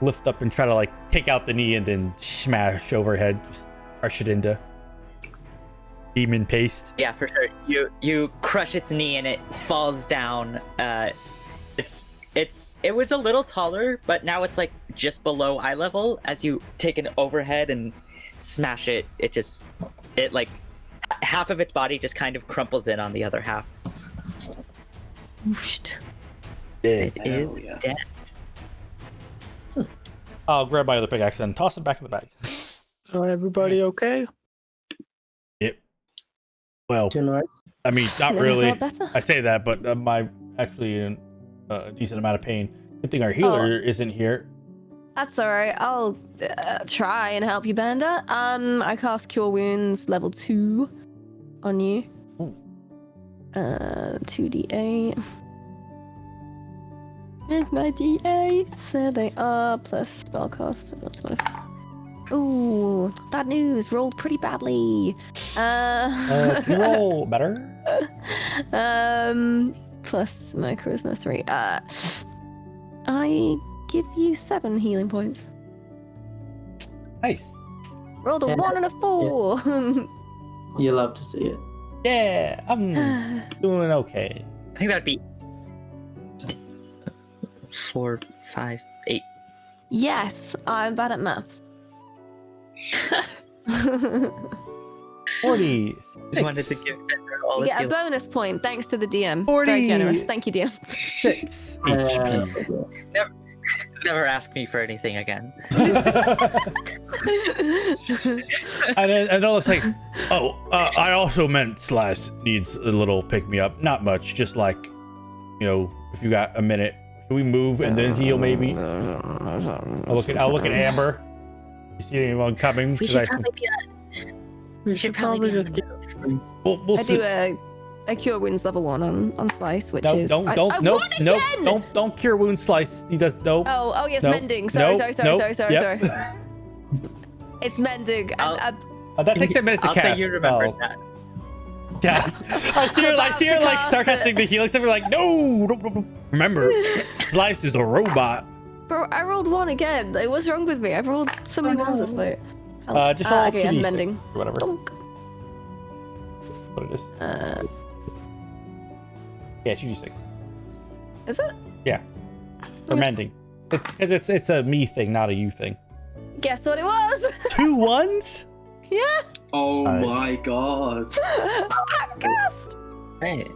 lift up and try to like take out the knee and then smash overhead, just crush it into demon paste. Yeah, for sure. You crush its knee and it falls down. It was a little taller, but now it's like just below eye level. As you take an overhead and smash it, it like half of its body just kind of crumples in on the other half. It is yeah. dead. I'll grab my other pickaxe and toss it back in the bag. So everybody okay? Yep. Well, Doing all right? I mean, not Never really. felt better. I say that, but my actually in a decent amount of pain. Good thing our healer isn't here. That's alright. I'll try and help you, Bender. I cast Cure Wounds level 2 on you. Ooh. 2d8. Where's my d8? There they are, plus spellcast. That's what Ooh, bad news. Rolled pretty badly. Can you roll better? Plus my charisma 3. I give you 7 healing points. Nice. Rolled a Yeah. 1 and a 4. You love to see it. Yeah, I'm doing okay. I think that'd be 4, 5, 8. Yes, I'm bad at math. 40. Just wanted to give Bender all You his get a healing. bonus point thanks to the DM. 40. Very generous. Thank you, DM. 6 HP. Never ask me for anything again. And then it's like, I also meant Slash needs a little pick me up. Not much, just like, if you got a minute, should we move and then heal maybe? I'll look at Amber. You see anyone coming? We 'Cause should probably be We should probably be on just the get. move. we'll I see. do a Cure Wounds level 1 on Slice, which No, is... don't, I nope, won again! don't cure wound Slice. He does, nope. Oh, yes, Nope. mending. Sorry. Yep. Sorry. It's mending. I'll- That takes a minute to I'll cast. say you remembered Oh, that. yes. I see her like start casting the healing stuff. We're like, no. Remember, Slice is a robot. Bro, I rolled 1 again. Like, what's wrong with me? I've rolled so many ones this fight. Just roll okay, I'm 2d6 mending. or whatever. Donk. What it is. Yeah, 2d6. Is it? Yeah. For mending. It's because it's a me thing, not a you thing. Guess what it was? 2 1s? Yeah. Oh Alright. my god. Outcast. Right.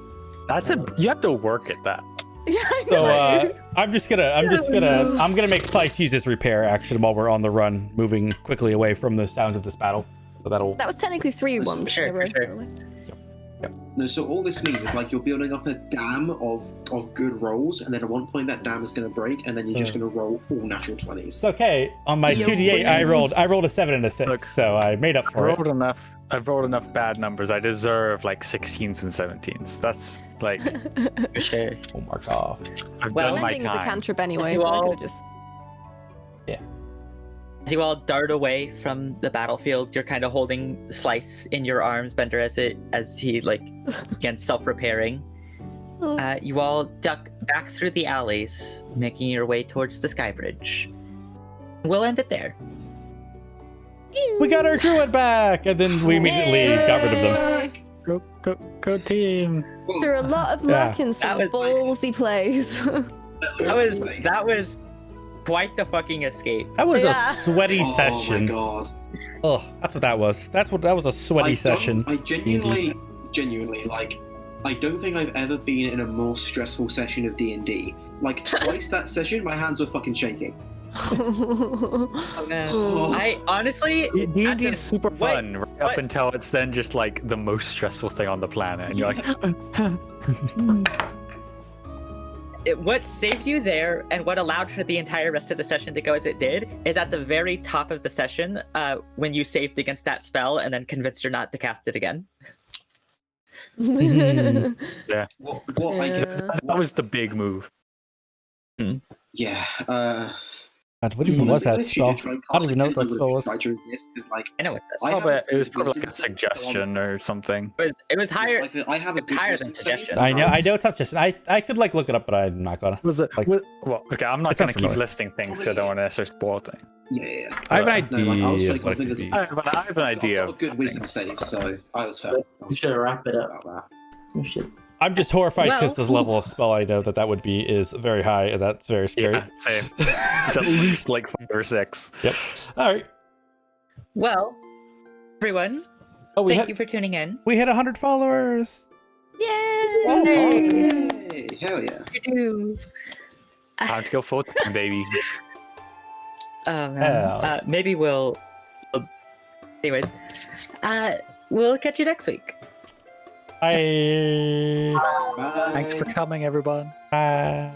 You have to work at that. Yeah, I know. So I'm gonna make Slice use his repair action while we're on the run, moving quickly away from the sounds of this battle. So that'll That was technically 3 ones. Sure, by the for way. No, so all this means is like you're building up a dam of good rolls, and then at one point that dam is going to break, and then you're just going to roll all natural 20s. It's okay. On my Yo, 2d8 I boy. rolled a 7 and a 6, Look, so I made up for it. I've rolled enough bad numbers. I deserve like 16s and 17s. That's like For sure. We'll mark off. I've Well, done my Mending is a time. cantrip anyway, you so I all- could just. As you all dart away from the battlefield, you're kind of holding Slice in your arms, Bender, as he like begins self-repairing. You all duck back through the alleys, making your way towards the sky bridge. We'll end it there. We got our druid back, and then we immediately got rid of them. Go team. Through a lot of Yeah. luck and some That was- ballsy plays. That was quite the fucking escape. That was Yeah. a sweaty Oh session. my god. Oh, that's what that was. That was a sweaty session. I genuinely, like, I don't think I've ever been in a more stressful session of D&D. Like, twice that session, my hands were fucking shaking. Oh, man. I honestly, D&D at the- is super wait, fun right what? up until it's then just like the most stressful thing on the planet, and you're like, what saved you there and what allowed for the entire rest of the session to go as it did is at the very top of the session when you saved against that spell and then convinced her not to cast it again. What I guess. that was the big move. Yeah, God, what even was that honestly, spell? you should I don't even know what that would spell was. try to resist, 'cause, like, I know what that's. I have Probably, a it was good probably like a wisdom save, suggestion or something. It was higher. Like, I have a it's good higher wisdom than save, suggestion. I know and it's not just. I could like look it up, but I'm not gonna. Was it? Like- Well, okay, I'm not It's gonna not keep familiar. listing things, so I don't want to necessarily spoil things. Yeah. I have an No, idea like, I was of fairly what it could confident be. I have an idea. I've got a good of wisdom things. save, so I was fair. We should wrap it up. About We should. I'm just horrified because Well- this level of spell I know that would be is very high, and that's very scary. Yeah, same. It's at least like 5 or 6. Yep. All right. Well, everyone, Oh, we thank hit you for tuning in. 100 followers. Yay! that. Hey, hell yeah. You do. Time to go full time, baby. Oh man. Hell. Maybe we'll. Anyways, we'll catch you next week. Bye. Bye. Thanks for coming, everyone. Bye.